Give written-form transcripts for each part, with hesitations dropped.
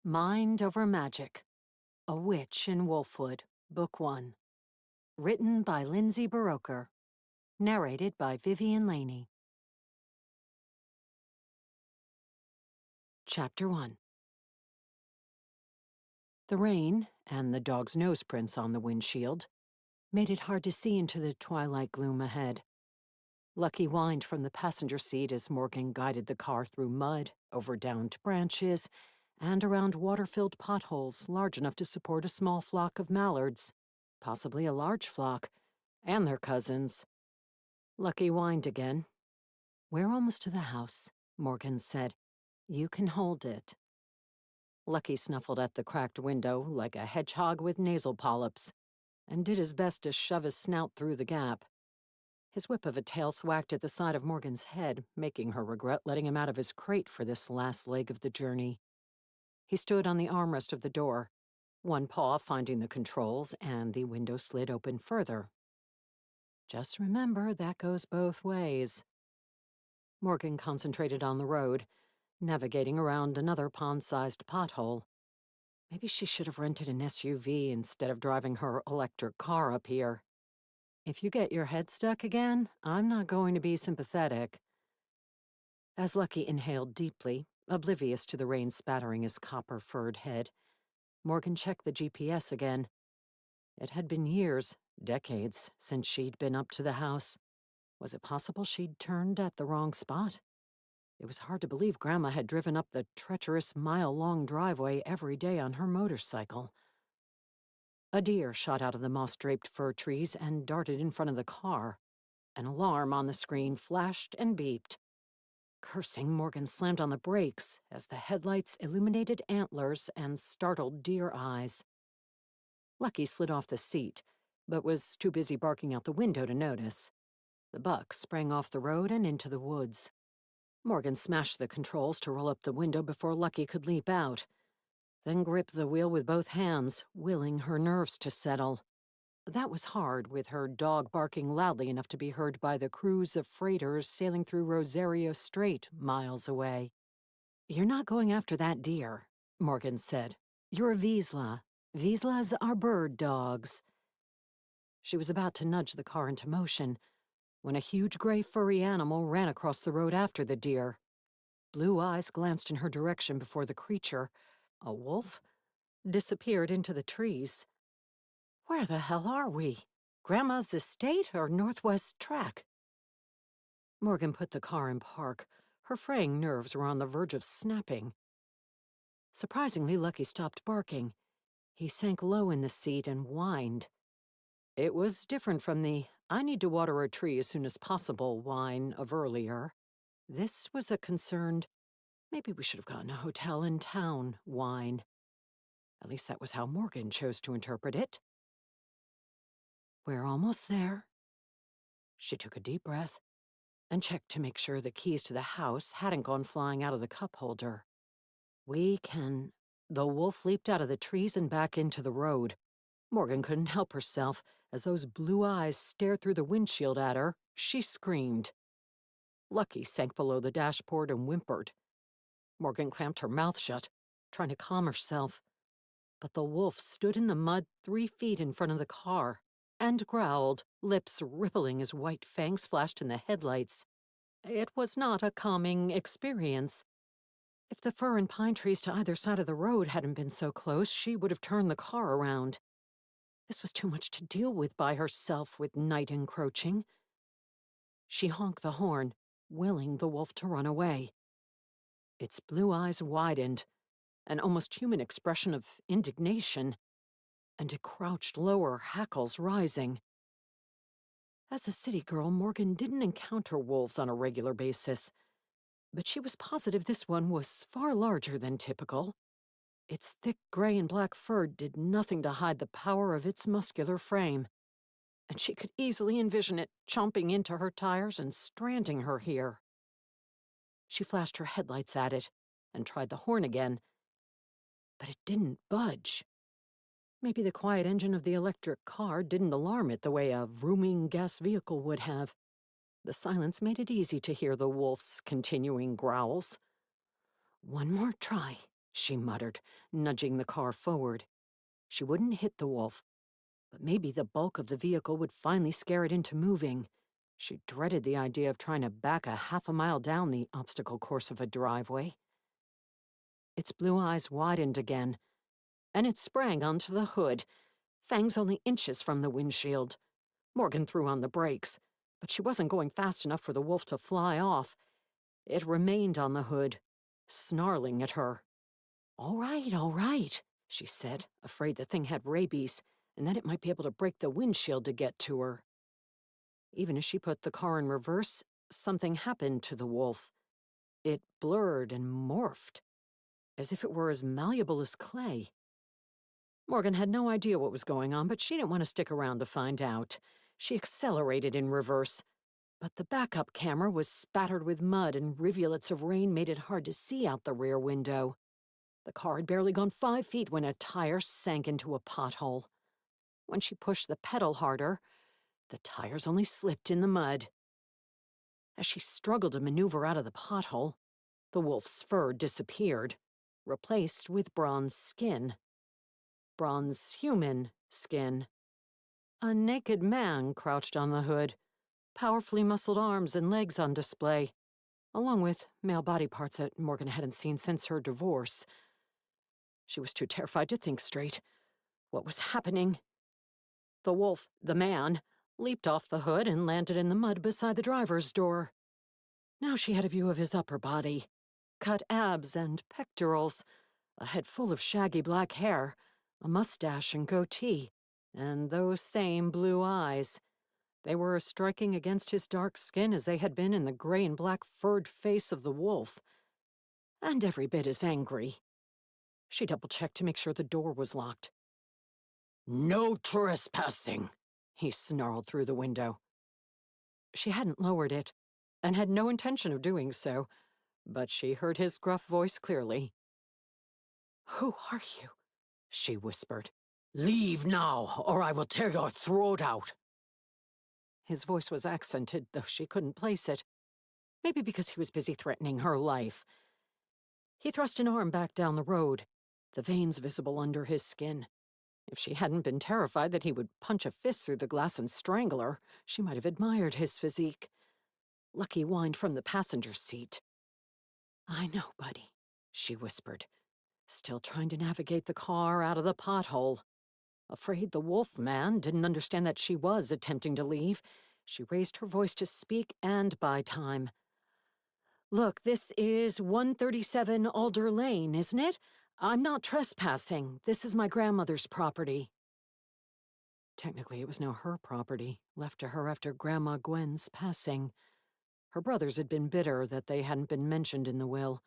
Mind Over Magic, A Witch in Wolfwood, Book 1. Written by Lindsay Buroker. Narrated by Vivian Laney. Chapter 1. The rain, and the dog's nose prints on the windshield, made it hard to see into the twilight gloom ahead. Lucky whined from the passenger seat as Morgan guided the car through mud, over downed branches, and around water-filled potholes large enough to support a small flock of mallards, possibly a large flock, and their cousins. Lucky whined again. "We're almost to the house," Morgan said. "You can hold it." Lucky snuffled at the cracked window like a hedgehog with nasal polyps, and did his best to shove his snout through the gap. His whip of a tail thwacked at the side of Morgan's head, making her regret letting him out of his crate for this last leg of the journey. He stood on the armrest of the door, one paw finding the controls, and the window slid open further. "Just remember, that goes both ways." Morgan concentrated on the road, navigating around another pond-sized pothole. Maybe she should have rented an SUV instead of driving her electric car up here. "If you get your head stuck again, I'm not going to be sympathetic." As Lucky inhaled deeply, oblivious to the rain spattering his copper-furred head, Morgan checked the GPS again. It had been years, decades, since she'd been up to the house. Was it possible she'd turned at the wrong spot? It was hard to believe Grandma had driven up the treacherous mile-long driveway every day on her motorcycle. A deer shot out of the moss-draped fir trees and darted in front of the car. An alarm on the screen flashed and beeped. Cursing, Morgan slammed on the brakes as the headlights illuminated antlers and startled deer eyes. Lucky slid off the seat, but was too busy barking out the window to notice. The buck sprang off the road and into the woods. Morgan smashed the controls to roll up the window before Lucky could leap out, then gripped the wheel with both hands, willing her nerves to settle. That was hard, with her dog barking loudly enough to be heard by the crews of freighters sailing through Rosario Strait miles away. "You're not going after that deer," Morgan said. "You're a Vizsla. Vizslas are bird dogs." She was about to nudge the car into motion when a huge gray furry animal ran across the road after the deer. Blue eyes glanced in her direction before the creature, a wolf, disappeared into the trees. "Where the hell are we? Grandma's estate or Northwest Track?" Morgan put the car in park. Her fraying nerves were on the verge of snapping. Surprisingly, Lucky stopped barking. He sank low in the seat and whined. It was different from the "I need to water a tree as soon as possible" whine of earlier. This was a concerned, "maybe we should have gotten a hotel in town" whine. At least that was how Morgan chose to interpret it. "We're almost there." She took a deep breath and checked to make sure the keys to the house hadn't gone flying out of the cup holder. "We can—" The wolf leaped out of the trees and back into the road. Morgan couldn't help herself. As those blue eyes stared through the windshield at her, she screamed. Lucky sank below the dashboard and whimpered. Morgan clamped her mouth shut, trying to calm herself. But the wolf stood in the mud 3 feet in front of the car and growled, lips rippling as white fangs flashed in the headlights. It was not a calming experience. If the fir and pine trees to either side of the road hadn't been so close, she would have turned the car around. This was too much to deal with by herself, with night encroaching. She honked the horn, willing the wolf to run away. Its blue eyes widened, an almost human expression of indignation, and it crouched lower, hackles rising. As a city girl, Morgan didn't encounter wolves on a regular basis, but she was positive this one was far larger than typical. Its thick gray and black fur did nothing to hide the power of its muscular frame, and she could easily envision it chomping into her tires and stranding her here. She flashed her headlights at it and tried the horn again, but it didn't budge. Maybe the quiet engine of the electric car didn't alarm it the way a vrooming gas vehicle would have. The silence made it easy to hear the wolf's continuing growls. "One more try," she muttered, nudging the car forward. She wouldn't hit the wolf, but maybe the bulk of the vehicle would finally scare it into moving. She dreaded the idea of trying to back a half a mile down the obstacle course of a driveway. Its blue eyes widened again, and it sprang onto the hood, fangs only inches from the windshield. Morgan threw on the brakes, but she wasn't going fast enough for the wolf to fly off. It remained on the hood, snarling at her. All right, she said, afraid the thing had rabies, and that it might be able to break the windshield to get to her. Even as she put the car in reverse, something happened to the wolf. It blurred and morphed, as if it were as malleable as clay. Morgan had no idea what was going on, but she didn't want to stick around to find out. She accelerated in reverse, but the backup camera was spattered with mud and rivulets of rain made it hard to see out the rear window. The car had barely gone 5 feet when a tire sank into a pothole. When she pushed the pedal harder, the tires only slipped in the mud. As she struggled to maneuver out of the pothole, the wolf's fur disappeared, replaced with bronze skin. Bronze human skin. A naked man crouched on the hood, powerfully muscled arms and legs on display, along with male body parts that Morgan hadn't seen since her divorce. She was too terrified to think straight. What was happening? The wolf, the man, leaped off the hood and landed in the mud beside the driver's door. Now she had a view of his upper body, cut abs and pectorals, a head full of shaggy black hair, a mustache and goatee, and those same blue eyes. They were as striking against his dark skin as they had been in the gray and black furred face of the wolf. And every bit as angry. She double-checked to make sure the door was locked. "No trespassing," he snarled through the window. She hadn't lowered it, and had no intention of doing so, but she heard his gruff voice clearly. "Who are you?" she whispered. "Leave now, or I will tear your throat out." His voice was accented, though she couldn't place it. Maybe because he was busy threatening her life. He thrust an arm back down the road, the veins visible under his skin. If she hadn't been terrified that he would punch a fist through the glass and strangle her, she might have admired his physique. Lucky whined from the passenger seat. "I know, buddy," she whispered, still trying to navigate the car out of the pothole. Afraid the wolf man didn't understand that she was attempting to leave, she raised her voice to speak and buy time. "Look, this is 137 Alder Lane, isn't it? I'm not trespassing. This is my grandmother's property." Technically, it was now her property, left to her after Grandma Gwen's passing. Her brothers had been bitter that they hadn't been mentioned in the will,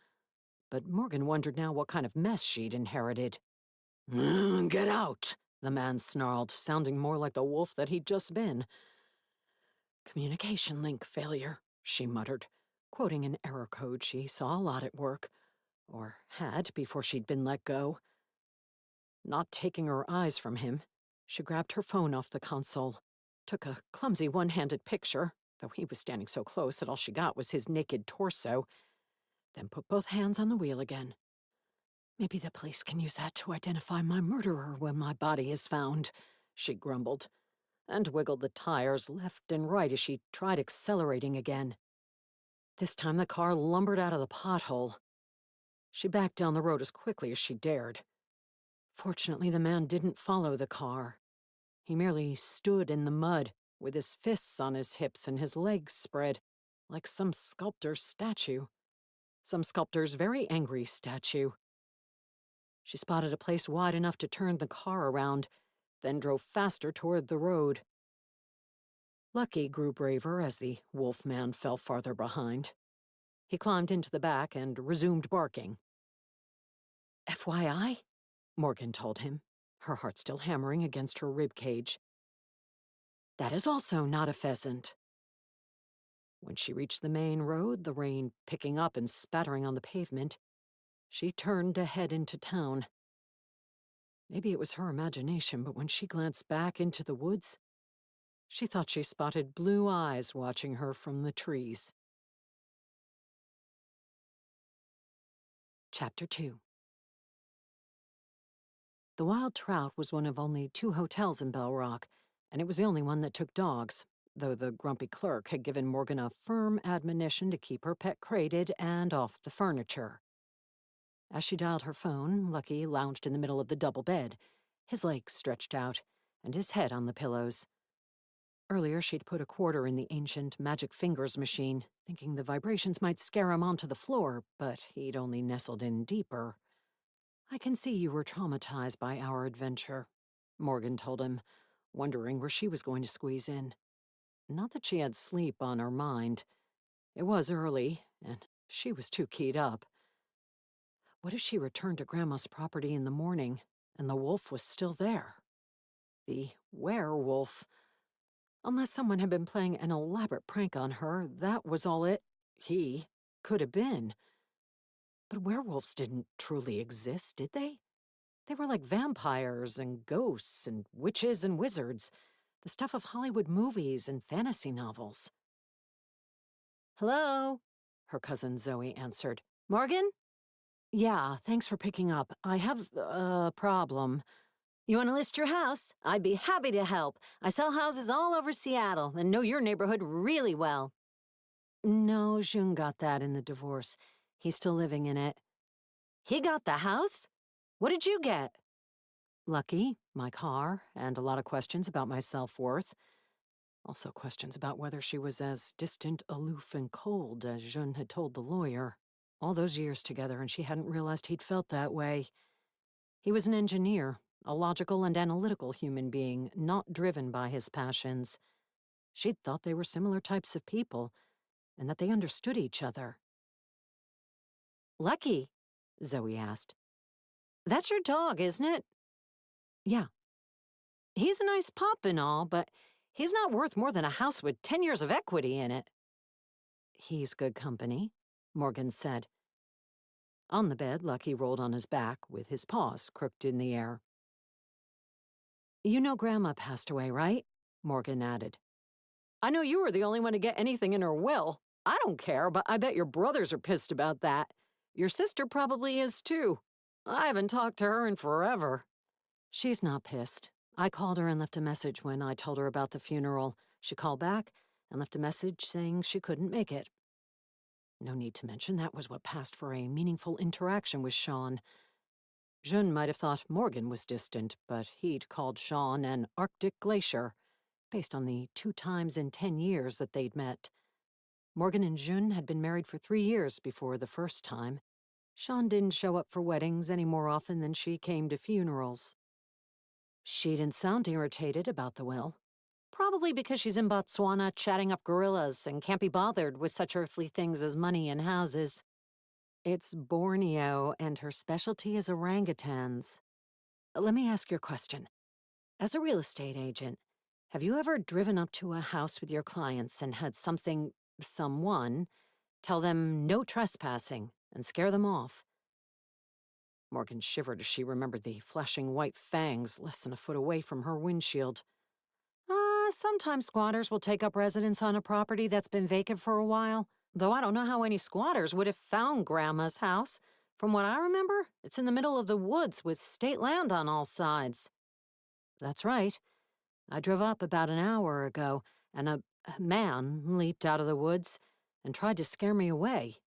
but Morgan wondered now what kind of mess she'd inherited. Get out," the man snarled, sounding more like the wolf that he'd just been. "Communication link failure," she muttered, quoting an error code she saw a lot at work, or had before she'd been let go. Not taking her eyes from him, she grabbed her phone off the console, took a clumsy one-handed picture, though he was standing so close that all she got was his naked torso, then put both hands on the wheel again. "Maybe the police can use that to identify my murderer when my body is found," she grumbled, and wiggled the tires left and right as she tried accelerating again. This time the car lumbered out of the pothole. She backed down the road as quickly as she dared. Fortunately, the man didn't follow the car. He merely stood in the mud, with his fists on his hips and his legs spread, like some sculptor's statue. Some sculptor's very angry statue. She spotted a place wide enough to turn the car around, then drove faster toward the road. Lucky grew braver as the wolf man fell farther behind. He climbed into the back and resumed barking. "FYI," Morgan told him, her heart still hammering against her rib cage. "That is also not a pheasant." When she reached the main road, the rain picking up and spattering on the pavement, she turned to head into town. Maybe it was her imagination, but when she glanced back into the woods, she thought she spotted blue eyes watching her from the trees. Chapter 2. The Wild Trout was one of only 2 hotels in Bell Rock, and it was the only one that took dogs, though the grumpy clerk had given Morgan a firm admonition to keep her pet crated and off the furniture. As she dialed her phone, Lucky lounged in the middle of the double bed, his legs stretched out, and his head on the pillows. Earlier, she'd put a quarter in the ancient magic fingers machine, thinking the vibrations might scare him onto the floor, but he'd only nestled in deeper. "I can see you were traumatized by our adventure," Morgan told him, wondering where she was going to squeeze in. Not that she had sleep on her mind. It was early, and she was too keyed up. What if she returned to Grandma's property in the morning, and the wolf was still there? The werewolf. Unless someone had been playing an elaborate prank on her, that was all he could have been. But werewolves didn't truly exist, did they? They were like vampires and ghosts and witches and wizards, the stuff of Hollywood movies and fantasy novels. "Hello?" her cousin Zoe answered. "Morgan?" "Yeah, thanks for picking up. I have a problem." "You want to list your house? I'd be happy to help. I sell houses all over Seattle and know your neighborhood really well." "No, Jun got that in the divorce. He's still living in it." "He got the house? What did you get?" "Lucky, my car, and a lot of questions about my self-worth. Also questions about whether she was as distant, aloof, and cold as Jun had told the lawyer. All those years together, and she hadn't realized he'd felt that way. He was an engineer, a logical and analytical human being, not driven by his passions. She'd thought they were similar types of people, and that they understood each other." "Lucky?" Zoe asked. "That's your dog, isn't it?" "Yeah." "He's a nice pup and all, but he's not worth more than a house with 10 years of equity in it." "He's good company," Morgan said. On the bed, Lucky rolled on his back, with his paws crooked in the air. "You know Grandma passed away, right?" Morgan added. "I know you were the only one to get anything in her will. I don't care, but I bet your brothers are pissed about that. Your sister probably is, too. I haven't talked to her in forever." "She's not pissed. I called her and left a message when I told her about the funeral. She called back and left a message saying she couldn't make it." No need to mention that was what passed for a meaningful interaction with Sean. Jun might have thought Morgan was distant, but he'd called Sean an Arctic glacier, based on the 2 times in 10 years that they'd met. Morgan and Jun had been married for 3 years before the first time. Sean didn't show up for weddings any more often than she came to funerals. She didn't sound irritated about the will. Probably because she's in Botswana chatting up gorillas and can't be bothered with such earthly things as money and houses. It's Borneo, and her specialty is orangutans. Let me ask you a question. As a real estate agent, have you ever driven up to a house with your clients and had someone, tell them no trespassing and scare them off? Morgan shivered as she remembered the flashing white fangs less than a foot away from her windshield. Sometimes squatters will take up residence on a property that's been vacant for a while, though I don't know how any squatters would have found Grandma's house. From what I remember, it's in the middle of the woods with state land on all sides." "That's right. I drove up about an hour ago, and a man leaped out of the woods and tried to scare me away."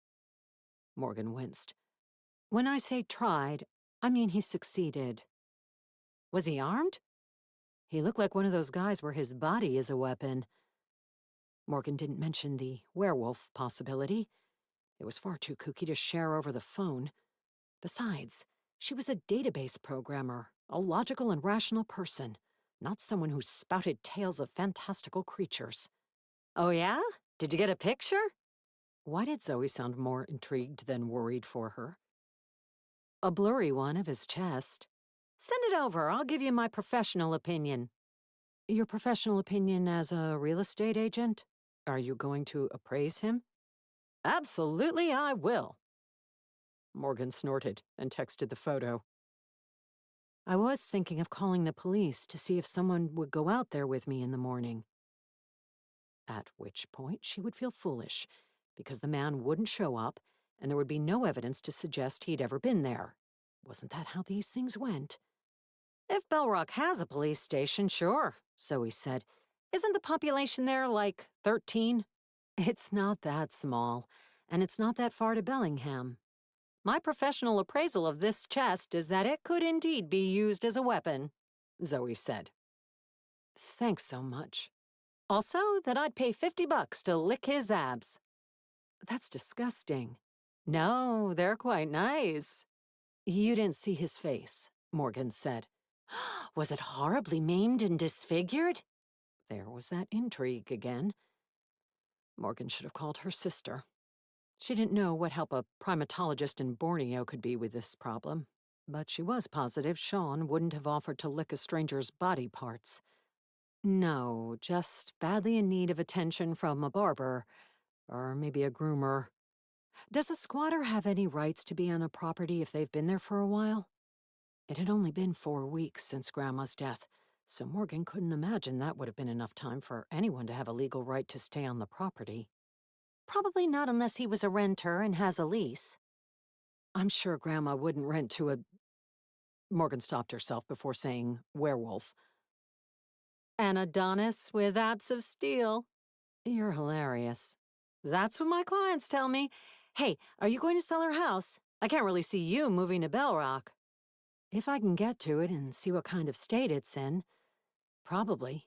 Morgan winced. "When I say tried, I mean he succeeded." "Was he armed?" "He looked like one of those guys where his body is a weapon." Morgan didn't mention the werewolf possibility. It was far too kooky to share over the phone. Besides, she was a database programmer, a logical and rational person, not someone who spouted tales of fantastical creatures. "Oh yeah? Did you get a picture?" Why did Zoe sound more intrigued than worried for her? "A blurry one of his chest." "Send it over. I'll give you my professional opinion." "Your professional opinion as a real estate agent? Are you going to appraise him?" "Absolutely, I will." Morgan snorted and texted the photo. "I was thinking of calling the police to see if someone would go out there with me in the morning." At which point she would feel foolish, because the man wouldn't show up, and there would be no evidence to suggest he'd ever been there. Wasn't that how these things went? If Bell Rock has a police station, sure, Zoe said. Isn't the population there like 13? It's not that small, and it's not that far to Bellingham. My professional appraisal of this chest is that it could indeed be used as a weapon, Zoe said. Thanks so much. Also, that I'd pay $50 to lick his abs. That's disgusting. No, they're quite nice. You didn't see his face, Morgan said. Was it horribly maimed and disfigured? There was that intrigue again. Morgan should have called her sister. She didn't know what help a primatologist in Borneo could be with this problem, but she was positive Sean wouldn't have offered to lick a stranger's body parts. No, just badly in need of attention from a barber, or maybe a groomer. Does a squatter have any rights to be on a property if they've been there for a while? It had only been 4 weeks since Grandma's death, so Morgan couldn't imagine that would have been enough time for anyone to have a legal right to stay on the property. Probably not unless he was a renter and has a lease. I'm sure Grandma wouldn't rent to a... Morgan stopped herself before saying werewolf. An Adonis with abs of steel. You're hilarious. That's what my clients tell me. Hey, are you going to sell her house? I can't really see you moving to Bell Rock. If I can get to it and see what kind of state it's in, probably.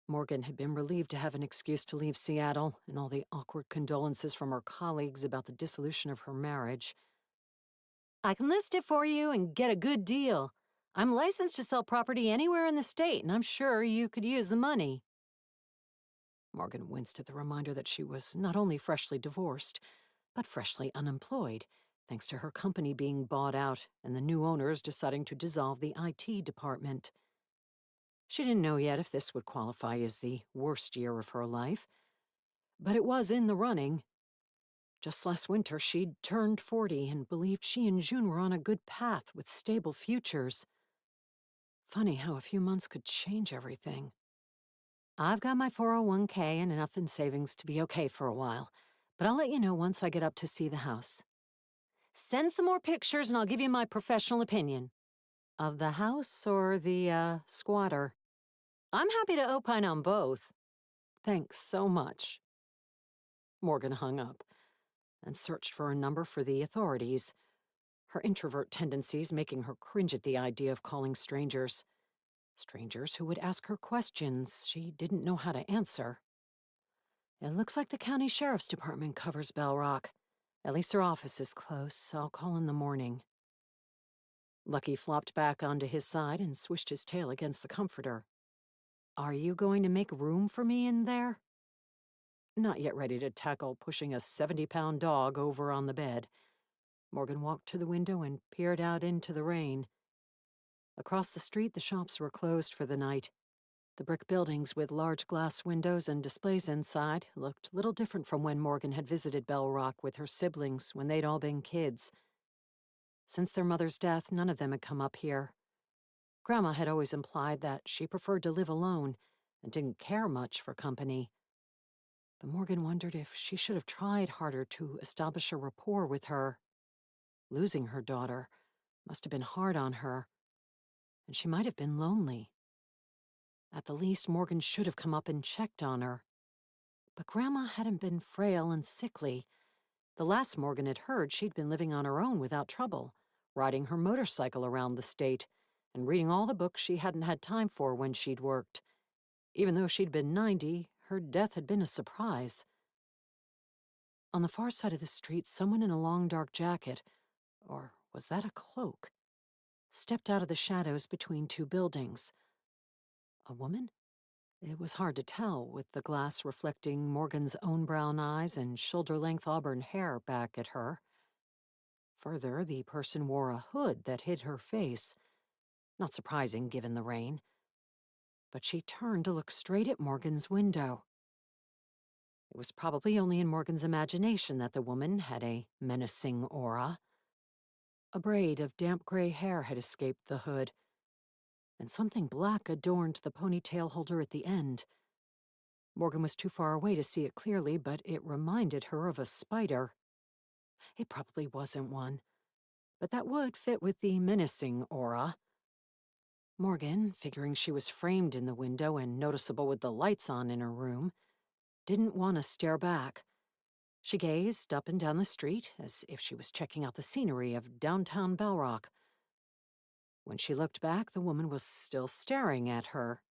Morgan had been relieved to have an excuse to leave Seattle and all the awkward condolences from her colleagues about the dissolution of her marriage. I can list it for you and get a good deal. I'm licensed to sell property anywhere in the state, and I'm sure you could use the money. Morgan winced at the reminder that she was not only freshly divorced, but freshly unemployed, thanks to her company being bought out and the new owners deciding to dissolve the IT department. She didn't know yet if this would qualify as the worst year of her life, but it was in the running. Just last winter, she'd turned 40 and believed she and June were on a good path with stable futures. Funny how a few months could change everything. I've got my 401k and enough in savings to be okay for a while, but I'll let you know once I get up to see the house. Send some more pictures and I'll give you my professional opinion. Of the house or the, squatter? I'm happy to opine on both. Thanks so much. Morgan hung up and searched for a number for the authorities, her introvert tendencies making her cringe at the idea of calling strangers. Strangers who would ask her questions she didn't know how to answer. It looks like the county sheriff's department covers Bell Rock. At least their office is close. I'll call in the morning. Lucky flopped back onto his side and swished his tail against the comforter. Are you going to make room for me in there? Not yet ready to tackle pushing a 70-pound dog over on the bed, Morgan walked to the window and peered out into the rain. Across the street, the shops were closed for the night. The brick buildings with large glass windows and displays inside looked little different from when Morgan had visited Bell Rock with her siblings when they'd all been kids. Since their mother's death, none of them had come up here. Grandma had always implied that she preferred to live alone and didn't care much for company. But Morgan wondered if she should have tried harder to establish a rapport with her. Losing her daughter must have been hard on her, and she might have been lonely. At the least, Morgan should have come up and checked on her. But Grandma hadn't been frail and sickly. The last Morgan had heard, she'd been living on her own without trouble, riding her motorcycle around the state, and reading all the books she hadn't had time for when she'd worked. Even though she'd been 90, her death had been a surprise. On the far side of the street, someone in a long dark jacket, or was that a cloak, stepped out of the shadows between two buildings. A woman? It was hard to tell, with the glass reflecting Morgan's own brown eyes and shoulder-length auburn hair back at her. Further, the person wore a hood that hid her face. Not surprising, given the rain. But she turned to look straight at Morgan's window. It was probably only in Morgan's imagination that the woman had a menacing aura. A braid of damp gray hair had escaped the hood, and something black adorned the ponytail holder at the end. Morgan was too far away to see it clearly, but it reminded her of a spider. It probably wasn't one, but that would fit with the menacing aura. Morgan, figuring she was framed in the window and noticeable with the lights on in her room, didn't want to stare back. She gazed up and down the street as if she was checking out the scenery of downtown Bell Rock. When she looked back, the woman was still staring at her.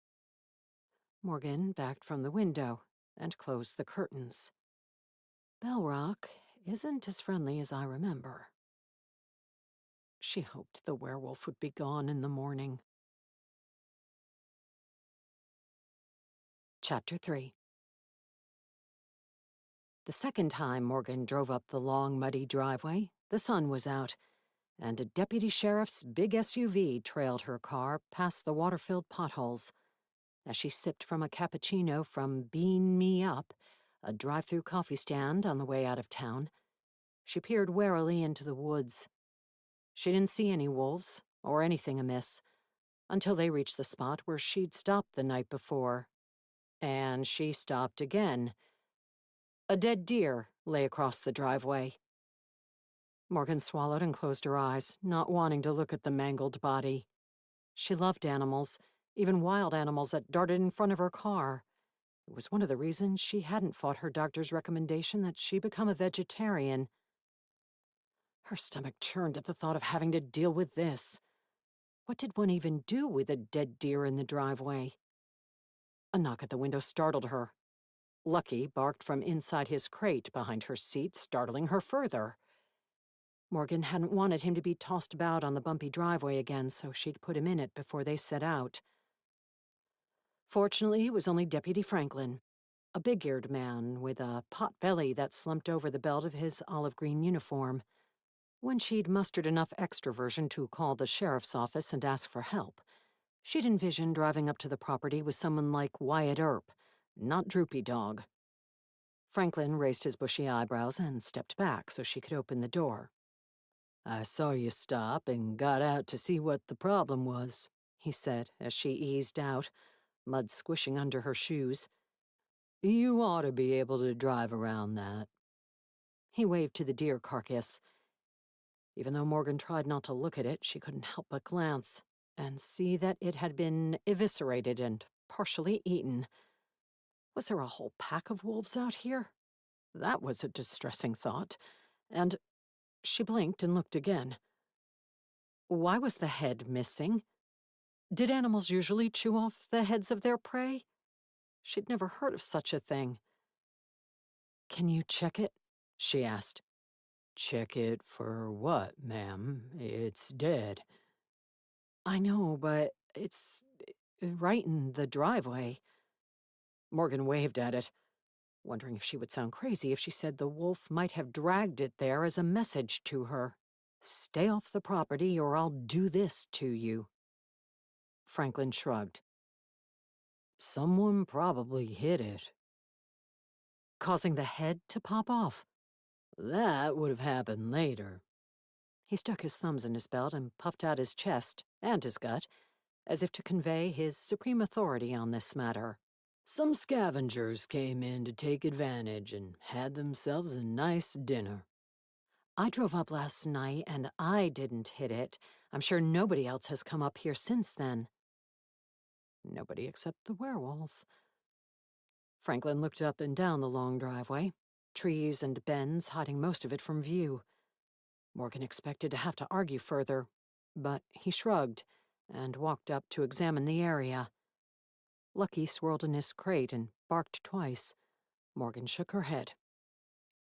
Morgan backed from the window and closed the curtains. Bell Rock isn't as friendly as I remember. She hoped the werewolf would be gone in the morning. Chapter 3. The second time Morgan drove up the long, muddy driveway, the sun was out, and a deputy sheriff's big SUV trailed her car past the water-filled potholes. As she sipped from a cappuccino from Bean Me Up, a drive-through coffee stand on the way out of town, she peered warily into the woods. She didn't see any wolves or anything amiss until they reached the spot where she'd stopped the night before. And she stopped again. A dead deer lay across the driveway. Morgan swallowed and closed her eyes, not wanting to look at the mangled body. She loved animals, even wild animals that darted in front of her car. It was one of the reasons she hadn't fought her doctor's recommendation that she become a vegetarian. Her stomach churned at the thought of having to deal with this. What did one even do with a dead deer in the driveway? A knock at the window startled her. Lucky barked from inside his crate behind her seat, startling her further. Morgan hadn't wanted him to be tossed about on the bumpy driveway again, so she'd put him in it before they set out. Fortunately, it was only Deputy Franklin, a big-eared man with a pot belly that slumped over the belt of his olive-green uniform. When she'd mustered enough extroversion to call the sheriff's office and ask for help, she'd envisioned driving up to the property with someone like Wyatt Earp, not Droopy Dog. Franklin raised his bushy eyebrows and stepped back so she could open the door. "I saw you stop and got out to see what the problem was," he said as she eased out, mud squishing under her shoes. "You ought to be able to drive around that." He waved to the deer carcass. Even though Morgan tried not to look at it, she couldn't help but glance and see that it had been eviscerated and partially eaten. Was there a whole pack of wolves out here? That was a distressing thought, and she blinked and looked again. Why was the head missing? Did animals usually chew off the heads of their prey? She'd never heard of such a thing. "Can you check it?" she asked. "Check it for what, ma'am? It's dead." "I know, but it's right in the driveway." Morgan waved at it, wondering if she would sound crazy if she said the wolf might have dragged it there as a message to her. "Stay off the property or I'll do this to you." Franklin shrugged. "Someone probably hit it." "Causing the head to pop off?" "That would have happened later." He stuck his thumbs in his belt and puffed out his chest and his gut, as if to convey his supreme authority on this matter. "Some scavengers came in to take advantage and had themselves a nice dinner." "I drove up last night and I didn't hit it. I'm sure nobody else has come up here since then." Nobody except the werewolf. Franklin looked up and down the long driveway, trees and bends hiding most of it from view. Morgan expected to have to argue further, but he shrugged and walked up to examine the area. Lucky swirled in his crate and barked twice. Morgan shook her head.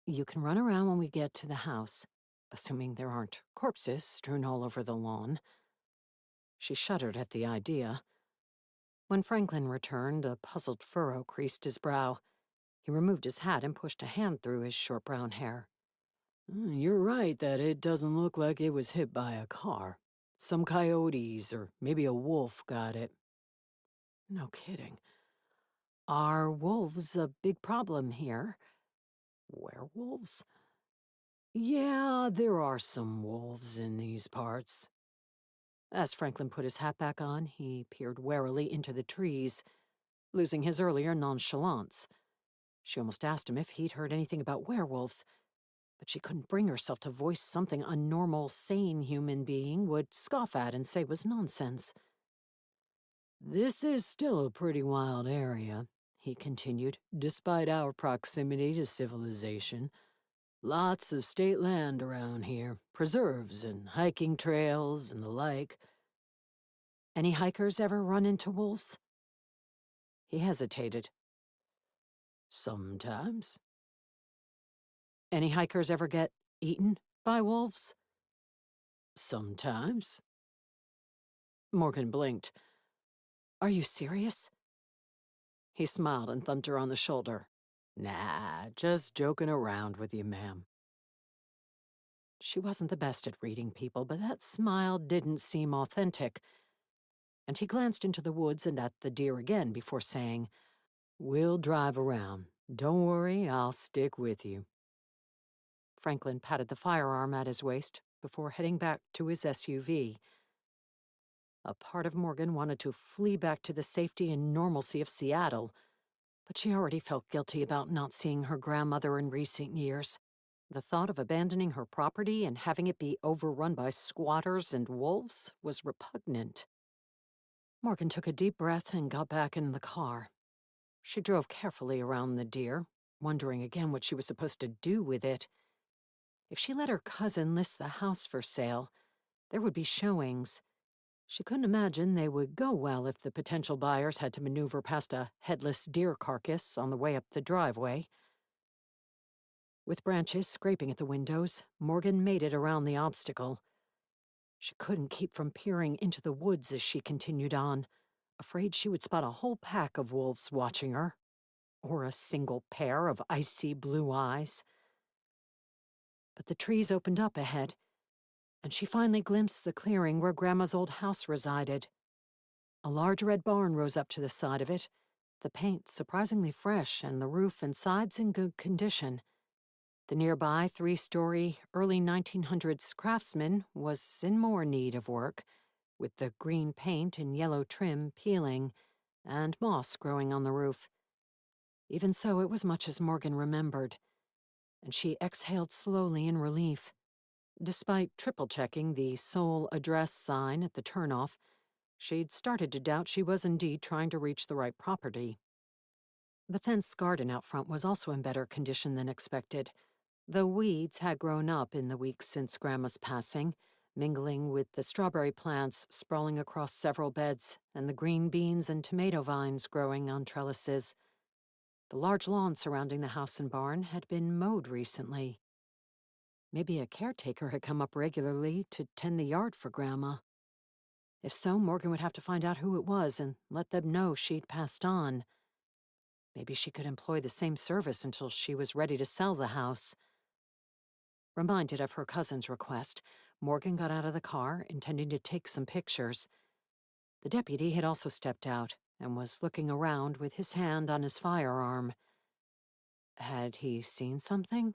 "You can run around when we get to the house, assuming there aren't corpses strewn all over the lawn." She shuddered at the idea. When Franklin returned, a puzzled furrow creased his brow. He removed his hat and pushed a hand through his short brown hair. "You're right that it doesn't look like it was hit by a car. Some coyotes or maybe a wolf got it." "No kidding. Are wolves a big problem here?" "Werewolves?" "Yeah, there are some wolves in these parts." As Franklin put his hat back on, he peered warily into the trees, losing his earlier nonchalance. She almost asked him if he'd heard anything about werewolves, but she couldn't bring herself to voice something a normal, sane human being would scoff at and say was nonsense. This is still a pretty wild area, he continued, despite our proximity to civilization. Lots of state land around here, preserves and hiking trails and the like. Any hikers ever run into wolves? He hesitated. Sometimes. Any hikers ever get eaten by wolves? Sometimes. Morgan blinked. Are you serious? He smiled and thumped her on the shoulder. Nah, just joking around with you, ma'am. She wasn't the best at reading people, but that smile didn't seem authentic. And he glanced into the woods and at the deer again before saying, We'll drive around. Don't worry, I'll stick with you. Franklin patted the firearm at his waist before heading back to his SUV. A part of Morgan wanted to flee back to the safety and normalcy of Seattle, but she already felt guilty about not seeing her grandmother in recent years. The thought of abandoning her property and having it be overrun by squatters and wolves was repugnant. Morgan took a deep breath and got back in the car. She drove carefully around the deer, wondering again what she was supposed to do with it. If she let her cousin list the house for sale, there would be showings. She couldn't imagine they would go well if the potential buyers had to maneuver past a headless deer carcass on the way up the driveway. With branches scraping at the windows, Morgan made it around the obstacle. She couldn't keep from peering into the woods as she continued on, afraid she would spot a whole pack of wolves watching her, or a single pair of icy blue eyes. But the trees opened up ahead, and she finally glimpsed the clearing where Grandma's old house resided. A large red barn rose up to the side of it, the paint surprisingly fresh and the roof and sides in good condition. The nearby three-story, early 1900s craftsman was in more need of work, with the green paint and yellow trim peeling and moss growing on the roof. Even so, it was much as Morgan remembered, and she exhaled slowly in relief. Despite triple-checking the sole address sign at the turnoff, she'd started to doubt she was indeed trying to reach the right property. The fenced garden out front was also in better condition than expected. The weeds had grown up in the weeks since Grandma's passing, mingling with the strawberry plants sprawling across several beds and the green beans and tomato vines growing on trellises. The large lawn surrounding the house and barn had been mowed recently. Maybe a caretaker had come up regularly to tend the yard for Grandma. If so, Morgan would have to find out who it was and let them know she'd passed on. Maybe she could employ the same service until she was ready to sell the house. Reminded of her cousin's request, Morgan got out of the car, intending to take some pictures. The deputy had also stepped out and was looking around with his hand on his firearm. Had he seen something?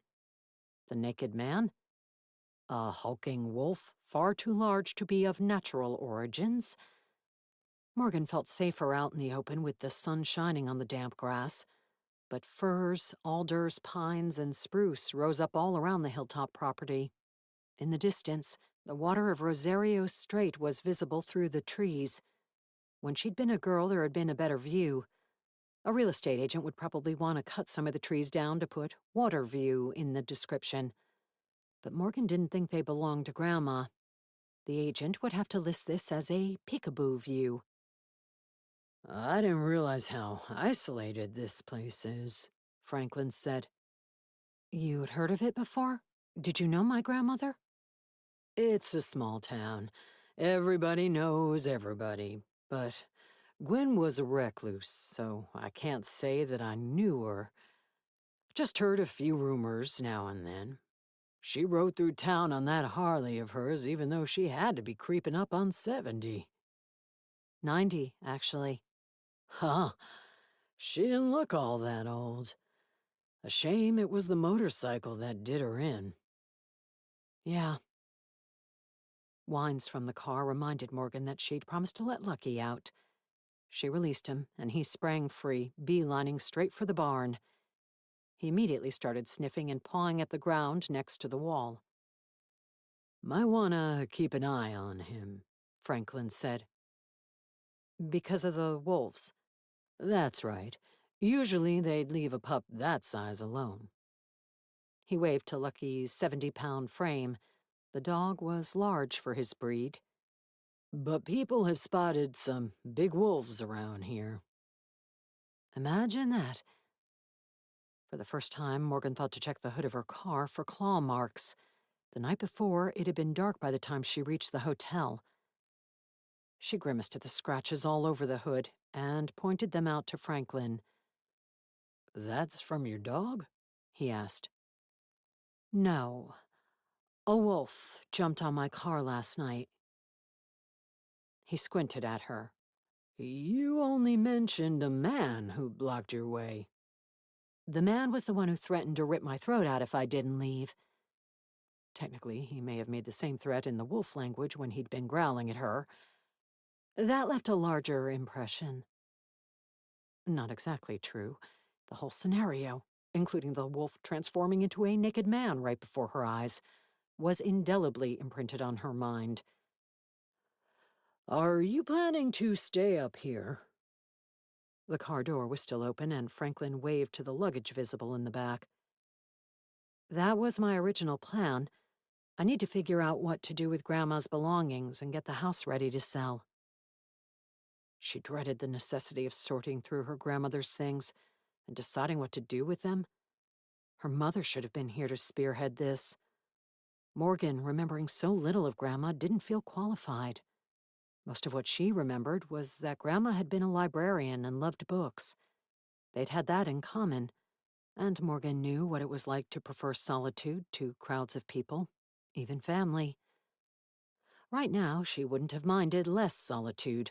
The naked man? A hulking wolf, far too large to be of natural origins? Morgan felt safer out in the open with the sun shining on the damp grass. But firs, alders, pines, and spruce rose up all around the hilltop property. In the distance, the water of Rosario Strait was visible through the trees. When she'd been a girl, there had been a better view. A real estate agent would probably want to cut some of the trees down to put water view in the description. But Morgan didn't think they belonged to Grandma. The agent would have to list this as a peekaboo view. I didn't realize how isolated this place is, Franklin said. You'd heard of it before? Did you know my grandmother? It's a small town. Everybody knows everybody. But Gwen was a recluse, so I can't say that I knew her. Just heard a few rumors now and then. She rode through town on that Harley of hers even though she had to be creeping up on 70. 90, actually. Huh. She didn't look all that old. A shame it was the motorcycle that did her in. Yeah. Whines from the car reminded Morgan that she'd promised to let Lucky out. She released him, and he sprang free, beelining straight for the barn. He immediately started sniffing and pawing at the ground next to the wall. Might wanna keep an eye on him, Franklin said. Because of the wolves. That's right. Usually they'd leave a pup that size alone. He waved to Lucky's 70-pound frame. The dog was large for his breed. But people have spotted some big wolves around here. Imagine that. For the first time, Morgan thought to check the hood of her car for claw marks. The night before, it had been dark by the time she reached the hotel. She grimaced at the scratches all over the hood and pointed them out to Franklin. That's from your dog? He asked. No. A wolf jumped on my car last night. He squinted at her. You only mentioned a man who blocked your way. The man was the one who threatened to rip my throat out if I didn't leave. Technically, he may have made the same threat in the wolf language when he'd been growling at her. That left a larger impression. Not exactly true. The whole scenario, including the wolf transforming into a naked man right before her eyes, was indelibly imprinted on her mind. Are you planning to stay up here? The car door was still open, and Franklin waved to the luggage visible in the back. That was my original plan. I need to figure out what to do with Grandma's belongings and get the house ready to sell. She dreaded the necessity of sorting through her grandmother's things and deciding what to do with them. Her mother should have been here to spearhead this. Morgan, remembering so little of Grandma, didn't feel qualified. Most of what she remembered was that Grandma had been a librarian and loved books. They'd had that in common, and Morgan knew what it was like to prefer solitude to crowds of people, even family. Right now, she wouldn't have minded less solitude.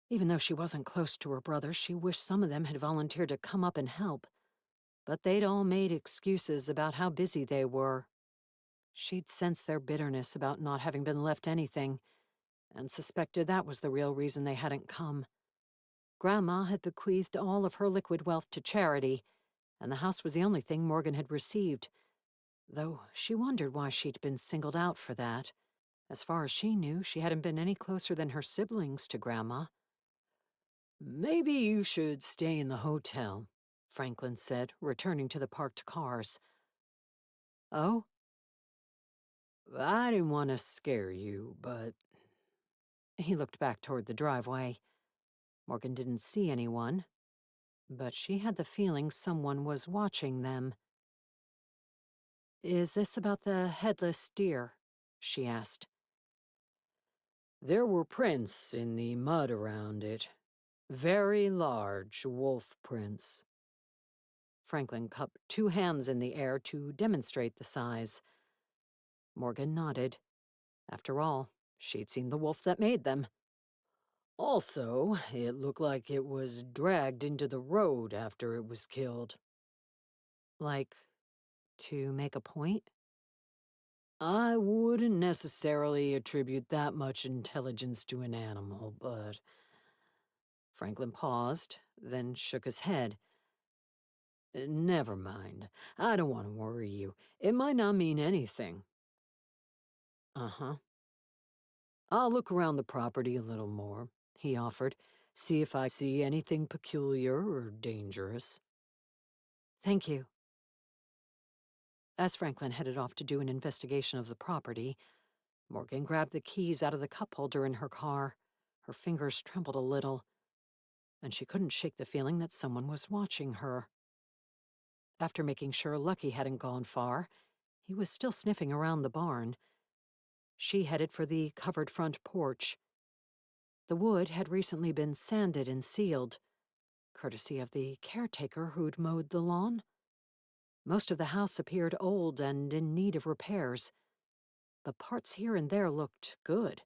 Even though she wasn't close to her brothers, she wished some of them had volunteered to come up and help. But they'd all made excuses about how busy they were. She'd sensed their bitterness about not having been left anything, and suspected that was the real reason they hadn't come. Grandma had bequeathed all of her liquid wealth to charity, and the house was the only thing Morgan had received, though she wondered why she'd been singled out for that. As far as she knew, she hadn't been any closer than her siblings to Grandma. Maybe you should stay in the hotel, Franklin said, returning to the parked cars. Oh? I didn't want to scare you, but... He looked back toward the driveway. Morgan didn't see anyone, but she had the feeling someone was watching them. Is this about the headless deer? She asked. There were prints in the mud around it. Very large wolf prints. Franklin cupped two hands in the air to demonstrate the size. Morgan nodded. After all, she'd seen the wolf that made them. Also, it looked like it was dragged into the road after it was killed. Like, to make a point? I wouldn't necessarily attribute that much intelligence to an animal, but... Franklin paused, then shook his head. Never mind. I don't want to worry you. It might not mean anything. Uh-huh. I'll look around the property a little more, he offered. See if I see anything peculiar or dangerous. Thank you. As Franklin headed off to do an investigation of the property, Morgan grabbed the keys out of the cup holder in her car. Her fingers trembled a little, and she couldn't shake the feeling that someone was watching her. After making sure Lucky hadn't gone far, he was still sniffing around the barn. She headed for the covered front porch. The wood had recently been sanded and sealed, courtesy of the caretaker who'd mowed the lawn. Most of the house appeared old and in need of repairs, but parts here and there looked good,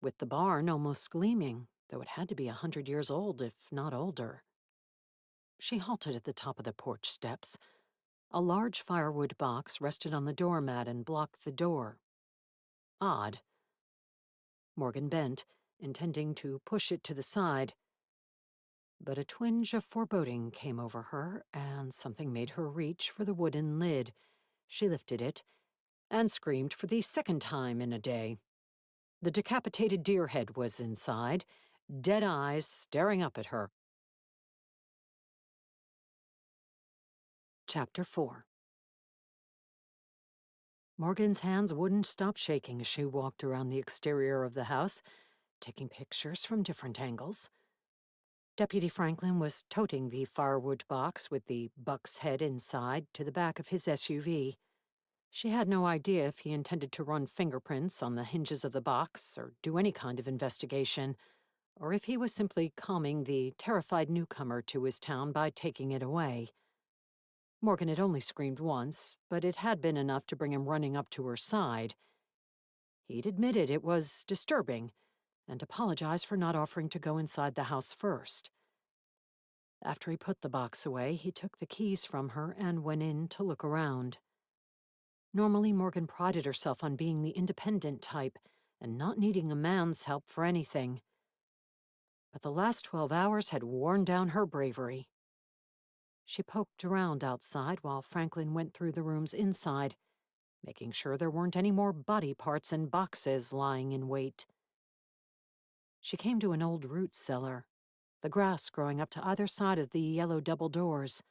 with the barn almost gleaming, though it had to be 100 years old, if not older. She halted at the top of the porch steps. A large firewood box rested on the doormat and blocked the door. Odd. Morgan bent, intending to push it to the side. But a twinge of foreboding came over her, and something made her reach for the wooden lid. She lifted it, and screamed for the second time in a day. The decapitated deer head was inside, dead eyes staring up at her. Chapter 4. Morgan's hands wouldn't stop shaking as she walked around the exterior of the house, taking pictures from different angles. Deputy Franklin was toting the firewood box with the buck's head inside to the back of his SUV. She had no idea if he intended to run fingerprints on the hinges of the box or do any kind of investigation, or if he was simply calming the terrified newcomer to his town by taking it away. Morgan had only screamed once, but it had been enough to bring him running up to her side. He'd admitted it was disturbing and apologized for not offering to go inside the house first. After he put the box away, he took the keys from her and went in to look around. Normally, Morgan prided herself on being the independent type and not needing a man's help for anything. But the last 12 hours had worn down her bravery. She poked around outside while Franklin went through the rooms inside, making sure there weren't any more body parts and boxes lying in wait. She came to an old root cellar, the grass growing up to either side of the yellow double doors.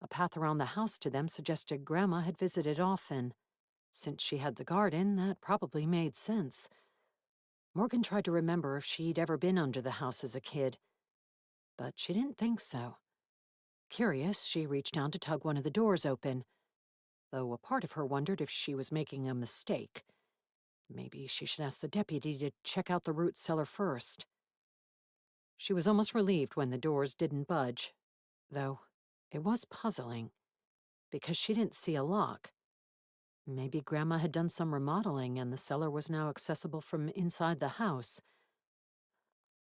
A path around the house to them suggested Grandma had visited often. Since she had the garden, that probably made sense. Morgan tried to remember if she'd ever been under the house as a kid, but she didn't think so. Curious, she reached down to tug one of the doors open, though a part of her wondered if she was making a mistake. Maybe she should ask the deputy to check out the root cellar first. She was almost relieved when the doors didn't budge, though it was puzzling, because she didn't see a lock. Maybe Grandma had done some remodeling and the cellar was now accessible from inside the house.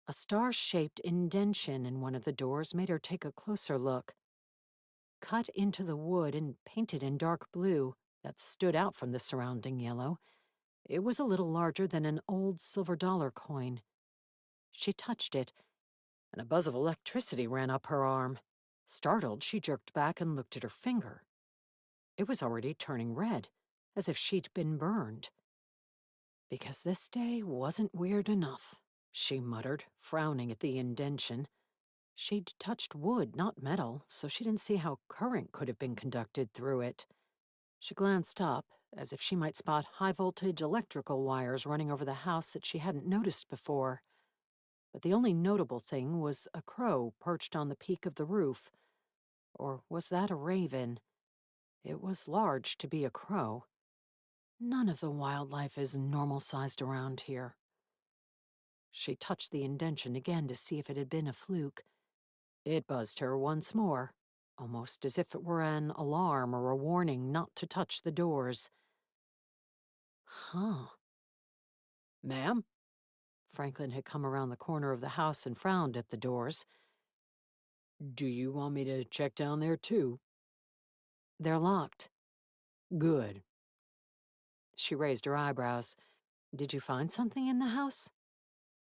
A star-shaped indention in one of the doors made her take a closer look. Cut into the wood and painted in dark blue that stood out from the surrounding yellow, it was a little larger than an old silver dollar coin. She touched it, and a buzz of electricity ran up her arm. Startled, she jerked back and looked at her finger. It was already turning red, as if she'd been burned. Because this day wasn't weird enough, she muttered, frowning at the indention. She'd touched wood, not metal, so she didn't see how current could have been conducted through it. She glanced up, as if she might spot high-voltage electrical wires running over the house that she hadn't noticed before. But the only notable thing was a crow perched on the peak of the roof. Or was that a raven? It was large to be a crow. None of the wildlife is normal-sized around here. She touched the indention again to see if it had been a fluke. It buzzed her once more, almost as if it were an alarm or a warning not to touch the doors. Huh. Ma'am? Franklin had come around the corner of the house and frowned at the doors. Do you want me to check down there too? They're locked. Good. She raised her eyebrows. Did you find something in the house?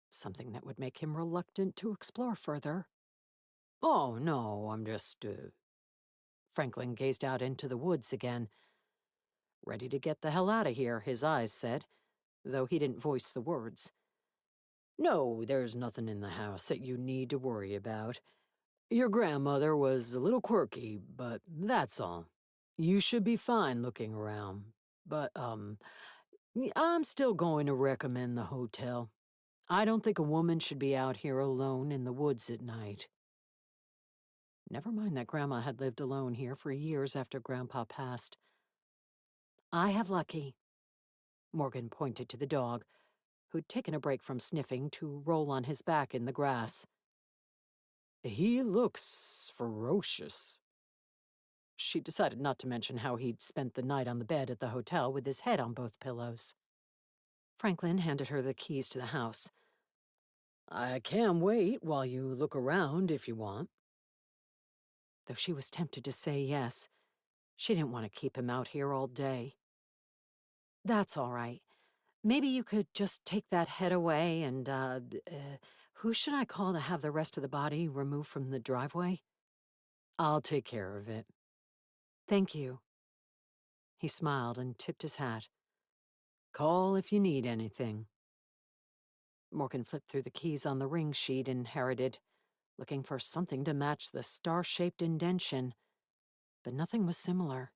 Something that would make him reluctant to explore further. Oh, no, I'm just, Franklin gazed out into the woods again. Ready to get the hell out of here, his eyes said, though he didn't voice the words. No, there's nothing in the house that you need to worry about. Your grandmother was a little quirky, but that's all. You should be fine looking around. But, I'm still going to recommend the hotel. I don't think a woman should be out here alone in the woods at night. Never mind that Grandma had lived alone here for years after Grandpa passed. I have Lucky. Morgan pointed to the dog, who'd taken a break from sniffing to roll on his back in the grass. He looks ferocious. She decided not to mention how he'd spent the night on the bed at the hotel with his head on both pillows. Franklin handed her the keys to the house. I can wait while you look around if you want. Though she was tempted to say yes, she didn't want to keep him out here all day. That's all right. Maybe you could just take that head away and, who should I call to have the rest of the body removed from the driveway? I'll take care of it. Thank you. He smiled and tipped his hat. Call if you need anything. Morgan flipped through the keys on the ring she'd inherited, looking for something to match the star-shaped indention, but nothing was similar.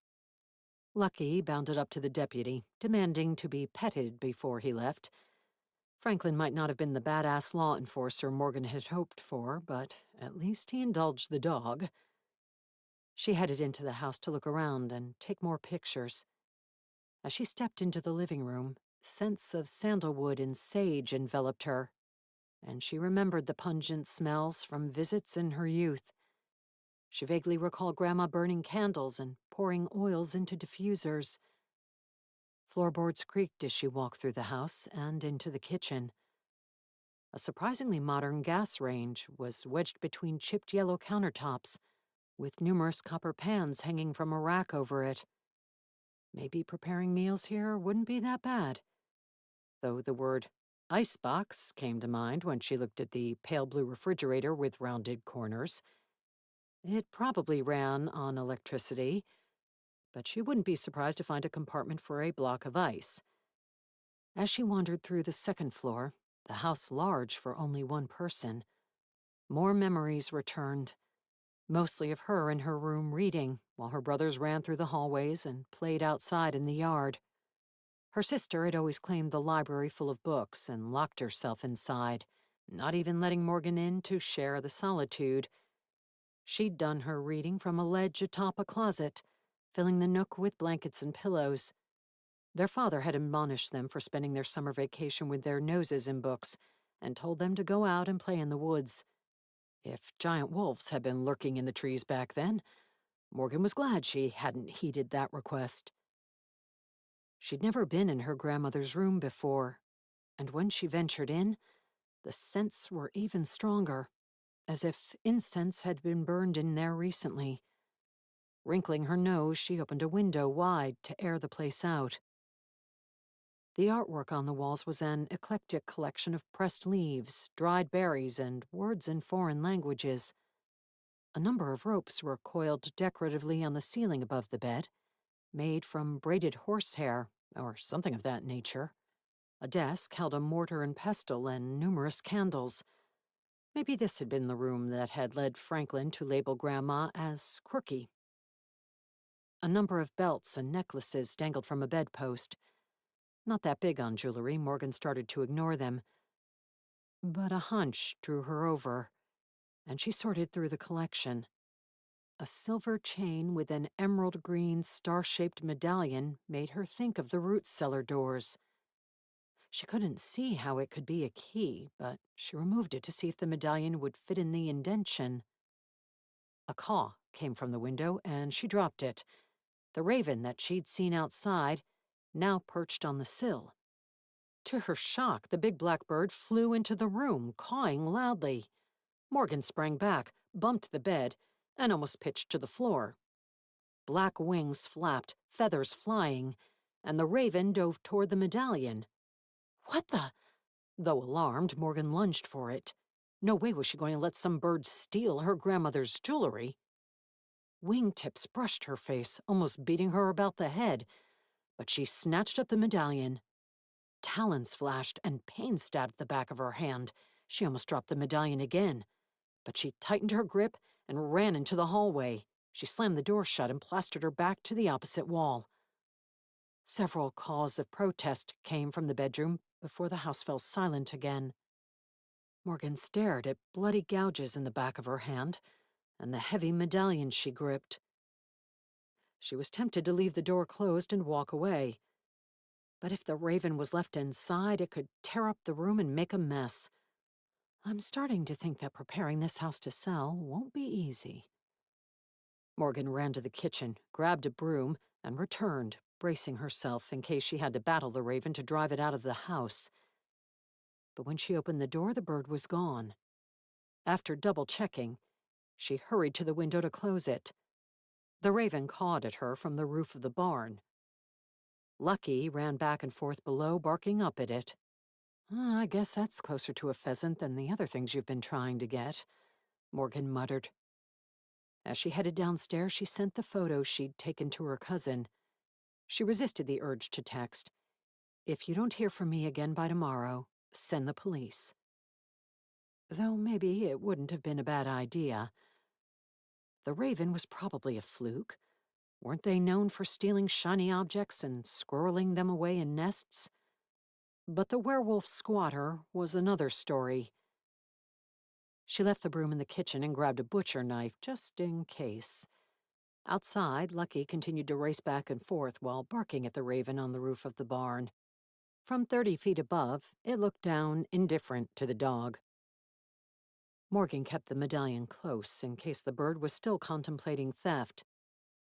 Lucky bounded up to the deputy, demanding to be petted before he left. Franklin might not have been the badass law enforcer Morgan had hoped for, but at least he indulged the dog. She headed into the house to look around and take more pictures. As she stepped into the living room, scents of sandalwood and sage enveloped her, and she remembered the pungent smells from visits in her youth. She vaguely recalled Grandma burning candles and pouring oils into diffusers. Floorboards creaked as she walked through the house and into the kitchen. A surprisingly modern gas range was wedged between chipped yellow countertops, with numerous copper pans hanging from a rack over it. Maybe preparing meals here wouldn't be that bad. Though the word icebox came to mind when she looked at the pale blue refrigerator with rounded corners. It probably ran on electricity, but she wouldn't be surprised to find a compartment for a block of ice. As she wandered through the second floor, the house large for only one person, more memories returned, mostly of her in her room reading, while her brothers ran through the hallways and played outside in the yard. Her sister had always claimed the library full of books and locked herself inside, not even letting Morgan in to share the solitude. She'd done her reading from a ledge atop a closet, filling the nook with blankets and pillows. Their father had admonished them for spending their summer vacation with their noses in books and told them to go out and play in the woods. If giant wolves had been lurking in the trees back then, Morgan was glad she hadn't heeded that request. She'd never been in her grandmother's room before, and when she ventured in, the scents were even stronger, as if incense had been burned in there recently. Wrinkling her nose, she opened a window wide to air the place out. The artwork on the walls was an eclectic collection of pressed leaves, dried berries, and words in foreign languages. A number of ropes were coiled decoratively on the ceiling above the bed, made from braided horsehair, or something of that nature. A desk held a mortar and pestle and numerous candles. Maybe this had been the room that had led Franklin to label Grandma as quirky. A number of belts and necklaces dangled from a bedpost. Not that big on jewelry, Morgan started to ignore them. But a hunch drew her over, and she sorted through the collection. A silver chain with an emerald green star-shaped medallion made her think of the root cellar doors. She couldn't see how it could be a key, but she removed it to see if the medallion would fit in the indention. A caw came from the window, and she dropped it. The raven that she'd seen outside now perched on the sill. To her shock, the big black bird flew into the room, cawing loudly. Morgan sprang back, bumped the bed, and almost pitched to the floor. Black wings flapped, feathers flying, and the raven dove toward the medallion. What the? Though alarmed, Morgan lunged for it. No way was she going to let some bird steal her grandmother's jewelry. Wingtips brushed her face, almost beating her about the head, but she snatched up the medallion. Talons flashed, and pain stabbed the back of her hand. She almost dropped the medallion again, but she tightened her grip and ran into the hallway. She slammed the door shut and plastered her back to the opposite wall. Several calls of protest came from the bedroom before the house fell silent again. Morgan stared at bloody gouges in the back of her hand and the heavy medallion she gripped. She was tempted to leave the door closed and walk away. But if the raven was left inside, it could tear up the room and make a mess. I'm starting to think that preparing this house to sell won't be easy. Morgan ran to the kitchen, grabbed a broom, and returned, bracing herself in case she had to battle the raven to drive it out of the house. But when she opened the door, the bird was gone. After double-checking, she hurried to the window to close it. The raven cawed at her from the roof of the barn. Lucky ran back and forth below, barking up at it. I guess that's closer to a pheasant than the other things you've been trying to get," Morgan muttered. As she headed downstairs, she sent the photo she'd taken to her cousin. She resisted the urge to text. "If you don't hear from me again by tomorrow, send the police. Though maybe it wouldn't have been a bad idea. The raven was probably a fluke. Weren't they known for stealing shiny objects and squirreling them away in nests? But the werewolf squatter was another story. She left the broom in the kitchen and grabbed a butcher knife just in case. Outside, Lucky continued to race back and forth while barking at the raven on the roof of the barn. From 30 feet above, it looked down, indifferent to the dog. Morgan kept the medallion close in case the bird was still contemplating theft.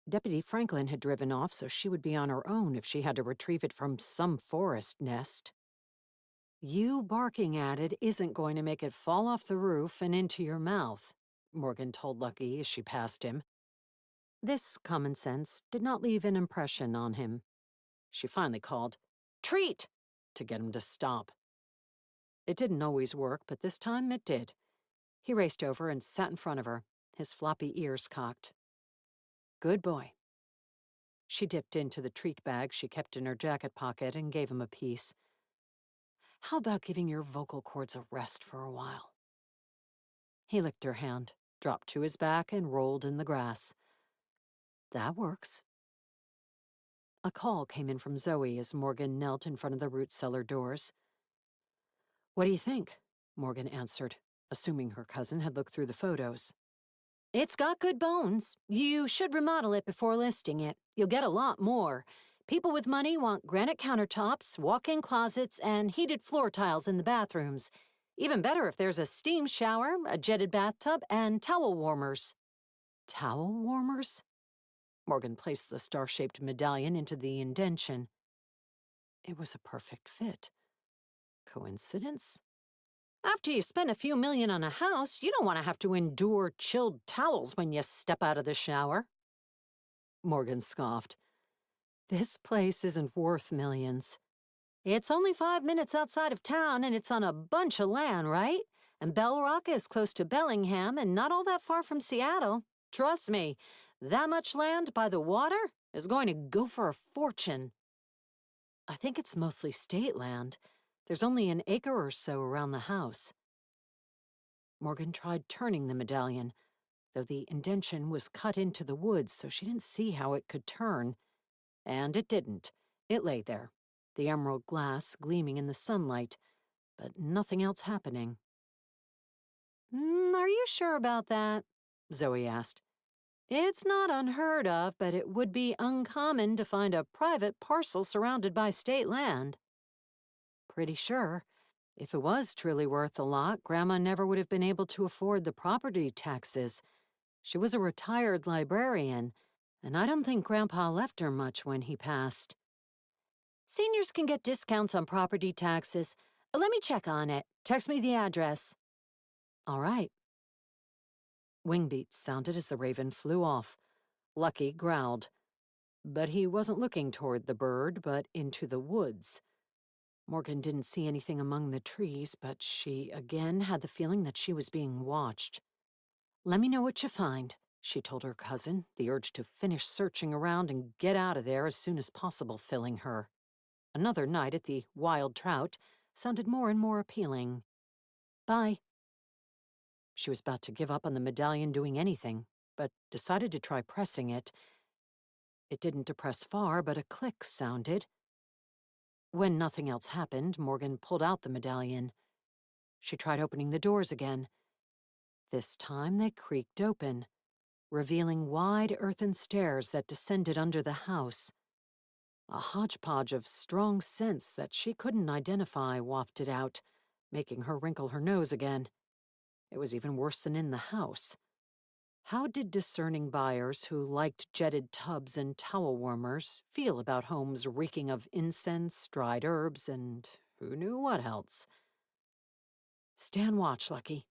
Deputy Franklin had driven off, so she would be on her own if she had to retrieve it from some forest nest. You barking at it isn't going to make it fall off the roof and into your mouth, Morgan told Lucky as she passed him. This common sense did not leave an impression on him. She finally called, "Treat!" to get him to stop. It didn't always work, but this time it did. He raced over and sat in front of her, his floppy ears cocked. Good boy. She dipped into the treat bag she kept in her jacket pocket and gave him a piece. How about giving your vocal cords a rest for a while? He licked her hand, dropped to his back, and rolled in the grass. That works. A call came in from Zoe as Morgan knelt in front of the root cellar doors. What do you think? Morgan answered, assuming her cousin had looked through the photos. It's got good bones. You should remodel it before listing it. You'll get a lot more. People with money want granite countertops, walk-in closets, and heated floor tiles in the bathrooms. Even better if there's a steam shower, a jetted bathtub, and towel warmers. Towel warmers? Morgan placed the star-shaped medallion into the indention. It was a perfect fit. Coincidence? After you spend a few million on a house, you don't want to have to endure chilled towels when you step out of the shower. Morgan scoffed. This place isn't worth millions. It's only 5 minutes outside of town, and it's on a bunch of land, right? And Bell Rock is close to Bellingham and not all that far from Seattle. Trust me, that much land by the water is going to go for a fortune. I think it's mostly state land. There's only an acre or so around the house. Morgan tried turning the medallion, though the indention was cut into the wood, so she didn't see how it could turn. And it didn't. It lay there, the emerald glass gleaming in the sunlight, but nothing else happening. Are you sure about that? Zoe asked. It's not unheard of, but it would be uncommon to find a private parcel surrounded by state land. Pretty sure. If it was truly worth a lot, Grandma never would have been able to afford the property taxes. She was a retired librarian, and I don't think Grandpa left her much when he passed. Seniors can get discounts on property taxes. Let me check on it. Text me the address. All right. Wingbeats sounded as the raven flew off. Lucky growled. But he wasn't looking toward the bird, but into the woods. Morgan didn't see anything among the trees, but she again had the feeling that she was being watched. Let me know what you find, she told her cousin, the urge to finish searching around and get out of there as soon as possible filling her. Another night at the Wild Trout sounded more and more appealing. Bye. She was about to give up on the medallion doing anything, but decided to try pressing it. It didn't depress far, but a click sounded. When nothing else happened, Morgan pulled out the medallion. She tried opening the doors again. This time they creaked open, revealing wide earthen stairs that descended under the house. A hodgepodge of strong scents that she couldn't identify wafted out, making her wrinkle her nose again. It was even worse than in the house. How did discerning buyers who liked jetted tubs and towel warmers feel about homes reeking of incense, dried herbs, and who knew what else? Stand watch, Lucky.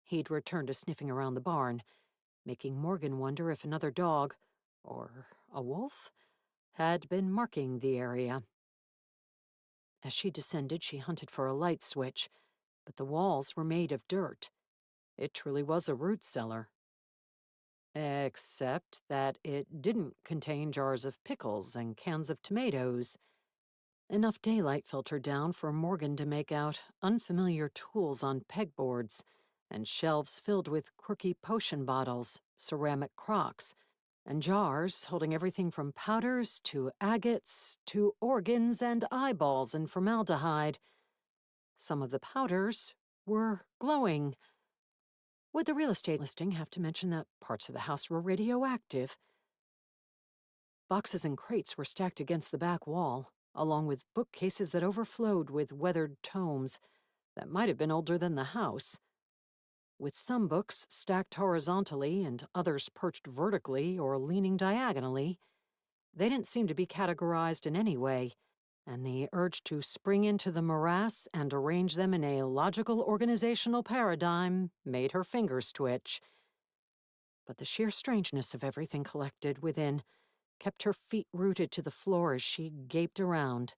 He'd returned to sniffing around the barn, making Morgan wonder if another dog, or a wolf, had been marking the area. As she descended, she hunted for a light switch, but the walls were made of dirt. It truly was a root cellar. Except that it didn't contain jars of pickles and cans of tomatoes. Enough daylight filtered down for Morgan to make out unfamiliar tools on pegboards and shelves filled with quirky potion bottles, ceramic crocks, and jars holding everything from powders to agates to organs and eyeballs and formaldehyde. Some of the powders were glowing. Would the real estate listing have to mention that parts of the house were radioactive? Boxes and crates were stacked against the back wall, along with bookcases that overflowed with weathered tomes that might have been older than the house. With some books stacked horizontally and others perched vertically or leaning diagonally, they didn't seem to be categorized in any way, and the urge to spring into the morass and arrange them in a logical organizational paradigm made her fingers twitch. But the sheer strangeness of everything collected within kept her feet rooted to the floor as she gaped around.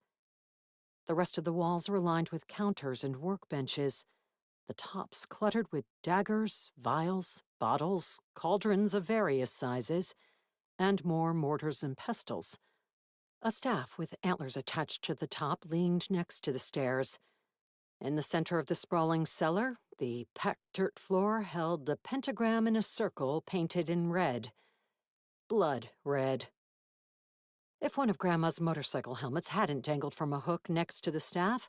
The rest of the walls were lined with counters and workbenches, the tops cluttered with daggers, vials, bottles, cauldrons of various sizes, and more mortars and pestles. A staff with antlers attached to the top leaned next to the stairs. In the center of the sprawling cellar, the packed dirt floor held a pentagram in a circle painted in red. Blood red. If one of Grandma's motorcycle helmets hadn't dangled from a hook next to the staff,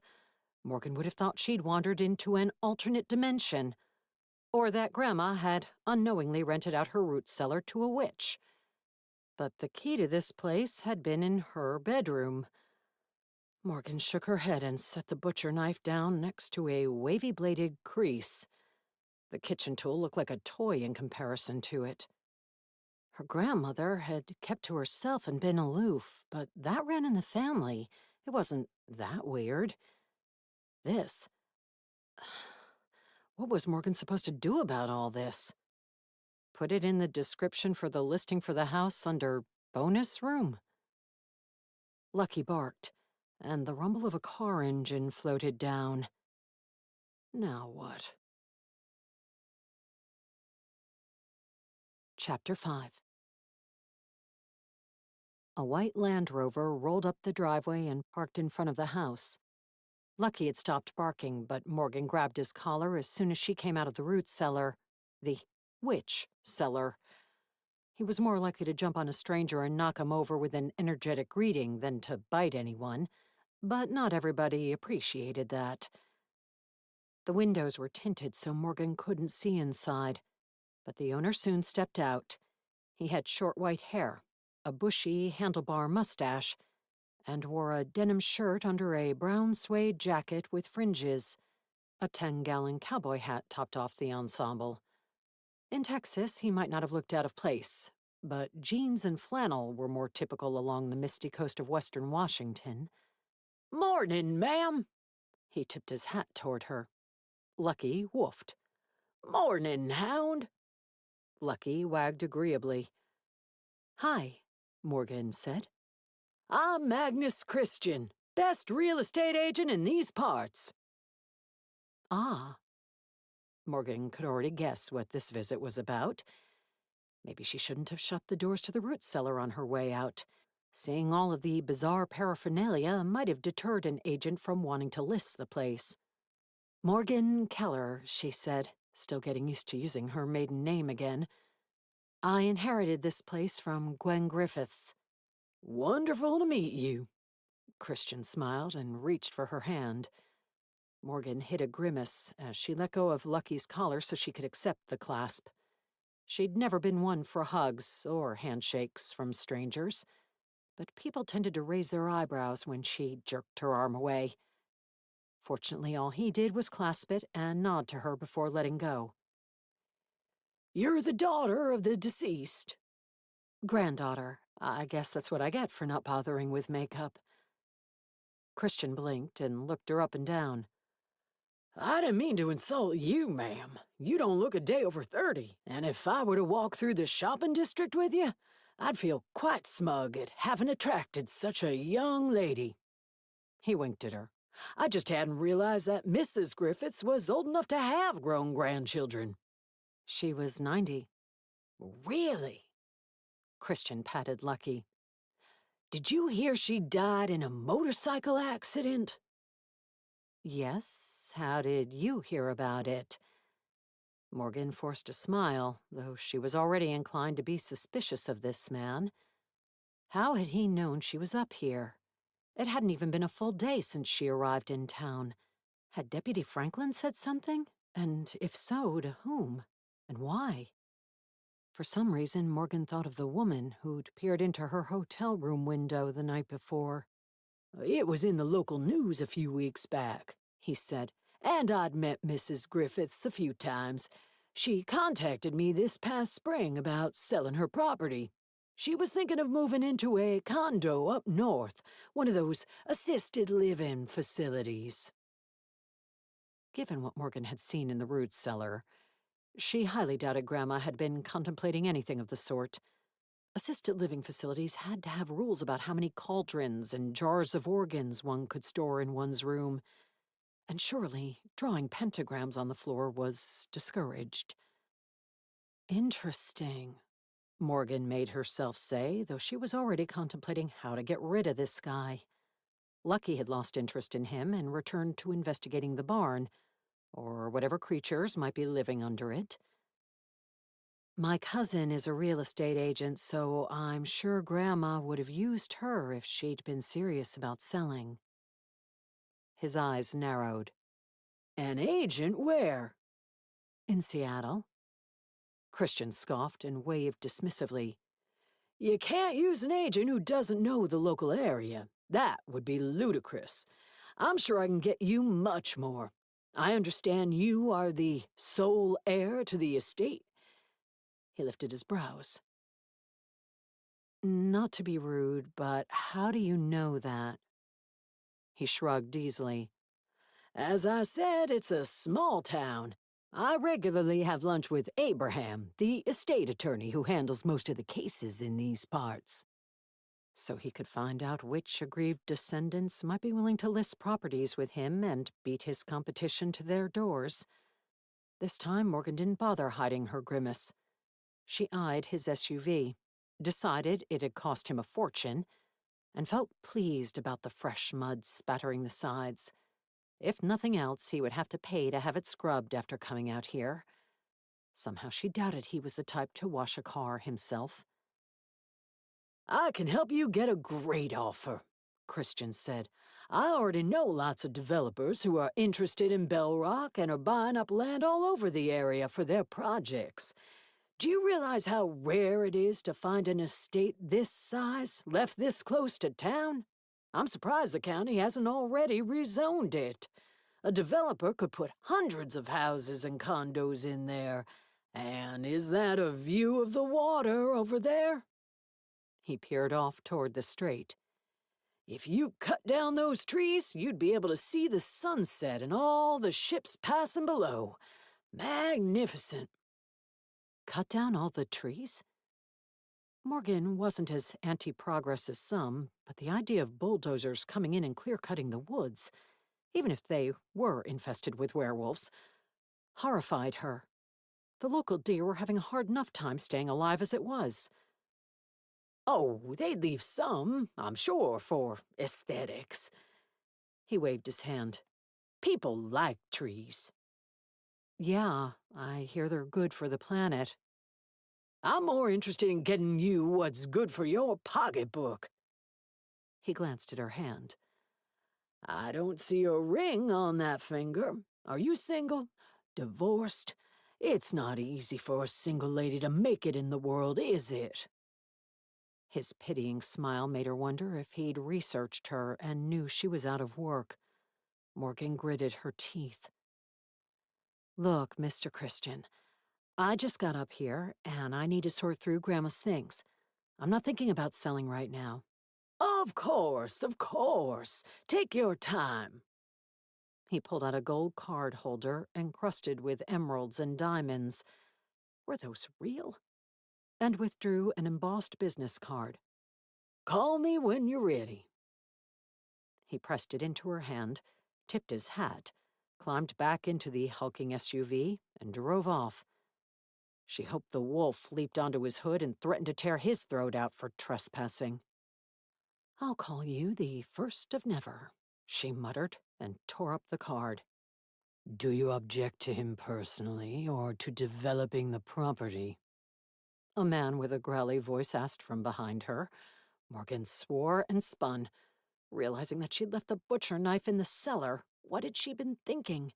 Morgan would have thought she'd wandered into an alternate dimension, or that Grandma had unknowingly rented out her root cellar to a witch. But the key to this place had been in her bedroom. Morgan shook her head and set the butcher knife down next to a wavy-bladed crease. The kitchen tool looked like a toy in comparison to it. Her grandmother had kept to herself and been aloof, but that ran in the family. It wasn't that weird. This. What was Morgan supposed to do about all this? Put it in the description for the listing for the house under bonus room? Lucky barked, and the rumble of a car engine floated down. Now what? Chapter 5. A white Land Rover rolled up the driveway and parked in front of the house. Lucky had stopped barking, but Morgan grabbed his collar as soon as she came out of the root cellar. The witch cellar. He was more likely to jump on a stranger and knock him over with an energetic greeting than to bite anyone, but not everybody appreciated that. The windows were tinted so Morgan couldn't see inside, but the owner soon stepped out. He had short white hair, a bushy handlebar mustache, and wore a denim shirt under a brown suede jacket with fringes. A 10-gallon cowboy hat topped off the ensemble. In Texas, he might not have looked out of place, but jeans and flannel were more typical along the misty coast of western Washington. "Morning, ma'am." He tipped his hat toward her. Lucky woofed. "Morning, hound." Lucky wagged agreeably. "Hi," Morgan said. "I'm Magnus Christian, best real estate agent in these parts." Ah. Morgan could already guess what this visit was about. Maybe she shouldn't have shut the doors to the root cellar on her way out. Seeing all of the bizarre paraphernalia might have deterred an agent from wanting to list the place. "Morgan Keller," she said, still getting used to using her maiden name again. "I inherited this place from Gwen Griffiths." "Wonderful to meet you." Christian smiled and reached for her hand. Morgan hid a grimace as she let go of Lucky's collar so she could accept the clasp. She'd never been one for hugs or handshakes from strangers, but people tended to raise their eyebrows when she jerked her arm away. Fortunately, all he did was clasp it and nod to her before letting go. "You're the daughter of the deceased." "Granddaughter. I guess that's what I get for not bothering with makeup." Christian blinked and looked her up and down. "I didn't mean to insult you, ma'am. You don't look a day over 30, and if I were to walk through the shopping district with you, I'd feel quite smug at having attracted such a young lady." He winked at her. "I just hadn't realized that Mrs. Griffiths was old enough to have grown grandchildren." "She was 90. "Really?" Christian patted Lucky. Did you hear she died in a motorcycle accident? Yes, how did you hear about it? Morgan forced a smile, though she was already inclined to be suspicious of this man. How had he known she was up here? It hadn't even been a full day since she arrived in town. Had Deputy Franklin said something? And if so, to whom? And why? For some reason, Morgan thought of the woman who'd peered into her hotel room window the night before. It was in the local news a few weeks back, he said, and I'd met Mrs. Griffiths a few times. She contacted me this past spring about selling her property. She was thinking of moving into a condo up north, one of those assisted living facilities. Given what Morgan had seen in the root cellar, she highly doubted Grandma had been contemplating anything of the sort. Assisted living facilities had to have rules about how many cauldrons and jars of organs one could store in one's room, and surely drawing pentagrams on the floor was discouraged. Interesting, Morgan made herself say, though she was already contemplating how to get rid of this guy. Lucky had lost interest in him and returned to investigating the barn, or whatever creatures might be living under it. My cousin is a real estate agent, so I'm sure Grandma would have used her if she'd been serious about selling. His eyes narrowed. An agent where? In Seattle? Christian scoffed and waved dismissively. You can't use an agent who doesn't know the local area. That would be ludicrous. I'm sure I can get you much more. I understand you are the sole heir to the estate. He lifted his brows. Not to be rude, but how do you know that? He shrugged easily. As I said, it's a small town. I regularly have lunch with Abraham, the estate attorney who handles most of the cases in these parts. So he could find out which aggrieved descendants might be willing to list properties with him and beat his competition to their doors. This time, Morgan didn't bother hiding her grimace. She eyed his SUV, decided it had cost him a fortune, and felt pleased about the fresh mud spattering the sides. If nothing else, he would have to pay to have it scrubbed after coming out here. Somehow she doubted he was the type to wash a car himself. I can help you get a great offer, Christian said. I already know lots of developers who are interested in Bell Rock and are buying up land all over the area for their projects. Do you realize how rare it is to find an estate this size, left this close to town? I'm surprised the county hasn't already rezoned it. A developer could put hundreds of houses and condos in there. And is that a view of the water over there? He peered off toward the strait. If you cut down those trees, you'd be able to see the sunset and all the ships passing below. Magnificent. Cut down all the trees? Morgan wasn't as anti-progress as some, but the idea of bulldozers coming in and clear-cutting the woods, even if they were infested with werewolves, horrified her. The local deer were having a hard enough time staying alive as it was. Oh, they'd leave some, I'm sure, for aesthetics. He waved his hand. People like trees. Yeah, I hear they're good for the planet. I'm more interested in getting you what's good for your pocketbook. He glanced at her hand. I don't see a ring on that finger. Are you single? Divorced? It's not easy for a single lady to make it in the world, is it? His pitying smile made her wonder if he'd researched her and knew she was out of work. Morgan gritted her teeth. Look, Mr. Christian, I just got up here, and I need to sort through Grandma's things. I'm not thinking about selling right now. Of course, of course. Take your time. He pulled out a gold card holder encrusted with emeralds and diamonds. Were those real? And withdrew an embossed business card. Call me when you're ready. He pressed it into her hand, tipped his hat, climbed back into the hulking SUV, and drove off. She hoped the wolf leaped onto his hood and threatened to tear his throat out for trespassing. I'll call you the first of never, she muttered and tore up the card. Do you object to him personally or to developing the property? A man with a growly voice asked from behind her. Morgan swore and spun, realizing that she'd left the butcher knife in the cellar. What had she been thinking?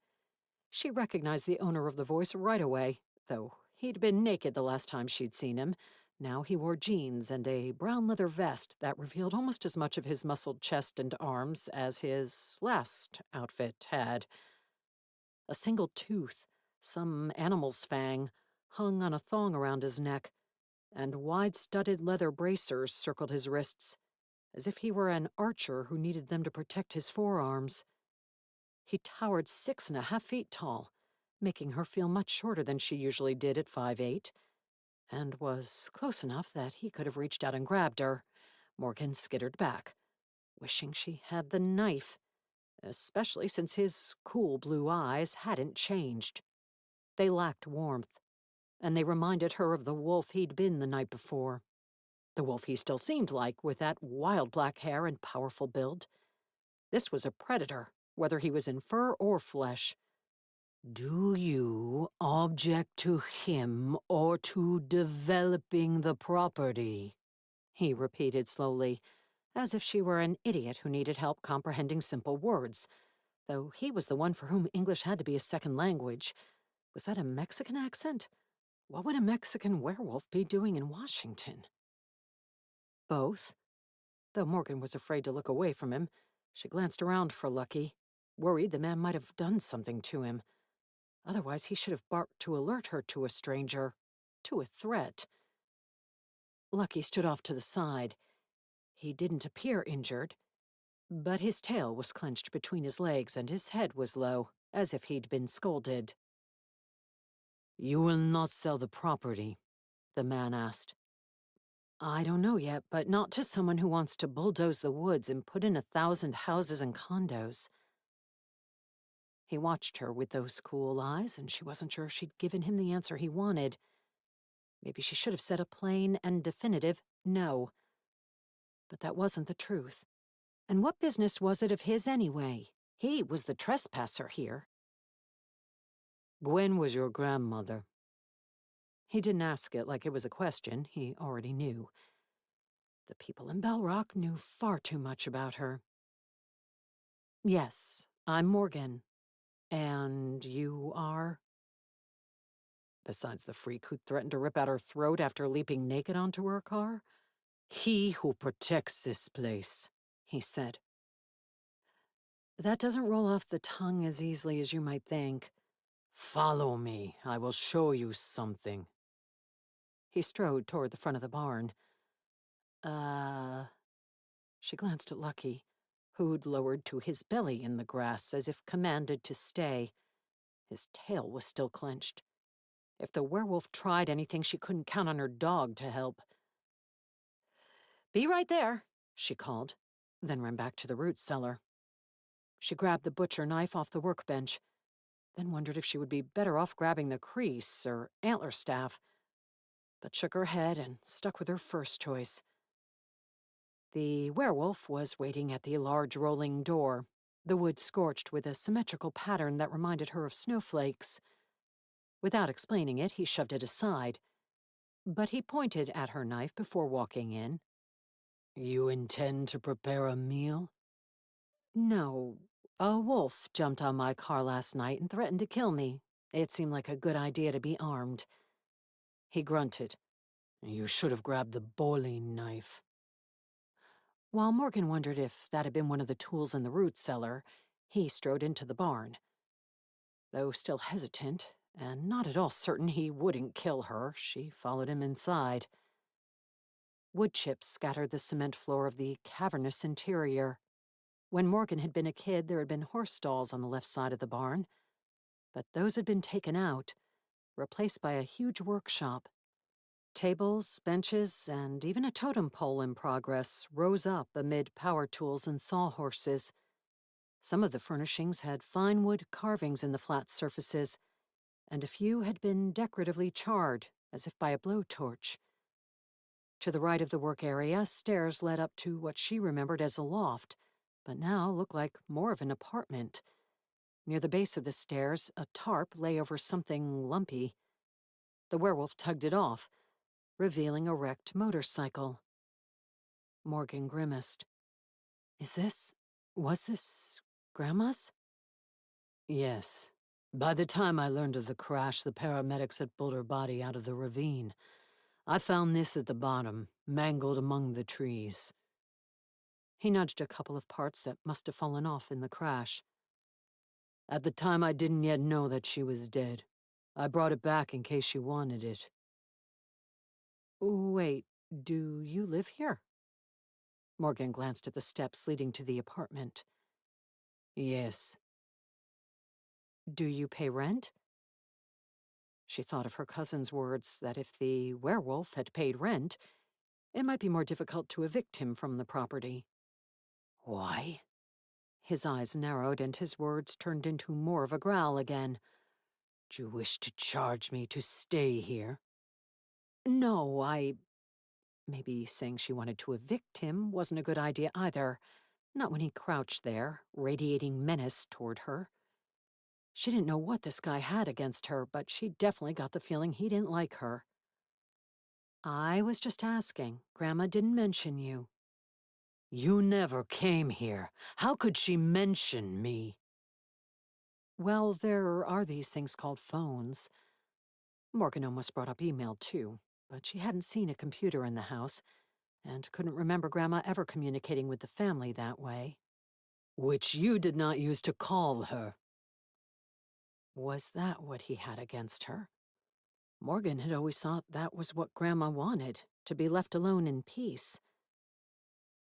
She recognized the owner of the voice right away, though he'd been naked the last time she'd seen him. Now he wore jeans and a brown leather vest that revealed almost as much of his muscled chest and arms as his last outfit had. A single tooth, some animal's fang, hung on a thong around his neck, and wide-studded leather bracers circled his wrists, as if he were an archer who needed them to protect his forearms. He towered 6.5 feet tall, making her feel much shorter than she usually did at 5'8", and was close enough that he could have reached out and grabbed her. Morgan skittered back, wishing she had the knife, especially since his cool blue eyes hadn't changed. They lacked warmth, and they reminded her of the wolf he'd been the night before. The wolf he still seemed like, with that wild black hair and powerful build. This was a predator, whether he was in fur or flesh. Do you object to him or to developing the property? He repeated slowly, as if she were an idiot who needed help comprehending simple words, though he was the one for whom English had to be a second language. Was that a Mexican accent? What would a Mexican werewolf be doing in Washington? Both. Though Morgan was afraid to look away from him, she glanced around for Lucky, worried the man might have done something to him. Otherwise, he should have barked to alert her to a stranger, to a threat. Lucky stood off to the side. He didn't appear injured, but his tail was clenched between his legs and his head was low, as if he'd been scolded. You will not sell the property? The man asked. I don't know yet, but not to someone who wants to bulldoze the woods and put in 1,000 houses and condos. He watched her with those cool eyes, and she wasn't sure if she'd given him the answer he wanted. Maybe she should have said a plain and definitive no. But that wasn't the truth. And what business was it of his anyway? He was the trespasser here. Gwen was your grandmother. He didn't ask it like it was a question. He already knew. The people in Bell Rock knew far too much about her. Yes, I'm Morgan. And you are? Besides the freak who threatened to rip out her throat after leaping naked onto her car? He who protects this place, he said. That doesn't roll off the tongue as easily as you might think. Follow me, I will show you something. He strode toward the front of the barn. She glanced at Lucky, who'd lowered to his belly in the grass as if commanded to stay. His tail was still clenched. If the werewolf tried anything, she couldn't count on her dog to help. Be right there, she called, then ran back to the root cellar. She grabbed the butcher knife off the workbench, then wondered if she would be better off grabbing the crease or antler staff, but shook her head and stuck with her first choice. The werewolf was waiting at the large rolling door, the wood scorched with a symmetrical pattern that reminded her of snowflakes. Without explaining it, he shoved it aside, but he pointed at her knife before walking in. You intend to prepare a meal? No. A wolf jumped on my car last night and threatened to kill me. It seemed like a good idea to be armed. He grunted. You should have grabbed the boiling knife. While Morgan wondered if that had been one of the tools in the root cellar, he strode into the barn. Though still hesitant, and not at all certain he wouldn't kill her, she followed him inside. Wood chips scattered the cement floor of the cavernous interior. When Morgan had been a kid, there had been horse stalls on the left side of the barn, but those had been taken out, replaced by a huge workshop. Tables, benches, and even a totem pole in progress rose up amid power tools and sawhorses. Some of the furnishings had fine wood carvings in the flat surfaces, and a few had been decoratively charred, as if by a blowtorch. To the right of the work area, stairs led up to what she remembered as a loft, but now looked like more of an apartment. Near the base of the stairs, a tarp lay over something lumpy. The werewolf tugged it off, revealing a wrecked motorcycle. Morgan grimaced. Was this Grandma's? Yes. By the time I learned of the crash, the paramedics had pulled her body out of the ravine. I found this at the bottom, mangled among the trees. He nudged a couple of parts that must have fallen off in the crash. At the time, I didn't yet know that she was dead. I brought it back in case you wanted it. Wait, do you live here? Morgan glanced at the steps leading to the apartment. Yes. Do you pay rent? She thought of her cousin's words that if the werewolf had paid rent, it might be more difficult to evict him from the property. Why? His eyes narrowed and his words turned into more of a growl again. Do you wish to charge me to stay here? No, Maybe saying she wanted to evict him wasn't a good idea either. Not when he crouched there, radiating menace toward her. She didn't know what this guy had against her, but she definitely got the feeling he didn't like her. I was just asking. Grandma didn't mention you. You never came here. How could she mention me? Well, there are these things called phones. Morgan almost brought up email, too, but she hadn't seen a computer in the house and couldn't remember Grandma ever communicating with the family that way. Which you did not use to call her. Was that what he had against her? Morgan had always thought that was what Grandma wanted, to be left alone in peace.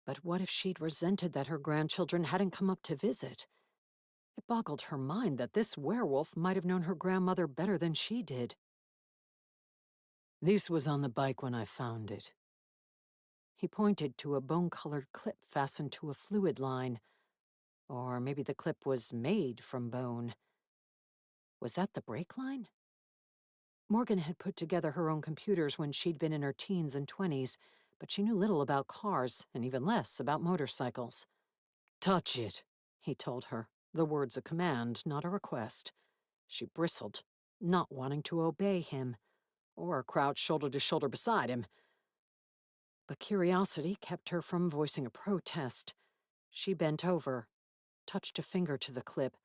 But what if she'd resented that her grandchildren hadn't come up to visit? It boggled her mind that this werewolf might have known her grandmother better than she did. This was on the bike when I found it. He pointed to a bone-colored clip fastened to a fluid line. Or maybe the clip was made from bone. Was that the brake line? Morgan had put together her own computers when she'd been in her teens and 20s, but she knew little about cars, and even less about motorcycles. Touch it, he told her, the words a command, not a request. She bristled, not wanting to obey him, or crouch shoulder to shoulder beside him. But curiosity kept her from voicing a protest. She bent over, touched a finger to the clip,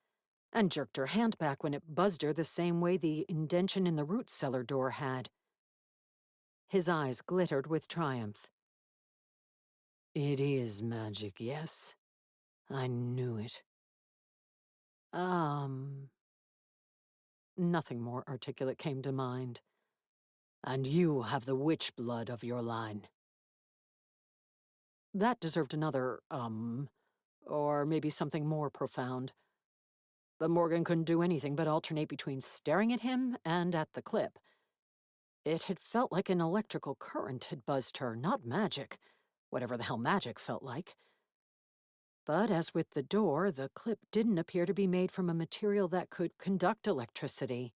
and jerked her hand back when it buzzed her the same way the indention in the root cellar door had. His eyes glittered with triumph. It is magic, yes. I knew it. Nothing more articulate came to mind. And you have the witch blood of your line. That deserved another, or maybe something more profound. But Morgan couldn't do anything but alternate between staring at him and at the clip. It had felt like an electrical current had buzzed her, not magic, whatever the hell magic felt like. But as with the door, the clip didn't appear to be made from a material that could conduct electricity.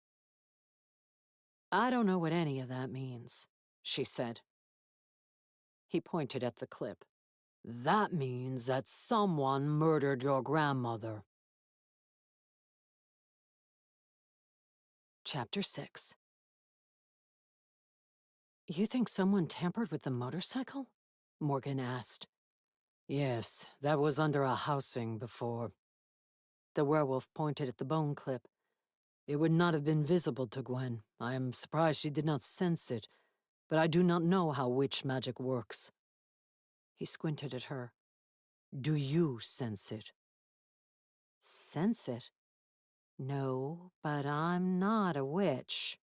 I don't know what any of that means, she said. He pointed at the clip. That means that someone murdered your grandmother. Chapter 6. You think someone tampered with the motorcycle? Morgan asked. Yes, that was under a housing before. The werewolf pointed at the bone clip. It would not have been visible to Gwen. I am surprised she did not sense it, but I do not know how witch magic works. He squinted at her. Do you sense it? Sense it? No, but I'm not a witch.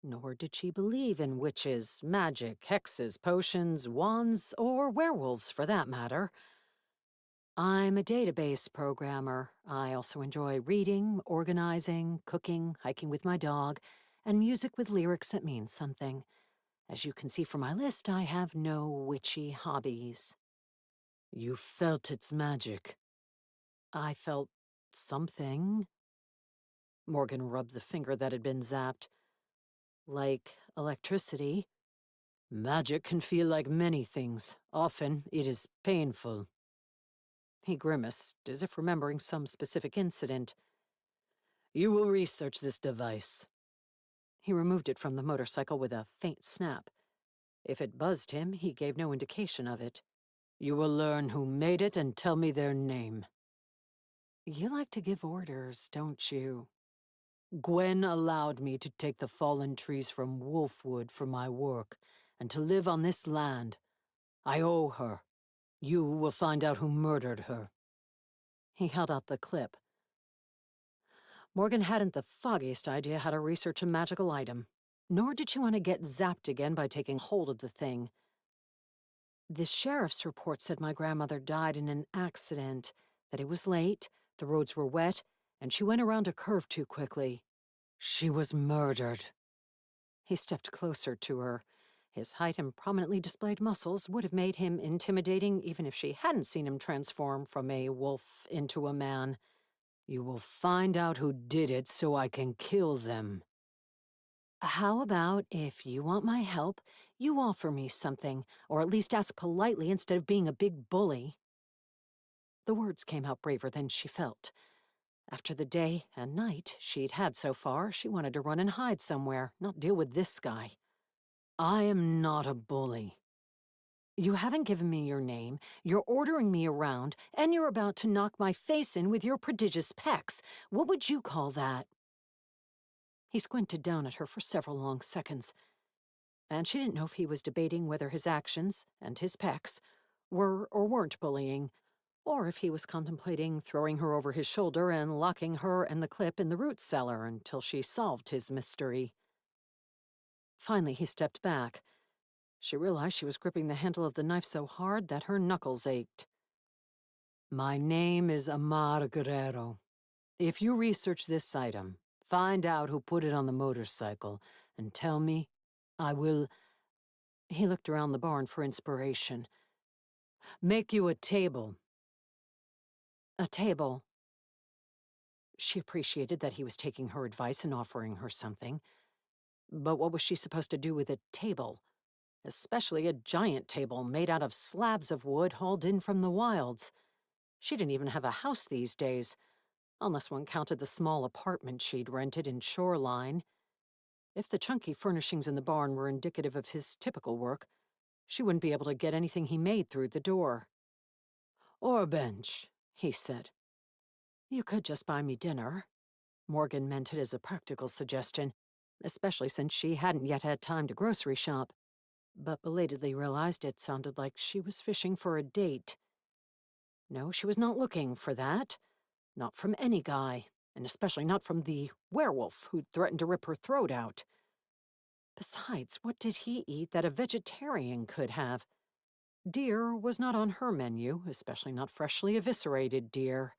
Nor did she believe in witches, magic, hexes, potions, wands, or werewolves for that matter. I'm a database programmer. I also enjoy reading, organizing, cooking, hiking with my dog, and music with lyrics that mean something. As you can see from my list, I have no witchy hobbies. You felt its magic. I felt something. Morgan rubbed the finger that had been zapped. Like electricity. Magic can feel like many things. Often, it is painful. He grimaced, as if remembering some specific incident. You will research this device. He removed it from the motorcycle with a faint snap. If it buzzed him, he gave no indication of it. You will learn who made it and tell me their name. You like to give orders, don't you? Gwen allowed me to take the fallen trees from Wolfwood for my work, and to live on this land. I owe her. You will find out who murdered her. He held out the clip. Morgan hadn't the foggiest idea how to research a magical item, nor did she want to get zapped again by taking hold of the thing. The sheriff's report said my grandmother died in an accident, that it was late, the roads were wet, and she went around a curve too quickly. She was murdered. He stepped closer to her. His height and prominently displayed muscles would have made him intimidating even if she hadn't seen him transform from a wolf into a man. You will find out who did it so I can kill them. How about, if you want my help, you offer me something, or at least ask politely instead of being a big bully? The words came out braver than she felt. After the day and night she'd had so far, she wanted to run and hide somewhere, not deal with this guy. I am not a bully. You haven't given me your name, you're ordering me around, and you're about to knock my face in with your prodigious pecs. What would you call that? He squinted down at her for several long seconds, and she didn't know if he was debating whether his actions and his pecs were or weren't bullying, or if he was contemplating throwing her over his shoulder and locking her and the clip in the root cellar until she solved his mystery. Finally, he stepped back. She realized she was gripping the handle of the knife so hard that her knuckles ached. My name is Amar Guerrero. If you research this item, find out who put it on the motorcycle, and tell me, I will— He looked around the barn for inspiration. Make you a table. A table. She appreciated that he was taking her advice and offering her something. But what was she supposed to do with a table? Especially a giant table made out of slabs of wood hauled in from the wilds. She didn't even have a house these days, unless one counted the small apartment she'd rented in Shoreline. If the chunky furnishings in the barn were indicative of his typical work, she wouldn't be able to get anything he made through the door. Or a bench, he said. You could just buy me dinner. Morgan meant it as a practical suggestion, especially since she hadn't yet had time to grocery shop, but belatedly realized it sounded like she was fishing for a date. No, she was not looking for that. Not from any guy, and especially not from the werewolf who'd threatened to rip her throat out. Besides, what did he eat that a vegetarian could have? Deer was not on her menu, especially not freshly eviscerated deer.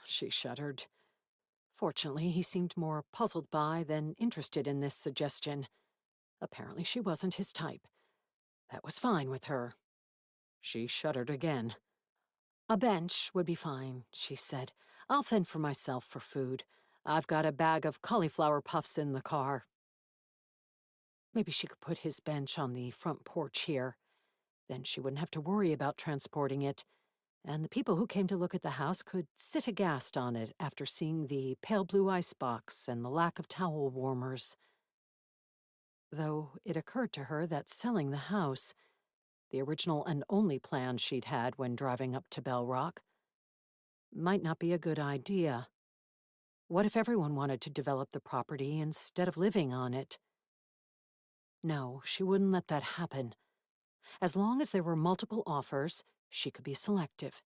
She shuddered. Fortunately, he seemed more puzzled by than interested in this suggestion. Apparently she wasn't his type. That was fine with her. She shuddered again. A bench would be fine, she said. I'll fend for myself for food. I've got a bag of cauliflower puffs in the car. Maybe she could put his bench on the front porch here. Then she wouldn't have to worry about transporting it, and the people who came to look at the house could sit aghast on it after seeing the pale blue icebox and the lack of towel warmers. Though it occurred to her that selling the house, the original and only plan she'd had when driving up to Bell Rock, might not be a good idea. What if everyone wanted to develop the property instead of living on it? No, she wouldn't let that happen. As long as there were multiple offers, she could be selective.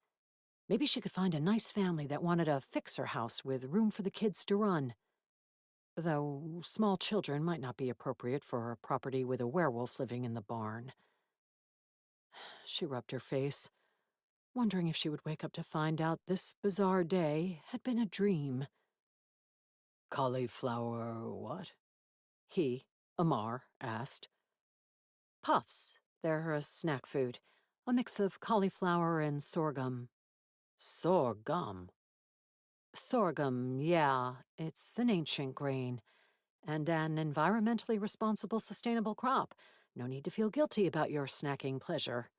Maybe she could find a nice family that wanted a fixer house with room for the kids to run. Though small children might not be appropriate for a property with a werewolf living in the barn. She rubbed her face, wondering if she would wake up to find out this bizarre day had been a dream. Cauliflower what? He, Amar, asked. Puffs. They're a snack food. A mix of cauliflower and sorghum. Sorghum? Sorghum, yeah. It's an ancient grain. And an environmentally responsible, sustainable crop. No need to feel guilty about your snacking pleasure.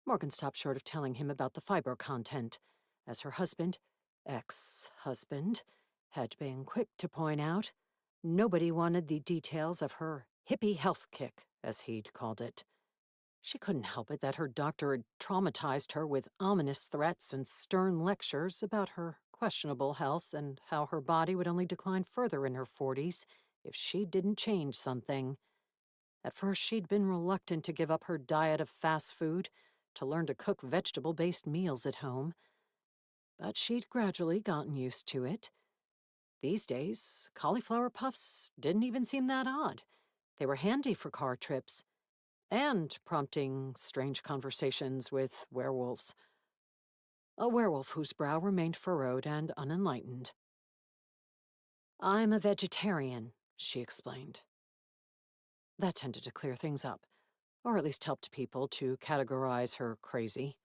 Morgan stopped short of telling him about the fiber content, as her husband, ex-husband, had been quick to point out. Nobody wanted the details of her hippie health kick, as he'd called it. She couldn't help it that her doctor had traumatized her with ominous threats and stern lectures about her questionable health and how her body would only decline further in her 40s if she didn't change something. At first, she'd been reluctant to give up her diet of fast food to learn to cook vegetable-based meals at home, but she'd gradually gotten used to it. These days, cauliflower puffs didn't even seem that odd. They were handy for car trips and prompting strange conversations with werewolves. A werewolf whose brow remained furrowed and unenlightened. "I'm a vegetarian," she explained. That tended to clear things up, or at least helped people to categorize her crazy.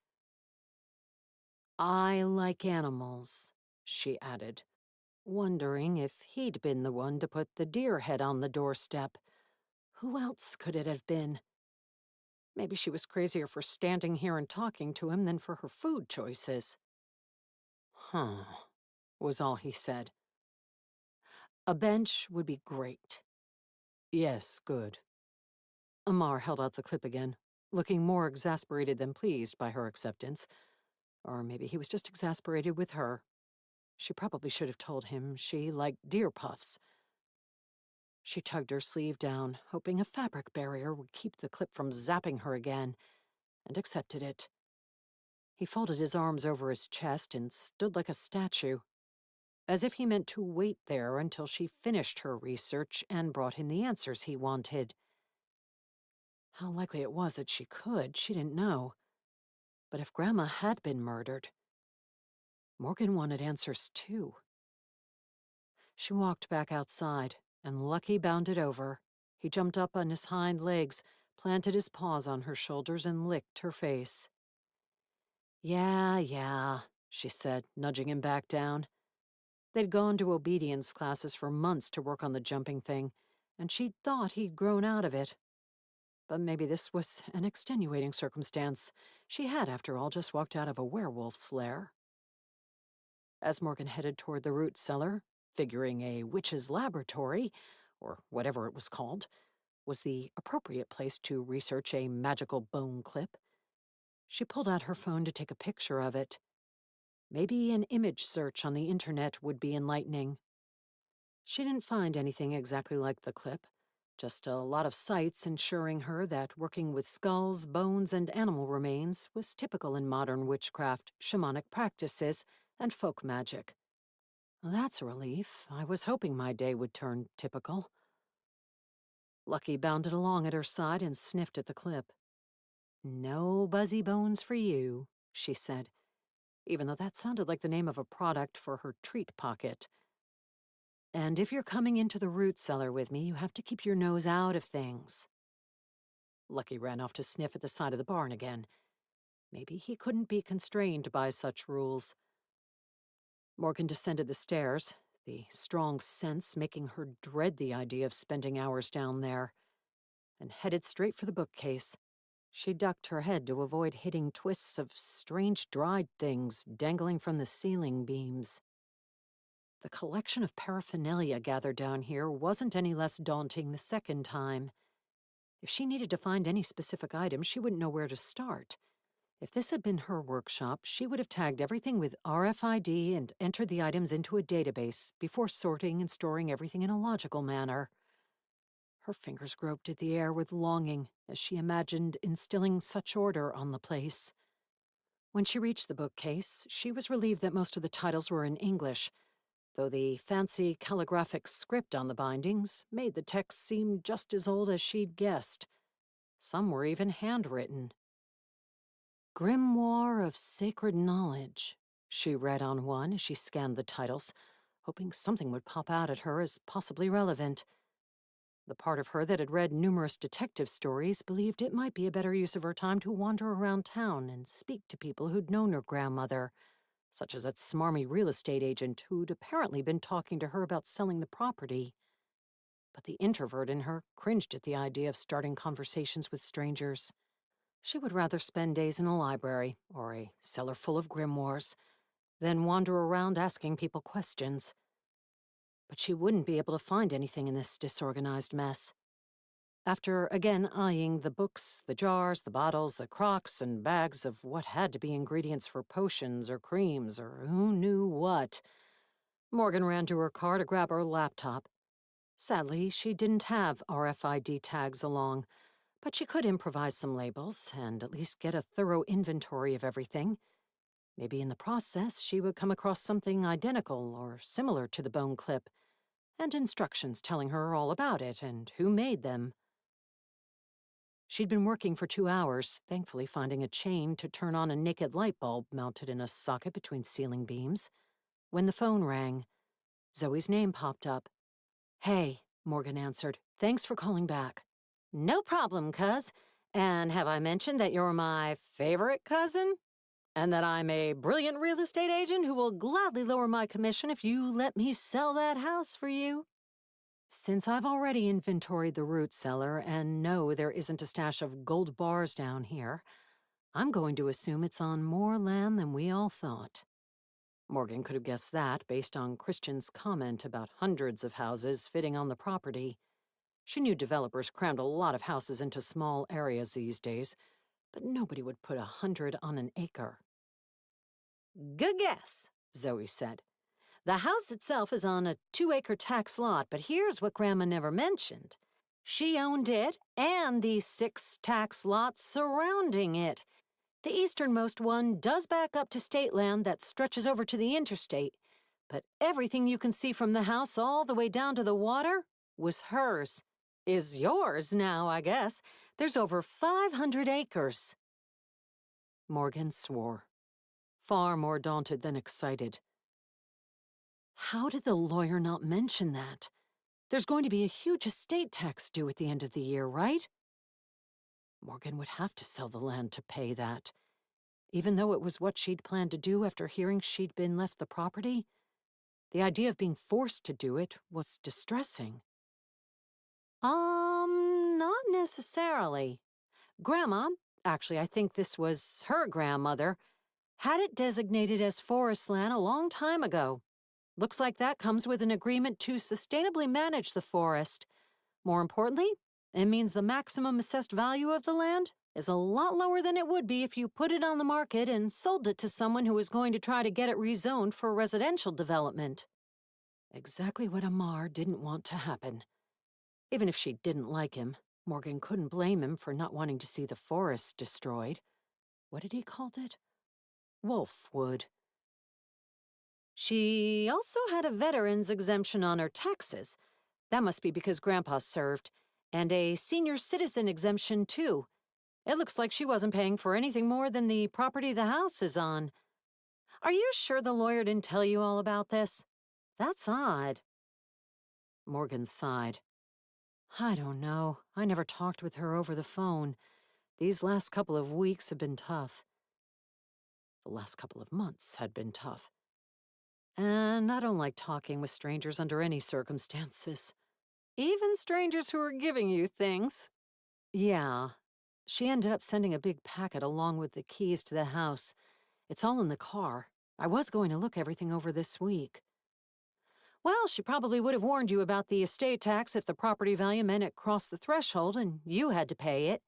"I like animals," she added, wondering if he'd been the one to put the deer head on the doorstep. Who else could it have been? Maybe she was crazier for standing here and talking to him than for her food choices. "Huh," was all he said. "A bench would be great." "Yes, good." Amar held out the clip again, looking more exasperated than pleased by her acceptance. Or maybe he was just exasperated with her. She probably should have told him she liked deer puffs. She tugged her sleeve down, hoping a fabric barrier would keep the clip from zapping her again, and accepted it. He folded his arms over his chest and stood like a statue, as if he meant to wait there until she finished her research and brought him the answers he wanted. How likely it was that she could, she didn't know. But if Grandma had been murdered, Morgan wanted answers too. She walked back outside, and Lucky bounded over. He jumped up on his hind legs, planted his paws on her shoulders, and licked her face. Yeah, she said, nudging him back down. They'd gone to obedience classes for months to work on the jumping thing, and she'd thought he'd grown out of it. But maybe this was an extenuating circumstance. She had, after all, just walked out of a werewolf's lair. As Morgan headed toward the root cellar, figuring a witch's laboratory, or whatever it was called, was the appropriate place to research a magical bone clip, she pulled out her phone to take a picture of it. Maybe an image search on the internet would be enlightening. She didn't find anything exactly like the clip, just a lot of sites ensuring her that working with skulls, bones, and animal remains was typical in modern witchcraft, shamanic practices, and folk magic. Well, that's a relief. I was hoping my day would turn typical. Lucky bounded along at her side and sniffed at the clip. "No buzzy bones for you," she said, even though that sounded like the name of a product for her treat pocket. "And if you're coming into the root cellar with me, you have to keep your nose out of things." Lucky ran off to sniff at the side of the barn again. Maybe he couldn't be constrained by such rules. Morgan descended the stairs, the strong sense making her dread the idea of spending hours down there, and headed straight for the bookcase. She ducked her head to avoid hitting twists of strange dried things dangling from the ceiling beams. The collection of paraphernalia gathered down here wasn't any less daunting the second time. If she needed to find any specific item, she wouldn't know where to start. If this had been her workshop, she would have tagged everything with RFID and entered the items into a database before sorting and storing everything in a logical manner. Her fingers groped at the air with longing as she imagined instilling such order on the place. When she reached the bookcase, she was relieved that most of the titles were in English, though the fancy calligraphic script on the bindings made the text seem just as old as she'd guessed. Some were even handwritten. "Grimoire of Sacred Knowledge," she read on one as she scanned the titles, hoping something would pop out at her as possibly relevant. The part of her that had read numerous detective stories believed it might be a better use of her time to wander around town and speak to people who'd known her grandmother, such as that smarmy real estate agent who'd apparently been talking to her about selling the property. but the introvert in her cringed at the idea of starting conversations with strangers. She would rather spend days in a library or a cellar full of grimoires than wander around asking people questions. But she wouldn't be able to find anything in this disorganized mess. After again eyeing the books, the jars, the bottles, the crocks, and bags of what had to be ingredients for potions or creams or who knew what, Morgan ran to her car to grab her laptop. Sadly, she didn't have RFID tags along, but she could improvise some labels and at least get a thorough inventory of everything. Maybe in the process, she would come across something identical or similar to the bone clip, and instructions telling her all about it and who made them. She'd been working for 2 hours, thankfully finding a chain to turn on a naked light bulb mounted in a socket between ceiling beams. When the phone rang, Zoe's name popped up. "Hey," Morgan answered. "Thanks for calling back." "No problem, cuz. And have I mentioned that you're my favorite cousin? And that I'm a brilliant real estate agent who will gladly lower my commission if you let me sell that house for you?" Since I've already inventoried the root cellar and know there isn't a stash of gold bars down here, I'm going to assume it's on more land than we all thought. Morgan could have guessed that based on Christian's comment about hundreds of houses fitting on the property. She knew developers crammed a lot of houses into small areas these days, but nobody would put 100 on an acre. "Good guess," Zoe said. "The house itself is on a 2-acre tax lot, but here's what Grandma never mentioned. She owned it and the 6 tax lots surrounding it. The easternmost one does back up to state land that stretches over to the interstate, but everything you can see from the house all the way down to the water was hers. Is yours now, I guess. There's over 500 acres. Morgan swore, far more daunted than excited. How did the lawyer not mention that? There's going to be a huge estate tax due at the end of the year, right? Morgan would have to sell the land to pay that. Even though it was what she'd planned to do after hearing she'd been left the property, the idea of being forced to do it was distressing. Not necessarily. Grandma, actually I think this was her grandmother, had it designated as forest land a long time ago. Looks like that comes with an agreement to sustainably manage the forest. More importantly, it means the maximum assessed value of the land is a lot lower than it would be if you put it on the market and sold it to someone who was going to try to get it rezoned for residential development. Exactly what Amar didn't want to happen. Even if she didn't like him, Morgan couldn't blame him for not wanting to see the forest destroyed. What had he called it? Wolfwood. She also had a veteran's exemption on her taxes. That must be because Grandpa served. And a senior citizen exemption, too. It looks like she wasn't paying for anything more than the property the house is on. Are you sure the lawyer didn't tell you all about this? That's odd. Morgan sighed. I don't know. I never talked with her over the phone. These last couple of weeks have been tough. The last couple of months had been tough. And I don't like talking with strangers under any circumstances. Even strangers who are giving you things. Yeah. She ended up sending a big packet along with the keys to the house. It's all in the car. I was going to look everything over this week. Well, she probably would have warned you about the estate tax if the property value meant it crossed the threshold and you had to pay it.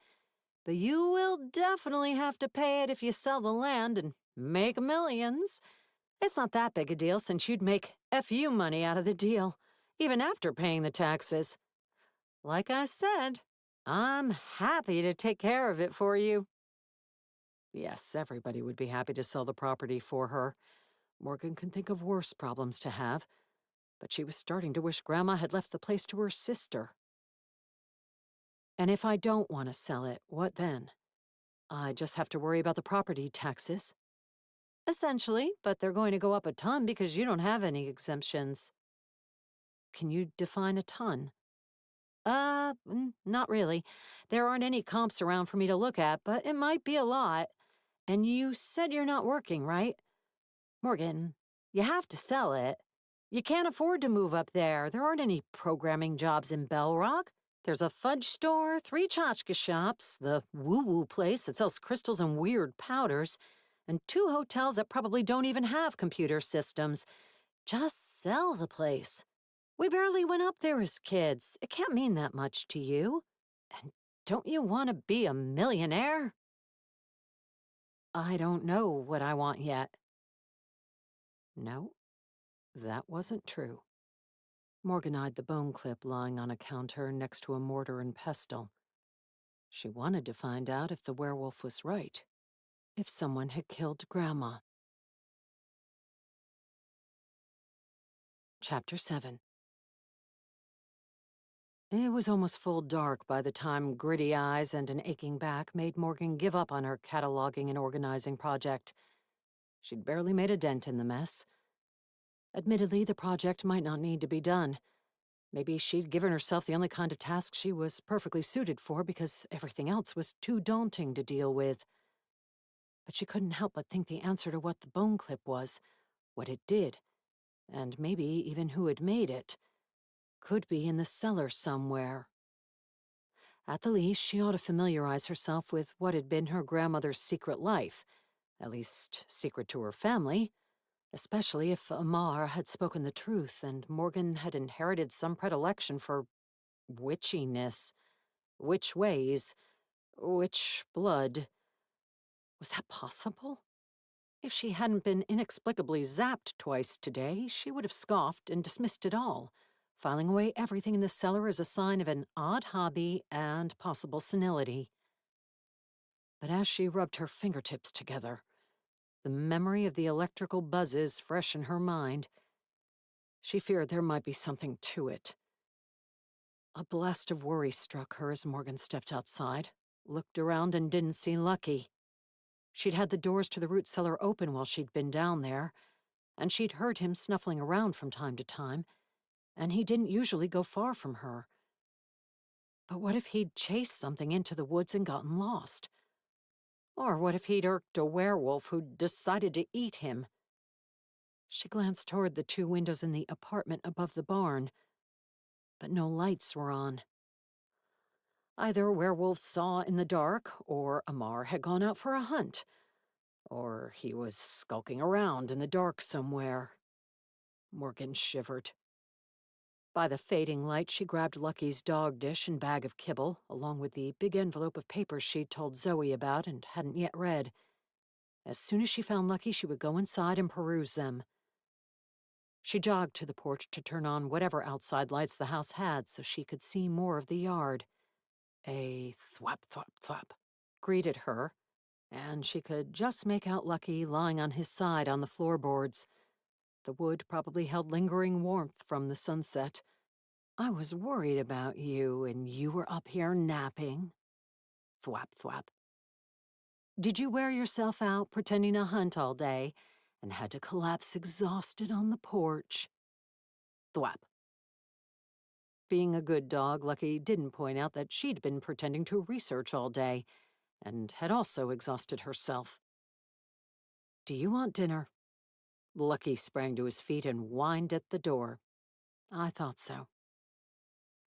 But you will definitely have to pay it if you sell the land and make millions. It's not that big a deal since you'd make FU money out of the deal, even after paying the taxes. Like I said, I'm happy to take care of it for you. Yes, everybody would be happy to sell the property for her. Morgan could think of worse problems to have, but she was starting to wish Grandma had left the place to her sister. And if I don't want to sell it, what then? I just have to worry about the property taxes. Essentially, but they're going to go up a ton because you don't have any exemptions. Can you define a ton? Not really. There aren't any comps around for me to look at, but it might be a lot. And you said you're not working, right? Morgan, you have to sell it. You can't afford to move up there. There aren't any programming jobs in Bell Rock. There's a fudge store, 3 tchotchke shops, the woo-woo place that sells crystals and weird powders, and 2 hotels that probably don't even have computer systems. Just sell the place. We barely went up there as kids. It can't mean that much to you. And don't you want to be a millionaire? I don't know what I want yet. No, that wasn't true. Morgan eyed the bone clip lying on a counter next to a mortar and pestle. She wanted to find out if the werewolf was right, if someone had killed Grandma. Chapter 7. It was almost full dark by the time gritty eyes and an aching back made Morgan give up on her cataloging and organizing project. She'd barely made a dent in the mess. Admittedly, the project might not need to be done. Maybe she'd given herself the only kind of task she was perfectly suited for because everything else was too daunting to deal with. But she couldn't help but think the answer to what the bone clip was, what it did, and maybe even who had made it, could be in the cellar somewhere. At the least, she ought to familiarize herself with what had been her grandmother's secret life, at least secret to her family, especially if Amar had spoken the truth and Morgan had inherited some predilection for witchiness, witch ways, witch blood. Was that possible? If she hadn't been inexplicably zapped twice today, she would have scoffed and dismissed it all, filing away everything in the cellar as a sign of an odd hobby and possible senility. But as she rubbed her fingertips together, the memory of the electrical buzzes fresh in her mind, she feared there might be something to it. A blast of worry struck her as Morgan stepped outside, looked around and didn't see Lucky. She'd had the doors to the root cellar open while she'd been down there, and she'd heard him snuffling around from time to time, and he didn't usually go far from her. But what if he'd chased something into the woods and gotten lost? Or what if he'd irked a werewolf who'd decided to eat him? She glanced toward the 2 windows in the apartment above the barn, but no lights were on. Either werewolves saw in the dark, or Amar had gone out for a hunt, or he was skulking around in the dark somewhere. Morgan shivered. By the fading light, she grabbed Lucky's dog dish and bag of kibble, along with the big envelope of papers she'd told Zoe about and hadn't yet read. As soon as she found Lucky, she would go inside and peruse them. She jogged to the porch to turn on whatever outside lights the house had so she could see more of the yard. A thwap, thwap, thwap greeted her, and she could just make out Lucky lying on his side on the floorboards. The wood probably held lingering warmth from the sunset. I was worried about you, and you were up here napping. Thwap, thwap. Did you wear yourself out pretending to hunt all day and had to collapse exhausted on the porch? Thwap. Being a good dog, Lucky didn't point out that she'd been pretending to research all day and had also exhausted herself. Do you want dinner? Lucky sprang to his feet and whined at the door. I thought so.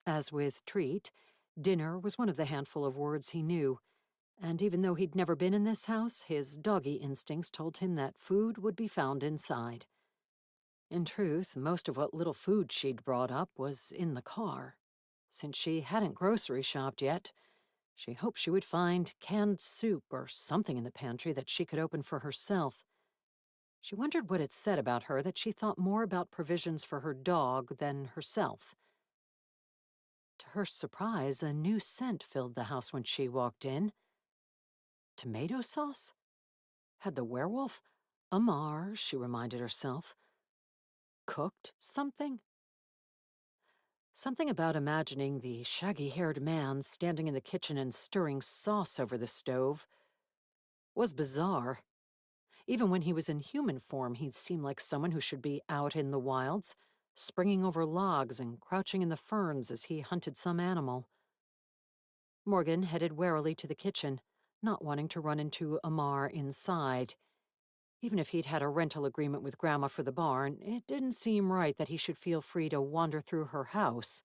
As with treat, dinner was one of the handful of words he knew, and even though he'd never been in this house, his doggy instincts told him that food would be found inside. In truth, most of what little food she'd brought up was in the car. Since she hadn't grocery shopped yet, she hoped she would find canned soup or something in the pantry that she could open for herself. She wondered what it said about her that she thought more about provisions for her dog than herself. To her surprise, a new scent filled the house when she walked in. Tomato sauce? Had the werewolf, Amar, she reminded herself, cooked something? Something about imagining the shaggy-haired man standing in the kitchen and stirring sauce over the stove was bizarre. Even when he was in human form, he'd seem like someone who should be out in the wilds, springing over logs and crouching in the ferns as he hunted some animal. Morgan headed warily to the kitchen, not wanting to run into Amar inside. Even if he'd had a rental agreement with Grandma for the barn, it didn't seem right that he should feel free to wander through her house.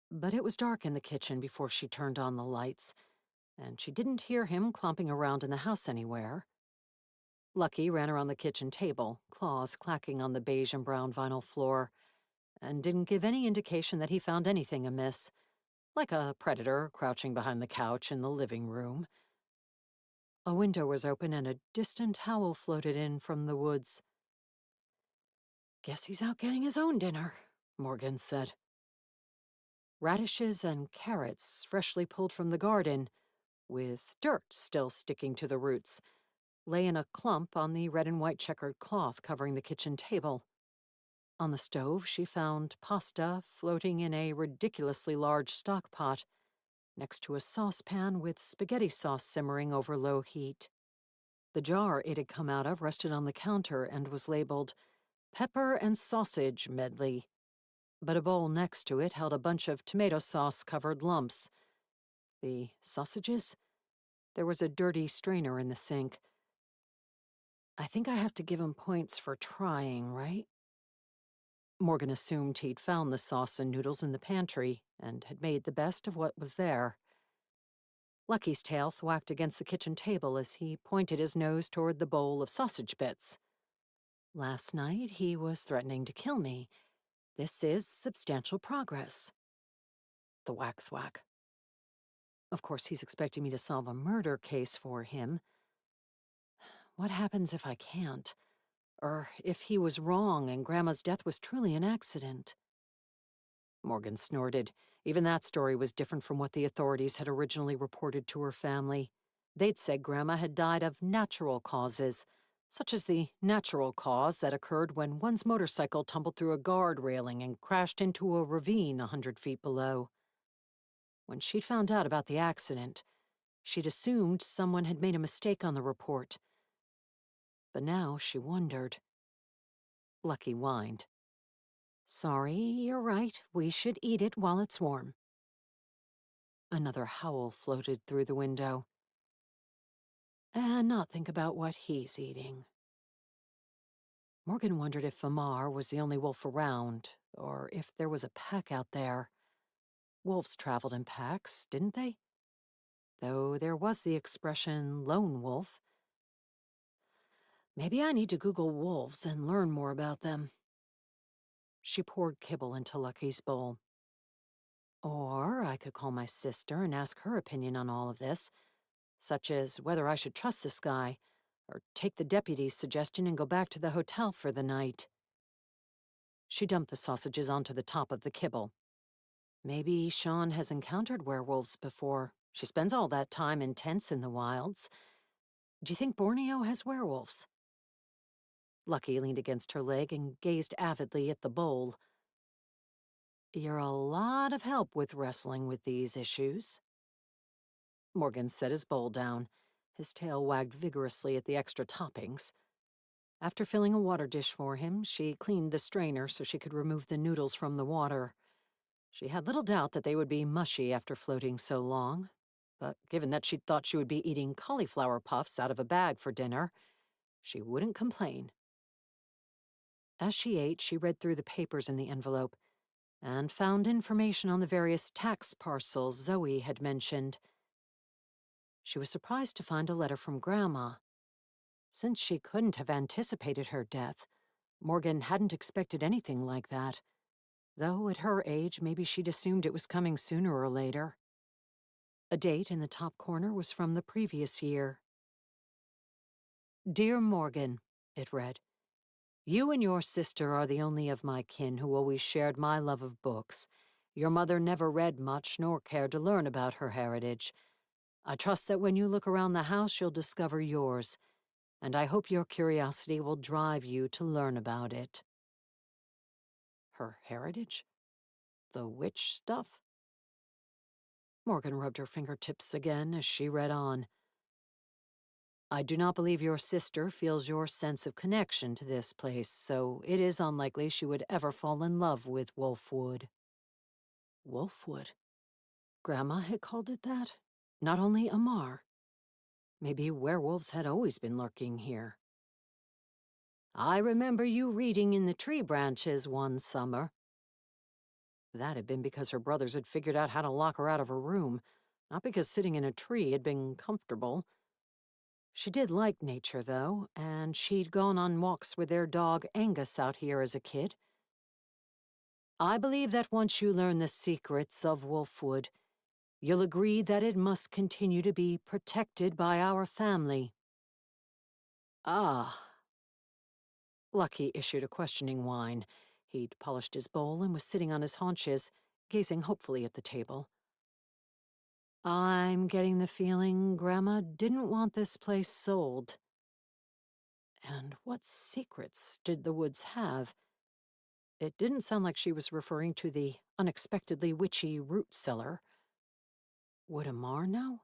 But it was dark in the kitchen before she turned on the lights, and she didn't hear him clomping around in the house anywhere. Lucky ran around the kitchen table, claws clacking on the beige and brown vinyl floor, and didn't give any indication that he found anything amiss, like a predator crouching behind the couch in the living room. A window was open and a distant howl floated in from the woods. "Guess he's out getting his own dinner," Morgan said. Radishes and carrots, freshly pulled from the garden, with dirt still sticking to the roots, lay in a clump on the red and white checkered cloth covering the kitchen table. On the stove, she found pasta floating in a ridiculously large stock pot, next to a saucepan with spaghetti sauce simmering over low heat. The jar it had come out of rested on the counter and was labeled pepper and sausage medley, but a bowl next to it held a bunch of tomato sauce-covered lumps. The sausages? There was a dirty strainer in the sink. "I think I have to give him points for trying, right?" Morgan assumed he'd found the sauce and noodles in the pantry and had made the best of what was there. Lucky's tail thwacked against the kitchen table as he pointed his nose toward the bowl of sausage bits. "Last night he was threatening to kill me. This is substantial progress." Thwack thwack. Of course, he's expecting me to solve a murder case for him. What happens if I can't? Or if he was wrong and Grandma's death was truly an accident? Morgan snorted. Even that story was different from what the authorities had originally reported to her family. They'd said Grandma had died of natural causes, such as the natural cause that occurred when one's motorcycle tumbled through a guard railing and crashed into a ravine 100 feet below. When she'd found out about the accident, she'd assumed someone had made a mistake on the report. But now she wondered. Lucky whined. "Sorry, you're right. We should eat it while it's warm." Another howl floated through the window. "And not think about what he's eating." Morgan wondered if Famar was the only wolf around, or if there was a pack out there. Wolves traveled in packs, didn't they? Though there was the expression lone wolf. Maybe I need to Google wolves and learn more about them. She poured kibble into Lucky's bowl. Or I could call my sister and ask her opinion on all of this, such as whether I should trust this guy, or take the deputy's suggestion and go back to the hotel for the night. She dumped the sausages onto the top of the kibble. Maybe Sean has encountered werewolves before. She spends all that time in tents in the wilds. Do you think Borneo has werewolves? Lucky leaned against her leg and gazed avidly at the bowl. "You're a lot of help with wrestling with these issues." Morgan set his bowl down. His tail wagged vigorously at the extra toppings. After filling a water dish for him, she cleaned the strainer so she could remove the noodles from the water. She had little doubt that they would be mushy after floating so long, but given that she'd thought she would be eating cauliflower puffs out of a bag for dinner, she wouldn't complain. As she ate, she read through the papers in the envelope and found information on the various tax parcels Zoe had mentioned. She was surprised to find a letter from Grandma. Since she couldn't have anticipated her death, Morgan hadn't expected anything like that, though at her age maybe she'd assumed it was coming sooner or later. A date in the top corner was from the previous year. "Dear Morgan," it read, "you and your sister are the only of my kin who always shared my love of books. Your mother never read much nor cared to learn about her heritage. I trust that when you look around the house you'll discover yours, and I hope your curiosity will drive you to learn about it." Her heritage? The witch stuff? Morgan rubbed her fingertips again as she read on. "I do not believe your sister feels your sense of connection to this place, so it is unlikely she would ever fall in love with Wolfwood." Wolfwood? Grandma had called it that? Not only Amar. Maybe werewolves had always been lurking here. I remember you reading in the tree branches one summer. That had been because her brothers had figured out how to lock her out of her room, not because sitting in a tree had been comfortable. She did like nature, though, and she'd gone on walks with their dog Angus out here as a kid. I believe that once you learn the secrets of Wolfwood, you'll agree that it must continue to be protected by our family. Ah. Lucky issued a questioning whine. He'd polished his bowl and was sitting on his haunches, gazing hopefully at the table. I'm getting the feeling Grandma didn't want this place sold. And what secrets did the woods have? It didn't sound like she was referring to the unexpectedly witchy root cellar. Would Amar know?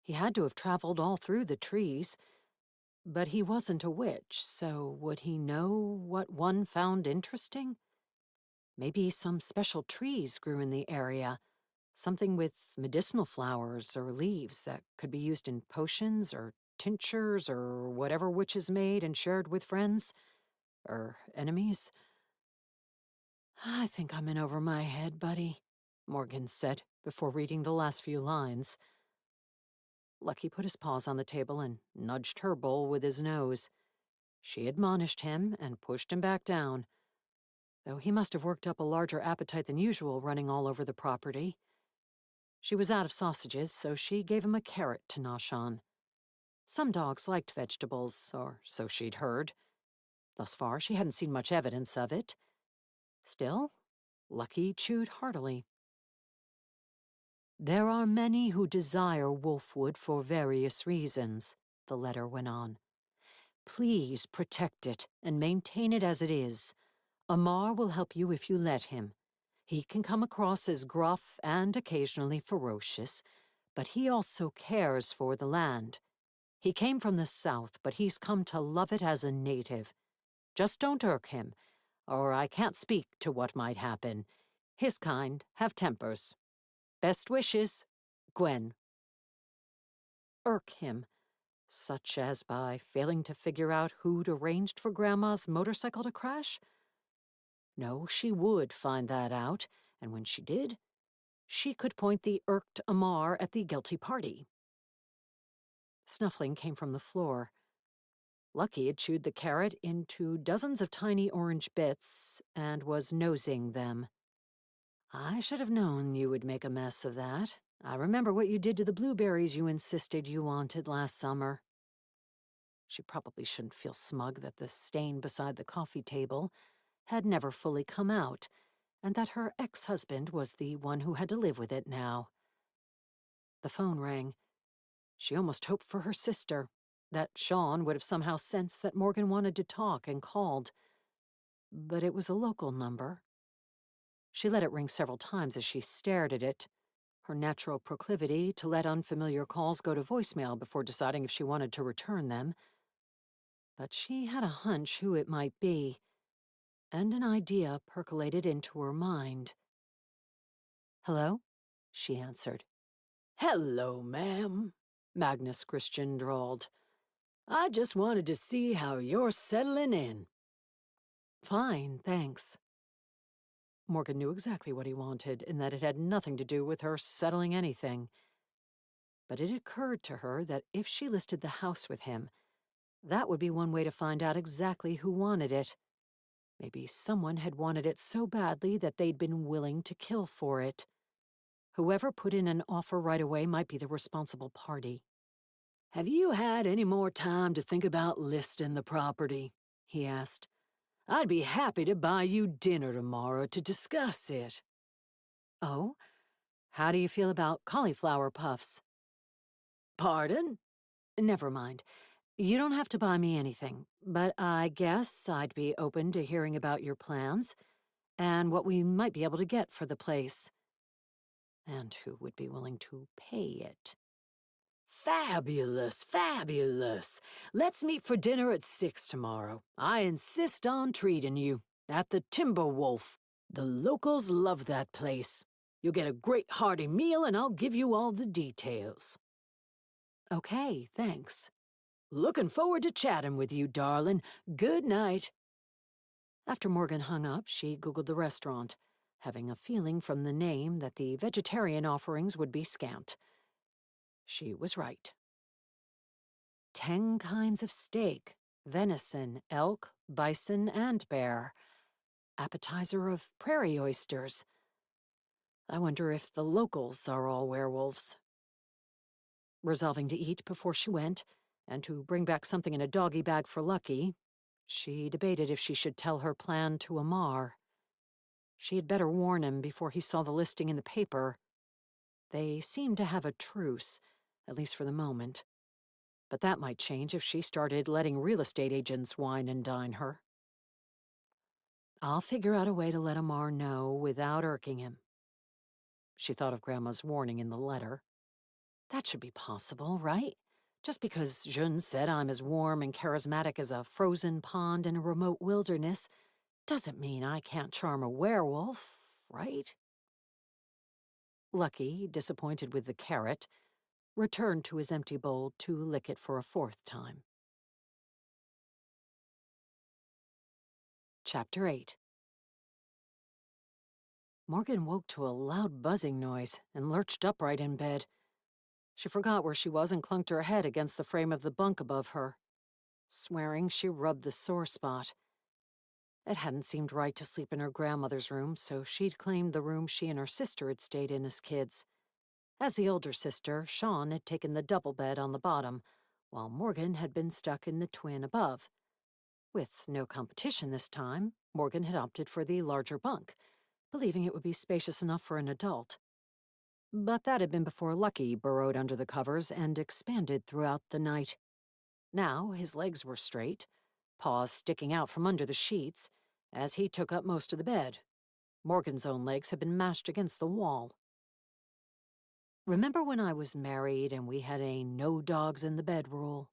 He had to have traveled all through the trees, but he wasn't a witch, so would he know what one found interesting? Maybe some special trees grew in the area, something with medicinal flowers or leaves that could be used in potions or tinctures or whatever witches made and shared with friends or enemies. I think I'm in over my head, buddy, Morgan said before reading the last few lines. Lucky put his paws on the table and nudged her bowl with his nose. She admonished him and pushed him back down, though he must have worked up a larger appetite than usual running all over the property. She was out of sausages, so she gave him a carrot to nosh on. Some dogs liked vegetables, or so she'd heard. Thus far, she hadn't seen much evidence of it. Still, Lucky chewed heartily. There are many who desire Wolfwood for various reasons, the letter went on. Please protect it and maintain it as it is. Amar will help you if you let him. He can come across as gruff and occasionally ferocious, but he also cares for the land. He came from the south, but he's come to love it as a native. Just don't irk him, or I can't speak to what might happen. His kind have tempers. Best wishes, Gwen. Irk him, such as by failing to figure out who'd arranged for Grandma's motorcycle to crash? No, she would find that out, and when she did, she could point the irked Amar at the guilty party. Snuffling came from the floor. Lucky had chewed the carrot into dozens of tiny orange bits and was nosing them. I should have known you would make a mess of that. I remember what you did to the blueberries you insisted you wanted last summer. She probably shouldn't feel smug that the stain beside the coffee table had never fully come out, and that her ex-husband was the one who had to live with it now. The phone rang. She almost hoped for her sister, that Sean would have somehow sensed that Morgan wanted to talk and called. But it was a local number. She let it ring several times as she stared at it, her natural proclivity to let unfamiliar calls go to voicemail before deciding if she wanted to return them. But she had a hunch who it might be, and an idea percolated into her mind. "Hello?" she answered. "Hello, ma'am," Magnus Christian drawled. "I just wanted to see how you're settling in." "Fine, thanks." Morgan knew exactly what he wanted, and that it had nothing to do with her settling anything. But it occurred to her that if she listed the house with him, that would be one way to find out exactly who wanted it. Maybe someone had wanted it so badly that they'd been willing to kill for it. Whoever put in an offer right away might be the responsible party. "Have you had any more time to think about listing the property?" he asked. "I'd be happy to buy you dinner tomorrow to discuss it." "Oh? How do you feel about cauliflower puffs?" "Pardon?" "Never mind. You don't have to buy me anything, but I guess I'd be open to hearing about your plans and what we might be able to get for the place. And who would be willing to pay it." "Fabulous, fabulous. Let's meet for dinner at 6 tomorrow. I insist on treating you. At the Timber Wolf. The locals love that place. You'll get a great hearty meal, and I'll give you all the details." "Okay, thanks." Looking forward to chatting with you, darling. Good night. After Morgan hung up, she Googled the restaurant, having a feeling from the name that the vegetarian offerings would be scant. She was right. 10 kinds of steak, venison, elk, bison, and bear. Appetizer of prairie oysters. I wonder if the locals are all werewolves. Resolving to eat before she went, and to bring back something in a doggy bag for Lucky, she debated if she should tell her plan to Amar. She had better warn him before he saw the listing in the paper. They seemed to have a truce, at least for the moment. But that might change if she started letting real estate agents wine and dine her. I'll figure out a way to let Amar know without irking him. She thought of Grandma's warning in the letter. That should be possible, right? Just because Jun said I'm as warm and charismatic as a frozen pond in a remote wilderness doesn't mean I can't charm a werewolf, right? Lucky, disappointed with the carrot, returned to his empty bowl to lick it for a 4th time. Chapter 8. Morgan woke to a loud buzzing noise and lurched upright in bed. She forgot where she was and clunked her head against the frame of the bunk above her. Swearing, she rubbed the sore spot. It hadn't seemed right to sleep in her grandmother's room, so she'd claimed the room she and her sister had stayed in as kids. As the older sister, Sean had taken the double bed on the bottom, while Morgan had been stuck in the twin above. With no competition this time, Morgan had opted for the larger bunk, believing it would be spacious enough for an adult. But that had been before Lucky burrowed under the covers and expanded throughout the night. Now his legs were straight, paws sticking out from under the sheets, as he took up most of the bed. Morgan's own legs had been mashed against the wall. Remember when I was married and we had a no dogs in the bed rule?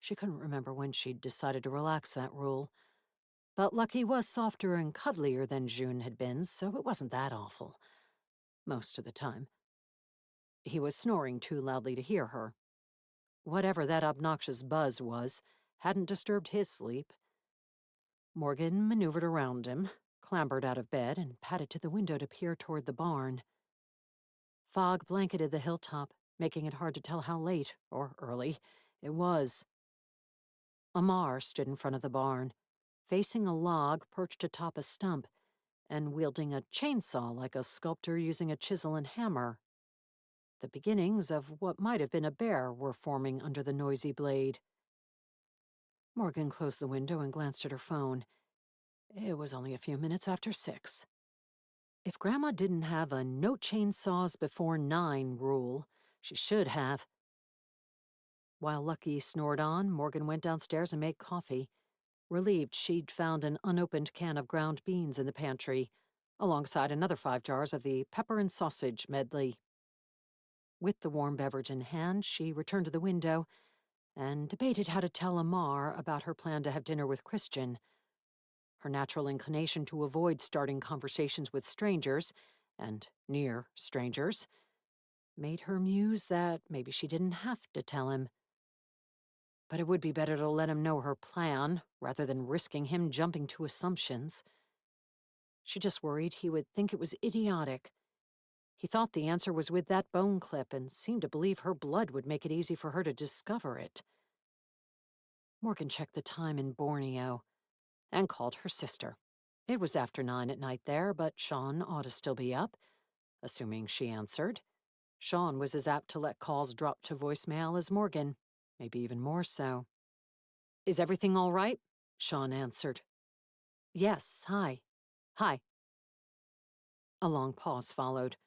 She couldn't remember when she'd decided to relax that rule, but Lucky was softer and cuddlier than June had been, so it wasn't that awful. Most of the time. He was snoring too loudly to hear her. Whatever that obnoxious buzz was, hadn't disturbed his sleep. Morgan maneuvered around him, clambered out of bed, and padded to the window to peer toward the barn. Fog blanketed the hilltop, making it hard to tell how late, or early, it was. Amar stood in front of the barn, facing a log perched atop a stump, and wielding a chainsaw like a sculptor using a chisel and hammer. The beginnings of what might have been a bear were forming under the noisy blade. Morgan closed the window and glanced at her phone. It was only a few minutes after 6. If Grandma didn't have a no chainsaws before 9 rule, she should have. While Lucky snored on, Morgan went downstairs and made coffee, relieved she'd found an unopened can of ground beans in the pantry, alongside another 5 jars of the pepper and sausage medley. With the warm beverage in hand, she returned to the window and debated how to tell Amar about her plan to have dinner with Christian. Her natural inclination to avoid starting conversations with strangers, and near strangers, made her muse that maybe she didn't have to tell him. But it would be better to let him know her plan, rather than risking him jumping to assumptions. She just worried he would think it was idiotic. He thought the answer was with that bone clip and seemed to believe her blood would make it easy for her to discover it. Morgan checked the time in Borneo and called her sister. It was after 9 at night there, but Sean ought to still be up, assuming she answered. Sean was as apt to let calls drop to voicemail as Morgan, maybe even more so. "Is everything all right?" Sean answered. "Yes, hi. Hi." A long pause followed.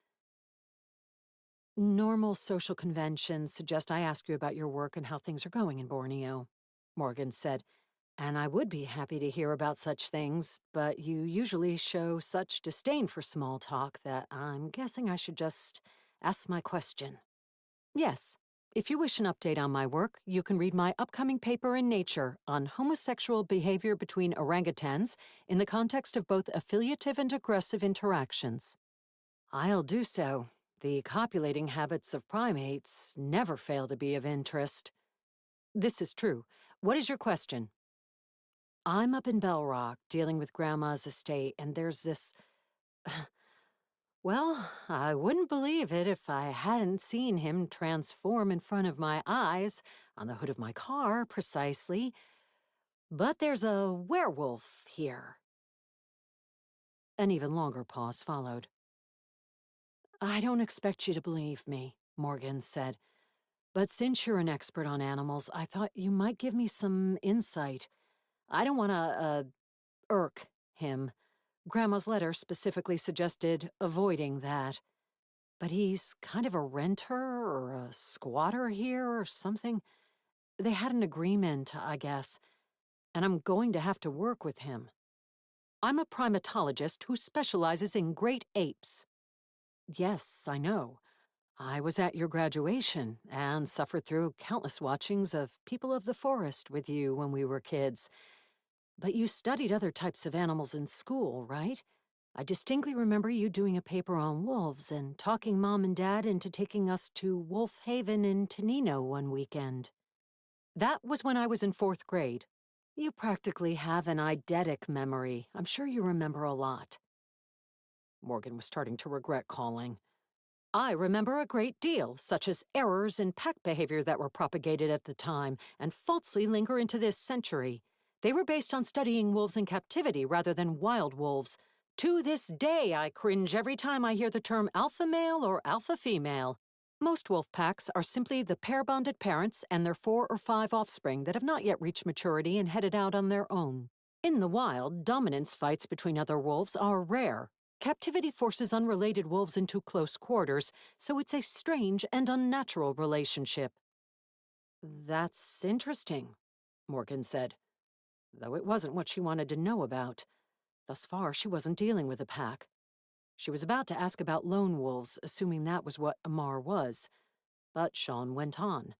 "Normal social conventions suggest I ask you about your work and how things are going in Borneo," Morgan said. "And I would be happy to hear about such things, but you usually show such disdain for small talk that I'm guessing I should just ask my question." "Yes. If you wish an update on my work, you can read my upcoming paper in Nature on homosexual behavior between orangutans in the context of both affiliative and aggressive interactions." "I'll do so. The copulating habits of primates never fail to be of interest." This is true. What is your question? I'm up in Bell Rock dealing with Grandma's estate, and there's this. Well, I wouldn't believe it if I hadn't seen him transform in front of my eyes on the hood of my car, precisely. But there's a werewolf here. An even longer pause followed. I don't expect you to believe me, Morgan said. But since you're an expert on animals, I thought you might give me some insight. I don't want to, irk him. Grandma's letter specifically suggested avoiding that. But he's kind of a renter or a squatter here or something. They had an agreement, I guess, and I'm going to have to work with him. I'm a primatologist who specializes in great apes. Yes, I know. I was at your graduation and suffered through countless watchings of People of the Forest with you when we were kids. But you studied other types of animals in school, right? I distinctly remember you doing a paper on wolves and talking Mom and Dad into taking us to Wolf Haven in Tenino one weekend. That was when I was in 4th grade. You practically have an eidetic memory. I'm sure you remember a lot. Morgan was starting to regret calling. I remember a great deal, such as errors in pack behavior that were propagated at the time and falsely linger into this century. They were based on studying wolves in captivity rather than wild wolves. To this day, I cringe every time I hear the term alpha male or alpha female. Most wolf packs are simply the pair-bonded parents and their 4 or 5 offspring that have not yet reached maturity and headed out on their own. In the wild, dominance fights between other wolves are rare. Captivity forces unrelated wolves into close quarters, so it's a strange and unnatural relationship. That's interesting, Morgan said, though it wasn't what she wanted to know about. Thus far, she wasn't dealing with a pack. She was about to ask about lone wolves, assuming that was what Amar was. But Sean went on.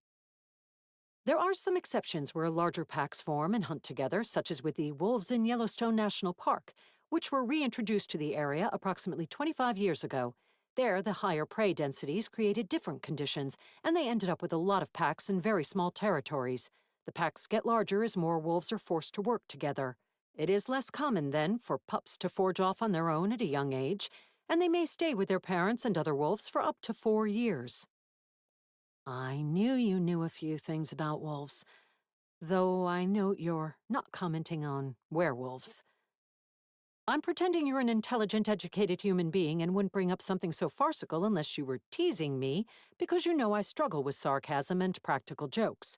There are some exceptions where larger packs form and hunt together, such as with the wolves in Yellowstone National Park, which were reintroduced to the area approximately 25 years ago. There, the higher prey densities created different conditions, and they ended up with a lot of packs in very small territories. The packs get larger as more wolves are forced to work together. It is less common, then, for pups to forge off on their own at a young age, and they may stay with their parents and other wolves for up to 4 years. I knew you knew a few things about wolves, though I note you're not commenting on werewolves. I'm pretending you're an intelligent, educated human being and wouldn't bring up something so farcical unless you were teasing me, because you know I struggle with sarcasm and practical jokes.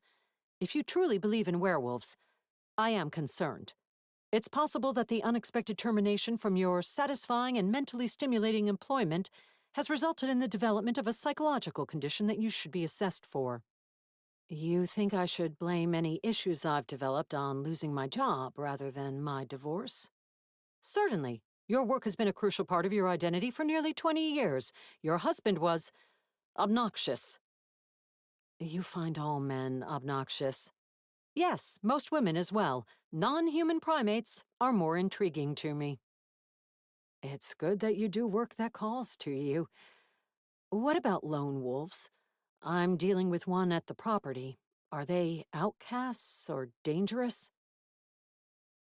If you truly believe in werewolves, I am concerned. It's possible that the unexpected termination from your satisfying and mentally stimulating employment has resulted in the development of a psychological condition that you should be assessed for. You think I should blame any issues I've developed on losing my job rather than my divorce? Certainly. Your work has been a crucial part of your identity for nearly 20 years. Your husband was obnoxious. You find all men obnoxious? Yes, most women as well. Non-human primates are more intriguing to me. It's good that you do work that calls to you. What about lone wolves? I'm dealing with one at the property. Are they outcasts or dangerous?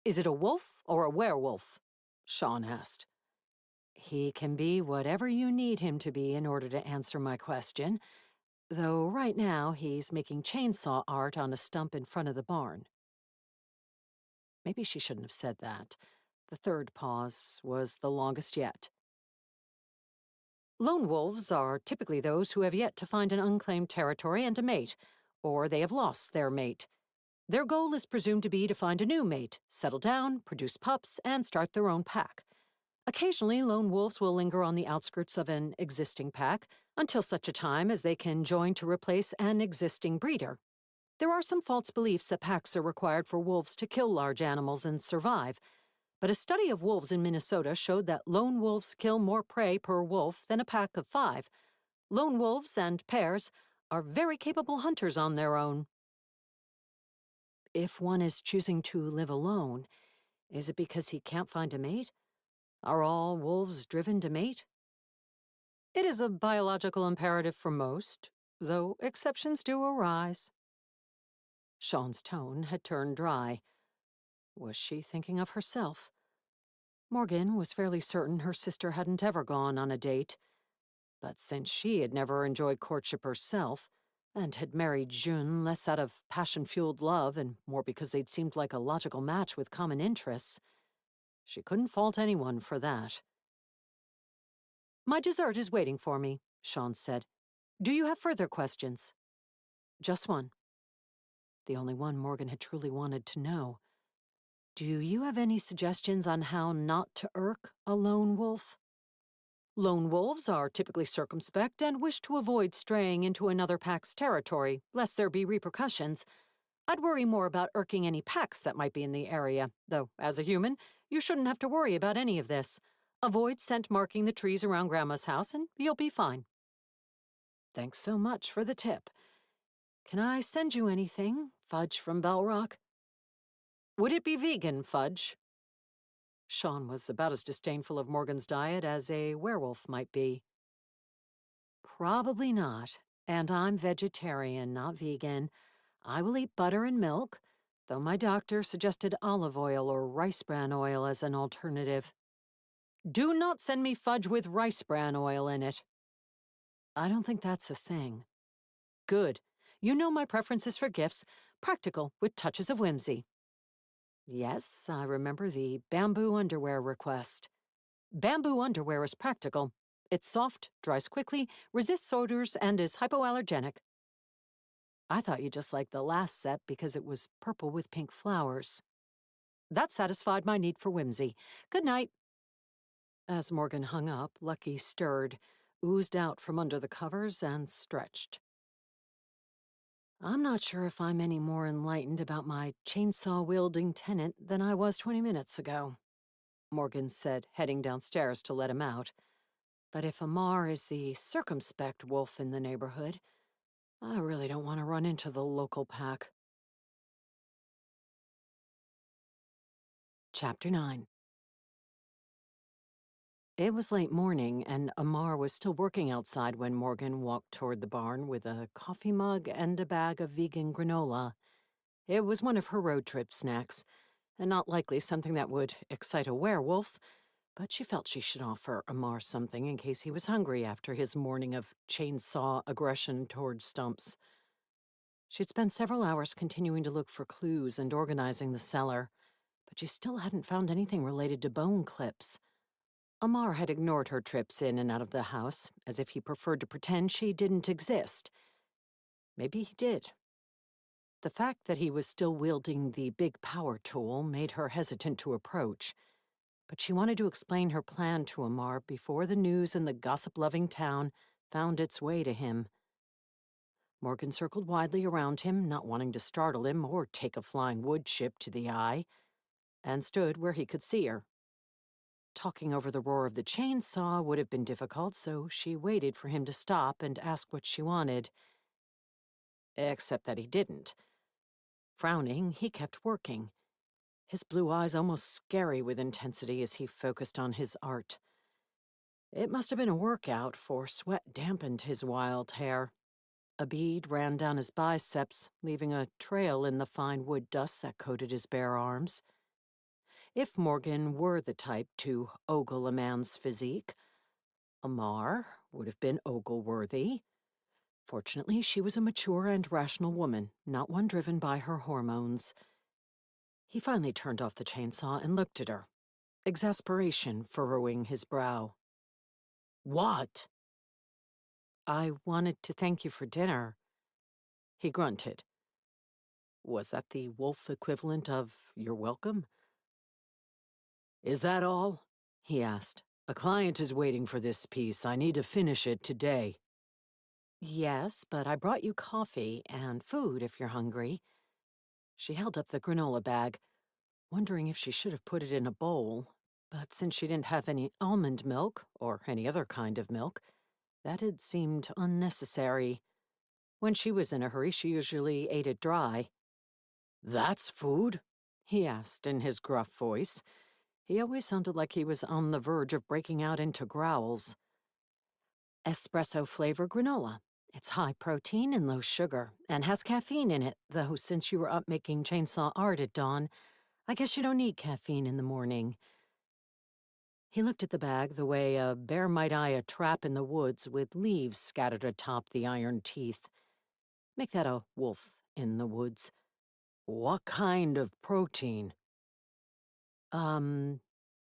Is it a wolf or a werewolf? Sean asked. He can be whatever you need him to be in order to answer my question, though right now he's making chainsaw art on a stump in front of the barn. Maybe she shouldn't have said that. The third pause was the longest yet. Lone wolves are typically those who have yet to find an unclaimed territory and a mate, or they have lost their mate. Their goal is presumed to be to find a new mate, settle down, produce pups, and start their own pack. Occasionally, lone wolves will linger on the outskirts of an existing pack until such a time as they can join to replace an existing breeder. There are some false beliefs that packs are required for wolves to kill large animals and survive, but a study of wolves in Minnesota showed that lone wolves kill more prey per wolf than a pack of 5. Lone wolves and pairs are very capable hunters on their own. If one is choosing to live alone, is it because he can't find a mate? Are all wolves driven to mate? It is a biological imperative for most, though exceptions do arise. Sean's tone had turned dry. Was she thinking of herself? Morgan was fairly certain her sister hadn't ever gone on a date, but since she had never enjoyed courtship herself, and had married June less out of passion-fueled love and more because they'd seemed like a logical match with common interests, she couldn't fault anyone for that. "My dessert is waiting for me," Sean said. "Do you have further questions?" "Just one." The only one Morgan had truly wanted to know. "Do you have any suggestions on how not to irk a lone wolf?" "Lone wolves are typically circumspect and wish to avoid straying into another pack's territory, lest there be repercussions. I'd worry more about irking any packs that might be in the area, though, as a human, you shouldn't have to worry about any of this. Avoid scent marking the trees around Grandma's house, and you'll be fine." "Thanks so much for the tip. Can I send you anything? Fudge from Bell Rock?" "Would it be vegan fudge?" Sean was about as disdainful of Morgan's diet as a werewolf might be. "Probably not, and I'm vegetarian, not vegan. I will eat butter and milk, though my doctor suggested olive oil or rice bran oil as an alternative." "Do not send me fudge with rice bran oil in it." "I don't think that's a thing." "Good. You know my preferences for gifts, practical with touches of whimsy." "Yes, I remember the bamboo underwear request." "Bamboo underwear is practical. It's soft, dries quickly, resists odors, and is hypoallergenic." "I thought you just liked the last set because it was purple with pink flowers." "That satisfied my need for whimsy. Good night." As Morgan hung up, Lucky stirred, oozed out from under the covers, and stretched. "I'm not sure if I'm any more enlightened about my chainsaw-wielding tenant than I was 20 minutes ago," Morgan said, heading downstairs to let him out. "But if Amar is the circumspect wolf in the neighborhood, I really don't want to run into the local pack." Chapter 9. It was late morning, and Amar was still working outside when Morgan walked toward the barn with a coffee mug and a bag of vegan granola. It was one of her road trip snacks, and not likely something that would excite a werewolf, but she felt she should offer Amar something in case he was hungry after his morning of chainsaw aggression toward stumps. She'd spent several hours continuing to look for clues and organizing the cellar, but she still hadn't found anything related to bone clips. Amar had ignored her trips in and out of the house, as if he preferred to pretend she didn't exist. Maybe he did. The fact that he was still wielding the big power tool made her hesitant to approach, but she wanted to explain her plan to Amar before the news in the gossip-loving town found its way to him. Morgan circled widely around him, not wanting to startle him or take a flying wood chip to the eye, and stood where he could see her. Talking over the roar of the chainsaw would have been difficult, so she waited for him to stop and ask what she wanted. Except that he didn't. Frowning, he kept working, his blue eyes almost scary with intensity as he focused on his art. It must have been a workout, for sweat dampened his wild hair. A bead ran down his biceps, leaving a trail in the fine wood dust that coated his bare arms. If Morgan were the type to ogle a man's physique, Amar would have been ogle-worthy. Fortunately, she was a mature and rational woman, not one driven by her hormones. He finally turned off the chainsaw and looked at her, exasperation furrowing his brow. "What?" "I wanted to thank you for dinner." He grunted. Was that the wolf equivalent of "you're welcome"? "Is that all?" he asked. "A client is waiting for this piece. I need to finish it today." "Yes, but I brought you coffee and food if you're hungry." She held up the granola bag, wondering if she should have put it in a bowl, but since she didn't have any almond milk, or any other kind of milk, that had seemed unnecessary. When she was in a hurry, she usually ate it dry. "That's food?" he asked in his gruff voice. He always sounded like he was on the verge of breaking out into growls. "Espresso flavor granola. It's high protein and low sugar, and has caffeine in it, though since you were up making chainsaw art at dawn, I guess you don't need caffeine in the morning. He looked at the bag the way a bear might eye a trap in the woods with leaves scattered atop the iron teeth. Make that a wolf in the woods. What kind of protein? Um,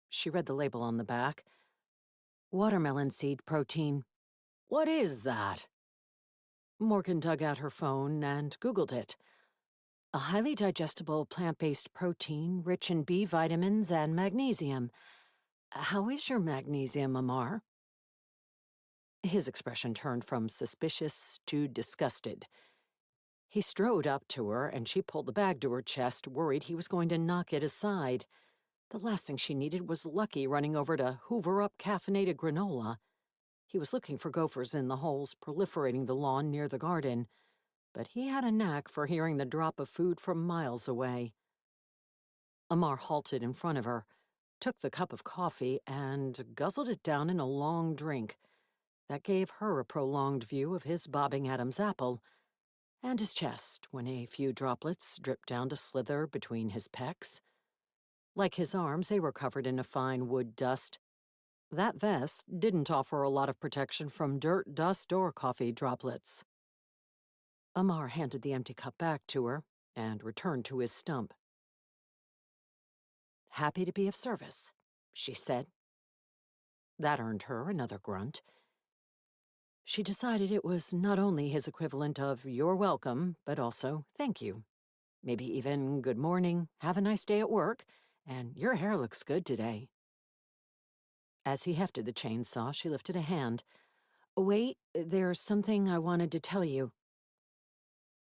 she read the label on the back. Watermelon seed protein. What is that? Morgan dug out her phone and Googled it. A highly digestible plant-based protein rich in B vitamins and magnesium. How is your magnesium, Amar? His expression turned from suspicious to disgusted. He strode up to her, and she pulled the bag to her chest, worried he was going to knock it aside. The last thing she needed was Lucky running over to hoover up caffeinated granola. He was looking for gophers in the holes proliferating the lawn near the garden, but he had a knack for hearing the drop of food from miles away. Amar halted in front of her, took the cup of coffee, and guzzled it down in a long drink. That gave her a prolonged view of his bobbing Adam's apple, and his chest when a few droplets dripped down to slither between his pecs. Like his arms, they were covered in a fine wood dust. That vest didn't offer a lot of protection from dirt, dust, or coffee droplets. Amar handed the empty cup back to her and returned to his stump. "Happy to be of service," she said. That earned her another grunt. She decided it was not only his equivalent of "you're welcome," but also "thank you." Maybe even "good morning, have a nice day at work, and your hair looks good today." As he hefted the chainsaw, she lifted a hand. "Wait, there's something I wanted to tell you."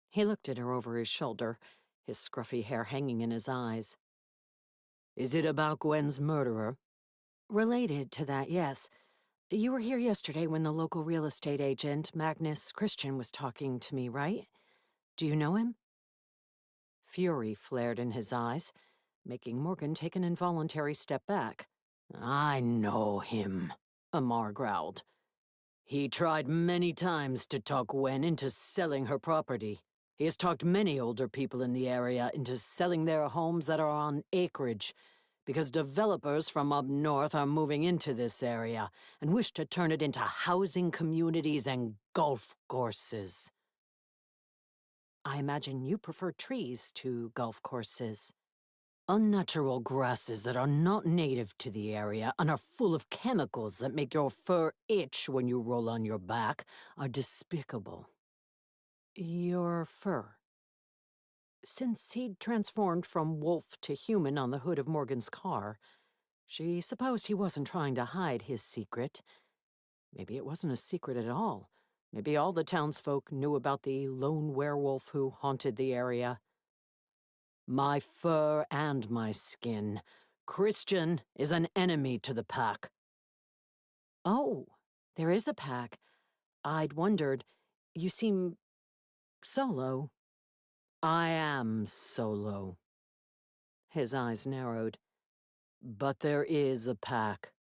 He looked at her over his shoulder, his scruffy hair hanging in his eyes. Is it about Gwen's murderer? "Related to that, yes. You were here yesterday when the local real estate agent, Magnus Christian, was talking to me, right? Do you know him?" Fury flared in his eyes, making Morgan take an involuntary step back. I know him, Amar growled. He tried many times to talk Gwen into selling her property. He has talked many older people in the area into selling their homes that are on acreage, because developers from up north are moving into this area and wish to turn it into housing communities and golf courses. "I imagine you prefer trees to golf courses." Unnatural grasses that are not native to the area and are full of chemicals that make your fur itch when you roll on your back are despicable. "Your fur." Since he'd transformed from wolf to human on the hood of Morgan's car, she supposed he wasn't trying to hide his secret. Maybe it wasn't a secret at all. Maybe all the townsfolk knew about the lone werewolf who haunted the area. My fur and my skin. Christian is an enemy to the pack. "Oh, there is a pack. I'd wondered. You seem solo." I am solo." His eyes narrowed. But there is a pack.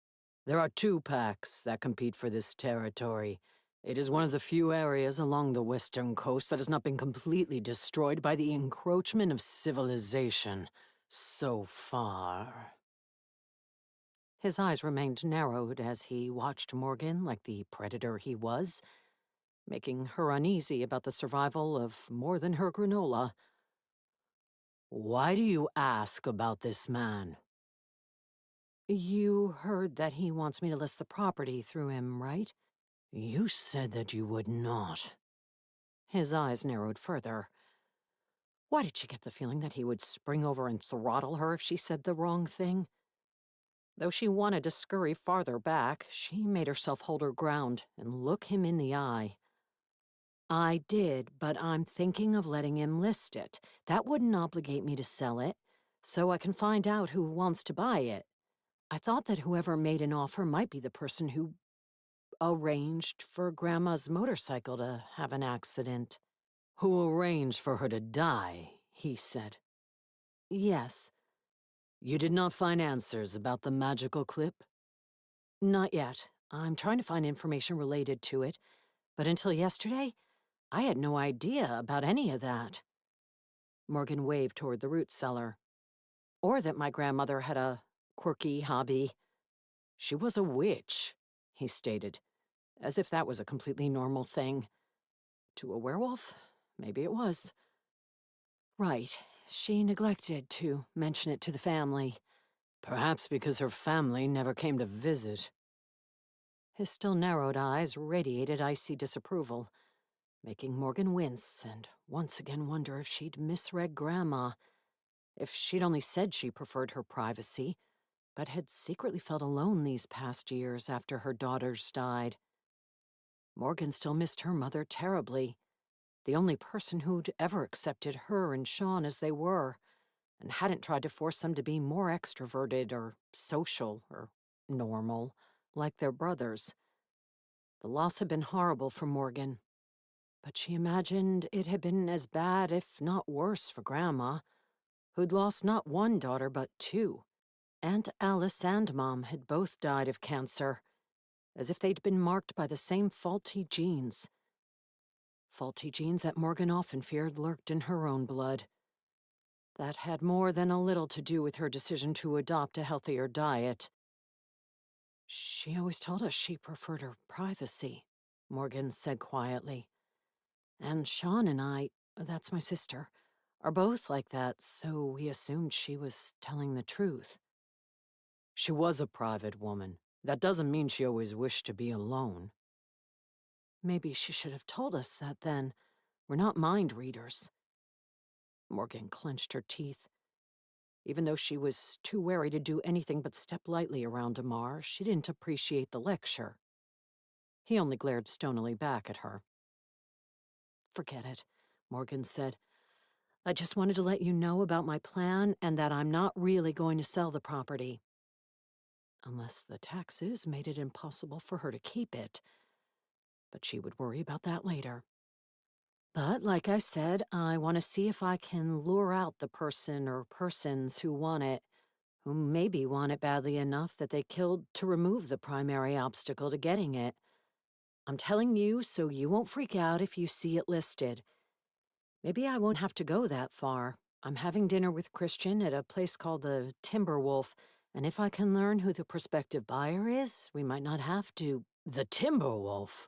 There are two packs that compete for this territory. It is one of the few areas along the western coast that has not been completely destroyed by the encroachment of civilization so far. His eyes remained narrowed as he watched Morgan like the predator he was, making her uneasy about the survival of more than her granola. Why do you ask about this man? "You heard that he wants me to list the property through him, right?" You said that you would not. His eyes narrowed further. Why did she get the feeling that he would spring over and throttle her if she said the wrong thing? Though she wanted to scurry farther back, she made herself hold her ground and look him in the eye. "I did, but I'm thinking of letting him list it. That wouldn't obligate me to sell it, so I can find out who wants to buy it. I thought that whoever made an offer might be the person who arranged for Grandma's motorcycle to have an accident." Who arranged for her to die, he said. "Yes." You did not find answers about the magical clip? "Not yet. I'm trying to find information related to it, but until yesterday, I had no idea about any of that. Morgan waved toward the root cellar. Or that my grandmother had a quirky hobby. She was a witch, he stated, as if that was a completely normal thing. To a werewolf? Maybe it was. Right. She neglected to mention it to the family. Perhaps because her family never came to visit. His still narrowed eyes radiated icy disapproval, making Morgan wince and once again wonder if she'd misread Grandma, if she'd only said she preferred her privacy, but had secretly felt alone these past years after her daughters died. Morgan still missed her mother terribly, the only person who'd ever accepted her and Sean as they were, and hadn't tried to force them to be more extroverted or social or normal, like their brothers. The loss had been horrible for Morgan, but she imagined it had been as bad, if not worse, for Grandma, who'd lost not one daughter but two. Aunt Alice and Mom had both died of cancer, as if they'd been marked by the same faulty genes. Faulty genes that Morgan often feared lurked in her own blood. That had more than a little to do with her decision to adopt a healthier diet. She always told us she preferred her privacy, Morgan said quietly. And Sean and I, that's my sister, are both like that, so we assumed she was telling the truth. She was a private woman. That doesn't mean she always wished to be alone. Maybe she should have told us that then. We're not mind readers. Morgan clenched her teeth. Even though she was too wary to do anything but step lightly around Damar, she didn't appreciate the lecture. He only glared stonily back at her. "Forget it," Morgan said. "I just wanted to let you know about my plan and that I'm not really going to sell the property. Unless the taxes made it impossible for her to keep it. But she would worry about that later. But like I said, I want to see if I can lure out the person or persons who want it, who maybe want it badly enough that they killed to remove the primary obstacle to getting it. I'm telling you so you won't freak out if you see it listed. Maybe I won't have to go that far. I'm having dinner with Christian at a place called the Timberwolf, and if I can learn who the prospective buyer is, we might not have to." The Timberwolf?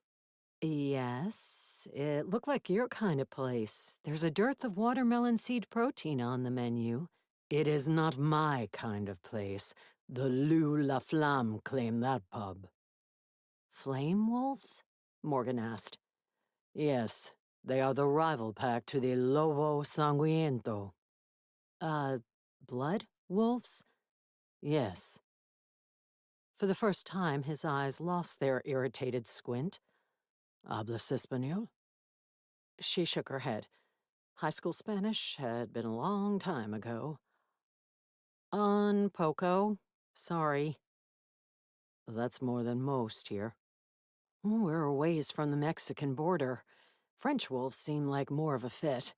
Yes, it looked like your kind of place. There's a dearth of watermelon seed protein on the menu. It is not my kind of place. The Loup La Flamme claim that pub. Flame wolves? Morgan asked. Yes, they are the rival pack to the Lobo Sanguiniento. Blood wolves? Yes. For the first time, his eyes lost their irritated squint. Hablas español? She shook her head. High school Spanish had been a long time ago. Un poco. Sorry. That's more than most here. We're a ways from the Mexican border. French wolves seem like more of a fit.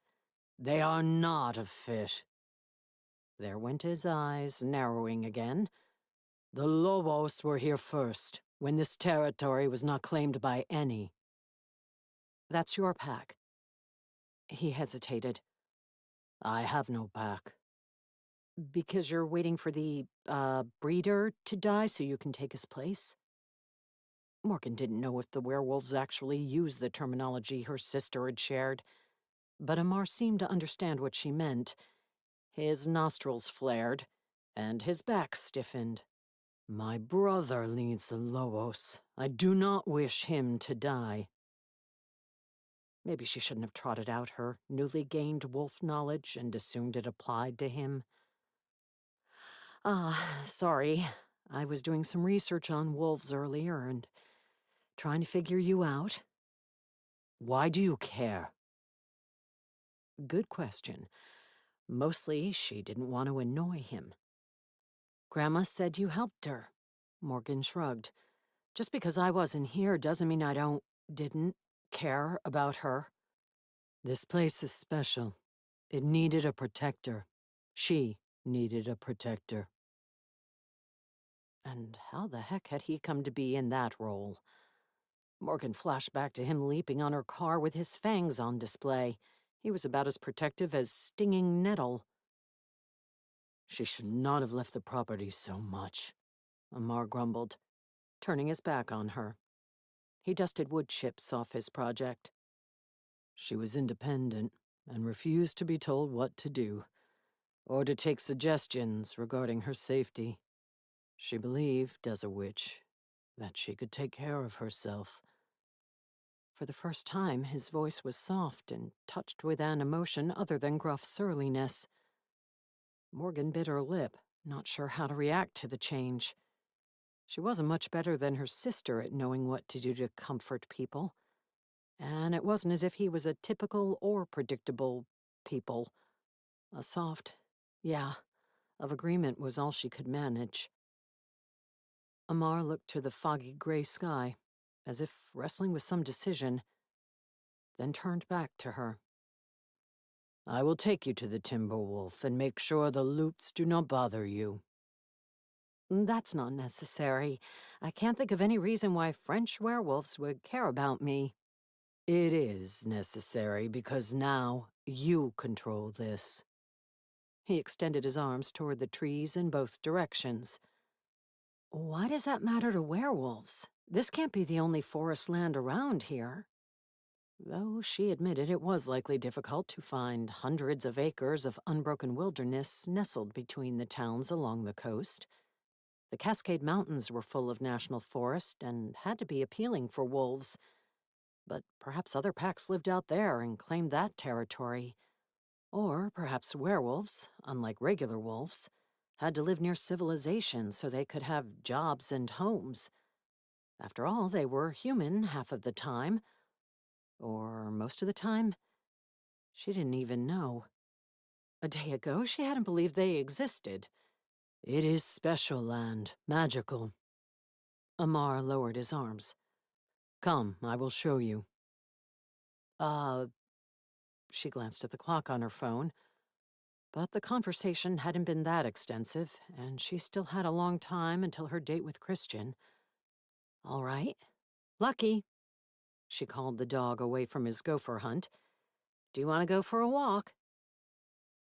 They are not a fit. There went his eyes, narrowing again. The Lobos were here first, when this territory was not claimed by any. That's your pack. He hesitated. I have no pack. Because you're waiting for the, breeder to die so you can take his place? Morgan didn't know if the werewolves actually used the terminology her sister had shared, but Amar seemed to understand what she meant. His nostrils flared, and his back stiffened. My brother leads the Lobos. I do not wish him to die. Maybe she shouldn't have trotted out her newly gained wolf knowledge and assumed it applied to him. Sorry. I was doing some research on wolves earlier and trying to figure you out. Why do you care? Good question. Mostly, she didn't want to annoy him. Grandma said you helped her. Morgan shrugged. Just because I wasn't here doesn't mean I didn't care about her. This place is special. It needed a protector. She needed a protector. And how the heck had he come to be in that role? Morgan flashed back to him leaping on her car with his fangs on display. He was about as protective as stinging nettle. She should not have left the property so much, Amar grumbled, turning his back on her. He dusted wood chips off his project. She was independent and refused to be told what to do, or to take suggestions regarding her safety. She believed, as a witch, that she could take care of herself. For the first time, his voice was soft and touched with an emotion other than gruff surliness. Morgan bit her lip, not sure how to react to the change. She wasn't much better than her sister at knowing what to do to comfort people. And it wasn't as if he was a typical or predictable people. A soft, yeah, of agreement was all she could manage. Amar looked to the foggy gray sky, as if wrestling with some decision, then turned back to her. I will take you to the Timberwolf and make sure the loops do not bother you. That's not necessary. I can't think of any reason why French werewolves would care about me. It is necessary because now you control this. He extended his arms toward the trees in both directions. Why does that matter to werewolves? This can't be the only forest land around here. Though she admitted it was likely difficult to find hundreds of acres of unbroken wilderness nestled between the towns along the coast. The Cascade Mountains were full of national forest and had to be appealing for wolves. But perhaps other packs lived out there and claimed that territory. Or perhaps werewolves, unlike regular wolves, had to live near civilization so they could have jobs and homes. After all, they were human half of the time. Or most of the time. She didn't even know. A day ago, she hadn't believed they existed. It is special land, magical. Amar lowered his arms. Come, I will show you. She glanced at the clock on her phone. But the conversation hadn't been that extensive, and she still had a long time until her date with Christian. All right. Lucky. She called the dog away from his gopher hunt. Do you want to go for a walk?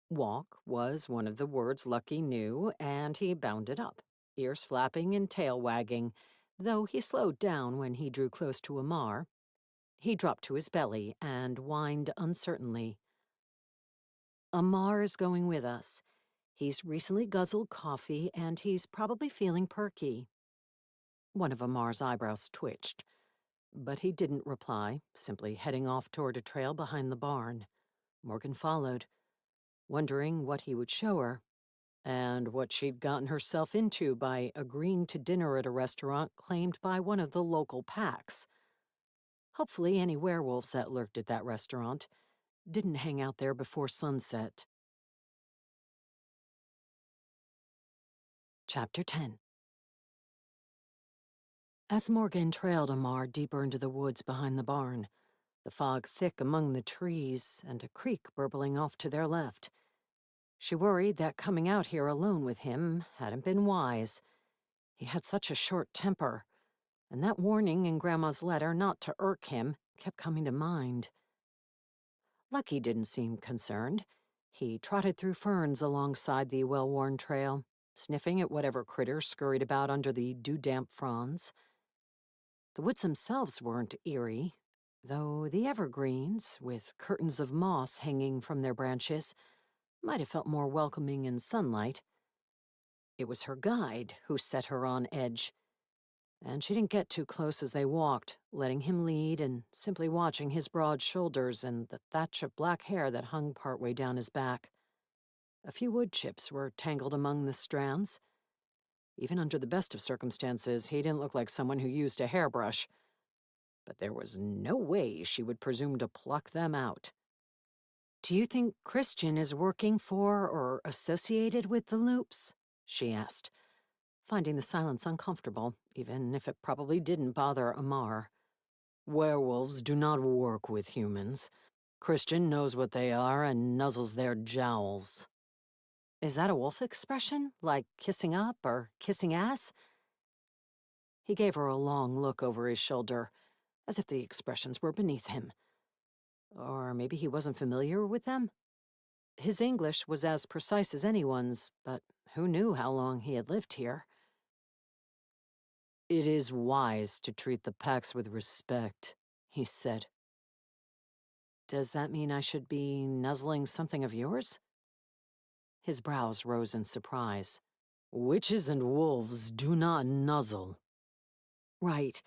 Walk was one of the words Lucky knew, and he bounded up, ears flapping and tail wagging, though he slowed down when he drew close to Amar. He dropped to his belly and whined uncertainly. Amar is going with us. He's recently guzzled coffee, and he's probably feeling perky. One of Amar's eyebrows twitched, but he didn't reply, simply heading off toward a trail behind the barn. Morgan followed, wondering what he would show her, and what she'd gotten herself into by agreeing to dinner at a restaurant claimed by one of the local packs. Hopefully any werewolves that lurked at that restaurant didn't hang out there before sunset. Chapter 10. As Morgan trailed Amar deeper into the woods behind the barn, the fog thick among the trees and a creek burbling off to their left, she worried that coming out here alone with him hadn't been wise. He had such a short temper, and that warning in Grandma's letter not to irk him kept coming to mind. Lucky didn't seem concerned. He trotted through ferns alongside the well-worn trail, sniffing at whatever critters scurried about under the dew-damp fronds. The woods themselves weren't eerie, though the evergreens, with curtains of moss hanging from their branches, might have felt more welcoming in sunlight. It was her guide who set her on edge, and she didn't get too close as they walked, letting him lead and simply watching his broad shoulders and the thatch of black hair that hung partway down his back. A few wood chips were tangled among the strands. Even under the best of circumstances, he didn't look like someone who used a hairbrush. But there was no way she would presume to pluck them out. "Do you think Christian is working for or associated with the Loops?" she asked, finding the silence uncomfortable, even if it probably didn't bother Amar. Werewolves do not work with humans. Christian knows what they are and nuzzles their jowls. Is that a wolf expression, like kissing up or kissing ass? He gave her a long look over his shoulder, as if the expressions were beneath him. Or maybe he wasn't familiar with them? His English was as precise as anyone's, but who knew how long he had lived here? It is wise to treat the Pax with respect, he said. Does that mean I should be nuzzling something of yours? His brows rose in surprise. Witches and wolves do not nuzzle. Right.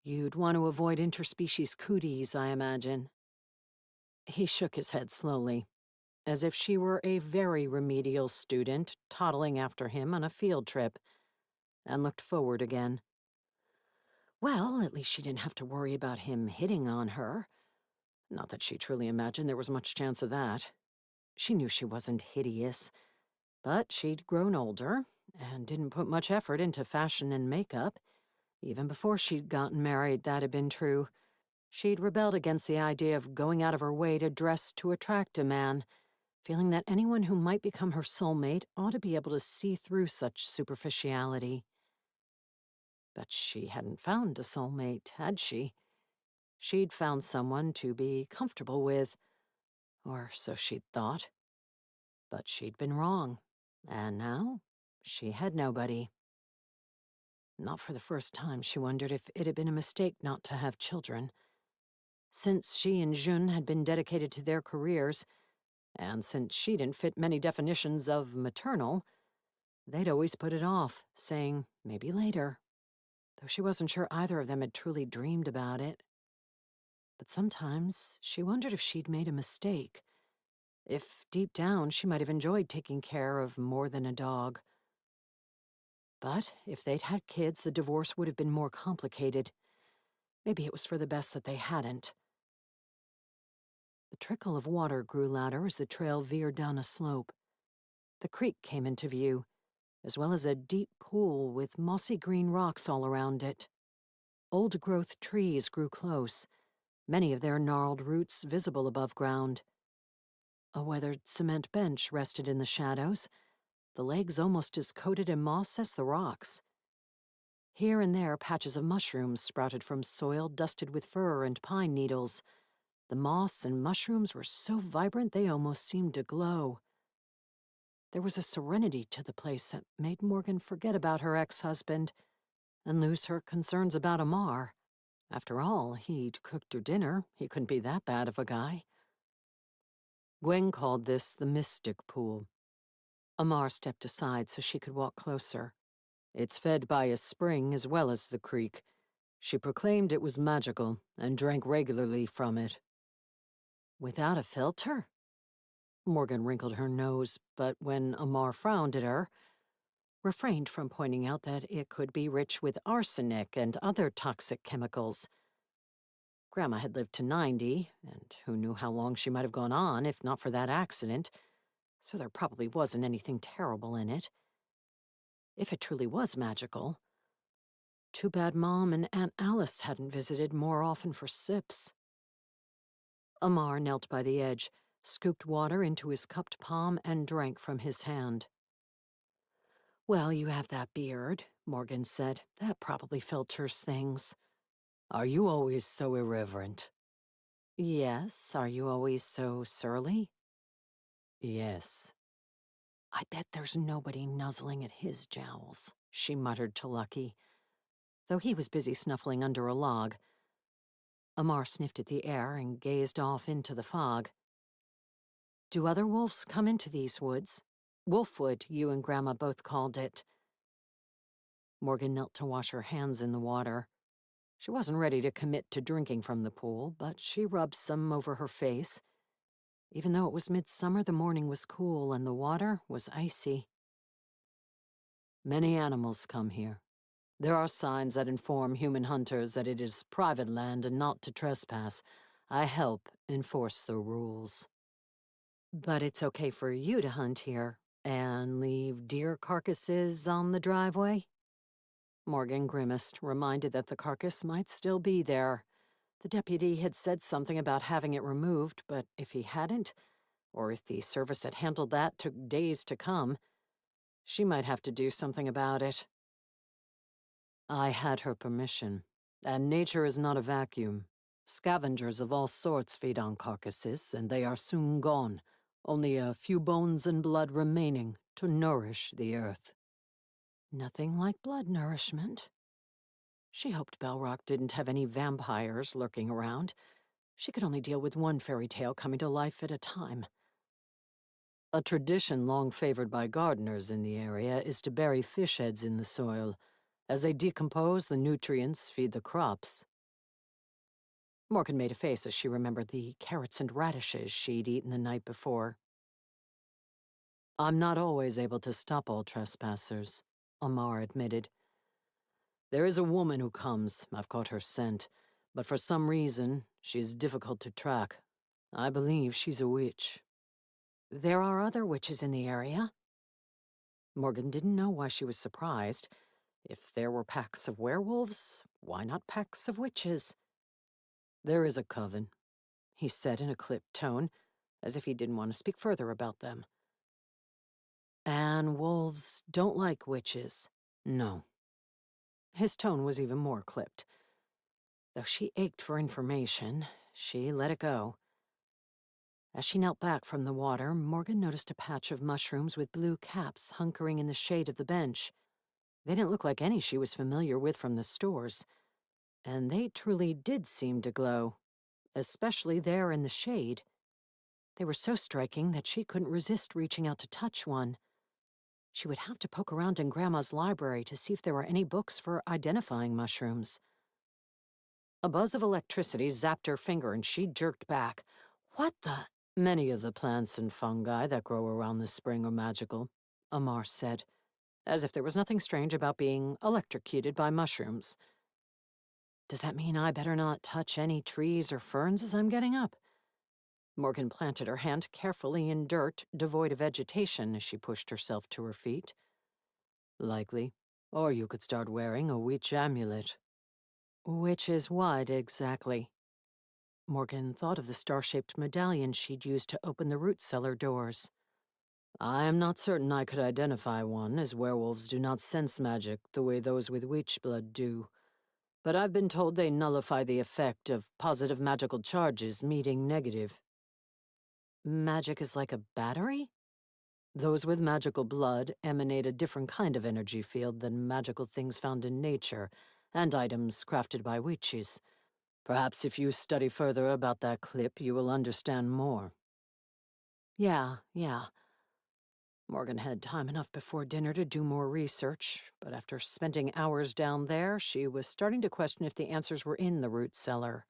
You'd want to avoid interspecies cooties, I imagine. He shook his head slowly, as if she were a very remedial student toddling after him on a field trip, and looked forward again. Well, at least she didn't have to worry about him hitting on her. Not that she truly imagined there was much chance of that. She knew she wasn't hideous, but she'd grown older and didn't put much effort into fashion and makeup. Even before she'd gotten married, that had been true. She'd rebelled against the idea of going out of her way to dress to attract a man, feeling that anyone who might become her soulmate ought to be able to see through such superficiality. But she hadn't found a soulmate, had she? She'd found someone to be comfortable with, or so she'd thought. But she'd been wrong, and now she had nobody. Not for the first time, she wondered if it had been a mistake not to have children. Since she and Jun had been dedicated to their careers, and since she didn't fit many definitions of maternal, they'd always put it off, saying maybe later, though she wasn't sure either of them had truly dreamed about it. But sometimes she wondered if she'd made a mistake, if deep down she might have enjoyed taking care of more than a dog. But if they'd had kids, the divorce would have been more complicated. Maybe it was for the best that they hadn't. The trickle of water grew louder as the trail veered down a slope. The creek came into view, as well as a deep pool with mossy green rocks all around it. Old-growth trees grew close, many of their gnarled roots visible above ground. A weathered cement bench rested in the shadows, the legs almost as coated in moss as the rocks. Here and there, patches of mushrooms sprouted from soil dusted with fir and pine needles. The moss and mushrooms were so vibrant they almost seemed to glow. There was a serenity to the place that made Morgan forget about her ex-husband and lose her concerns about Amar. After all, he'd cooked her dinner. He couldn't be that bad of a guy. Gwen called this the Mystic Pool. Amar stepped aside so she could walk closer. It's fed by a spring as well as the creek. She proclaimed it was magical and drank regularly from it. Without a filter? Morgan wrinkled her nose, but when Amar frowned at her, refrained from pointing out that it could be rich with arsenic and other toxic chemicals. Grandma had lived to 90, and who knew how long she might have gone on if not for that accident, so there probably wasn't anything terrible in it. If it truly was magical. Too bad Mom and Aunt Alice hadn't visited more often for sips. Amar knelt by the edge, scooped water into his cupped palm, and drank from his hand. "Well, you have that beard," Morgan said. "That probably filters things." Are you always so irreverent? Yes, are you always so surly? Yes. I bet there's nobody nuzzling at his jowls, she muttered to Lucky, though he was busy snuffling under a log. Amar sniffed at the air and gazed off into the fog. "Do other wolves come into these woods? Wolfwood, you and Grandma both called it." Morgan knelt to wash her hands in the water. She wasn't ready to commit to drinking from the pool, but she rubbed some over her face. Even though it was midsummer, the morning was cool and the water was icy. Many animals come here. There are signs that inform human hunters that it is private land and not to trespass. I help enforce the rules. But it's okay for you to hunt here and leave deer carcasses on the driveway? Morgan grimaced, reminded that the carcass might still be there. The deputy had said something about having it removed, but if he hadn't, or if the service that handled that took days to come, she might have to do something about it. I had her permission. And nature is not a vacuum. Scavengers of all sorts feed on carcasses, and they are soon gone. Only a few bones and blood remaining to nourish the earth. Nothing like blood nourishment. She hoped Belrock didn't have any vampires lurking around. She could only deal with one fairy tale coming to life at a time. A tradition long favored by gardeners in the area is to bury fish heads in the soil. As they decompose, the nutrients feed the crops. Morgan made a face as she remembered the carrots and radishes she'd eaten the night before. I'm not always able to stop all trespassers, Amar admitted. There is a woman who comes. I've caught her scent. But for some reason, she is difficult to track. I believe she's a witch. There are other witches in the area. Morgan didn't know why she was surprised. If there were packs of werewolves, why not packs of witches? There is a coven, he said in a clipped tone, as if he didn't want to speak further about them. And wolves don't like witches. No. His tone was even more clipped. Though she ached for information, she let it go. As she knelt back from the water, Morgan noticed a patch of mushrooms with blue caps hunkering in the shade of the bench. They didn't look like any she was familiar with from the stores. And they truly did seem to glow, especially there in the shade. They were so striking that she couldn't resist reaching out to touch one. She would have to poke around in Grandma's library to see if there were any books for identifying mushrooms. A buzz of electricity zapped her finger and she jerked back. What the? Many of the plants and fungi that grow around the spring are magical, Amar said, as if there was nothing strange about being electrocuted by mushrooms. Does that mean I better not touch any trees or ferns as I'm getting up? Morgan planted her hand carefully in dirt devoid of vegetation as she pushed herself to her feet. Likely. Or you could start wearing a witch amulet. Which is what, exactly? Morgan thought of the star-shaped medallion she'd used to open the root cellar doors. I am not certain I could identify one, as werewolves do not sense magic the way those with witch blood do. But I've been told they nullify the effect of positive magical charges meeting negative. Magic is like a battery? Those with magical blood emanate a different kind of energy field than magical things found in nature, and items crafted by witches. Perhaps if you study further about that clip, you will understand more. Yeah. Morgan had time enough before dinner to do more research, but after spending hours down there, she was starting to question if the answers were in the root cellar.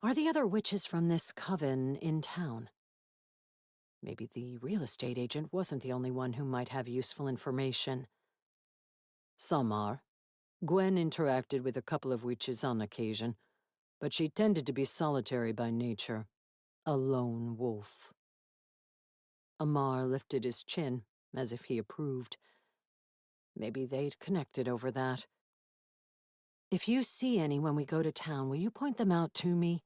Are the other witches from this coven in town? Maybe the real estate agent wasn't the only one who might have useful information. Some are. Gwen interacted with a couple of witches on occasion, but she tended to be solitary by nature. A lone wolf. Amar lifted his chin, as if he approved. Maybe they'd connected over that. If you see any when we go to town, will you point them out to me?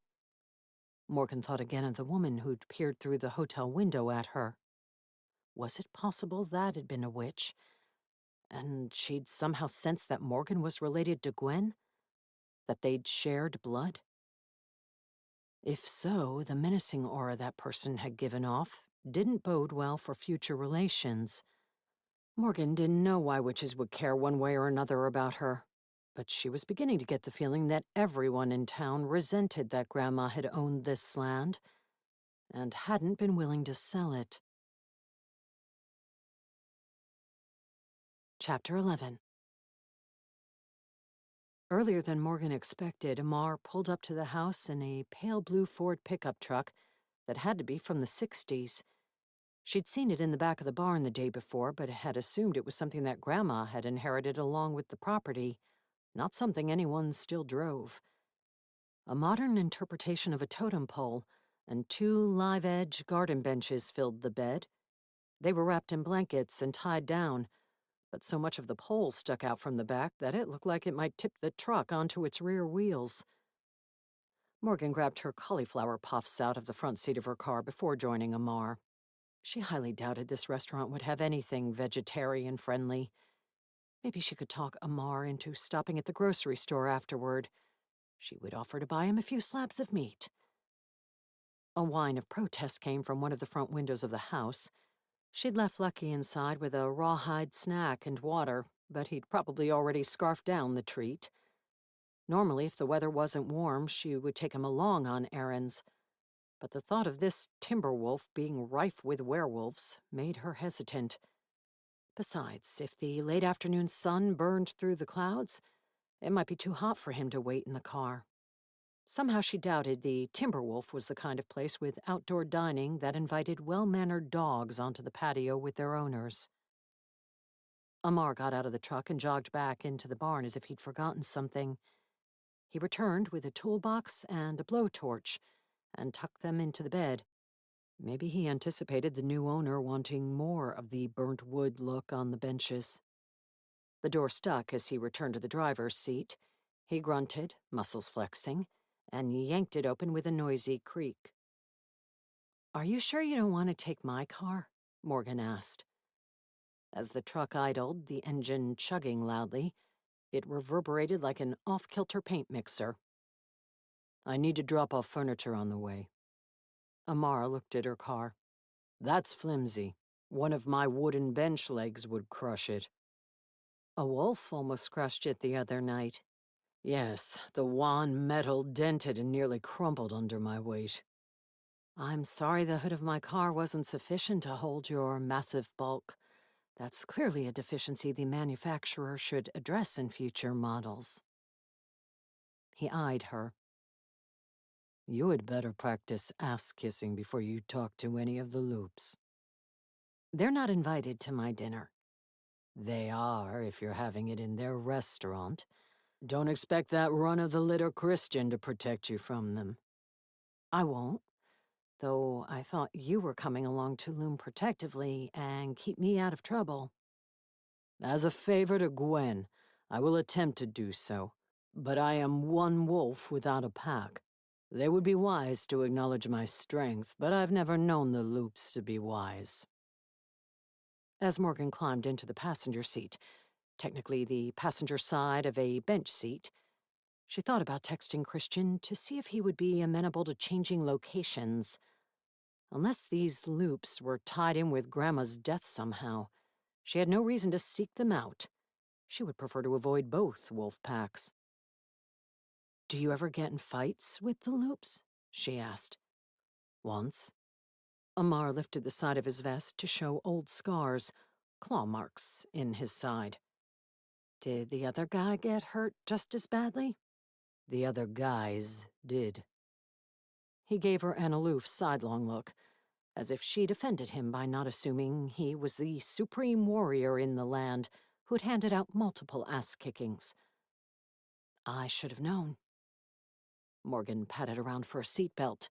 Morgan thought again of the woman who'd peered through the hotel window at her. Was it possible that had been a witch? And she'd somehow sensed that Morgan was related to Gwen? That they'd shared blood? If so, the menacing aura that person had given off didn't bode well for future relations. Morgan didn't know why witches would care one way or another about her, but she was beginning to get the feeling that everyone in town resented that Grandma had owned this land and hadn't been willing to sell it. Chapter 11. Earlier than Morgan expected, Amar pulled up to the house in a pale blue Ford pickup truck that had to be from the 60s. She'd seen it in the back of the barn the day before, but had assumed it was something that Grandma had inherited along with the property, not something anyone still drove. A modern interpretation of a totem pole and 2 live-edge garden benches filled the bed. They were wrapped in blankets and tied down, but so much of the pole stuck out from the back that it looked like it might tip the truck onto its rear wheels. Morgan grabbed her cauliflower puffs out of the front seat of her car before joining Amar. She highly doubted this restaurant would have anything vegetarian-friendly. Maybe she could talk Amar into stopping at the grocery store afterward. She would offer to buy him a few slabs of meat. A whine of protest came from one of the front windows of the house. She'd left Lucky inside with a rawhide snack and water, but he'd probably already scarfed down the treat. Normally, if the weather wasn't warm, she would take him along on errands. But the thought of this timber wolf being rife with werewolves made her hesitant. Besides, if the late afternoon sun burned through the clouds, it might be too hot for him to wait in the car. Somehow she doubted the Timberwolf was the kind of place with outdoor dining that invited well-mannered dogs onto the patio with their owners. Amar got out of the truck and jogged back into the barn as if he'd forgotten something. He returned with a toolbox and a blowtorch and tucked them into the bed. Maybe he anticipated the new owner wanting more of the burnt wood look on the benches. The door stuck as he returned to the driver's seat. He grunted, muscles flexing, and yanked it open with a noisy creak. "Are you sure you don't want to take my car?" Morgan asked. As the truck idled, the engine chugging loudly, it reverberated like an off-kilter paint mixer. "I need to drop off furniture on the way." Amara looked at her car. "That's flimsy. One of my wooden bench legs would crush it." "A wolf almost crushed it the other night." "Yes, the wan metal dented and nearly crumpled under my weight." "I'm sorry the hood of my car wasn't sufficient to hold your massive bulk. That's clearly a deficiency the manufacturer should address in future models." He eyed her. "You had better practice ass-kissing before you talk to any of the loops." "They're not invited to my dinner." "They are if you're having it in their restaurant. Don't expect that run-of-the-litter Christian to protect you from them." "I won't. Though I thought you were coming along to loom protectively and keep me out of trouble." As a favor to Gwen, I will attempt to do so, but I am one wolf without a pack. They would be wise to acknowledge my strength, but I've never known the loops to be wise. As Morgan climbed into the passenger seat, technically the passenger side of a bench seat, she thought about texting Christian to see if he would be amenable to changing locations. Unless these loops were tied in with Grandma's death somehow, she had no reason to seek them out. She would prefer to avoid both wolf packs. "Do you ever get in fights with the loops?" she asked. Once, Amar lifted the side of his vest to show old scars, claw marks, in his side. "Did the other guy get hurt just as badly?" the other guys did. He gave her an aloof sidelong look, as if she'd offended him by not assuming he was the supreme warrior in the land who'd handed out multiple ass-kickings. "I should have known." Morgan patted around for a seatbelt,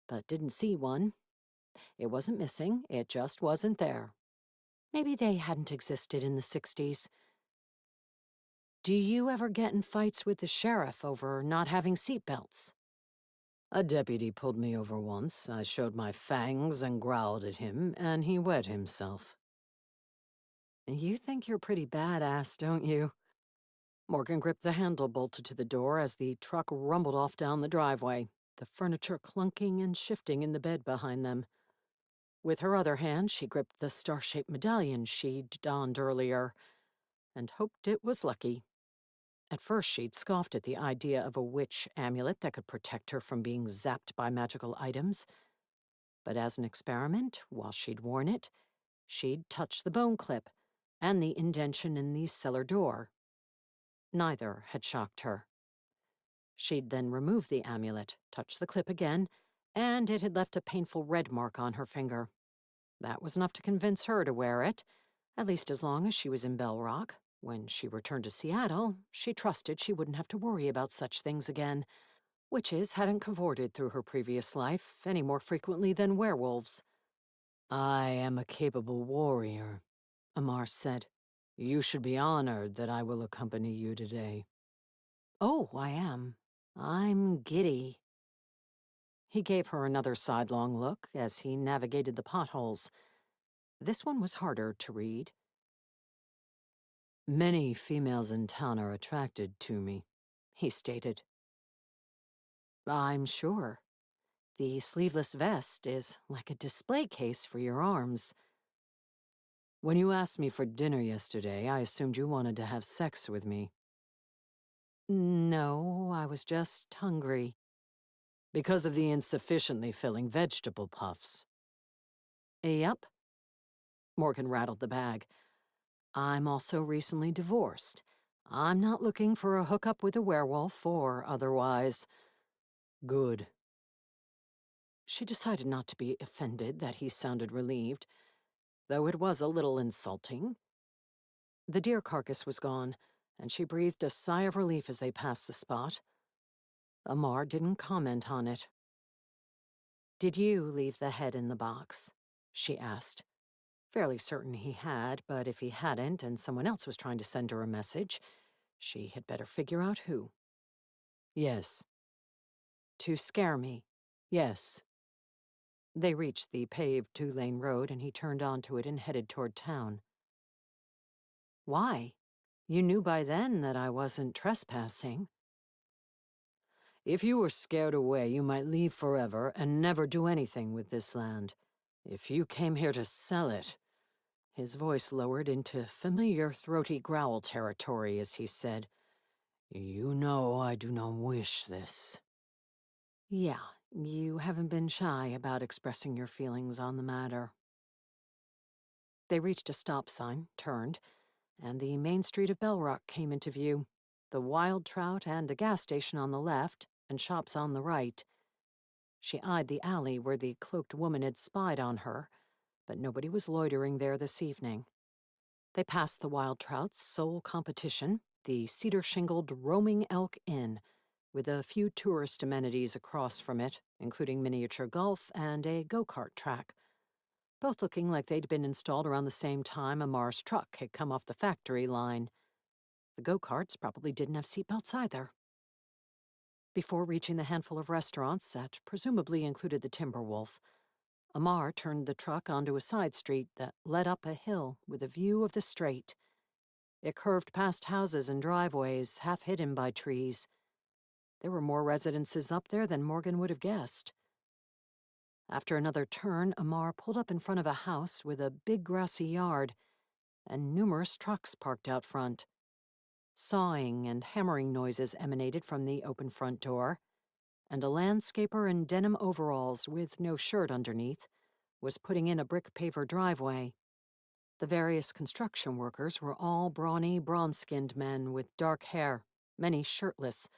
but didn't see one. It wasn't missing, it just wasn't there. Maybe they hadn't existed in the 60s. "Do you ever get in fights with the sheriff over not having seatbelts?" A deputy pulled me over once. I showed my fangs and growled at him, and he wet himself. "You think you're pretty badass, don't you?" Morgan gripped the handle bolted to the door as the truck rumbled off down the driveway, the furniture clunking and shifting in the bed behind them. With her other hand, she gripped the star-shaped medallion she'd donned earlier, and hoped it was lucky. At first, she'd scoffed at the idea of a witch amulet that could protect her from being zapped by magical items. But as an experiment, while she'd worn it, she'd touched the bone clip and the indention in the cellar door. Neither had shocked her. She'd then removed the amulet, touched the clip again, and it had left a painful red mark on her finger. That was enough to convince her to wear it, at least as long as she was in Bell Rock. When she returned to Seattle, she trusted she wouldn't have to worry about such things again. Witches hadn't cavorted through her previous life any more frequently than werewolves. I am a capable warrior, Amar said. You should be honored that I will accompany you today. "Oh, I am. I'm giddy." He gave her another sidelong look as he navigated the potholes. This one was harder to read. Many females in town are attracted to me, he stated. I'm sure. The sleeveless vest is like a display case for your arms. When you asked me for dinner yesterday, I assumed you wanted to have sex with me. No, I was just hungry. Because of the insufficiently filling vegetable puffs. Yep. Morgan rattled the bag. I'm also recently divorced. I'm not looking for a hookup with a werewolf or otherwise. Good. She decided not to be offended that he sounded relieved, though it was a little insulting. The deer carcass was gone, and she breathed a sigh of relief as they passed the spot. Amar didn't comment on it. Did you leave the head in the box? She asked. Fairly certain he had, but if he hadn't and someone else was trying to send her a message, she had better figure out who. Yes. To scare me. Yes. They reached the paved two-lane road and he turned onto it and headed toward town. Why? You knew by then that I wasn't trespassing. If you were scared away, you might leave forever and never do anything with this land. If you came here to sell it... His voice lowered into familiar throaty growl territory as he said, "You know I do not wish this." Yeah, you haven't been shy about expressing your feelings on the matter. They reached a stop sign, turned, and the main street of Bell Rock came into view. The Wild Trout and a gas station on the left, and shops on the right. She eyed the alley where the cloaked woman had spied on her, but nobody was loitering there this evening. They passed the Wild Trout's sole competition, the cedar-shingled Roaming Elk Inn, with a few tourist amenities across from it, including miniature golf and a go-kart track, both looking like they'd been installed around the same time Amar's truck had come off the factory line. The go-karts probably didn't have seatbelts either. Before reaching the handful of restaurants that presumably included the Timberwolf, Amar turned the truck onto a side street that led up a hill with a view of the strait. It curved past houses and driveways, half hidden by trees. There were more residences up there than Morgan would have guessed. After another turn, Amar pulled up in front of a house with a big grassy yard and numerous trucks parked out front. Sawing and hammering noises emanated from the open front door, and a landscaper in denim overalls with no shirt underneath was putting in a brick paver driveway. The various construction workers were all brawny, bronze-skinned men with dark hair, many shirtless,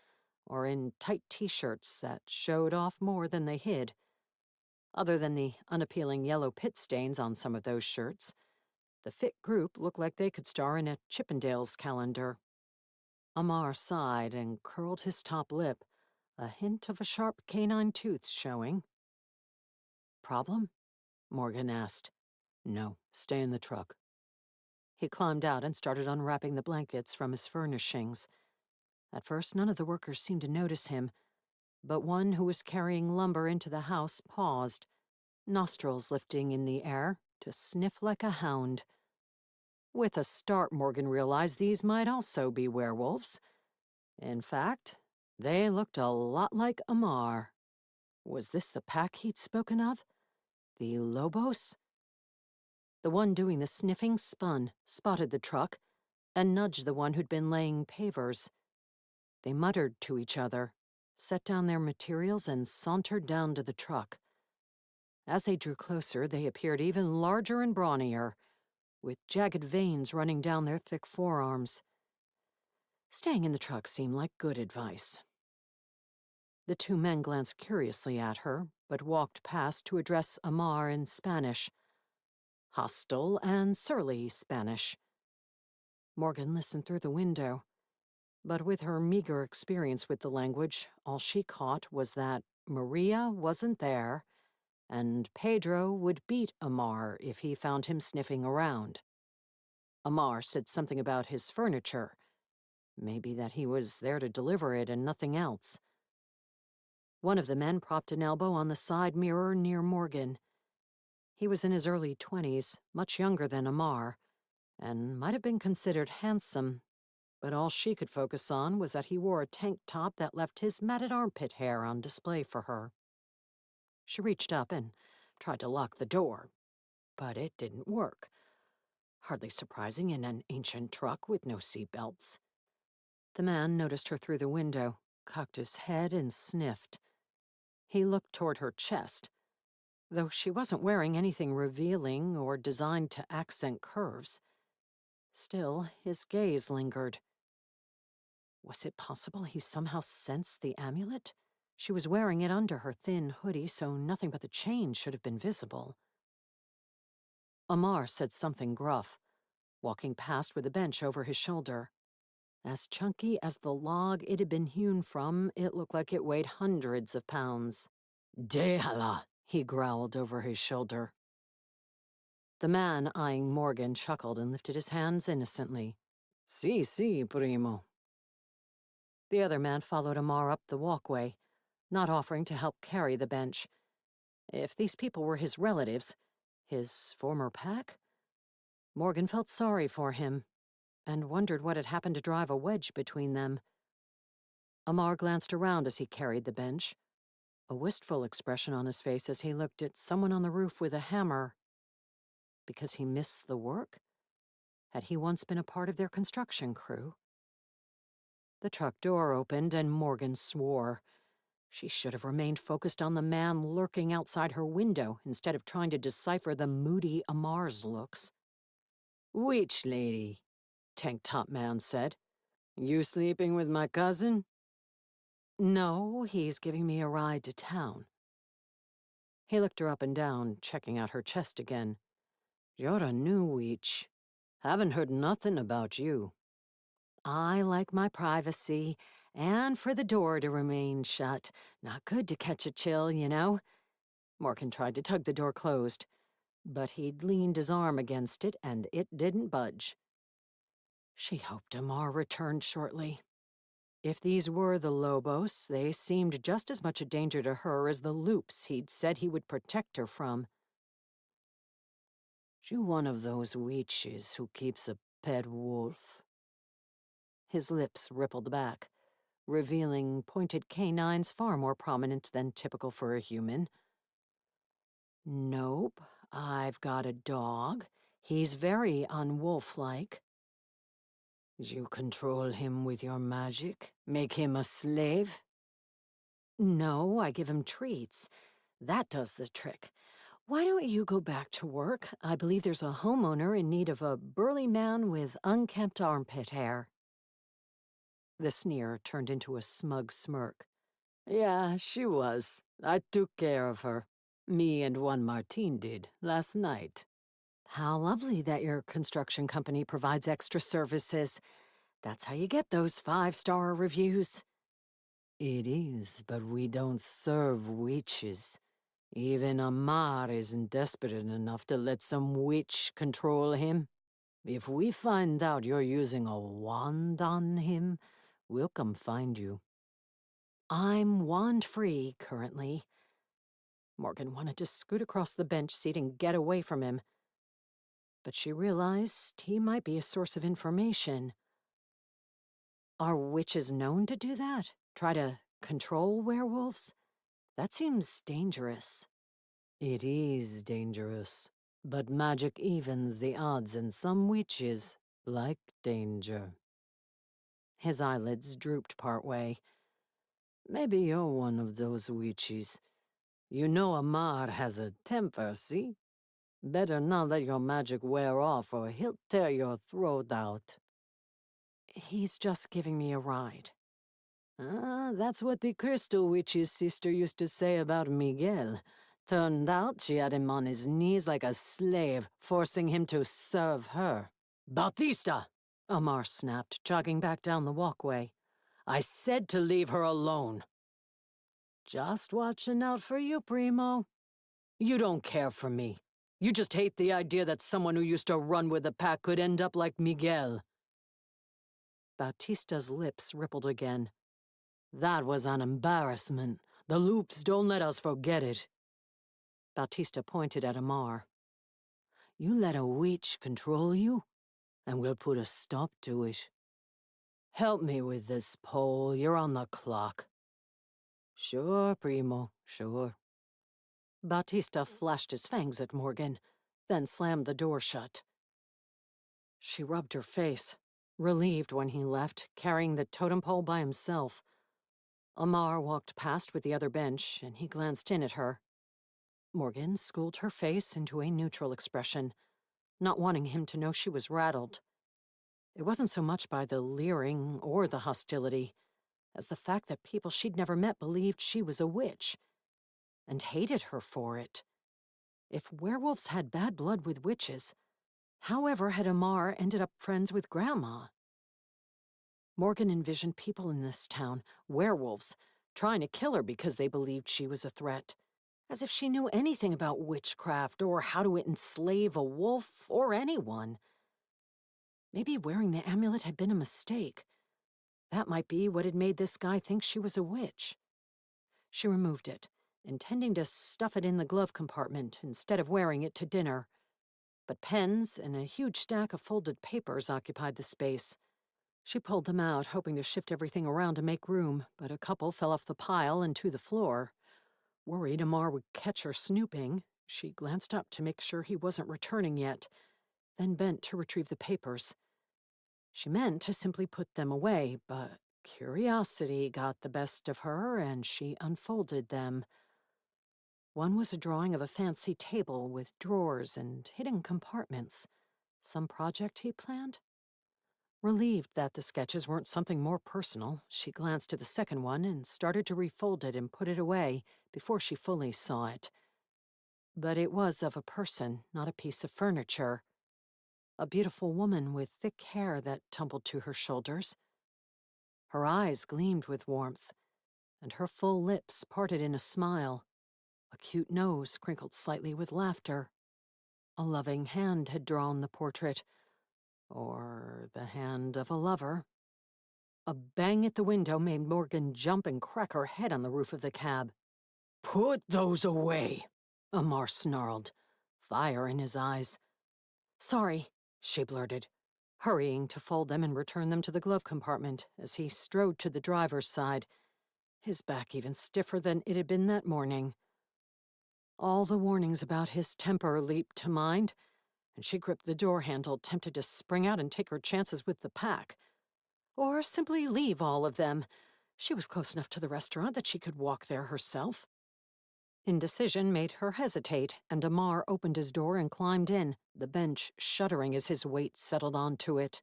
or in tight t-shirts that showed off more than they hid. Other than the unappealing yellow pit stains on some of those shirts, the fit group looked like they could star in a Chippendales calendar. Amar sighed and curled his top lip, a hint of a sharp canine tooth showing. "Problem?" Morgan asked. "No, stay in the truck." He climbed out and started unwrapping the blankets from his furnishings. At first, none of the workers seemed to notice him, but one who was carrying lumber into the house paused, nostrils lifting in the air to sniff like a hound. With a start, Morgan realized these might also be werewolves. In fact, they looked a lot like Amar. Was this the pack he'd spoken of? The Lobos? The one doing the sniffing spun, spotted the truck, and nudged the one who'd been laying pavers. They muttered to each other, set down their materials, and sauntered down to the truck. As they drew closer, they appeared even larger and brawnier, with jagged veins running down their thick forearms. Staying in the truck seemed like good advice. The two men glanced curiously at her, but walked past to address Amar in Spanish. Hostile and surly Spanish. Morgan listened through the window, but with her meager experience with the language, all she caught was that Maria wasn't there, and Pedro would beat Amar if he found him sniffing around. Amar said something about his furniture, maybe that he was there to deliver it and nothing else. One of the men propped an elbow on the side mirror near Morgan. He was in his early 20s, much younger than Amar, and might have been considered handsome, but all she could focus on was that he wore a tank top that left his matted armpit hair on display for her. She reached up and tried to lock the door, but it didn't work. Hardly surprising in an ancient truck with no seatbelts. The man noticed her through the window, cocked his head and sniffed. He looked toward her chest, though she wasn't wearing anything revealing or designed to accent curves. Still, his gaze lingered. Was it possible he somehow sensed the amulet? She was wearing it under her thin hoodie, so nothing but the chain should have been visible. Amar said something gruff, walking past with a bench over his shoulder. As chunky as the log it had been hewn from, it looked like it weighed hundreds of pounds. Déjala, he growled over his shoulder. The man eyeing Morgan chuckled and lifted his hands innocently. Sí, primo. The other man followed Amar up the walkway, not offering to help carry the bench. If these people were his relatives, his former pack, Morgan felt sorry for him and wondered what had happened to drive a wedge between them. Amar glanced around as he carried the bench, a wistful expression on his face as he looked at someone on the roof with a hammer. Because he missed the work? Had he once been a part of their construction crew? The truck door opened and Morgan swore. She should have remained focused on the man lurking outside her window instead of trying to decipher the moody Amar's looks. Which lady? Tank Top Man said. You sleeping with my cousin? No, he's giving me a ride to town. He looked her up and down, checking out her chest again. You're a new witch. Haven't heard nothing about you. I like my privacy, and for the door to remain shut. Not good to catch a chill, you know. Morgan tried to tug the door closed, but he'd leaned his arm against it, and it didn't budge. She hoped Amar returned shortly. If these were the Lobos, they seemed just as much a danger to her as the loops he'd said he would protect her from. You one of those witches who keeps a pet wolf? His lips rippled back, revealing pointed canines far more prominent than typical for a human. Nope, I've got a dog. He's very unwolf-like. You control him with your magic? Make him a slave? No, I give him treats. That does the trick. Why don't you go back to work? I believe there's a homeowner in need of a burly man with unkempt armpit hair. The sneer turned into a smug smirk. Yeah, she was. I took care of her. Me and Juan Martin did, last night. How lovely that your construction company provides extra services. That's how you get those 5-star reviews. It is, but we don't serve witches. Even Amar isn't desperate enough to let some witch control him. If we find out you're using a wand on him, we'll come find you. I'm wand-free currently. Morgan wanted to scoot across the bench seat and get away from him, but she realized he might be a source of information. Are witches known to do that? Try to control werewolves? That seems dangerous. It is dangerous, but magic evens the odds, and some witches like danger. His eyelids drooped partway. Maybe you're one of those witches. You know Amar has a temper, see? Better not let your magic wear off or he'll tear your throat out. He's just giving me a ride. That's what the Crystal Witch's sister used to say about Miguel. Turned out she had him on his knees like a slave, forcing him to serve her. Bautista! Amar snapped, jogging back down the walkway. I said to leave her alone. Just watching out for you, Primo. You don't care for me. You just hate the idea that someone who used to run with the pack could end up like Miguel. Bautista's lips rippled again. That was an embarrassment. The loops don't let us forget it. Bautista pointed at Amar. You let a witch control you? and we'll put a stop to it. Help me with this, Paul. You're on the clock. Sure, Primo, sure. Bautista flashed his fangs at Morgan, then slammed the door shut. She rubbed her face, relieved when he left, carrying the totem pole by himself. Amar walked past with the other bench, and he glanced in at her. Morgan schooled her face into a neutral expression, not wanting him to know she was rattled. It wasn't so much by the leering or the hostility as the fact that people she'd never met believed she was a witch, and hated her for it. If werewolves had bad blood with witches, however had Amar ended up friends with Grandma? Morgan envisioned people in this town, werewolves, trying to kill her because they believed she was a threat, as if she knew anything about witchcraft or how to enslave a wolf or anyone. Maybe wearing the amulet had been a mistake. That might be what had made this guy think she was a witch. She removed it, intending to stuff it in the glove compartment instead of wearing it to dinner. But pens and a huge stack of folded papers occupied the space. She pulled them out, hoping to shift everything around to make room, but a couple fell off the pile and to the floor. Worried Amar would catch her snooping, she glanced up to make sure he wasn't returning yet, then bent to retrieve the papers. She meant to simply put them away, but curiosity got the best of her, and she unfolded them. One was a drawing of a fancy table with drawers and hidden compartments. Some project he planned? Relieved that the sketches weren't something more personal, she glanced at the second one and started to refold it and put it away before she fully saw it. But it was of a person, not a piece of furniture. A beautiful woman with thick hair that tumbled to her shoulders. Her eyes gleamed with warmth, and her full lips parted in a smile. A cute nose crinkled slightly with laughter. A loving hand had drawn the portrait, or the hand of a lover. A bang at the window made Morgan jump and crack her head on the roof of the cab. Put those away, Amar snarled, fire in his eyes. Sorry, she blurted, hurrying to fold them and return them to the glove compartment as he strode to the driver's side, his back even stiffer than it had been that morning. All the warnings about his temper leaped to mind, and she gripped the door handle, tempted to spring out and take her chances with the pack. Or simply leave all of them. She was close enough to the restaurant that she could walk there herself. Indecision made her hesitate, and Amar opened his door and climbed in, the bench shuddering as his weight settled onto it.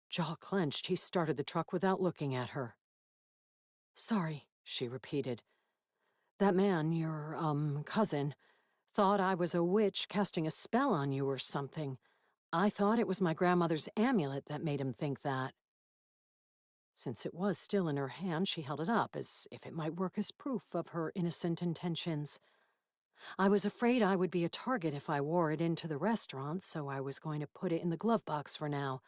Jaw clenched, he started the truck without looking at her. Sorry, she repeated. That man, your, cousin, thought I was a witch casting a spell on you or something. I thought it was my grandmother's amulet that made him think that. Since it was still in her hand, she held it up as if it might work as proof of her innocent intentions. I was afraid I would be a target if I wore it into the restaurant, so I was going to put it in the glove box for now.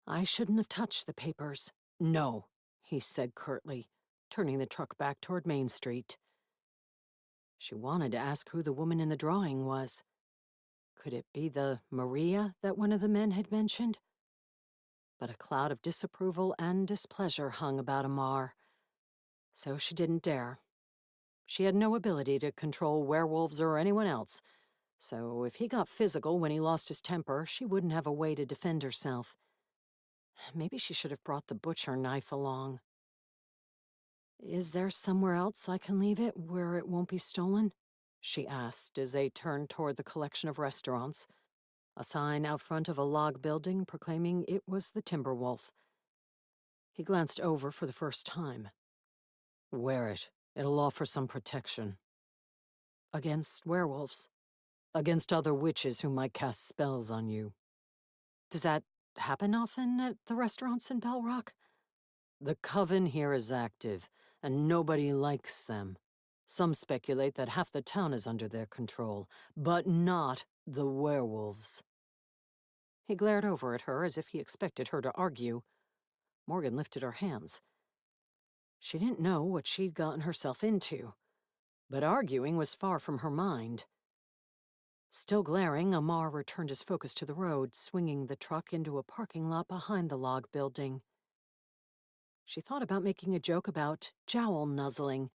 I shouldn't have touched the papers. No, he said curtly, turning the truck back toward Main Street. She wanted to ask who the woman in the drawing was. Could it be the Maria that one of the men had mentioned? But a cloud of disapproval and displeasure hung about Amar, so she didn't dare. She had no ability to control werewolves or anyone else, so if he got physical when he lost his temper, she wouldn't have a way to defend herself. Maybe she should have brought the butcher knife along. Is there somewhere else I can leave it where it won't be stolen? She asked as they turned toward the collection of restaurants, a sign out front of a log building proclaiming it was the Timberwolf. He glanced over for the first time. Wear it. It'll offer some protection. Against werewolves? Against other witches who might cast spells on you. Does that happen often at the restaurants in Bell Rock? The coven here is active, and nobody likes them. Some speculate that half the town is under their control, but not the werewolves. He glared over at her as if he expected her to argue. Morgan lifted her hands. She didn't know what she'd gotten herself into, but arguing was far from her mind. Still glaring, Amar returned his focus to the road, swinging the truck into a parking lot behind the log building. She thought about making a joke about jowl nuzzling,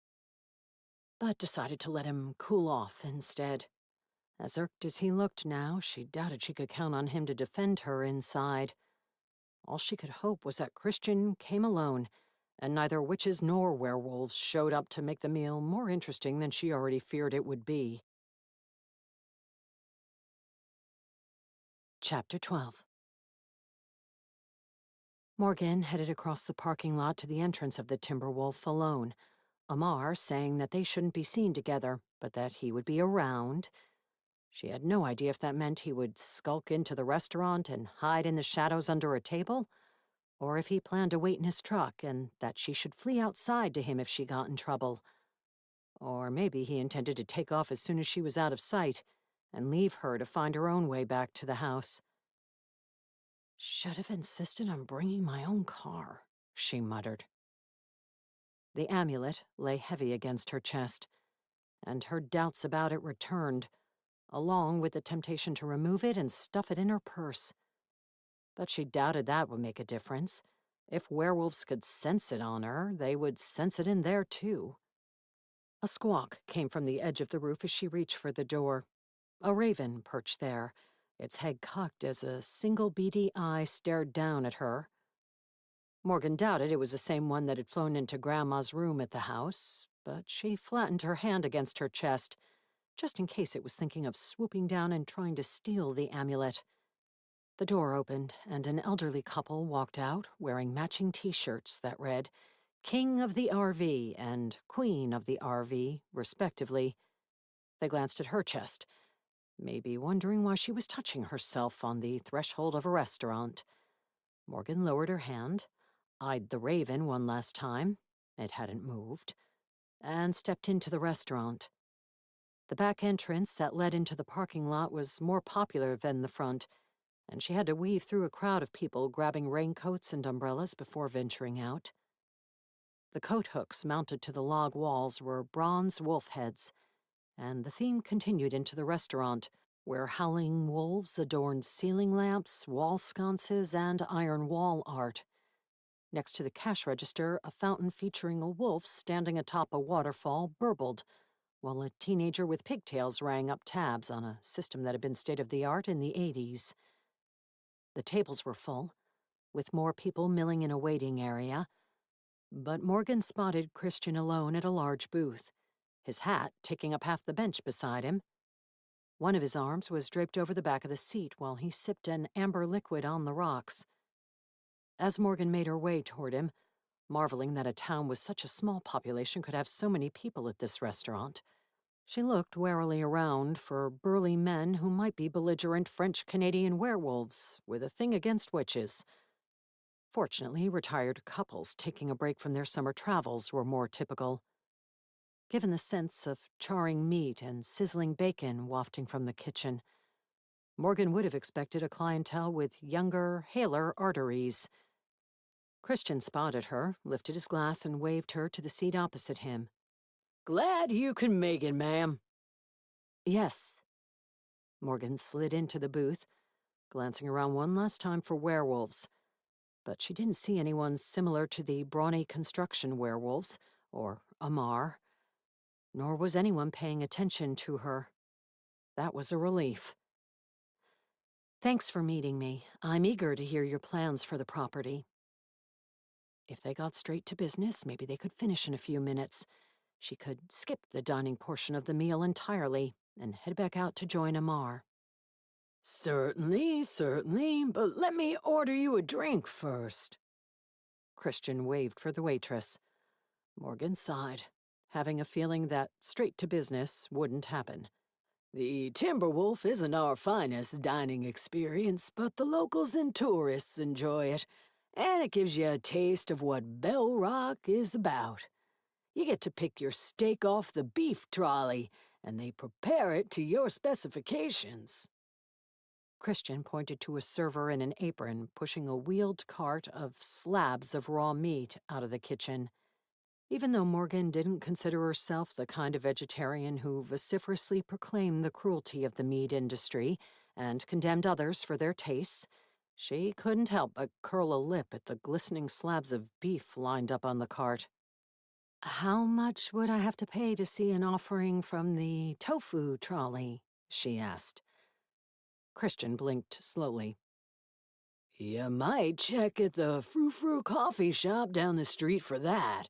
but decided to let him cool off instead. As irked as he looked now, she doubted she could count on him to defend her inside. All she could hope was that Christian came alone, and neither witches nor werewolves showed up to make the meal more interesting than she already feared it would be. Chapter 12. Morgan headed across the parking lot to the entrance of the Timberwolf alone, Amar saying that they shouldn't be seen together, but that he would be around. She had no idea if that meant he would skulk into the restaurant and hide in the shadows under a table, or if he planned to wait in his truck and that she should flee outside to him if she got in trouble. Or maybe he intended to take off as soon as she was out of sight and leave her to find her own way back to the house. Should have insisted on bringing my own car, she muttered. The amulet lay heavy against her chest, and her doubts about it returned, along with the temptation to remove it and stuff it in her purse. But she doubted that would make a difference. If werewolves could sense it on her, they would sense it in there too. A squawk came from the edge of the roof as she reached for the door. A raven perched there, its head cocked as a single beady eye stared down at her. Morgan doubted it was the same one that had flown into Grandma's room at the house, but she flattened her hand against her chest, just in case it was thinking of swooping down and trying to steal the amulet. The door opened, and an elderly couple walked out, wearing matching T-shirts that read, King of the RV and Queen of the RV, respectively. They glanced at her chest, maybe wondering why she was touching herself on the threshold of a restaurant. Morgan lowered her hand, eyed the raven one last time, it hadn't moved, and stepped into the restaurant. The back entrance that led into the parking lot was more popular than the front, and she had to weave through a crowd of people grabbing raincoats and umbrellas before venturing out. The coat hooks mounted to the log walls were bronze wolf heads, and the theme continued into the restaurant, where howling wolves adorned ceiling lamps, wall sconces, and iron wall art. Next to the cash register, a fountain featuring a wolf standing atop a waterfall burbled, while a teenager with pigtails rang up tabs on a system that had been state-of-the-art in the 80s. The tables were full, with more people milling in a waiting area, but Morgan spotted Christian alone at a large booth, his hat taking up half the bench beside him. One of his arms was draped over the back of the seat while he sipped an amber liquid on the rocks. As Morgan made her way toward him, marveling that a town with such a small population could have so many people at this restaurant, she looked warily around for burly men who might be belligerent French-Canadian werewolves with a thing against witches. Fortunately, retired couples taking a break from their summer travels were more typical. Given the sense of charring meat and sizzling bacon wafting from the kitchen, Morgan would have expected a clientele with younger, haler arteries. Christian spotted her, lifted his glass, and waved her to the seat opposite him. Glad you can make it, ma'am. Yes. Morgan slid into the booth, glancing around one last time for werewolves. But she didn't see anyone similar to the brawny construction werewolves, or Amar. Nor was anyone paying attention to her. That was a relief. Thanks for meeting me. I'm eager to hear your plans for the property. If they got straight to business, maybe they could finish in a few minutes. She could skip the dining portion of the meal entirely and head back out to join Amar. Certainly, certainly, but let me order you a drink first. Christian waved for the waitress. Morgan sighed, having a feeling that straight to business wouldn't happen. The Timberwolf isn't our finest dining experience, but the locals and tourists enjoy it, and it gives you a taste of what Bell Rock is about. You get to pick your steak off the beef trolley, and they prepare it to your specifications. Christian pointed to a server in an apron pushing a wheeled cart of slabs of raw meat out of the kitchen. Even though Morgan didn't consider herself the kind of vegetarian who vociferously proclaimed the cruelty of the meat industry and condemned others for their tastes, she couldn't help but curl a lip at the glistening slabs of beef lined up on the cart. "How much would I have to pay to see an offering from the tofu trolley?" she asked. Christian blinked slowly. You might check at the Frou Frou coffee shop down the street for that.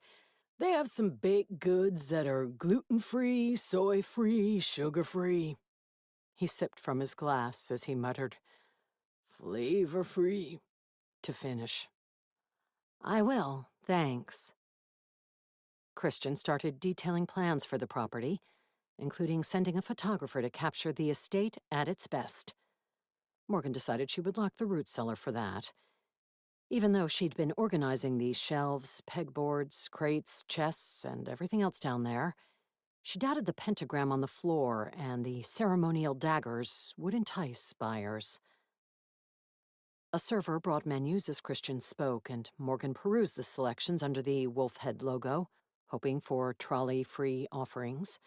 They have some baked goods that are gluten-free, soy-free, sugar-free. He sipped from his glass as he muttered, "Flavor-free," to finish. "I will, thanks." Christian started detailing plans for the property, including sending a photographer to capture the estate at its best. Morgan decided she would lock the root cellar for that. Even though she'd been organizing the shelves, pegboards, crates, chests, and everything else down there, she doubted the pentagram on the floor and the ceremonial daggers would entice buyers. A server brought menus as Christian spoke, and Morgan perused the selections under the wolf head logo, hoping for trolley-free offerings.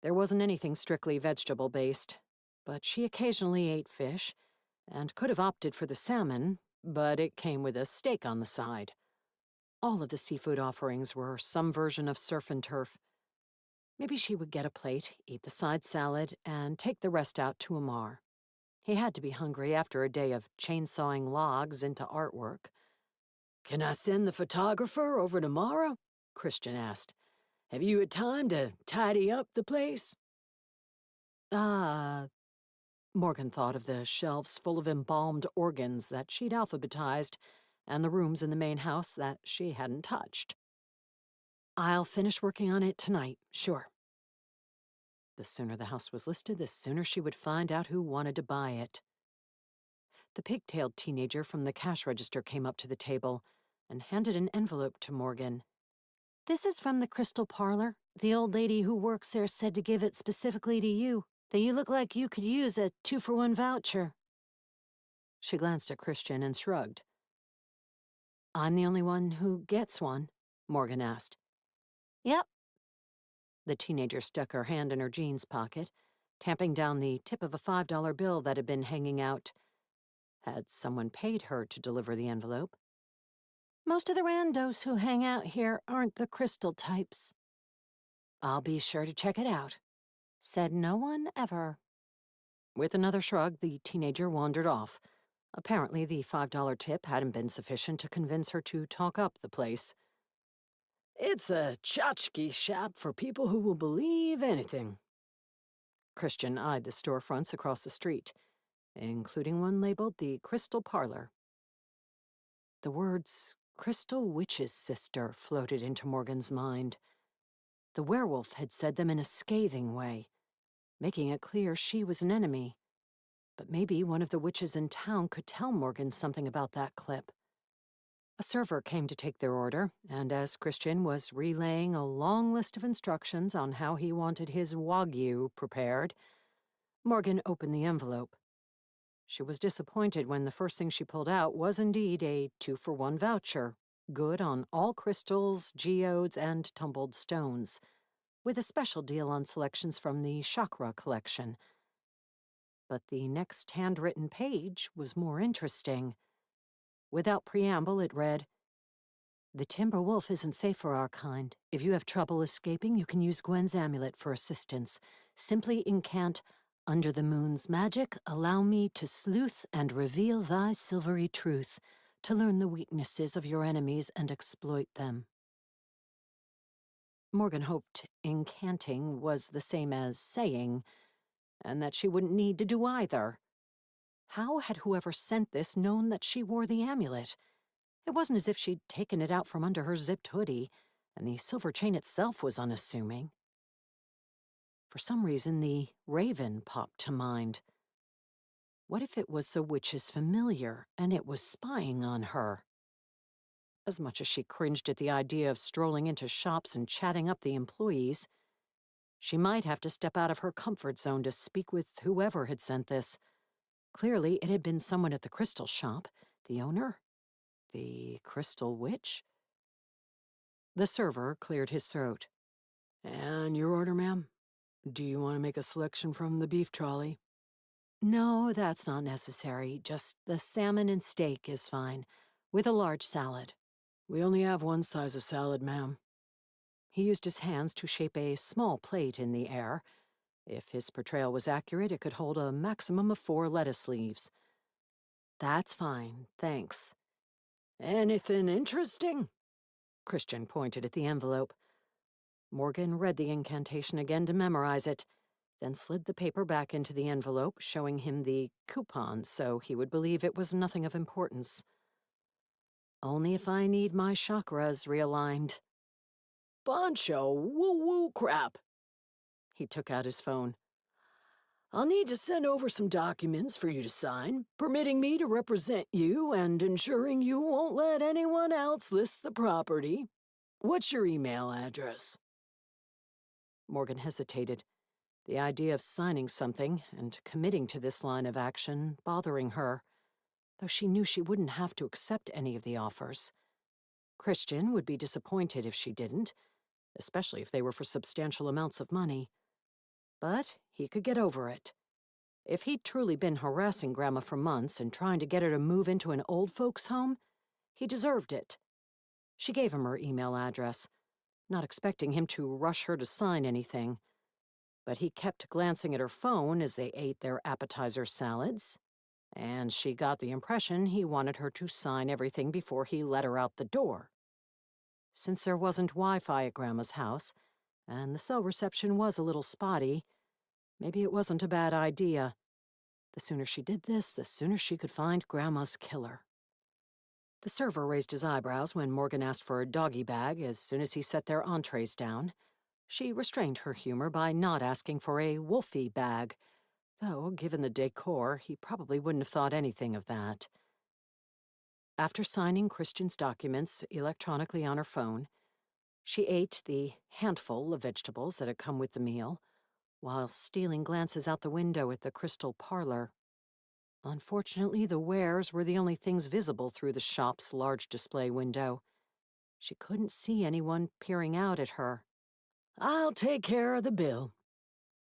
There wasn't anything strictly vegetable-based, but she occasionally ate fish, and could have opted for the salmon, but it came with a steak on the side. All of the seafood offerings were some version of surf and turf. Maybe she would get a plate, eat the side salad, and take the rest out to Amar. He had to be hungry after a day of chainsawing logs into artwork. "Can I send the photographer over tomorrow?" Christian asked. "Have you had time to tidy up the place?" Morgan thought of the shelves full of embalmed organs that she'd alphabetized and the rooms in the main house that she hadn't touched. "I'll finish working on it tonight, sure." The sooner the house was listed, the sooner she would find out who wanted to buy it. The pigtailed teenager from the cash register came up to the table and handed an envelope to Morgan. "This is from the Crystal Parlor. The old lady who works there said to give it specifically to you, that you look like you could use a 2-for-1 voucher." She glanced at Christian and shrugged. "I'm the only one who gets one?" Morgan asked. "Yep." The teenager stuck her hand in her jeans pocket, tamping down the tip of a $5 bill that had been hanging out. Had someone paid her to deliver the envelope? "Most of the randos who hang out here aren't the crystal types." "I'll be sure to check it out." Said no one ever. With another shrug, the teenager wandered off. Apparently, the $5 tip hadn't been sufficient to convince her to talk up the place. "It's a tchotchke shop for people who will believe anything." Christian eyed the storefronts across the street, including one labeled the Crystal Parlor. The words Crystal Witch's Sister floated into Morgan's mind. The werewolf had said them in a scathing way, making it clear she was an enemy. But maybe one of the witches in town could tell Morgan something about that clip. A server came to take their order, and as Christian was relaying a long list of instructions on how he wanted his wagyu prepared, Morgan opened the envelope. She was disappointed when the first thing she pulled out was indeed a 2-for-1 voucher, good on all crystals, geodes, and tumbled stones, with a special deal on selections from the chakra collection. But the next handwritten page was more interesting. Without preamble, it read, "The timber wolf isn't safe for our kind. If you have trouble escaping, you can use Gwen's amulet for assistance. Simply incant, 'Under the moon's magic, allow me to sleuth and reveal thy silvery truth, to learn the weaknesses of your enemies and exploit them.'" Morgan hoped incanting was the same as saying, and that she wouldn't need to do either. How had whoever sent this known that she wore the amulet? It wasn't as if she'd taken it out from under her zipped hoodie, and the silver chain itself was unassuming. For some reason, the raven popped to mind. What if it was a witch's familiar, and it was spying on her? As much as she cringed at the idea of strolling into shops and chatting up the employees, she might have to step out of her comfort zone to speak with whoever had sent this. Clearly, it had been someone at the crystal shop, the owner, the crystal witch. The server cleared his throat. And your order, ma'am? Do you want to make a selection from the beef trolley? No, that's not necessary. Just the salmon and steak is fine, with a large salad. We only have one size of salad, ma'am. He used his hands to shape a small plate in the air. If his portrayal was accurate, it could hold a maximum of 4 lettuce leaves. That's fine, thanks. Anything interesting? Christian pointed at the envelope. Morgan read the incantation again to memorize it, then slid the paper back into the envelope, showing him the coupon so he would believe it was nothing of importance. Only if I need my chakras realigned. Bunch of woo-woo crap. He took out his phone. I'll need to send over some documents for you to sign, permitting me to represent you and ensuring you won't let anyone else list the property. What's your email address? Morgan hesitated. The idea of signing something and committing to this line of action bothering her, though she knew she wouldn't have to accept any of the offers. Christian would be disappointed if she didn't, especially if they were for substantial amounts of money. But he could get over it. If he'd truly been harassing Grandma for months and trying to get her to move into an old folks' home, he deserved it. She gave him her email address, not expecting him to rush her to sign anything. But he kept glancing at her phone as they ate their appetizer salads, and she got the impression he wanted her to sign everything before he let her out the door. Since there wasn't Wi-Fi at Grandma's house, and the cell reception was a little spotty, maybe it wasn't a bad idea. The sooner she did this, the sooner she could find Grandma's killer. The server raised his eyebrows when Morgan asked for a doggy bag as soon as he set their entrees down. She restrained her humor by not asking for a wolfie bag, though, given the decor, he probably wouldn't have thought anything of that. After signing Christian's documents electronically on her phone, she ate the handful of vegetables that had come with the meal, while stealing glances out the window at the crystal parlor. Unfortunately, the wares were the only things visible through the shop's large display window. She couldn't see anyone peering out at her. I'll take care of the bill.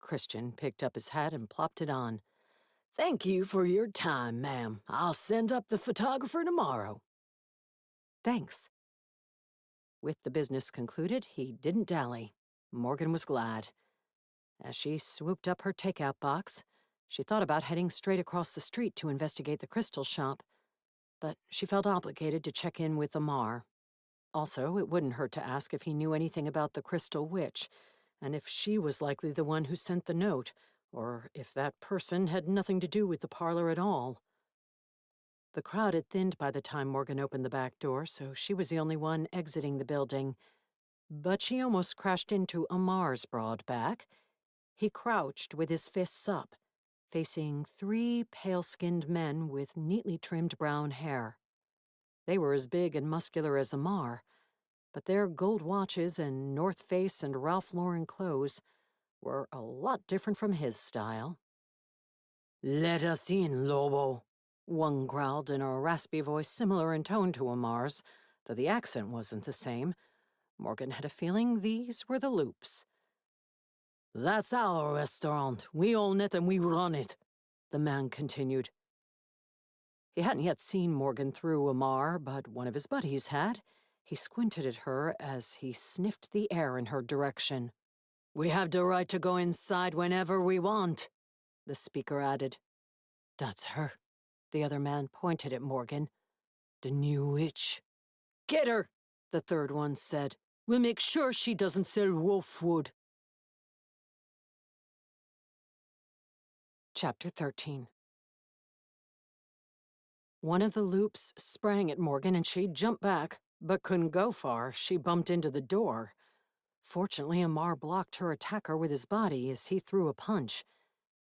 Christian picked up his hat and plopped it on. Thank you for your time, ma'am. I'll send up the photographer tomorrow. Thanks. With the business concluded, he didn't dally. Morgan was glad. As she swooped up her takeout box, she thought about heading straight across the street to investigate the crystal shop, but she felt obligated to check in with Amar. Also, it wouldn't hurt to ask if he knew anything about the Crystal Witch, and if she was likely the one who sent the note, or if that person had nothing to do with the parlor at all. The crowd had thinned by the time Morgan opened the back door, so she was the only one exiting the building. But she almost crashed into Amar's broad back. He crouched with his fists up, facing 3 pale-skinned men with neatly trimmed brown hair. They were as big and muscular as Amar, but their gold watches and North Face and Ralph Lauren clothes were a lot different from his style. Let us in, Lobo, one growled in a raspy voice similar in tone to Amar's, though the accent wasn't the same. Morgan had a feeling these were the Loops. That's our restaurant. We own it and we run it, the man continued. He hadn't yet seen Morgan through Amar, but one of his buddies had. He squinted at her as he sniffed the air in her direction. We have the right to go inside whenever we want, the speaker added. That's her. The other man pointed at Morgan. The new witch. Get her, the third one said. We'll make sure she doesn't sell wolfwood. Chapter 13. One of the Loops sprang at Morgan and she jumped back, but couldn't go far. She bumped into the door. Fortunately, Amar blocked her attacker with his body as he threw a punch.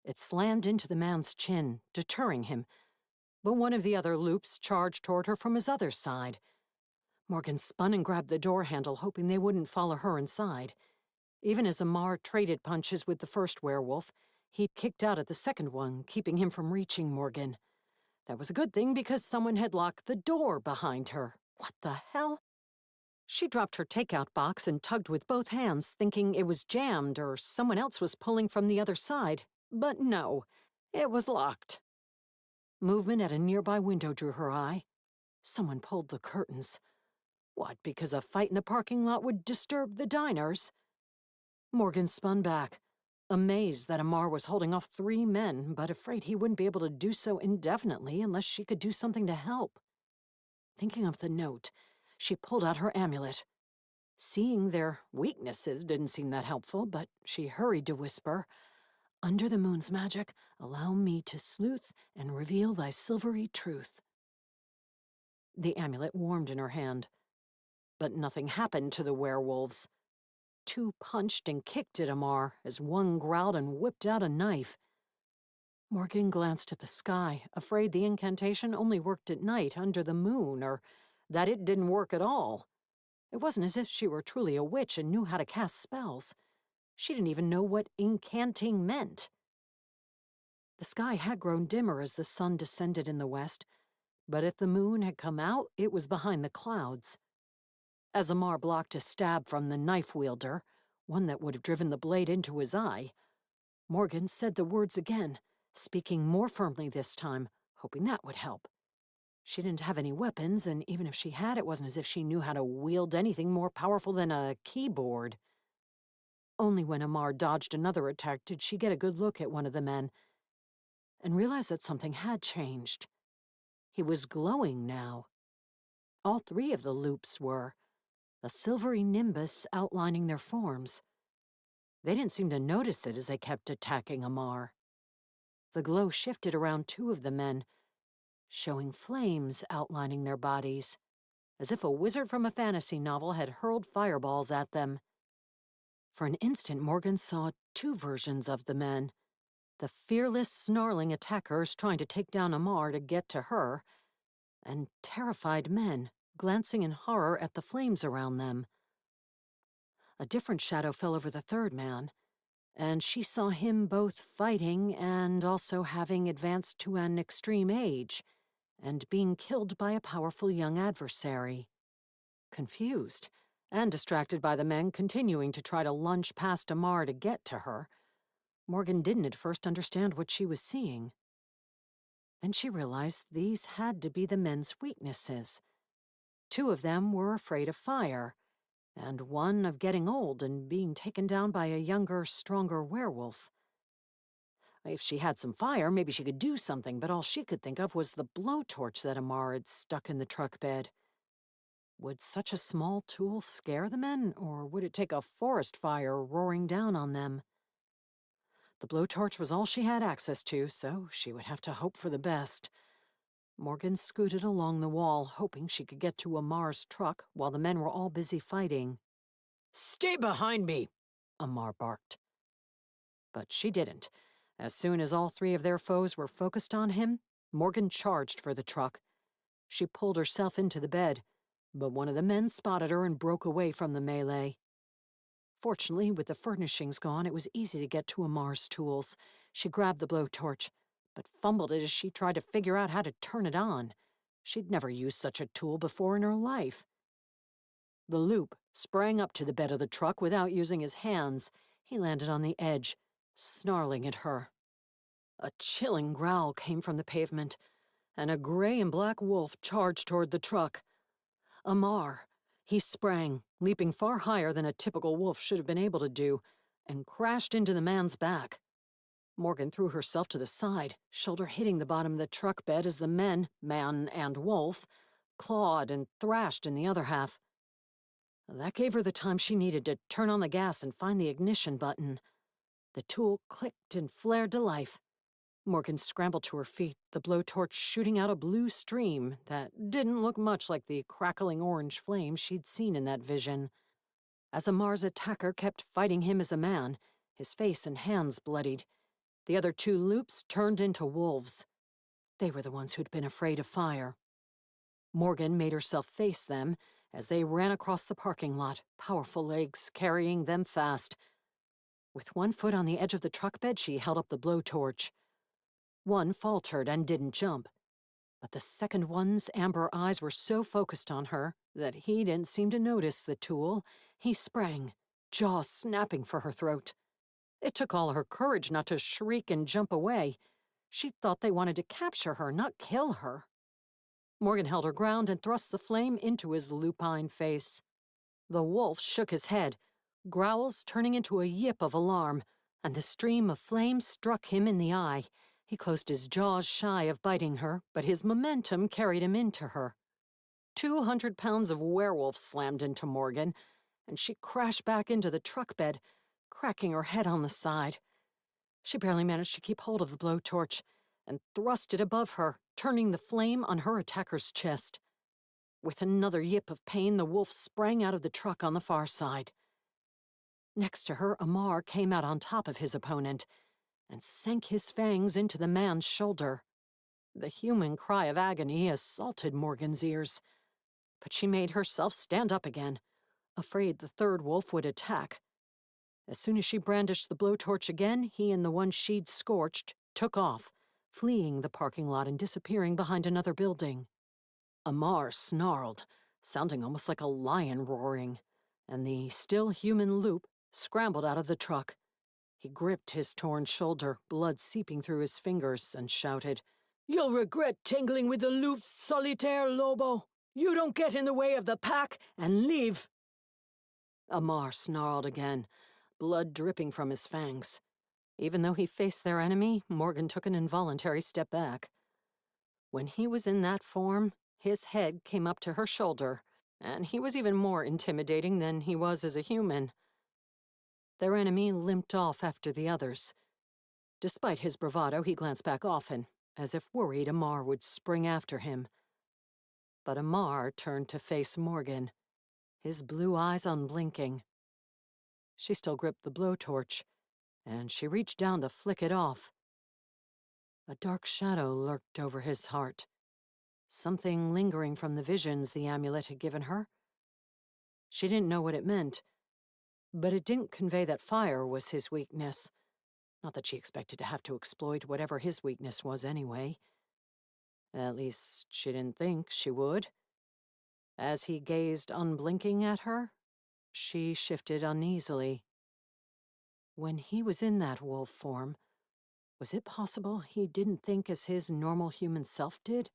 It slammed into the man's chin, deterring him, but one of the other Loops charged toward her from his other side. Morgan spun and grabbed the door handle, hoping they wouldn't follow her inside. Even as Amar traded punches with the first werewolf, he'd kicked out at the second one, keeping him from reaching Morgan. That was a good thing because someone had locked the door behind her. What the hell? She dropped her takeout box and tugged with both hands, thinking it was jammed or someone else was pulling from the other side. But no, it was locked. Movement at a nearby window drew her eye. Someone pulled the curtains. What, because a fight in the parking lot would disturb the diners? Morgan spun back, amazed that Amar was holding off 3 men, but afraid he wouldn't be able to do so indefinitely unless she could do something to help. Thinking of the note, she pulled out her amulet. Seeing their weaknesses didn't seem that helpful, but she hurried to whisper, "Under the moon's magic, allow me to sleuth and reveal thy silvery truth." The amulet warmed in her hand, but nothing happened to the werewolves. 2 punched and kicked at Amar as one growled and whipped out a knife. Morgan glanced at the sky, afraid the incantation only worked at night under the moon, or that it didn't work at all. It wasn't as if she were truly a witch and knew how to cast spells. She didn't even know what incanting meant. The sky had grown dimmer as the sun descended in the west, but if the moon had come out, it was behind the clouds. As Amar blocked a stab from the knife wielder, one that would have driven the blade into his eye, Morgan said the words again, speaking more firmly this time, hoping that would help. She didn't have any weapons, and even if she had, it wasn't as if she knew how to wield anything more powerful than a keyboard. Only when Amar dodged another attack did she get a good look at one of the men, and realize that something had changed. He was glowing now. All 3 of the loops were, a silvery nimbus outlining their forms. They didn't seem to notice it as they kept attacking Amar. The glow shifted around 2 of the men, showing flames outlining their bodies, as if a wizard from a fantasy novel had hurled fireballs at them. For an instant, Morgan saw 2 versions of the men. The fearless, snarling attackers trying to take down Amar to get to her, and terrified men glancing in horror at the flames around them. A different shadow fell over the 3rd man, and she saw him both fighting and also having advanced to an extreme age, and being killed by a powerful young adversary. Confused, and distracted by the men continuing to try to lunge past Amar to get to her, Morgan didn't at first understand what she was seeing. Then she realized these had to be the men's weaknesses. 2 of them were afraid of fire, and one of getting old and being taken down by a younger, stronger werewolf. If she had some fire, maybe she could do something, but all she could think of was the blowtorch that Amar had stuck in the truck bed. Would such a small tool scare the men, or would it take a forest fire roaring down on them? The blowtorch was all she had access to, so she would have to hope for the best. Morgan scooted along the wall, hoping she could get to Amar's truck while the men were all busy fighting. "Stay behind me," Amar barked. But she didn't. As soon as all 3 of their foes were focused on him, Morgan charged for the truck. She pulled herself into the bed, but one of the men spotted her and broke away from the melee. Fortunately, with the furnishings gone, it was easy to get to Amar's tools. She grabbed the blowtorch, but fumbled it as she tried to figure out how to turn it on. She'd never used such a tool before in her life. The loop sprang up to the bed of the truck without using his hands. He landed on the edge, snarling at her. A chilling growl came from the pavement, and a gray and black wolf charged toward the truck. Amar. He sprang, leaping far higher than a typical wolf should have been able to do, and crashed into the man's back. Morgan threw herself to the side, shoulder hitting the bottom of the truck bed as the men, man and wolf, clawed and thrashed in the other half. That gave her the time she needed to turn on the gas and find the ignition button. The tool clicked and flared to life. Morgan scrambled to her feet, the blowtorch shooting out a blue stream that didn't look much like the crackling orange flame she'd seen in that vision. As Amar's attacker kept fighting him as a man, his face and hands bloodied. The other 2 loops turned into wolves. They were the ones who'd been afraid of fire. Morgan made herself face them as they ran across the parking lot, powerful legs carrying them fast. With one foot on the edge of the truck bed, she held up the blowtorch. One faltered and didn't jump. But the second one's amber eyes were so focused on her that he didn't seem to notice the tool. He sprang, jaws snapping for her throat. It took all her courage not to shriek and jump away. She thought they wanted to capture her, not kill her. Morgan held her ground and thrust the flame into his lupine face. The wolf shook his head, growls turning into a yip of alarm, and the stream of flame struck him in the eye. He closed his jaws shy of biting her, but his momentum carried him into her. 200 pounds of werewolf slammed into Morgan, and she crashed back into the truck bed, cracking her head on the side. She barely managed to keep hold of the blowtorch and thrust it above her, turning the flame on her attacker's chest. With another yip of pain, the wolf sprang out of the truck on the far side. Next to her, Amar came out on top of his opponent and sank his fangs into the man's shoulder. The human cry of agony assaulted Morgan's ears, but she made herself stand up again, afraid the third wolf would attack. As soon as she brandished the blowtorch again, he and the one she'd scorched took off, fleeing the parking lot and disappearing behind another building. Amar snarled, sounding almost like a lion roaring, and the still human Loop scrambled out of the truck. He gripped his torn shoulder, blood seeping through his fingers, and shouted, "You'll regret tingling with the Loups, Solitaire Lobo. You don't get in the way of the pack and leave." Amar snarled again, blood dripping from his fangs. Even though he faced their enemy, Morgan took an involuntary step back. When he was in that form, his head came up to her shoulder, and he was even more intimidating than he was as a human. Their enemy limped off after the others. Despite his bravado, he glanced back often, as if worried Amar would spring after him. But Amar turned to face Morgan, his blue eyes unblinking. She still gripped the blowtorch, and she reached down to flick it off. A dark shadow lurked over his heart, something lingering from the visions the amulet had given her. She didn't know what it meant, but it didn't convey that fire was his weakness. Not that she expected to have to exploit whatever his weakness was anyway. At least, she didn't think she would. As he gazed unblinking at her, she shifted uneasily. When he was in that wolf form, was it possible he didn't think as his normal human self did?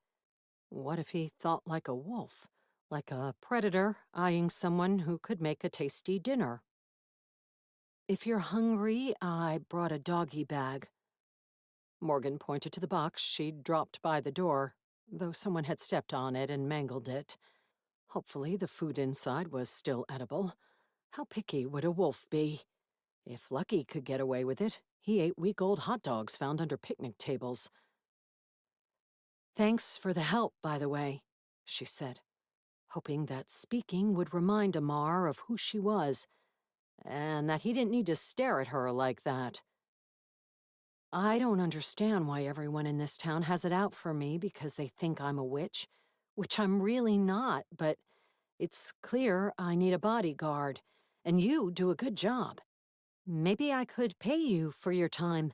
What if he thought like a wolf, like a predator eyeing someone who could make a tasty dinner? "If you're hungry, I brought a doggy bag." Morgan pointed to the box she'd dropped by the door, though someone had stepped on it and mangled it. Hopefully the food inside was still edible. How picky would a wolf be? If Lucky could get away with it, he ate week-old hot dogs found under picnic tables. "Thanks for the help, by the way," she said, hoping that speaking would remind Amar of who she was, and that he didn't need to stare at her like that. "I don't understand why everyone in this town has it out for me because they think I'm a witch, which I'm really not, but it's clear I need a bodyguard, and you do a good job. Maybe I could pay you for your time.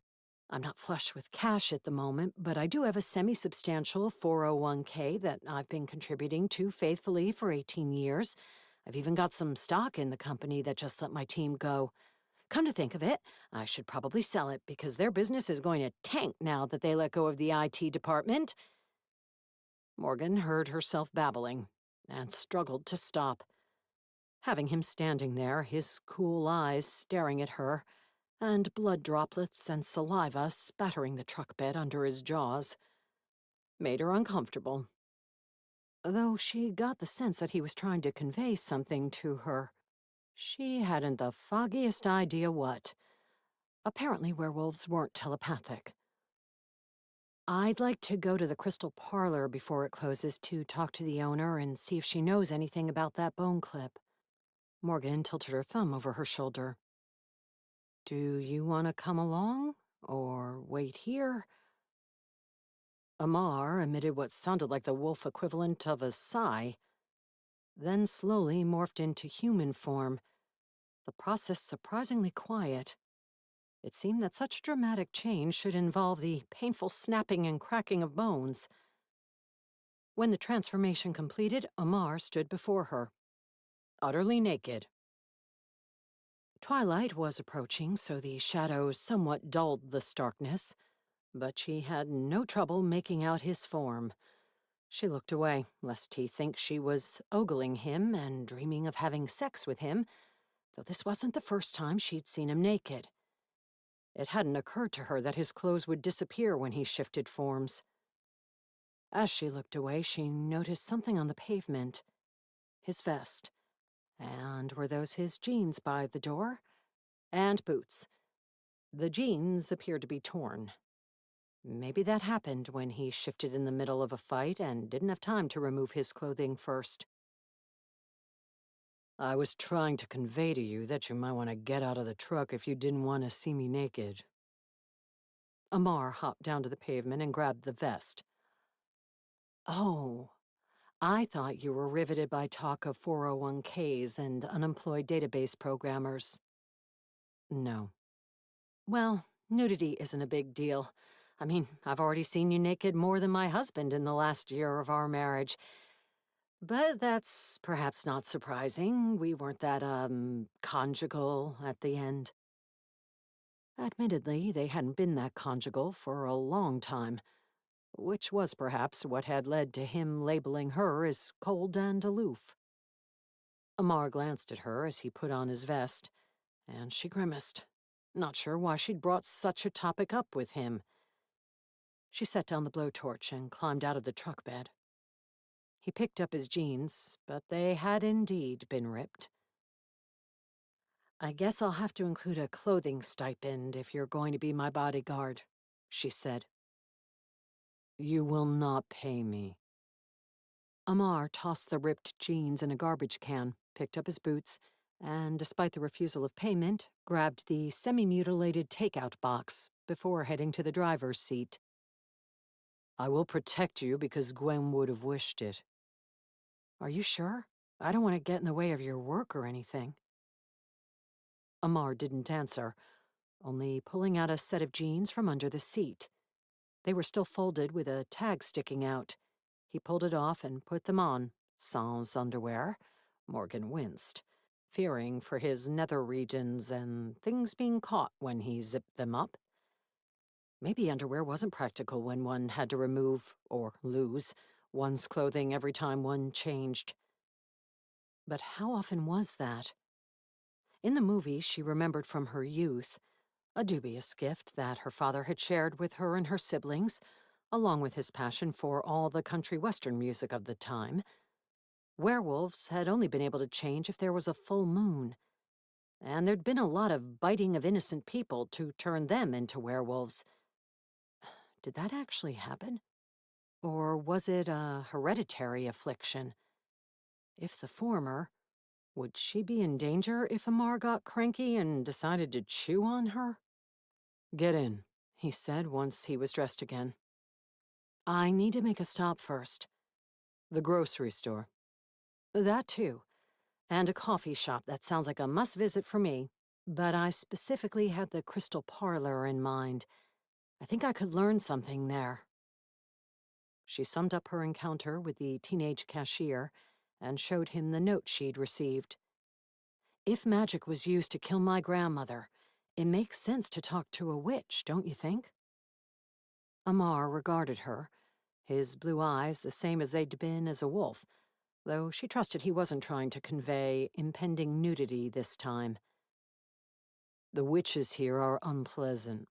I'm not flush with cash at the moment, but I do have a semi-substantial 401k that I've been contributing to faithfully for 18 years. I've even got some stock in the company that just let my team go. Come to think of it, I should probably sell it because their business is going to tank now that they let go of the IT department." Morgan heard herself babbling and struggled to stop. Having him standing there, his cool eyes staring at her, and blood droplets and saliva spattering the truck bed under his jaws, made her uncomfortable. Though she got the sense that he was trying to convey something to her. She hadn't the foggiest idea what. Apparently werewolves weren't telepathic. "I'd like to go to the Crystal Parlor before it closes to talk to the owner and see if she knows anything about that bone clip." Morgan tilted her thumb over her shoulder. "Do you want to come along, or wait here?" Amar emitted what sounded like the wolf equivalent of a sigh, then slowly morphed into human form, the process surprisingly quiet. It seemed that such a dramatic change should involve the painful snapping and cracking of bones. When the transformation completed, Amar stood before her, utterly naked. Twilight was approaching, so the shadows somewhat dulled the starkness, but she had no trouble making out his form. She looked away, lest he think she was ogling him and dreaming of having sex with him, though this wasn't the first time she'd seen him naked. It hadn't occurred to her that his clothes would disappear when he shifted forms. As she looked away, she noticed something on the pavement. His vest. And were those his jeans by the door? And boots. The jeans appeared to be torn. Maybe that happened when he shifted in the middle of a fight and didn't have time to remove his clothing first. I was trying to convey to you that you might want to get out of the truck if you didn't want to see me naked. Amar hopped down to the pavement and grabbed the vest. Oh, I thought you were riveted by talk of 401ks and unemployed database programmers. No. Well, nudity isn't a big deal. I mean, I've already seen you naked more than my husband in the last year of our marriage. But that's perhaps not surprising. We weren't that, conjugal at the end. Admittedly, they hadn't been that conjugal for a long time, which was perhaps what had led to him labeling her as cold and aloof. Amar glanced at her as he put on his vest, and she grimaced, not sure why she'd brought such a topic up with him. She set down the blowtorch and climbed out of the truck bed. He picked up his jeans, but they had indeed been ripped. I guess I'll have to include a clothing stipend if you're going to be my bodyguard, she said. You will not pay me. Amar tossed the ripped jeans in a garbage can, picked up his boots, and, despite the refusal of payment, grabbed the semi-mutilated takeout box before heading to the driver's seat. I will protect you because Gwen would have wished it. Are you sure? I don't want to get in the way of your work or anything. Amar didn't answer, only pulling out a set of jeans from under the seat. They were still folded with a tag sticking out. He pulled it off and put them on, sans underwear. Morgan winced, fearing for his nether regions and things being caught when he zipped them up. Maybe underwear wasn't practical when one had to remove, or lose, one's clothing every time one changed. But how often was that? In the movie she remembered from her youth, a dubious gift that her father had shared with her and her siblings, along with his passion for all the country western music of the time. Werewolves had only been able to change if there was a full moon, and there'd been a lot of biting of innocent people to turn them into werewolves. Did that actually happen? Or was it a hereditary affliction? If the former, would she be in danger if Amar got cranky and decided to chew on her? Get in, he said once he was dressed again. I need to make a stop first. The grocery store. That too. And a coffee shop that sounds like a must-visit for me. But I specifically had the Crystal Parlor in mind. I think I could learn something there. She summed up her encounter with the teenage cashier and showed him the note she'd received. If magic was used to kill my grandmother, it makes sense to talk to a witch, don't you think? Amar regarded her, his blue eyes the same as they'd been as a wolf, though she trusted he wasn't trying to convey impending nudity this time. The witches here are unpleasant,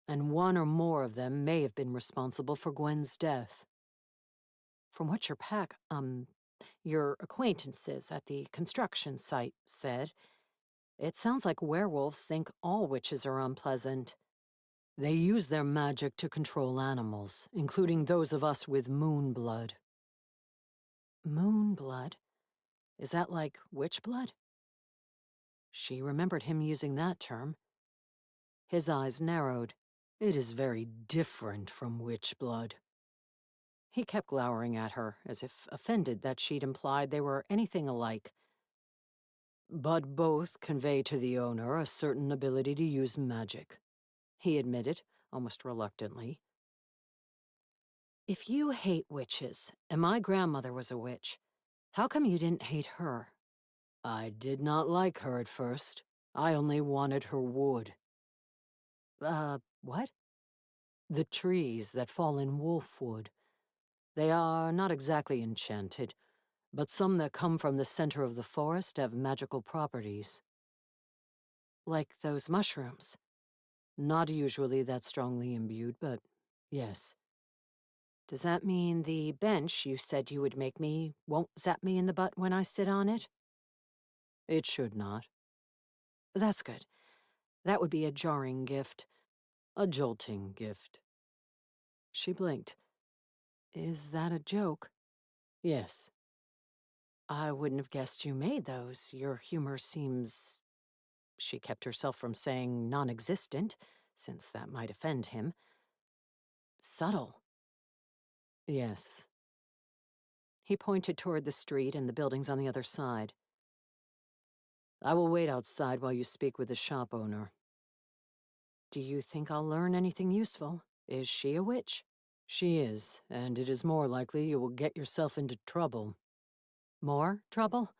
and one or more of them may have been responsible for Gwen's death. From what your acquaintances at the construction site said, it sounds like werewolves think all witches are unpleasant. They use their magic to control animals, including those of us with moon blood. Moon blood? Is that like witch blood? She remembered him using that term. His eyes narrowed. It is very different from witch blood. He kept glowering at her, as if offended that she'd implied they were anything alike. But both convey to the owner a certain ability to use magic, he admitted, almost reluctantly. If you hate witches, and my grandmother was a witch, how come you didn't hate her? I did not like her at first. I only wanted her wood. What? The trees that fall in Wolfwood. They are not exactly enchanted, but some that come from the center of the forest have magical properties. Like those mushrooms? Not usually that strongly imbued, but yes. Does that mean the bench you said you would make me won't zap me in the butt when I sit on it? It should not. That's good. That would be a jarring gift. A jolting gift. She blinked. Is that a joke? Yes. I wouldn't have guessed you made those. Your humor seems... She kept herself from saying non-existent, since that might offend him. Subtle. Yes. He pointed toward the street and the buildings on the other side. I will wait outside while you speak with the shop owner. Do you think I'll learn anything useful? Is she a witch? She is, and it is more likely you will get yourself into trouble. More trouble?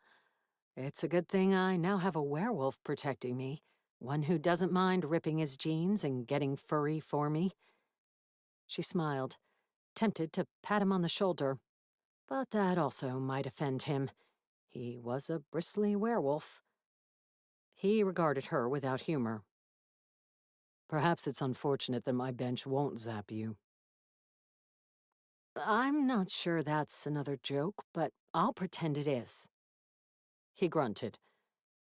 It's a good thing I now have a werewolf protecting me, one who doesn't mind ripping his jeans and getting furry for me. She smiled, tempted to pat him on the shoulder, but that also might offend him. He was a bristly werewolf. He regarded her without humor. Perhaps it's unfortunate that my bench won't zap you. I'm not sure that's another joke, but I'll pretend it is. He grunted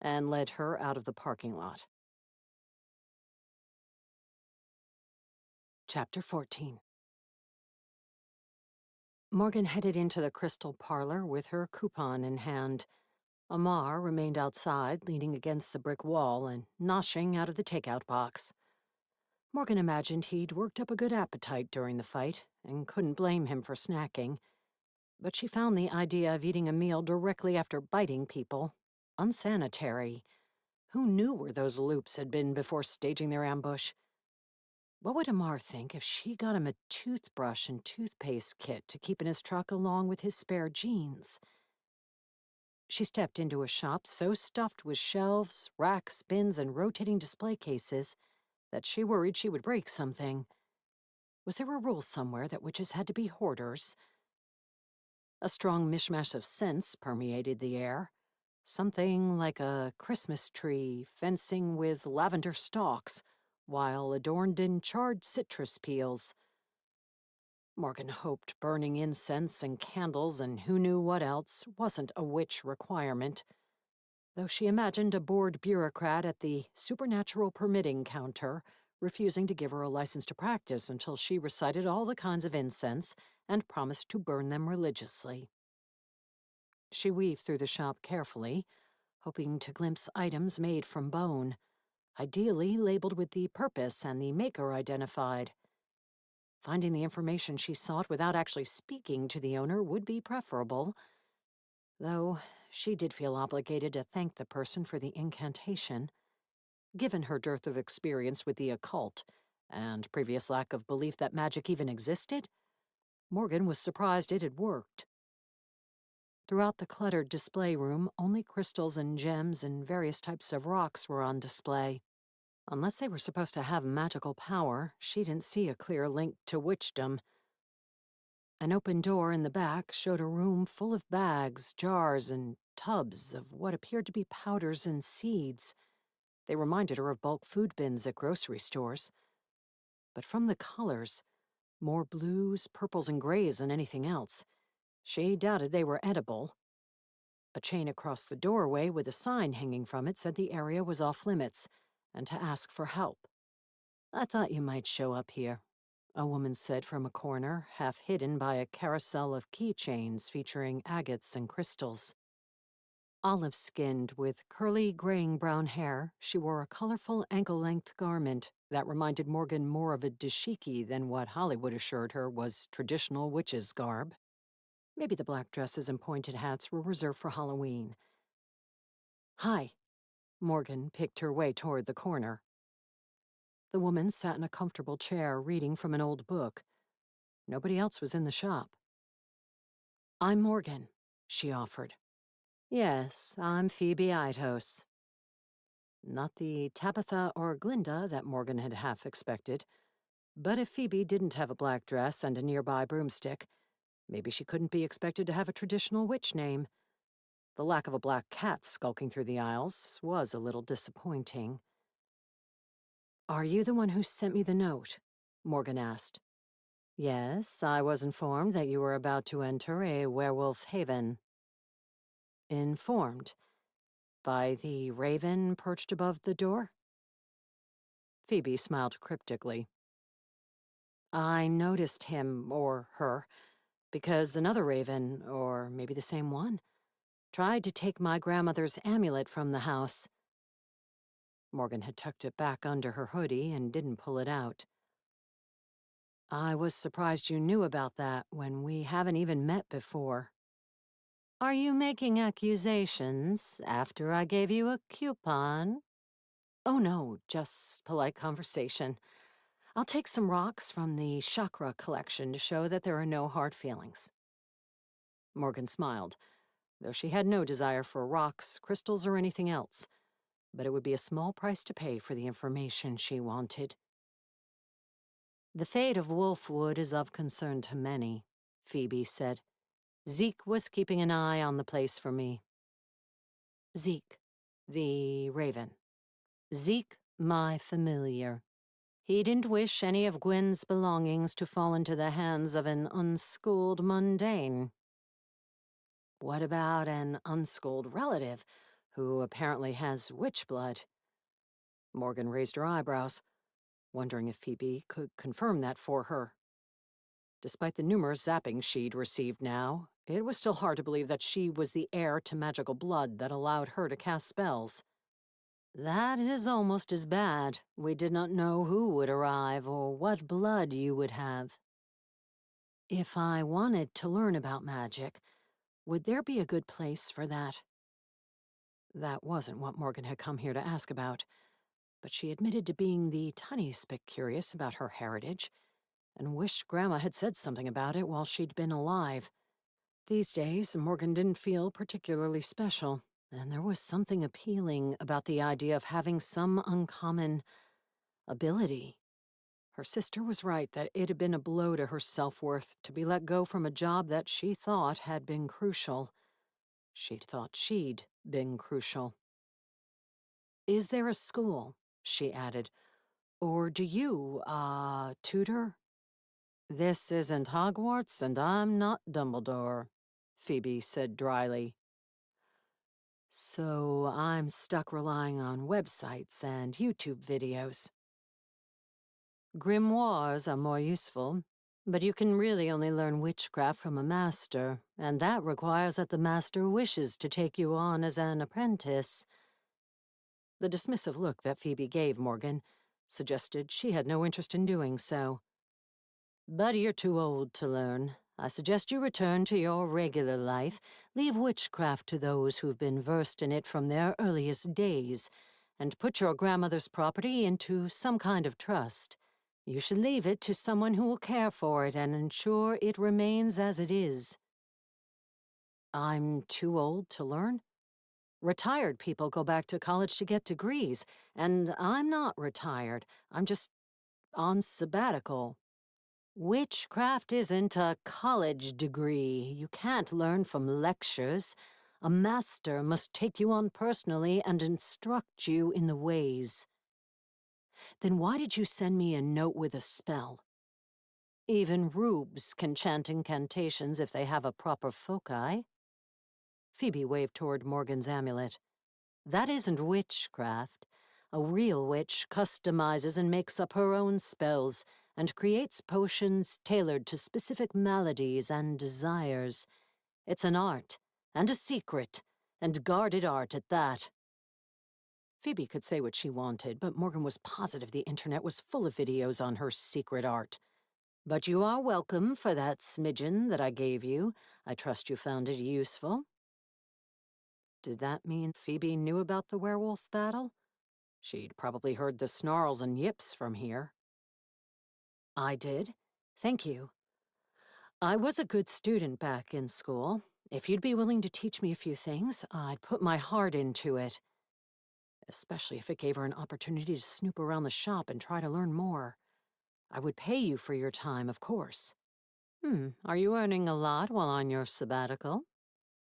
and led her out of the parking lot. Chapter 14. Morgan headed into the crystal parlor with her coupon in hand. Amar remained outside, leaning against the brick wall and noshing out of the takeout box. Morgan imagined he'd worked up a good appetite during the fight and couldn't blame him for snacking. But she found the idea of eating a meal directly after biting people unsanitary. Who knew where those loops had been before staging their ambush? What would Amar think if she got him a toothbrush and toothpaste kit to keep in his truck along with his spare jeans? She stepped into a shop so stuffed with shelves, racks, bins, and rotating display cases that she worried she would break something. Was there a rule somewhere that witches had to be hoarders? A strong mishmash of scents permeated the air. Something like a Christmas tree fencing with lavender stalks, while adorned in charred citrus peels. Morgan hoped burning incense and candles and who knew what else wasn't a witch requirement, though she imagined a bored bureaucrat at the supernatural permitting counter refusing to give her a license to practice until she recited all the kinds of incense and promised to burn them religiously. She weaved through the shop carefully, hoping to glimpse items made from bone, ideally labeled with the purpose and the maker identified. Finding the information she sought without actually speaking to the owner would be preferable, though she did feel obligated to thank the person for the incantation. Given her dearth of experience with the occult and previous lack of belief that magic even existed, Morgan was surprised it had worked. Throughout the cluttered display room, only crystals and gems and various types of rocks were on display. Unless they were supposed to have magical power, she didn't see a clear link to witchdom. An open door in the back showed a room full of bags, jars, and tubs of what appeared to be powders and seeds. They reminded her of bulk food bins at grocery stores. But from the colors, more blues, purples, and grays than anything else, she doubted they were edible. A chain across the doorway with a sign hanging from it said the area was off limits and to ask for help. "I thought you might show up here," a woman said from a corner, half hidden by a carousel of keychains featuring agates and crystals. Olive-skinned with curly, graying brown hair, she wore a colorful ankle-length garment that reminded Morgan more of a dashiki than what Hollywood assured her was traditional witches' garb. Maybe the black dresses and pointed hats were reserved for Halloween. "Hi." Morgan picked her way toward the corner. The woman sat in a comfortable chair reading from an old book. Nobody else was in the shop. "I'm Morgan," she offered. "Yes, I'm Phoebe Itos." Not the Tabitha or Glinda that Morgan had half expected. But if Phoebe didn't have a black dress and a nearby broomstick, maybe she couldn't be expected to have a traditional witch name. The lack of a black cat skulking through the aisles was a little disappointing. "Are you the one who sent me the note?" Morgan asked. "Yes, I was informed that you were about to enter a werewolf haven." "Informed? By the raven perched above the door?" Phoebe smiled cryptically. "I noticed him, or her, because another raven, or maybe the same one, tried to take my grandmother's amulet from the house." Morgan had tucked it back under her hoodie and didn't pull it out. "I was surprised you knew about that when we haven't even met before." "Are you making accusations after I gave you a coupon?" "Oh no, just polite conversation. I'll take some rocks from the chakra collection to show that there are no hard feelings." Morgan smiled, though she had no desire for rocks, crystals, or anything else. But it would be a small price to pay for the information she wanted. "The fate of Wolfwood is of concern to many," Phoebe said. "Zeke was keeping an eye on the place for me." "Zeke, the raven." "Zeke, my familiar. He didn't wish any of Gwen's belongings to fall into the hands of an unschooled mundane." "What about an unschooled relative who apparently has witch blood?" Morgan raised her eyebrows, wondering if Phoebe could confirm that for her. Despite the numerous zappings she'd received now, it was still hard to believe that she was the heir to magical blood that allowed her to cast spells. "That is almost as bad. We did not know who would arrive or what blood you would have." "If I wanted to learn about magic, would there be a good place for that?" That wasn't what Morgan had come here to ask about, but she admitted to being the tiniest bit curious about her heritage and wished Grandma had said something about it while she'd been alive. These days, Morgan didn't feel particularly special, and there was something appealing about the idea of having some uncommon ability. Her sister was right that it had been a blow to her self-worth to be let go from a job that she thought had been crucial. She thought she'd been crucial. "Is there a school?" she added. "Or do you, tutor?" "This isn't Hogwarts, and I'm not Dumbledore," Phoebe said dryly. "So I'm stuck relying on websites and YouTube videos." "Grimoires are more useful, but you can really only learn witchcraft from a master, and that requires that the master wishes to take you on as an apprentice." The dismissive look that Phoebe gave Morgan suggested she had no interest in doing so. "But you're too old to learn. I suggest you return to your regular life, leave witchcraft to those who've been versed in it from their earliest days, and put your grandmother's property into some kind of trust. You should leave it to someone who will care for it and ensure it remains as it is." "I'm too old to learn? Retired people go back to college to get degrees, and I'm not retired. I'm just on sabbatical." "Witchcraft isn't a college degree. You can't learn from lectures. A master must take you on personally and instruct you in the ways." "Then why did you send me a note with a spell?" "Even rubes can chant incantations if they have a proper foci." Phoebe waved toward Morgan's amulet. "That isn't witchcraft. A real witch customizes and makes up her own spells, and creates potions tailored to specific maladies and desires. It's an art, and a secret, and guarded art at that." Phoebe could say what she wanted, but Morgan was positive the internet was full of videos on her secret art. "But you are welcome for that smidgen that I gave you. I trust you found it useful." Did that mean Phoebe knew about the werewolf battle? She'd probably heard the snarls and yips from here. "I did. Thank you. I was a good student back in school. If you'd be willing to teach me a few things, I'd put my heart into it. Especially if it gave her an opportunity to snoop around the shop and try to learn more. I would pay you for your time, of course. Are you earning a lot while on your sabbatical?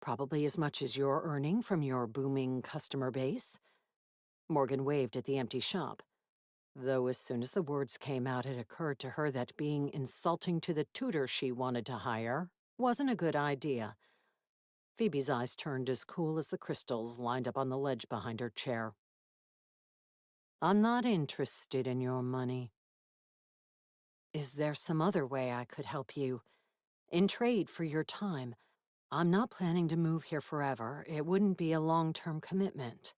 Probably as much as you're earning from your booming customer base. Morgan waved at the empty shop. Though as soon as the words came out, it occurred to her that being insulting to the tutor she wanted to hire wasn't a good idea. Phoebe's eyes turned as cool as the crystals lined up on the ledge behind her chair. I'm not interested in your money. Is there some other way I could help you? In trade for your time. I'm not planning to move here forever. It wouldn't be a long-term commitment.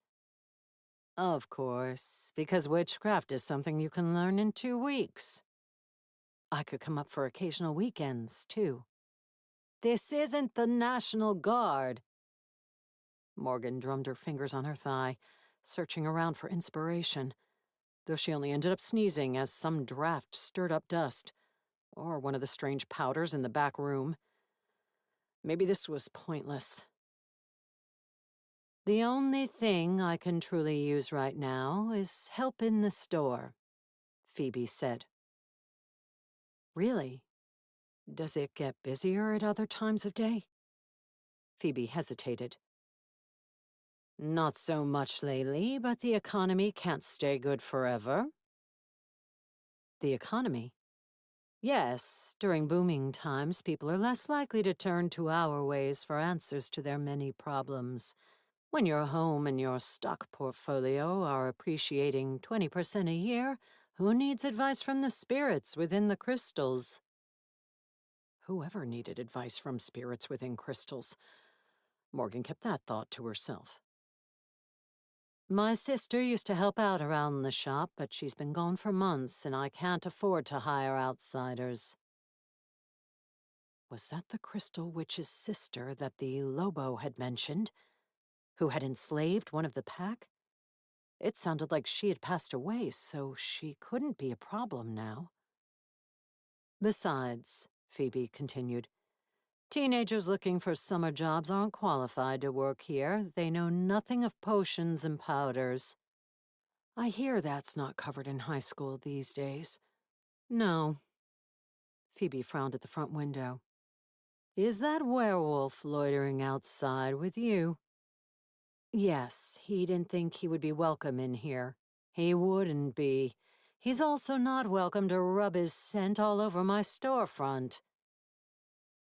Of course, because witchcraft is something you can learn in 2 weeks. I could come up for occasional weekends, too. This isn't the National Guard. Morgan drummed her fingers on her thigh, searching around for inspiration, though she only ended up sneezing as some draft stirred up dust, or one of the strange powders in the back room. Maybe this was pointless. The only thing I can truly use right now is help in the store, Phoebe said. Really? Does it get busier at other times of day? Phoebe hesitated. Not so much lately, but the economy can't stay good forever. The economy? Yes, during booming times, people are less likely to turn to our ways for answers to their many problems. When your home and your stock portfolio are appreciating 20% a year, who needs advice from the spirits within the crystals? Whoever needed advice from spirits within crystals? Morgan kept that thought to herself. My sister used to help out around the shop, but she's been gone for months, and I can't afford to hire outsiders. Was that the Crystal Witch's sister that the Lobo had mentioned, who had enslaved one of the pack? It sounded like she had passed away, so she couldn't be a problem now. Besides, Phoebe continued, teenagers looking for summer jobs aren't qualified to work here. They know nothing of potions and powders. I hear that's not covered in high school these days. No. Phoebe frowned at the front window. Is that werewolf loitering outside with you? Yes, he didn't think he would be welcome in here. He wouldn't be. He's also not welcome to rub his scent all over my storefront.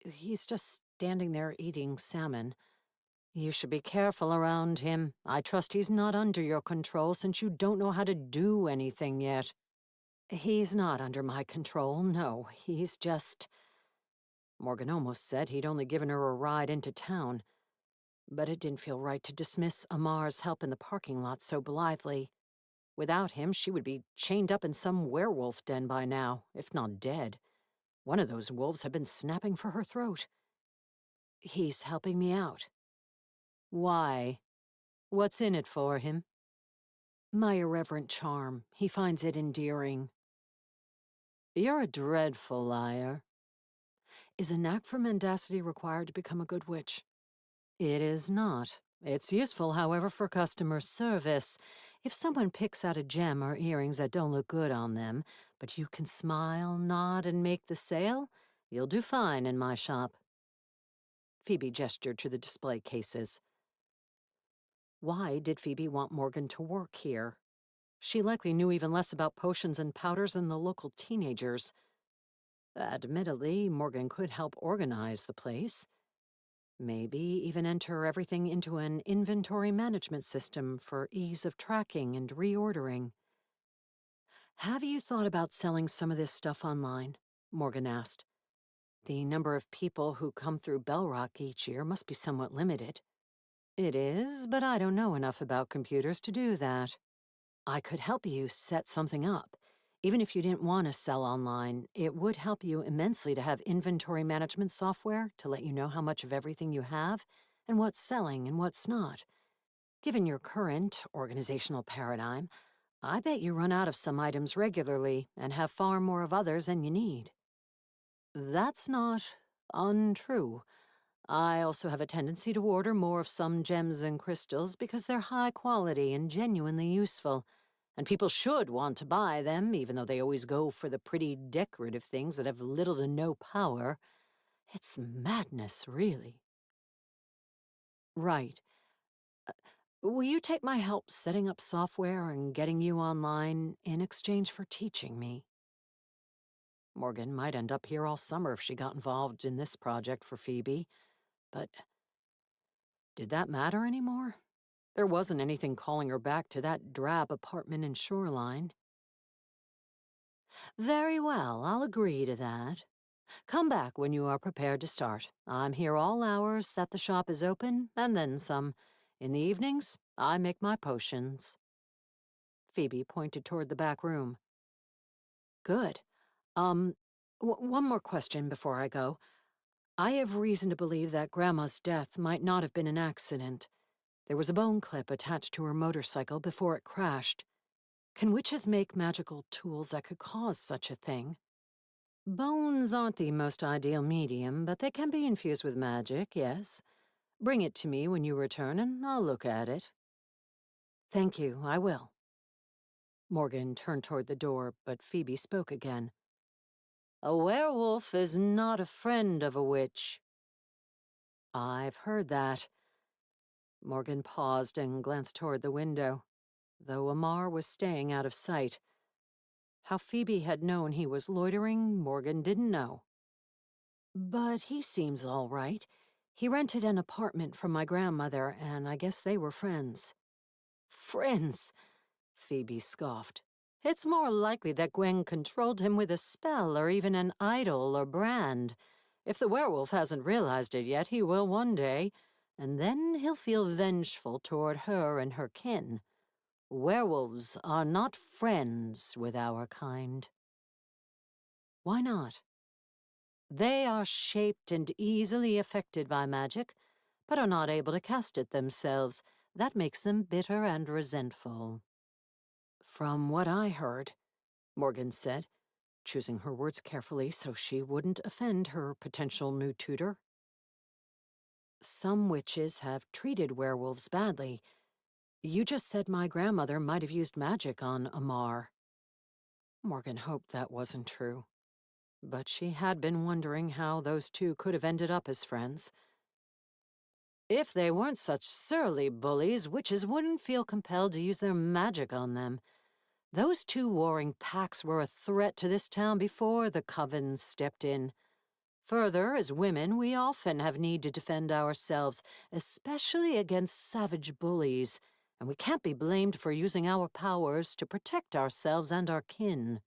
He's just standing there eating salmon. You should be careful around him. I trust he's not under your control since you don't know how to do anything yet. He's not under my control, no. He's just... Morgan almost said he'd only given her a ride into town. But it didn't feel right to dismiss Amar's help in the parking lot so blithely. Without him, she would be chained up in some werewolf den by now, if not dead. One of those wolves had been snapping for her throat. He's helping me out. Why? What's in it for him? My irreverent charm. He finds it endearing. You're a dreadful liar. Is a knack for mendacity required to become a good witch? It is not. It's useful, however, for customer service. If someone picks out a gem or earrings that don't look good on them, but you can smile, nod, and make the sale, you'll do fine in my shop. Phoebe gestured to the display cases. Why did Phoebe want Morgan to work here? She likely knew even less about potions and powders than the local teenagers. Admittedly, Morgan could help organize the place. Maybe even enter everything into an inventory management system for ease of tracking and reordering. Have you thought about selling some of this stuff online? Morgan asked. The number of people who come through Bell Rock each year must be somewhat limited. It is, but I don't know enough about computers to do that. I could help you set something up. Even if you didn't want to sell online, it would help you immensely to have inventory management software to let you know how much of everything you have and what's selling and what's not. Given your current organizational paradigm, I bet you run out of some items regularly and have far more of others than you need. That's not Untrue. I also have a tendency to order more of some gems and crystals because they're high quality and genuinely useful, and people should want to buy them, even though they always go for the pretty decorative things that have little to no power. It's madness, really. Right. Will you take my help setting up software and getting you online in exchange for teaching me? Morgan might end up here all summer if she got involved in this project for Phoebe, but did that matter anymore? There wasn't anything calling her back to that drab apartment in Shoreline. Very well, I'll agree to that. Come back when you are prepared to start. I'm here all hours that the shop is open, and then some. In the evenings, I make my potions. Phoebe pointed toward the back room. Good. Um, one more question before I go. I have reason to believe that Grandma's death might not have been an accident. There was a bone clip attached to her motorcycle before it crashed. Can witches make magical tools that could cause such a thing? Bones aren't the most ideal medium, but they can be infused with magic, yes. Bring it to me when you return and I'll look at it. Thank you, I will. Morgan turned toward the door, but Phoebe spoke again. A werewolf is not a friend of a witch. I've heard that. Morgan paused and glanced toward the window, though Amar was staying out of sight. How Phoebe had known he was loitering, Morgan didn't know. But he seems all right. He rented an apartment from my grandmother, and I guess they were friends. Friends? Phoebe scoffed. It's more likely that Gwen controlled him with a spell or even an idol or brand. If the werewolf hasn't realized it yet, he will one day, and then he'll feel vengeful toward her and her kin. Werewolves are not friends with our kind. Why not? They are shaped and easily affected by magic, but are not able to cast it themselves. That makes them bitter and resentful. From what I heard, Morgan said, choosing her words carefully so she wouldn't offend her potential new tutor. Some witches have treated werewolves badly. You just said my grandmother might have used magic on Amar. Morgan hoped that wasn't true, but she had been wondering how those two could have ended up as friends. If they weren't such surly bullies, witches wouldn't feel compelled to use their magic on them. Those two warring packs were a threat to this town before the coven stepped in. Further, as women, we often have need to defend ourselves, especially against savage bullies, and we can't be blamed for using our powers to protect ourselves and our kin.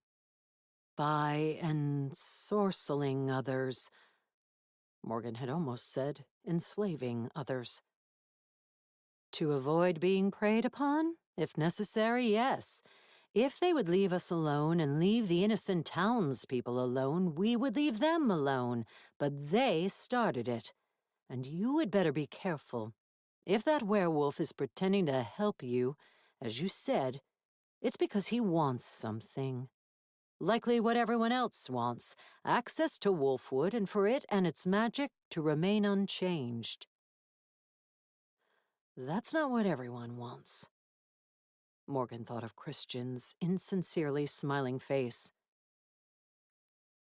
By ensorceling others, Morgan had almost said, enslaving others. To avoid being preyed upon? If necessary, yes. If they would leave us alone and leave the innocent townspeople alone, we would leave them alone. But they started it. And you had better be careful. If that werewolf is pretending to help you, as you said, it's because he wants something. Likely what everyone else wants, access to Wolfwood and for it and its magic to remain unchanged. That's not what everyone wants. Morgan thought of Christian's insincerely smiling face.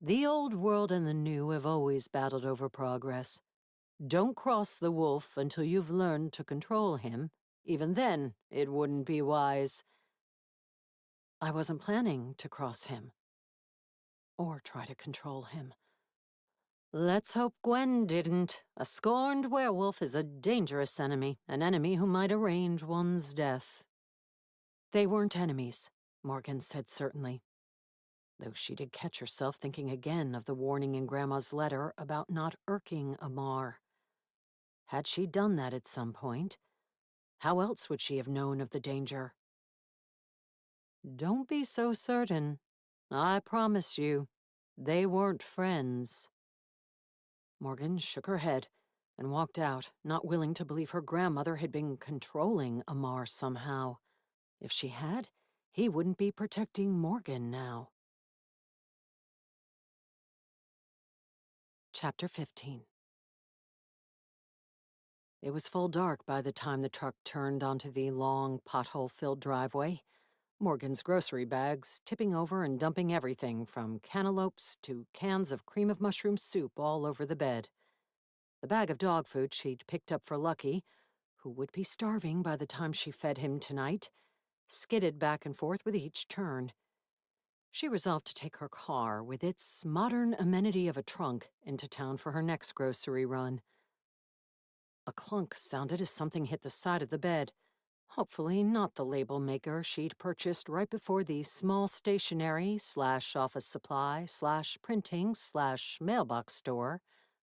The old world and the new have always battled over progress. Don't cross the wolf until you've learned to control him. Even then, it wouldn't be wise. I wasn't planning to cross him. Or try to control him. Let's hope Gwen didn't. A scorned werewolf is a dangerous enemy, an enemy who might arrange one's death. They weren't enemies, Morgan said certainly, though she did catch herself thinking again of the warning in Grandma's letter about not irking Amar. Had she done that at some point? How else would she have known of the danger? Don't be so certain. I promise you, they weren't friends. Morgan shook her head and walked out, not willing to believe her grandmother had been controlling Amar somehow. If she had, he wouldn't be protecting Morgan now. Chapter 15. It was full dark by the time the truck turned onto the long, pothole-filled driveway, Morgan's grocery bags tipping over and dumping everything from cantaloupes to cans of cream of mushroom soup all over the bed. The bag of dog food she'd picked up for Lucky, who would be starving by the time she fed him tonight, skidded back and forth with each turn. She resolved to take her car, with its modern amenity of a trunk, into town for her next grocery run. A clunk sounded as something hit the side of the bed. Hopefully not the label maker she'd purchased right before the small stationery / office supply / printing / mailbox store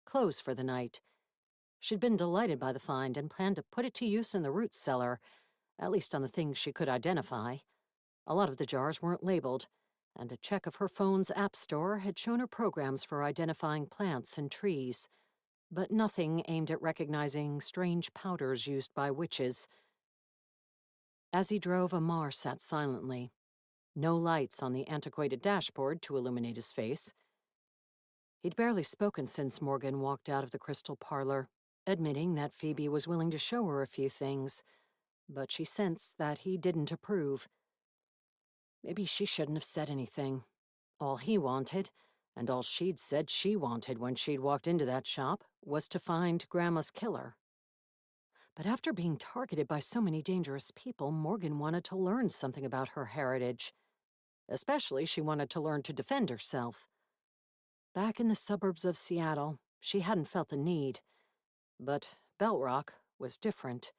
closed for the night. She'd been delighted by the find and planned to put it to use in the root cellar, at least on the things she could identify. A lot of the jars weren't labeled, and a check of her phone's app store had shown her programs for identifying plants and trees, but nothing aimed at recognizing strange powders used by witches. As he drove, Amar sat silently. No lights on the antiquated dashboard to illuminate his face. He'd barely spoken since Morgan walked out of the crystal parlor, admitting that Phoebe was willing to show her a few things, but she sensed that he didn't approve. Maybe she shouldn't have said anything. All he wanted, and all she'd said she wanted when she'd walked into that shop, was to find Grandma's killer. But after being targeted by so many dangerous people, Morgan wanted to learn something about her heritage. Especially, she wanted to learn to defend herself. Back in the suburbs of Seattle, she hadn't felt the need. But Bell Rock was different.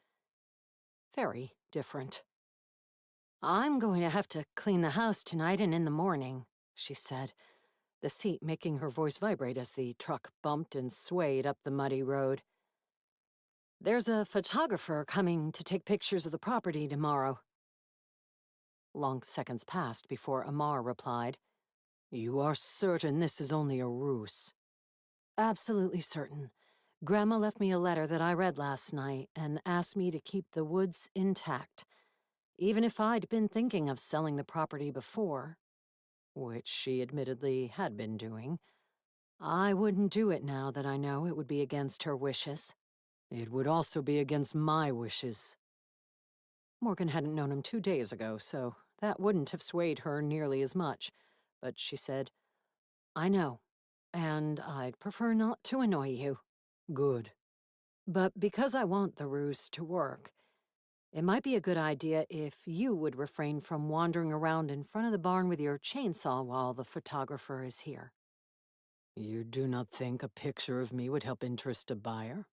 Very different. "I'm going to have to clean the house tonight and in the morning," she said, the seat making her voice vibrate as the truck bumped and swayed up the muddy road. "There's a photographer coming to take pictures of the property tomorrow." Long seconds passed before Amar replied, "You are certain this is only a ruse?" "Absolutely certain. Grandma left me a letter that I read last night and asked me to keep the woods intact. Even if I'd been thinking of selling the property before, which she admittedly had been doing, I wouldn't do it now that I know it would be against her wishes." "It would also be against my wishes." Morgan hadn't known him 2 days ago, so that wouldn't have swayed her nearly as much, but she said, "I know, and I'd prefer not to annoy you." Good. "But because I want the ruse to work, it might be a good idea if you would refrain from wandering around in front of the barn with your chainsaw while the photographer is here." You do not think a picture of me would help interest a buyer?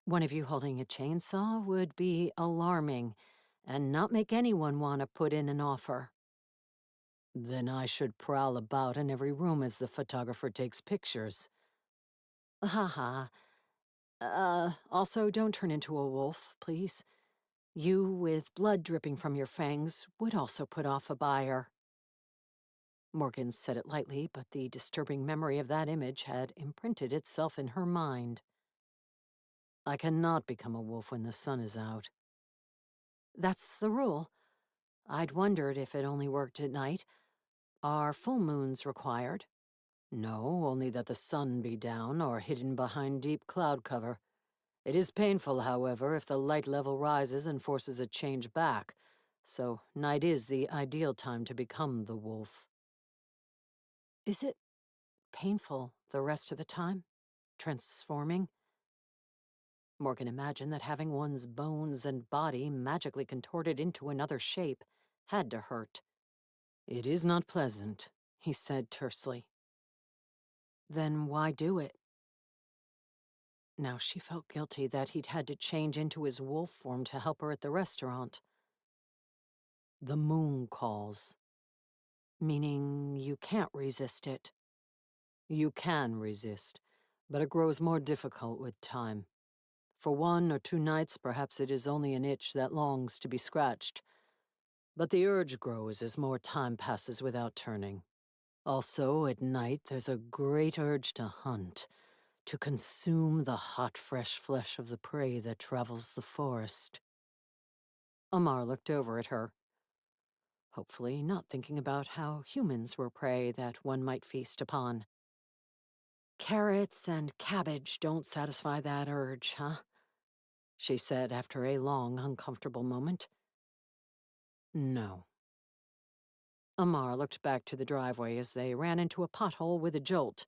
"One of you holding a chainsaw would be alarming and not make anyone want to put in an offer." Then I should prowl about in every room as the photographer takes pictures. Haha. Also, don't turn into a wolf, please. You, with blood dripping from your fangs, would also put off a buyer." Morgan said it lightly, but the disturbing memory of that image had imprinted itself in her mind. I cannot become a wolf when the sun is out. "That's the rule. I'd wondered if it only worked at night. Are full moons required?" No, only that the sun be down or hidden behind deep cloud cover. It is painful, however, if the light level rises and forces a change back, so night is the ideal time to become the wolf. "Is it painful the rest of the time? Transforming?" Morgan imagined that having one's bones and body magically contorted into another shape had to hurt. It is not pleasant, he said tersely. "Then why do it?" Now she felt guilty that he'd had to change into his wolf form to help her at the restaurant. The moon calls. "Meaning you can't resist it?" You can resist, but it grows more difficult with time. For 1 or 2 nights, perhaps it is only an itch that longs to be scratched. But the urge grows as more time passes without turning. Also, at night, there's a great urge to hunt, to consume the hot, fresh flesh of the prey that travels the forest. Amar looked over at her, hopefully not thinking about how humans were prey that one might feast upon. Carrots and cabbage don't satisfy that urge, huh? She said after a long, uncomfortable moment. No. Amar looked back to the driveway as they ran into a pothole with a jolt.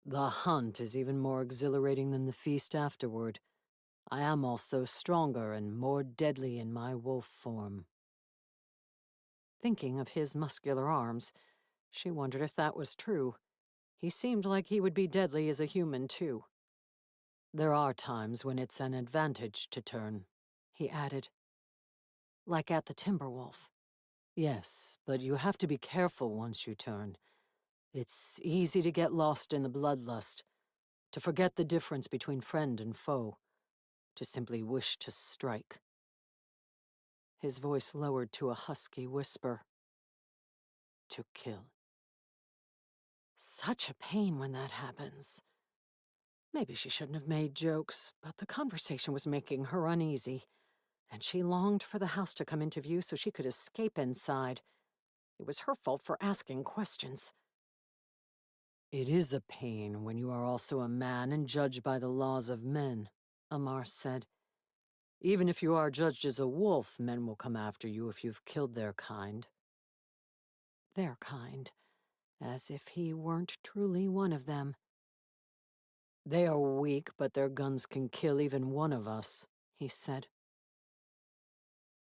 The hunt is even more exhilarating than the feast afterward. I am also stronger and more deadly in my wolf form. Thinking of his muscular arms, she wondered if that was true. He seemed like he would be deadly as a human, too. There are times when it's an advantage to turn, he added. Like at the Timberwolf. Yes, but you have to be careful once you turn. It's easy to get lost in the bloodlust, to forget the difference between friend and foe, to simply wish to strike. His voice lowered to a husky whisper. To kill. Such a pain when that happens. Maybe she shouldn't have made jokes, but the conversation was making her uneasy, and she longed for the house to come into view so she could escape inside. It was her fault for asking questions. It is a pain when you are also a man and judged by the laws of men, Amar said. Even if you are judged as a wolf, men will come after you if you've killed their kind. Their kind, as if he weren't truly one of them. They are weak, but their guns can kill even one of us, he said.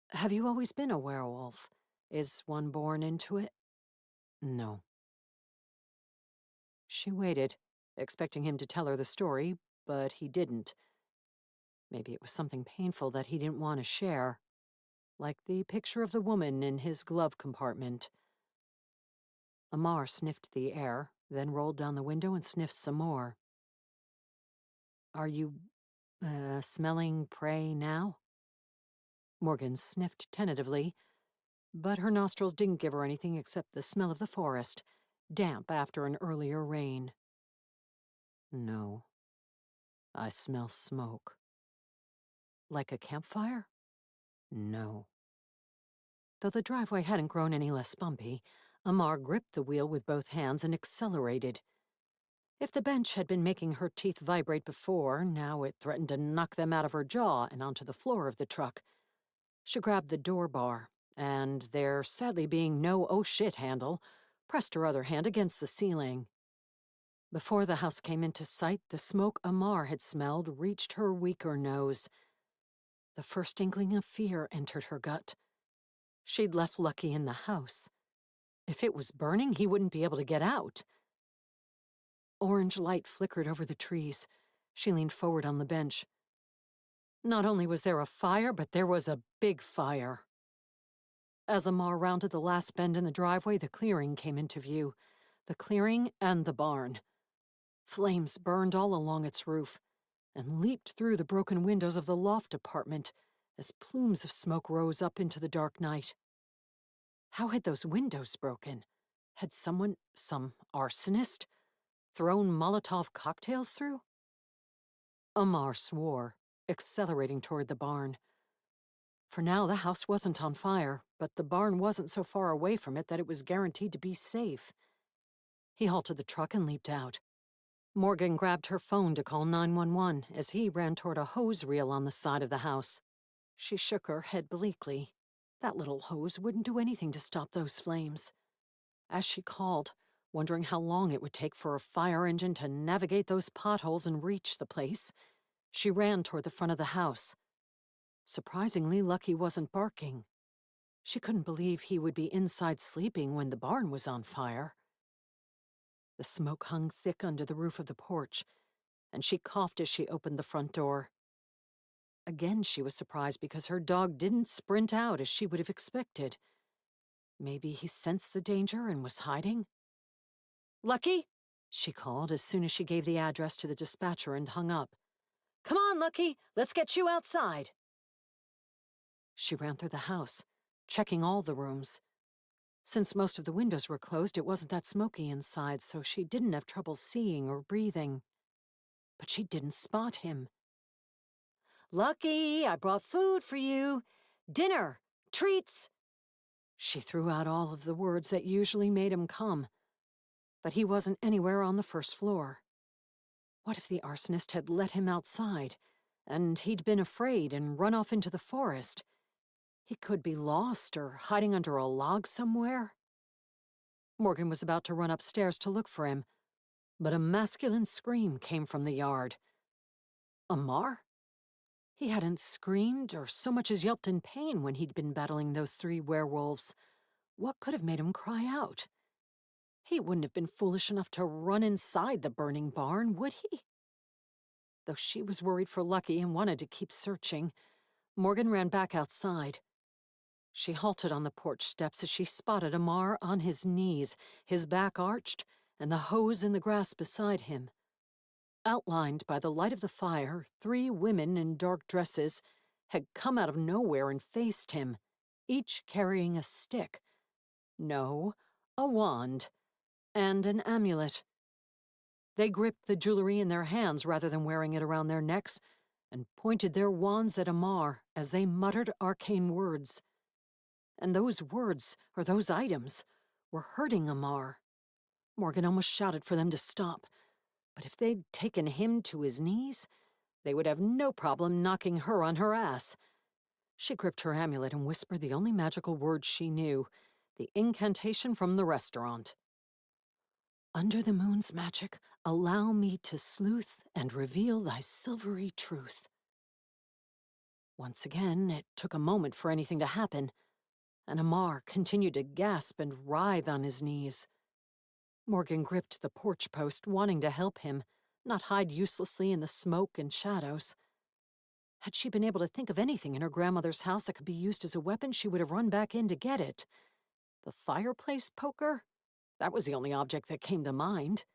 Have you always been a werewolf? Is one born into it? No. She waited, expecting him to tell her the story, but he didn't. Maybe it was something painful that he didn't want to share, like the picture of the woman in his glove compartment. Amar sniffed the air, then rolled down the window and sniffed some more. Are you, smelling prey now? Morgan sniffed tentatively, but her nostrils didn't give her anything except the smell of the forest, damp after an earlier rain. No. I smell smoke. Like a campfire? No. Though the driveway hadn't grown any less bumpy, Amar gripped the wheel with both hands and accelerated. If the bench had been making her teeth vibrate before, now it threatened to knock them out of her jaw and onto the floor of the truck. She grabbed the door bar, and there sadly being no oh shit handle, pressed her other hand against the ceiling. Before the house came into sight, the smoke Amar had smelled reached her weaker nose. The first inkling of fear entered her gut. She'd left Lucky in the house. If it was burning, he wouldn't be able to get out. Orange light flickered over the trees. She leaned forward on the bench. Not only was there a fire, but there was a big fire. As Amar rounded the last bend in the driveway, the clearing came into view. The clearing and the barn. Flames burned all along its roof and leaped through the broken windows of the loft apartment as plumes of smoke rose up into the dark night. How had those windows broken? Had someone, some arsonist, thrown Molotov cocktails through? Amar swore, accelerating toward the barn. For now, the house wasn't on fire, but the barn wasn't so far away from it that it was guaranteed to be safe. He halted the truck and leaped out. Morgan grabbed her phone to call 911 as he ran toward a hose reel on the side of the house. She shook her head bleakly. That little hose wouldn't do anything to stop those flames. As she called, wondering how long it would take for a fire engine to navigate those potholes and reach the place, she ran toward the front of the house. Surprisingly, Lucky wasn't barking. She couldn't believe he would be inside sleeping when the barn was on fire. The smoke hung thick under the roof of the porch, and she coughed as she opened the front door. Again, she was surprised because her dog didn't sprint out as she would have expected. Maybe he sensed the danger and was hiding? Lucky? She called as soon as she gave the address to the dispatcher and hung up. Come on, Lucky, let's get you outside. She ran through the house, checking all the rooms. Since most of the windows were closed, it wasn't that smoky inside, so she didn't have trouble seeing or breathing. But she didn't spot him. Lucky, I brought food for you. Dinner, treats. She threw out all of the words that usually made him come. but he wasn't anywhere on the first floor. What if the arsonist had let him outside, and he'd been afraid and run off into the forest? He could be lost or hiding under a log somewhere. Morgan was about to run upstairs to look for him, but a masculine scream came from the yard. Amar? He hadn't screamed or so much as yelped in pain when he'd been battling those 3 werewolves. What could have made him cry out? He wouldn't have been foolish enough to run inside the burning barn, would he? Though she was worried for Lucky and wanted to keep searching, Morgan ran back outside. She halted on the porch steps as she spotted Amar on his knees, his back arched, and the hose in the grass beside him. Outlined by the light of the fire, 3 women in dark dresses had come out of nowhere and faced him, each carrying a stick. No, a wand. And an amulet. They gripped the jewelry in their hands rather than wearing it around their necks, and pointed their wands at Amar as they muttered arcane words. And those words, or those items, were hurting Amar. Morgan almost shouted for them to stop, but if they'd taken him to his knees, they would have no problem knocking her on her ass. She gripped her amulet and whispered the only magical words she knew, the incantation from the restaurant. Under the moon's magic, allow me to sleuth and reveal thy silvery truth. Once again, it took a moment for anything to happen, and Amar continued to gasp and writhe on his knees. Morgan gripped the porch post, wanting to help him, not hide uselessly in the smoke and shadows. Had she been able to think of anything in her grandmother's house that could be used as a weapon, she would have run back in to get it. The fireplace poker? That was the only object that came to mind.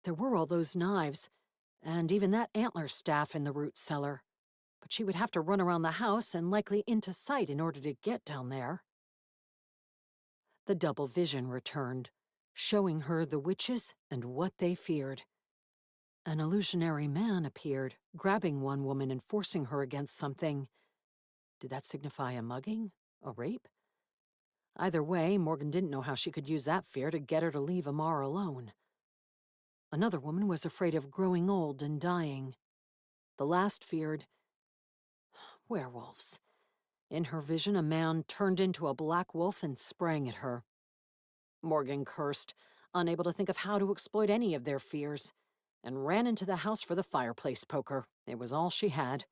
There were all those knives, and even that antler staff in the root cellar. But she would have to run around the house and likely into sight in order to get down there. The double vision returned, showing her the witches and what they feared. An illusionary man appeared, grabbing one woman and forcing her against something. Did that signify a mugging? A rape? Either way, Morgan didn't know how she could use that fear to get her to leave Amar alone. Another woman was afraid of growing old and dying. The last feared werewolves. In her vision, a man turned into a black wolf and sprang at her. Morgan cursed, unable to think of how to exploit any of their fears, and ran into the house for the fireplace poker. It was all she had.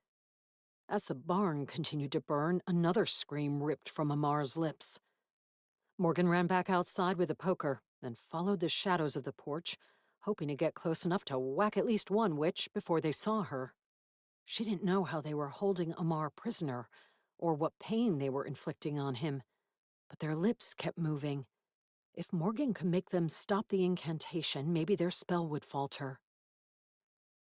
As the barn continued to burn, another scream ripped from Amar's lips. Morgan ran back outside with the poker, then followed the shadows of the porch, hoping to get close enough to whack at least one witch before they saw her. She didn't know how they were holding Amar prisoner, or what pain they were inflicting on him, but their lips kept moving. If Morgan could make them stop the incantation, maybe their spell would falter.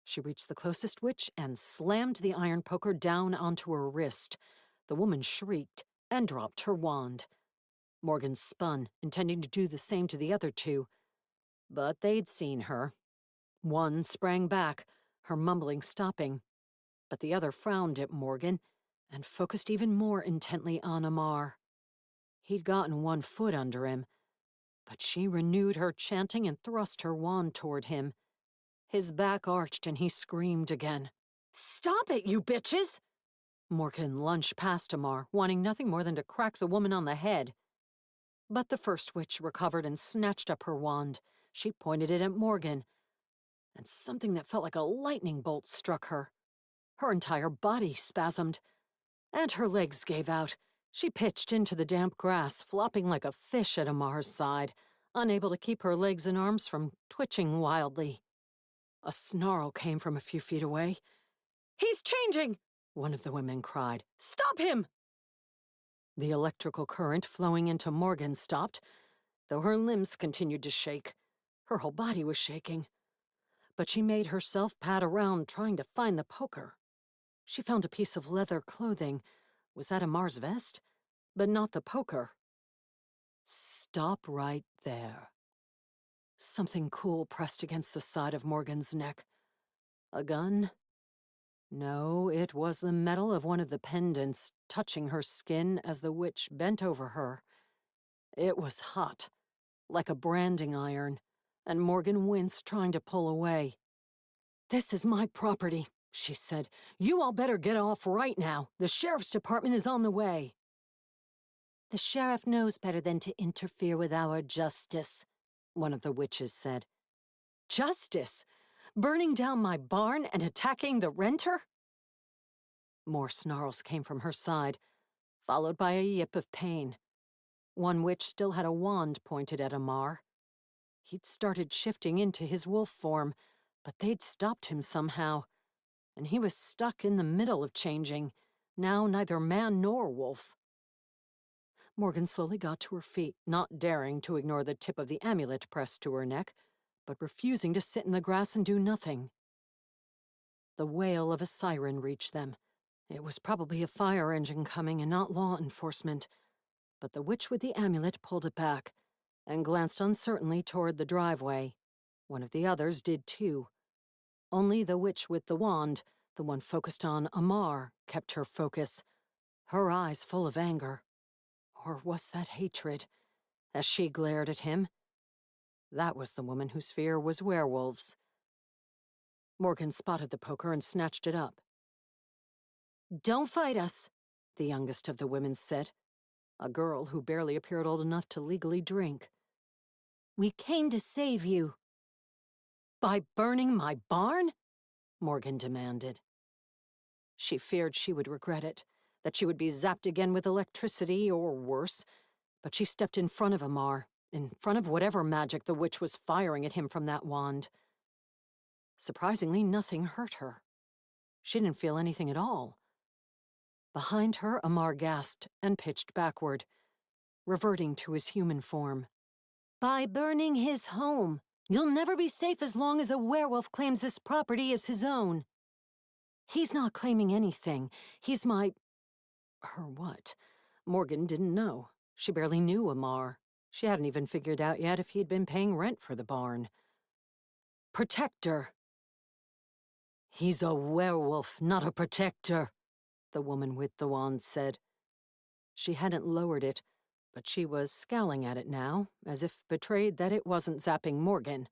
She reached the closest witch and slammed the iron poker down onto her wrist. The woman shrieked and dropped her wand. Morgan spun, intending to do the same to the other 2. But they'd seen her. One sprang back, her mumbling stopping. But the other frowned at Morgan and focused even more intently on Amar. He'd gotten one foot under him, but she renewed her chanting and thrust her wand toward him. His back arched and he screamed again. "Stop it, you bitches!" Morgan lunged past Amar, wanting nothing more than to crack the woman on the head. But the first witch recovered and snatched up her wand. She pointed it at Morgan, and something that felt like a lightning bolt struck her. Her entire body spasmed, and her legs gave out. She pitched into the damp grass, flopping like a fish at Amar's side, unable to keep her legs and arms from twitching wildly. A snarl came from a few feet away. "He's changing!" one of the women cried. "Stop him!" The electrical current flowing into Morgan stopped, though her limbs continued to shake. Her whole body was shaking. But she made herself pad around trying to find the poker. She found a piece of leather clothing. Was that Amar's vest? But not the poker. "Stop right there." Something cool pressed against the side of Morgan's neck. A gun? No, it was the metal of one of the pendants touching her skin as the witch bent over her. It was hot, like a branding iron. and Morgan winced, trying to pull away. "This is my property," she said. "You all better get off right now. The sheriff's department is on the way." "The sheriff knows better than to interfere with our justice," one of the witches said. "Justice? Burning down my barn and attacking the renter?" More snarls came from her side, followed by a yip of pain. One witch still had a wand pointed at Amar. He'd started shifting into his wolf form, but they'd stopped him somehow, and he was stuck in the middle of changing, now neither man nor wolf. Morgan slowly got to her feet, not daring to ignore the tip of the amulet pressed to her neck, but refusing to sit in the grass and do nothing. The wail of a siren reached them. It was probably a fire engine coming and not law enforcement, but the witch with the amulet pulled it back and glanced uncertainly toward the driveway. One of the others did too. Only the witch with the wand, the one focused on Amar, kept her focus, her eyes full of anger. Or was that hatred, as she glared at him? That was the woman whose fear was werewolves. Morgan spotted the poker and snatched it up. "Don't fight us," the youngest of the women said, a girl who barely appeared old enough to legally drink. "We came to save you." "By burning my barn?" Morgan demanded. She feared she would regret it, that she would be zapped again with electricity or worse, but she stepped in front of Amar, in front of whatever magic the witch was firing at him from that wand. Surprisingly, nothing hurt her. She didn't feel anything at all. Behind her, Amar gasped and pitched backward, reverting to his human form. "By burning his home, you'll never be safe as long as a werewolf claims this property as his own." "He's not claiming anything. He's my..." Her what? Morgan didn't know. She barely knew Amar. She hadn't even figured out yet if he'd been paying rent for the barn. "Protector." "He's a werewolf, not a protector," the woman with the wand said. She hadn't lowered it, but she was scowling at it now, as if betrayed that it wasn't zapping Morgan.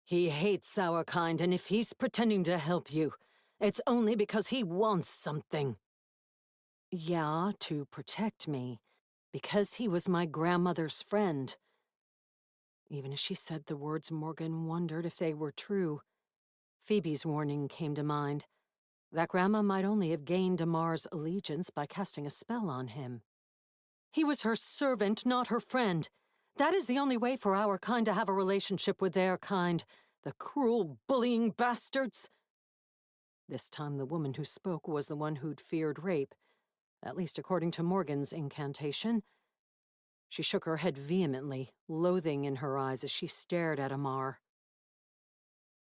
"He hates our kind, and if he's pretending to help you, it's only because he wants something." "Yeah, to protect me, because he was my grandmother's friend." Even as she said the words, Morgan wondered if they were true. Phoebe's warning came to mind. That grandma might only have gained Amar's allegiance by casting a spell on him. "He was her servant, not her friend. That is the only way for our kind to have a relationship with their kind. The cruel, bullying bastards." This time the woman who spoke was the one who'd feared rape, at least according to Morgan's incantation. She shook her head vehemently, loathing in her eyes as she stared at Amar.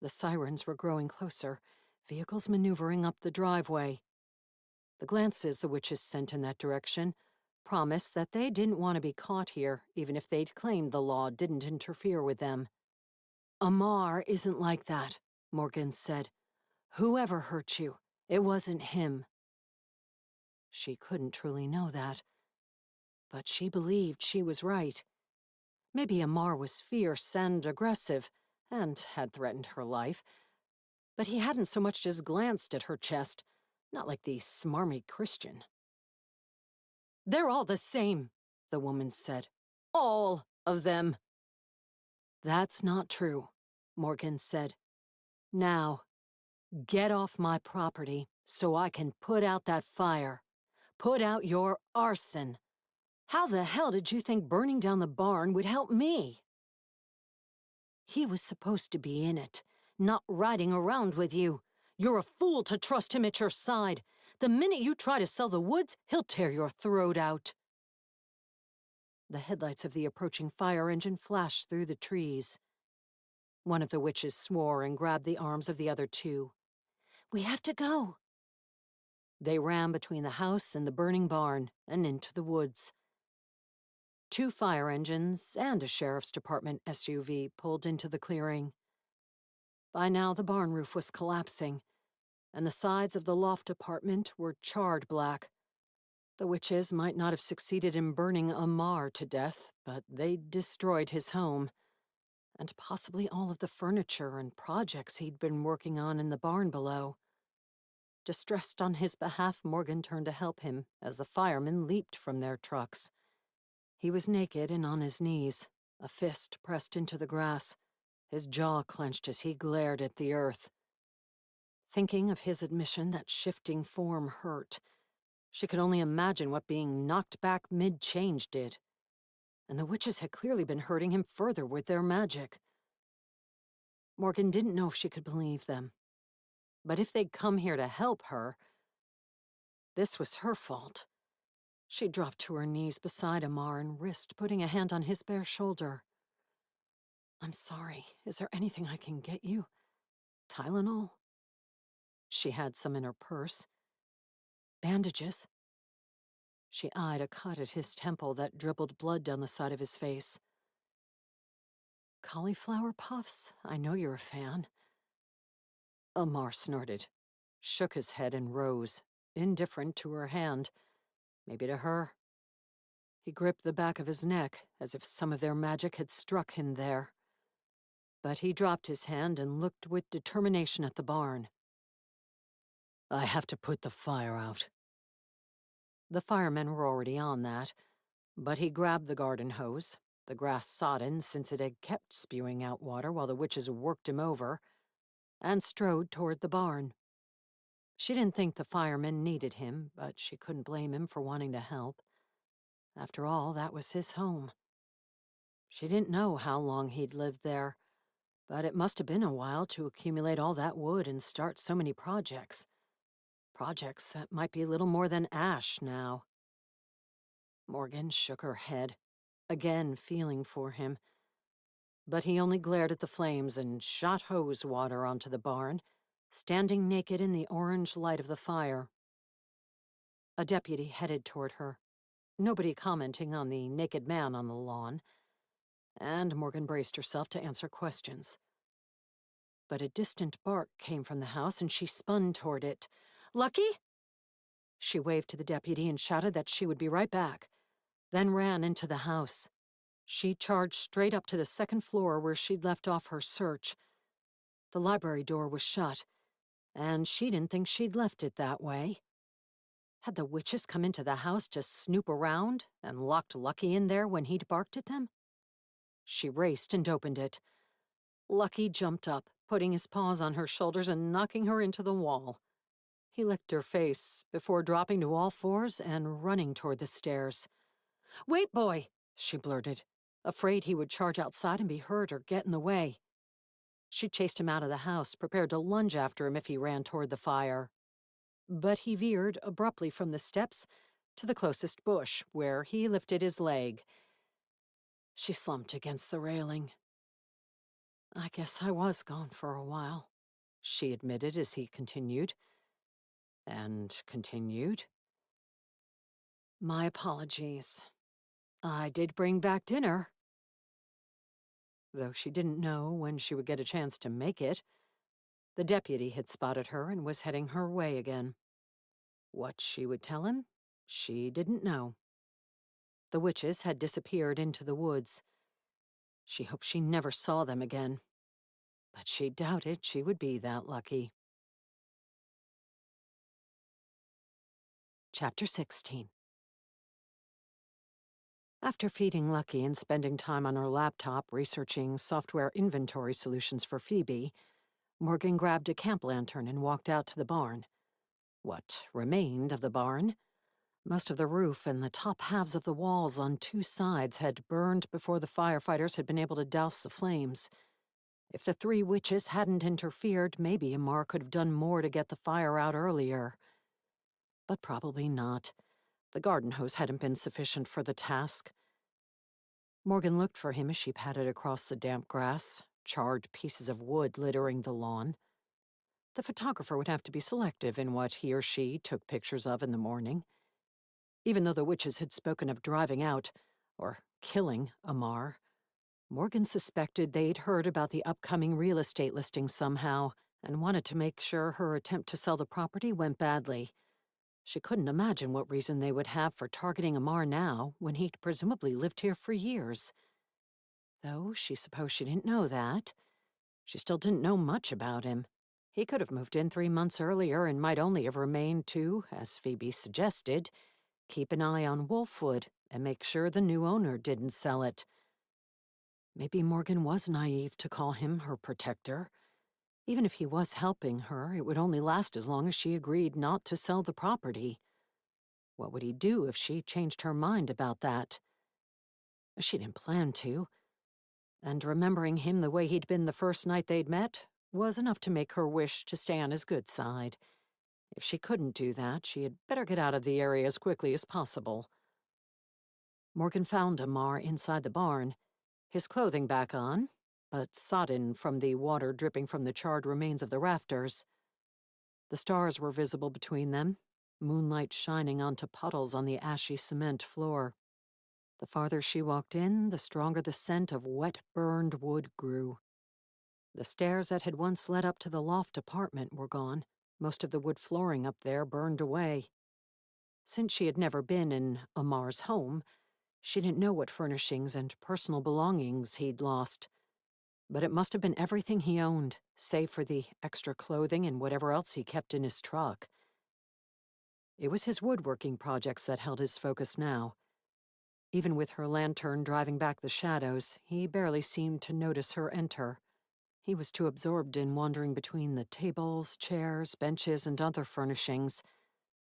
The sirens were growing closer, vehicles maneuvering up the driveway. The glances the witches sent in that direction promised that they didn't want to be caught here, even if they'd claimed the law didn't interfere with them. "Amar isn't like that," Morgan said. "Whoever hurt you, it wasn't him." She couldn't truly know that, but she believed she was right. Maybe Amar was fierce and aggressive, and had threatened her life, but he hadn't so much as glanced at her chest, not like the smarmy Christian. "They're all the same," the woman said. "All of them." "That's not true," Morgan said. "Now, get off my property so I can put out that fire. Put out your arson. How the hell did you think burning down the barn would help me?" "He was supposed to be in it, not riding around with you. You're a fool to trust him at your side. The minute you try to sell the woods, he'll tear your throat out." The headlights of the approaching fire engine flashed through the trees. One of the witches swore and grabbed the arms of the other two. "We have to go." They ran between the house and the burning barn and into the woods. 2 fire engines and a sheriff's department SUV pulled into the clearing. By now the barn roof was collapsing, and the sides of the loft apartment were charred black. The witches might not have succeeded in burning Amar to death, but they'd destroyed his home. and possibly all of the furniture and projects he'd been working on in the barn below. Distressed on his behalf, Morgan turned to help him as the firemen leaped from their trucks. He was naked and on his knees, a fist pressed into the grass, his jaw clenched as he glared at the earth. Thinking of his admission that shifting form hurt, she could only imagine what being knocked back mid-change did. And the witches had clearly been hurting him further with their magic. Morgan didn't know if she could believe them. But if they'd come here to help her, this was her fault. She dropped to her knees beside Amar and risked putting a hand on his bare shoulder. "I'm sorry. Is there anything I can get you? Tylenol?" She had some in her purse. "Bandages?" She eyed a cut at his temple that dribbled blood down the side of his face. "Cauliflower puffs? I know you're a fan." Amar snorted, shook his head and rose, indifferent to her hand, maybe to her. He gripped the back of his neck as if some of their magic had struck him there. But he dropped his hand and looked with determination at the barn. "I have to put the fire out." The firemen were already on that, but he grabbed the garden hose, the grass sodden since it had kept spewing out water while the witches worked him over, and strode toward the barn. She didn't think the firemen needed him, but she couldn't blame him for wanting to help. After all, that was his home. She didn't know how long he'd lived there, but it must have been a while to accumulate all that wood and start so many projects. Projects that might be little more than ash now. Morgan shook her head, again feeling for him. But he only glared at the flames and shot hose water onto the barn, standing naked in the orange light of the fire. A deputy headed toward her, nobody commenting on the naked man on the lawn, and Morgan braced herself to answer questions. But a distant bark came from the house and she spun toward it. "Lucky?" She waved to the deputy and shouted that she would be right back, then ran into the house. She charged straight up to the second floor where she'd left off her search. The library door was shut, and she didn't think she'd left it that way. Had the witches come into the house to snoop around and locked Lucky in there when he'd barked at them? She raced and opened it. Lucky jumped up, putting his paws on her shoulders and knocking her into the wall. He licked her face before dropping to all fours and running toward the stairs. "Wait, boy," she blurted, afraid he would charge outside and be hurt or get in the way. She chased him out of the house, prepared to lunge after him if he ran toward the fire. But he veered abruptly from the steps to the closest bush, where he lifted his leg. She slumped against the railing. "I guess I was gone for a while," she admitted as he continued. And continued. "My apologies. I did bring back dinner." Though she didn't know when she would get a chance to make it, the deputy had spotted her and was heading her way again. What she would tell him, she didn't know. The witches had disappeared into the woods. She hoped she never saw them again, but she doubted she would be that lucky. Chapter 16. After feeding Lucky and spending time on her laptop researching software inventory solutions for Phoebe, Morgan grabbed a camp lantern and walked out to the barn. What remained of the barn? Most of the roof and the top halves of the walls on two sides had burned before the firefighters had been able to douse the flames. If the three witches hadn't interfered, maybe Amar could have done more to get the fire out earlier. But probably not. The garden hose hadn't been sufficient for the task. Morgan looked for him as she padded across the damp grass, charred pieces of wood littering the lawn. The photographer would have to be selective in what he or she took pictures of in the morning. Even though the witches had spoken of driving out, or killing, Amar, Morgan suspected they'd heard about the upcoming real estate listing somehow and wanted to make sure her attempt to sell the property went badly. She couldn't imagine what reason they would have for targeting Amar now when he'd presumably lived here for years. though she supposed she didn't know that. She still didn't know much about him. He could have moved in 3 months earlier and might only have remained to, as Phoebe suggested, keep an eye on Wolfwood and make sure the new owner didn't sell it. Maybe Morgan was naive to call him her protector. Even if he was helping her, it would only last as long as she agreed not to sell the property. What would he do if she changed her mind about that? She didn't plan to, and remembering him the way he'd been the first night they'd met was enough to make her wish to stay on his good side. If she couldn't do that, she had better get out of the area as quickly as possible. Morgan found Amar inside the barn, his clothing back on, but sodden from the water dripping from the charred remains of the rafters. The stars were visible between them, moonlight shining onto puddles on the ashy cement floor. The farther she walked in, the stronger the scent of wet, burned wood grew. The stairs that had once led up to the loft apartment were gone, most of the wood flooring up there burned away. Since she had never been in Amar's home, she didn't know what furnishings and personal belongings he'd lost. But it must have been everything he owned, save for the extra clothing and whatever else he kept in his truck. It was his woodworking projects that held his focus now. Even with her lantern driving back the shadows, he barely seemed to notice her enter. He was too absorbed in wandering between the tables, chairs, benches, and other furnishings,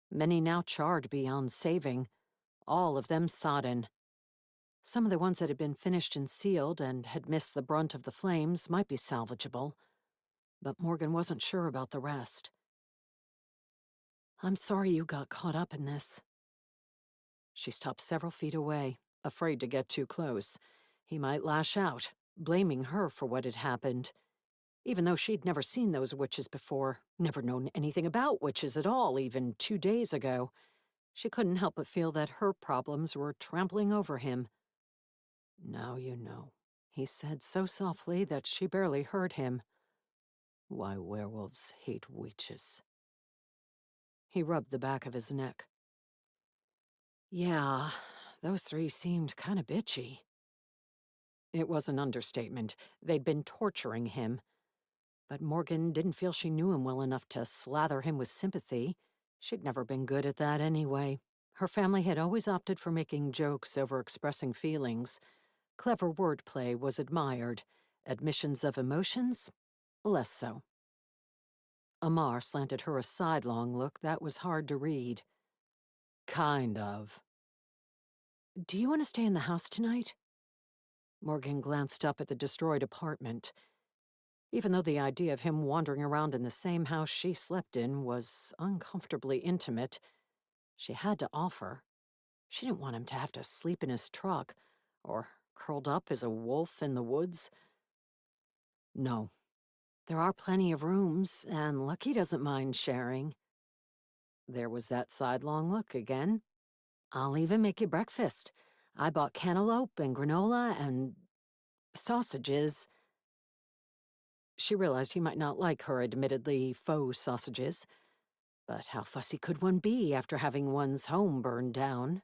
many now charred beyond saving, all of them sodden. Some of the ones that had been finished and sealed and had missed the brunt of the flames might be salvageable, but Morgan wasn't sure about the rest. "I'm sorry you got caught up in this." She stopped several feet away, afraid to get too close. He might lash out, blaming her for what had happened. Even though she'd never seen those witches before, never known anything about witches at all, even 2 days ago, she couldn't help but feel that her problems were trampling over him. "Now you know," he said so softly that she barely heard him. "Why werewolves hate witches." He rubbed the back of his neck. "Yeah, those 3 seemed kind of bitchy." It was an understatement. They'd been torturing him. But Morgan didn't feel she knew him well enough to slather him with sympathy. She'd never been good at that anyway. Her family had always opted for making jokes over expressing feelings. Clever wordplay was admired. Admissions of emotions? Less so. Amar slanted her a sidelong look that was hard to read. "Kind of." "Do you want to stay in the house tonight?" Morgan glanced up at the destroyed apartment. Even though the idea of him wandering around in the same house she slept in was uncomfortably intimate, she had to offer. She didn't want him to have to sleep in his truck, or curled up as a wolf in the woods. "No. There are plenty of rooms, and Lucky doesn't mind sharing." There was that sidelong look again. "I'll even make you breakfast. I bought cantaloupe and granola and sausages." She realized he might not like her admittedly faux sausages, but how fussy could one be after having one's home burned down?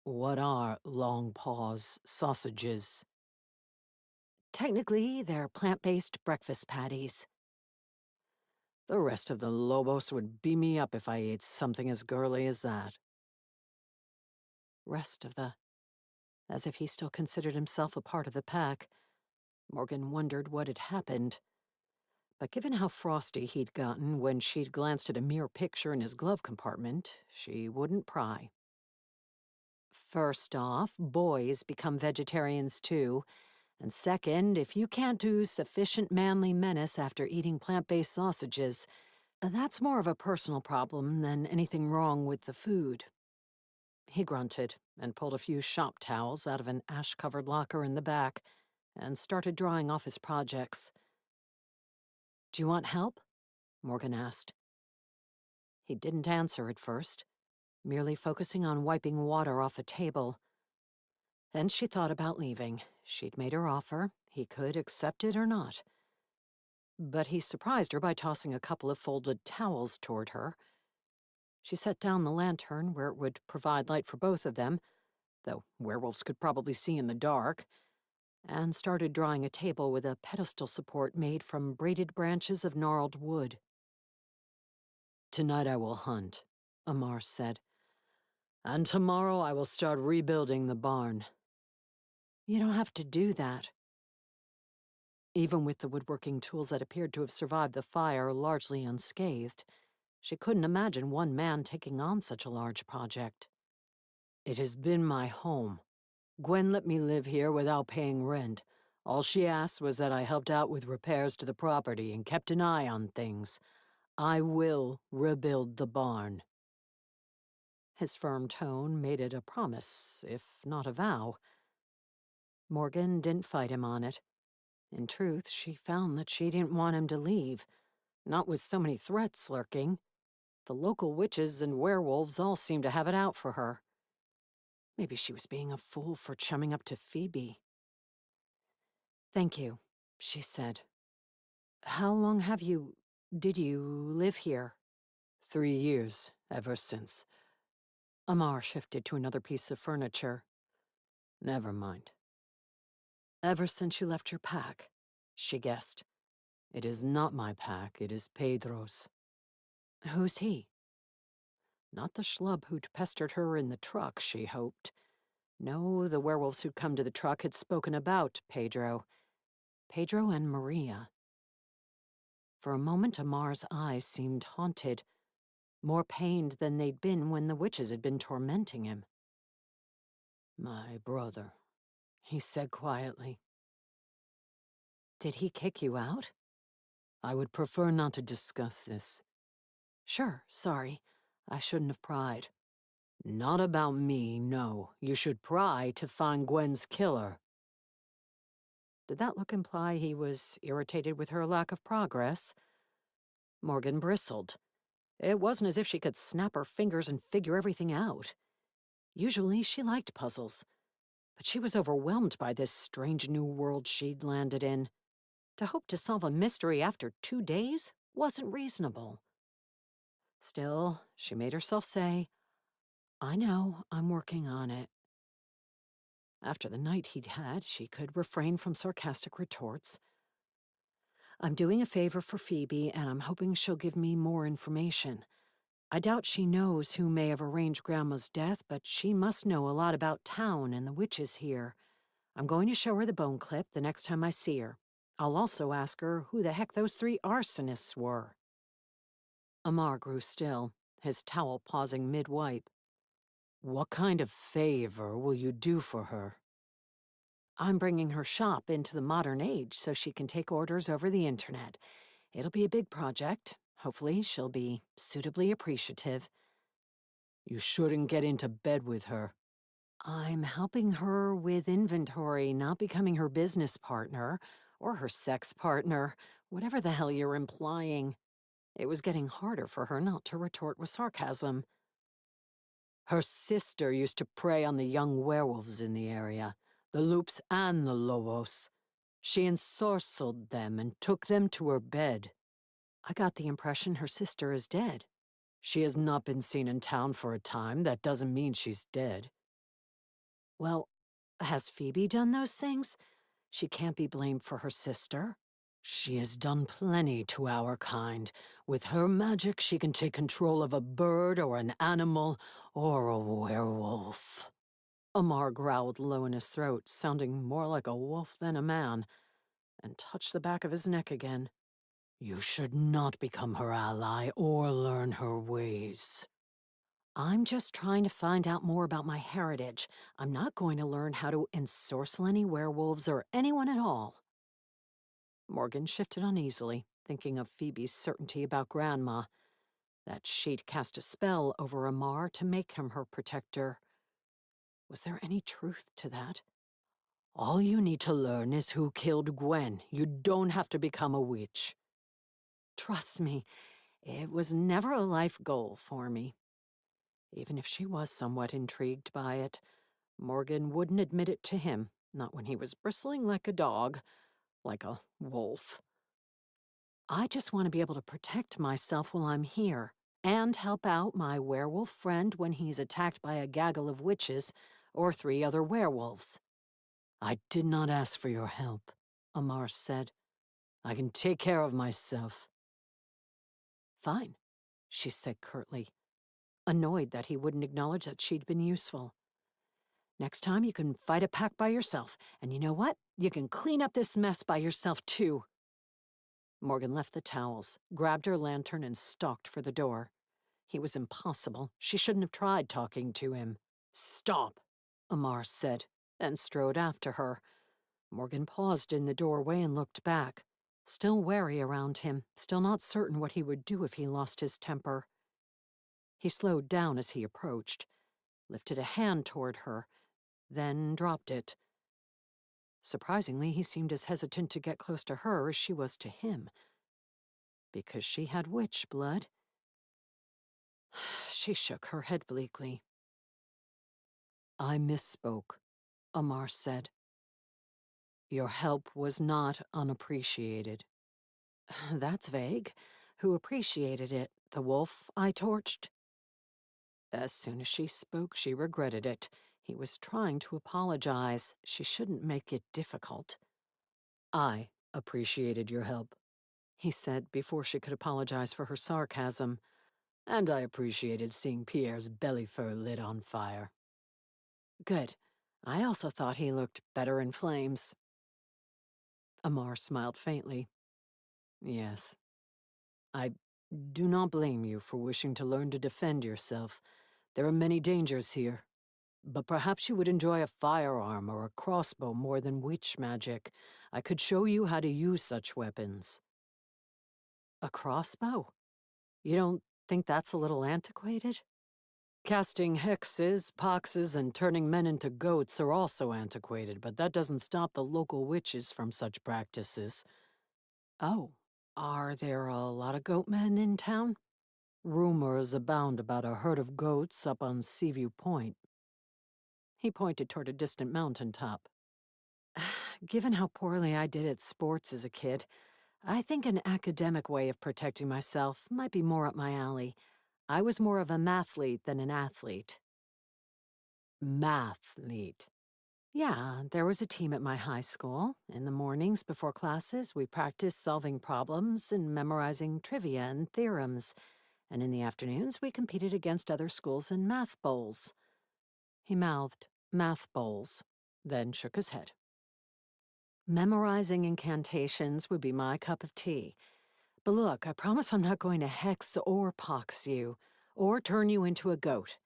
"What are long paws sausages?" "Technically, they're plant-based breakfast patties." "The rest of the Lobos would beam me up if I ate something as girly as that." Rest of the... As if he still considered himself a part of the pack. Morgan wondered what had happened. But given how frosty he'd gotten when she'd glanced at a mere picture in his glove compartment, she wouldn't pry. "First off, boys become vegetarians too. And second, if you can't do sufficient manly menace after eating plant-based sausages, that's more of a personal problem than anything wrong with the food." He grunted and pulled a few shop towels out of an ash-covered locker in the back and started drying off his projects. "Do you want help?" Morgan asked. He didn't answer at first, merely focusing on wiping water off a table. Then she thought about leaving. She'd made her offer. He could accept it or not. But he surprised her by tossing a couple of folded towels toward her. She set down the lantern where it would provide light for both of them, though werewolves could probably see in the dark. and started drawing a table with a pedestal support made from braided branches of gnarled wood. "Tonight I will hunt," Amar said. "And tomorrow I will start rebuilding the barn." You don't have to do that. Even with the woodworking tools that appeared to have survived the fire largely unscathed, she couldn't imagine one man taking on such a large project. "It has been my home. Gwen let me live here without paying rent. All she asked was that I helped out with repairs to the property and kept an eye on things. I will rebuild the barn." His firm tone made it a promise, if not a vow. Morgan didn't fight him on it. In truth, she found that she didn't want him to leave, not with so many threats lurking. The local witches and werewolves all seemed to have it out for her. Maybe she was being a fool for chumming up to Phoebe. "Thank you," she said. "How long did you live here?" 3 years, ever since. Amar shifted to another piece of furniture. Never mind. "Ever since you left your pack," she guessed. It is not my pack, it is Pedro's. "Who's he?" Not the schlub who'd pestered her in the truck, she hoped. No, the werewolves who'd come to the truck had spoken about Pedro. Pedro and Maria. For a moment, Amar's eyes seemed haunted, more pained than they'd been when the witches had been tormenting him. "My brother," he said quietly. "Did he kick you out?" "I would prefer not to discuss this." "Sure, sorry. I shouldn't have pried." "Not about me, no. You should pry to find Gwen's killer." Did that look imply he was irritated with her lack of progress? Morgan bristled. It wasn't as if she could snap her fingers and figure everything out. Usually she liked puzzles, but she was overwhelmed by this strange new world she'd landed in. To hope to solve a mystery after 2 days wasn't reasonable. Still, she made herself say, "I know, I'm working on it." After the night he'd had, she could refrain from sarcastic retorts. "I'm doing a favor for Phoebe, and I'm hoping she'll give me more information. I doubt she knows who may have arranged Grandma's death, but she must know a lot about town and the witches here. I'm going to show her the bone clip the next time I see her. I'll also ask her who the heck those 3 arsonists were." Amar grew still, his towel pausing mid-wipe. "What kind of favor will you do for her?" "I'm bringing her shop into the modern age so she can take orders over the internet. It'll be a big project. Hopefully she'll be suitably appreciative." "You shouldn't get into bed with her." "I'm helping her with inventory, not becoming her business partner, or her sex partner, whatever the hell you're implying." It was getting harder for her not to retort with sarcasm. "Her sister used to prey on the young werewolves in the area, the Loops and the Lobos. She ensorcelled them and took them to her bed." "I got the impression her sister is dead." "She has not been seen in town for a time. That doesn't mean she's dead." "Well, has Phoebe done those things? She can't be blamed for her sister." "She has done plenty to our kind. With her magic, she can take control of a bird or an animal or a werewolf." Amar growled low in his throat, sounding more like a wolf than a man, and touched the back of his neck again. "You should not become her ally or learn her ways." "I'm just trying to find out more about my heritage. I'm not going to learn how to ensorcel any werewolves or anyone at all." Morgan shifted uneasily, thinking of Phoebe's certainty about Grandma, that she'd cast a spell over Amar to make him her protector. Was there any truth to that? "All you need to learn is who killed Gwen. You don't have to become a witch." Trust me, it was never a life goal for me. Even if she was somewhat intrigued by it, Morgan wouldn't admit it to him, not when he was bristling like a dog, like a wolf. "I just want to be able to protect myself while I'm here, and help out my werewolf friend when he's attacked by a gaggle of witches or 3 other werewolves." I did not ask for your help, Amar said. I can take care of myself. Fine, she said curtly, annoyed that he wouldn't acknowledge that she'd been useful. Next time you can fight a pack by yourself, and you know what? You can clean up this mess by yourself too. Morgan left the towels, grabbed her lantern, and stalked for the door. He was impossible. She shouldn't have tried talking to him. Stop, Amar said, and strode after her. Morgan paused in the doorway and looked back, still wary around him, still not certain what he would do if he lost his temper. He slowed down as he approached, lifted a hand toward her, then dropped it. Surprisingly, he seemed as hesitant to get close to her as she was to him. Because she had witch blood. She shook her head bleakly. I misspoke, Amar said. Your help was not unappreciated. That's vague. Who appreciated it? The wolf I torched? As soon as she spoke, she regretted it. He was trying to apologize. She shouldn't make it difficult. I appreciated your help, he said before she could apologize for her sarcasm. And I appreciated seeing Pierre's belly fur lit on fire. Good. I also thought he looked better in flames. Amar smiled faintly. Yes. I do not blame you for wishing to learn to defend yourself. There are many dangers here. But perhaps you would enjoy a firearm or a crossbow more than witch magic. I could show you how to use such weapons. A crossbow? You don't think that's a little antiquated? Casting hexes, poxes, and turning men into goats are also antiquated, but that doesn't stop the local witches from such practices. Oh, are there a lot of goatmen in town? Rumors abound about a herd of goats up on Seaview Point. He pointed toward a distant mountaintop. Given how poorly I did at sports as a kid, I think an academic way of protecting myself might be more up my alley. I was more of a mathlete than an athlete. Mathlete? Yeah, there was a team at my high school. In the mornings before classes, we practiced solving problems and memorizing trivia and theorems. And in the afternoons, we competed against other schools in math bowls. He mouthed, math bowls, then shook his head. Memorizing incantations would be my cup of tea. But look, I promise I'm not going to hex or pox you, or turn you into a goat.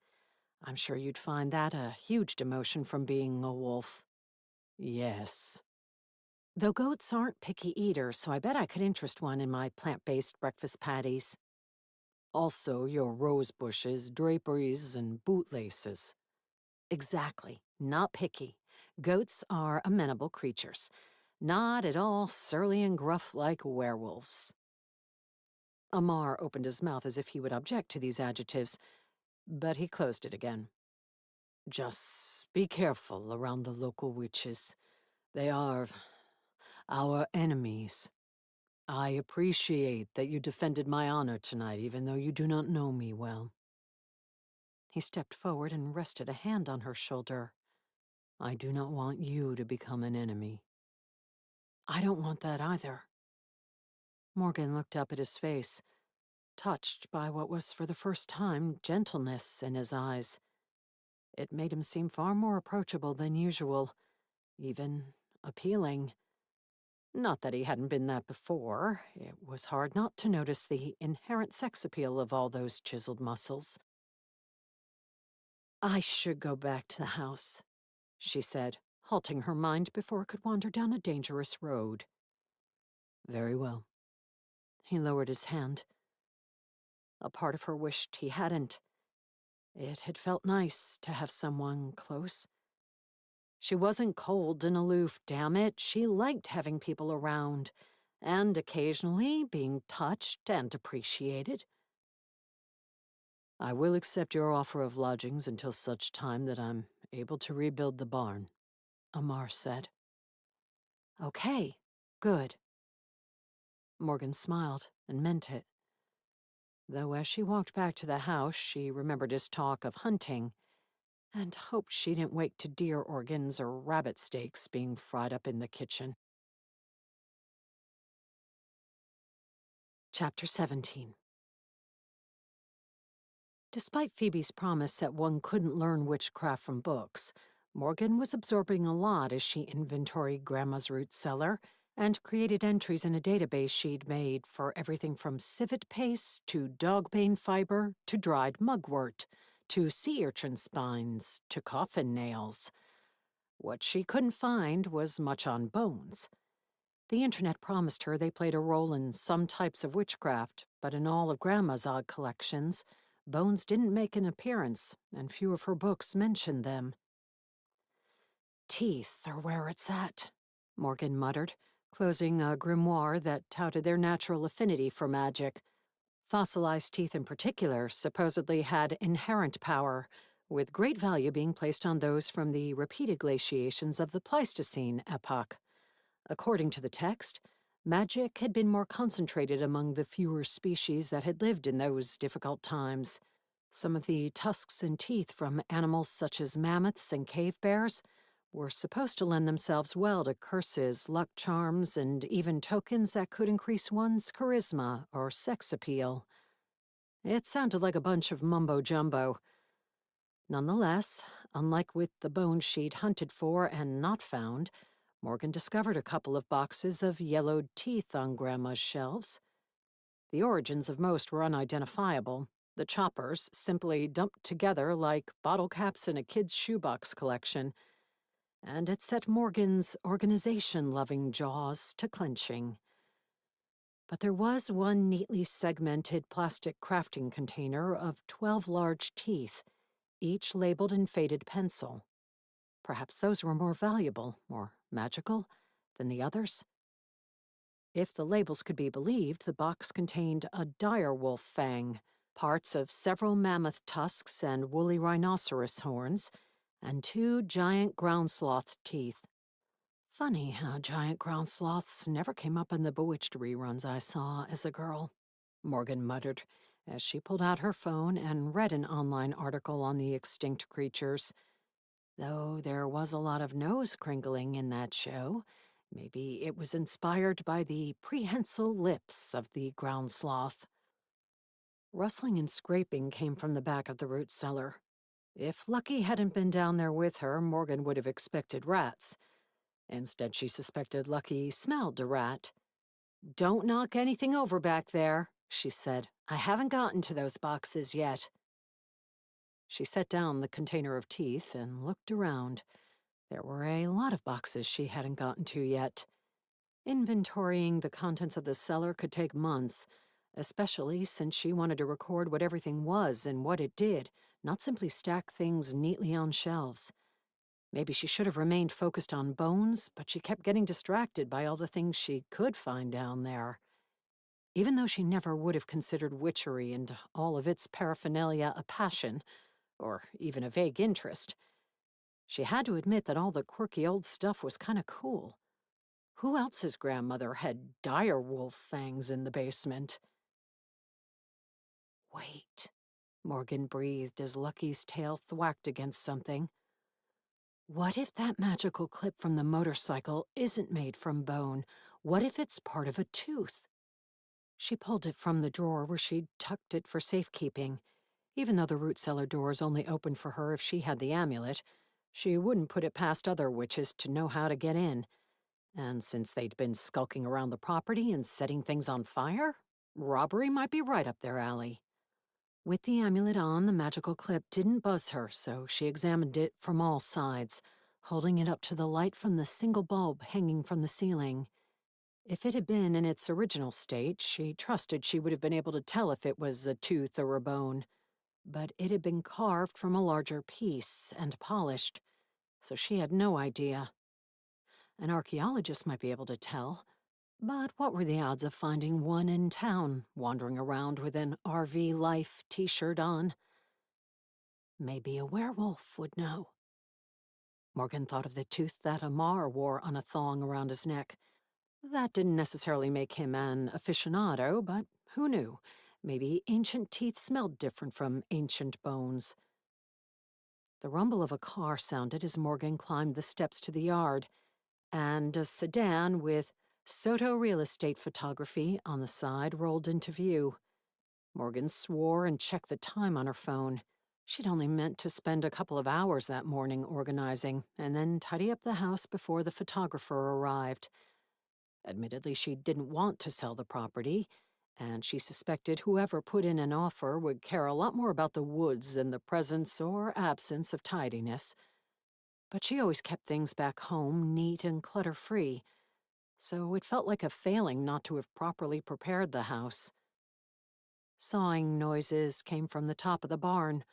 I'm sure you'd find that a huge demotion from being a wolf. Yes. Though goats aren't picky eaters, so I bet I could interest one in my plant-based breakfast patties. Also, your rose bushes, draperies, and bootlaces. Exactly. Not picky. Goats are amenable creatures. Not at all surly and gruff like werewolves. Amar opened his mouth as if he would object to these adjectives, but he closed it again. Just be careful around the local witches. They are our enemies. I appreciate that you defended my honor tonight, even though you do not know me well. He stepped forward and rested a hand on her shoulder. I do not want you to become an enemy. I don't want that either. Morgan looked up at his face, touched by what was for the first time gentleness in his eyes. It made him seem far more approachable than usual, even appealing. Not that he hadn't been that before. It was hard not to notice the inherent sex appeal of all those chiseled muscles. I should go back to the house, she said, halting her mind before it could wander down a dangerous road. Very well. He lowered his hand. A part of her wished he hadn't. It had felt nice to have someone close. She wasn't cold and aloof, damn it. She liked having people around, and occasionally being touched and appreciated. I will accept your offer of lodgings until such time that I'm able to rebuild the barn, Amar said. Okay, good. Morgan smiled and meant it. Though as she walked back to the house, she remembered his talk of hunting. and hoped she didn't wake to deer organs or rabbit steaks being fried up in the kitchen. Chapter 17. Despite Phoebe's promise that one couldn't learn witchcraft from books, Morgan was absorbing a lot as she inventoried Grandma's root cellar and created entries in a database she'd made for everything from civet paste to dogbane fiber to dried mugwort to sea urchin spines to coffin nails. What she couldn't find was much on bones. The internet promised her they played a role in some types of witchcraft, but in all of Grandma's odd collections, bones didn't make an appearance, and few of her books mentioned them. Teeth are where it's at, Morgan muttered, closing a grimoire that touted their natural affinity for magic. Fossilized teeth in particular supposedly had inherent power, with great value being placed on those from the repeated glaciations of the Pleistocene epoch. According to the text, magic had been more concentrated among the fewer species that had lived in those difficult times. Some of the tusks and teeth from animals such as mammoths and cave bears were supposed to lend themselves well to curses, luck charms, and even tokens that could increase one's charisma or sex appeal. It sounded like a bunch of mumbo-jumbo. Nonetheless, unlike with the bones she'd hunted for and not found, Morgan discovered a couple of boxes of yellowed teeth on Grandma's shelves. The origins of most were unidentifiable, the choppers simply dumped together like bottle caps in a kid's shoebox collection, and it set Morgan's organization-loving jaws to clenching. But there was one neatly segmented plastic crafting container of 12 large teeth, each labeled in faded pencil. Perhaps those were more valuable, more magical, than the others. If the labels could be believed, the box contained a direwolf fang, parts of several mammoth tusks and woolly rhinoceros horns, and 2 giant ground sloth teeth. Funny how giant ground sloths never came up in the Bewitched reruns I saw as a girl, Morgan muttered, as she pulled out her phone and read an online article on the extinct creatures. Though there was a lot of nose crinkling in that show, maybe it was inspired by the prehensile lips of the ground sloth. Rustling and scraping came from the back of the root cellar. If Lucky hadn't been down there with her, Morgan would have expected rats. Instead, she suspected Lucky smelled a rat. "Don't knock anything over back there," she said. "I haven't gotten to those boxes yet." She set down the container of teeth and looked around. There were a lot of boxes she hadn't gotten to yet. Inventorying the contents of the cellar could take months, especially since she wanted to record what everything was and what it did, not simply stack things neatly on shelves. Maybe she should have remained focused on bones, but she kept getting distracted by all the things she could find down there. Even though she never would have considered witchery and all of its paraphernalia a passion, or even a vague interest, she had to admit that all the quirky old stuff was kind of cool. Who else's grandmother had dire wolf fangs in the basement? Wait, Morgan breathed as Lucky's tail thwacked against something. What if that magical clip from the motorcycle isn't made from bone? What if it's part of a tooth? She pulled it from the drawer where she'd tucked it for safekeeping. Even though the root cellar doors only opened for her if she had the amulet, she wouldn't put it past other witches to know how to get in. And since they'd been skulking around the property and setting things on fire, robbery might be right up their alley. With the amulet on, the magical clip didn't buzz her, so she examined it from all sides, holding it up to the light from the single bulb hanging from the ceiling. If it had been in its original state, she trusted she would have been able to tell if it was a tooth or a bone. But it had been carved from a larger piece and polished, so she had no idea. An archaeologist might be able to tell, but what were the odds of finding one in town, wandering around with an RV Life t-shirt on? Maybe a werewolf would know. Morgan thought of the tooth that Amar wore on a thong around his neck. That didn't necessarily make him an aficionado, but who knew? Maybe ancient teeth smelled different from ancient bones. The rumble of a car sounded as Morgan climbed the steps to the yard, and a sedan with Soto Real Estate Photography on the side rolled into view. Morgan swore and checked the time on her phone. She'd only meant to spend a couple of hours that morning organizing, and then tidy up the house before the photographer arrived. Admittedly, she didn't want to sell the property, and she suspected whoever put in an offer would care a lot more about the woods than the presence or absence of tidiness. But she always kept things back home neat and clutter-free, so it felt like a failing not to have properly prepared the house. Sawing noises came from the top of the barn,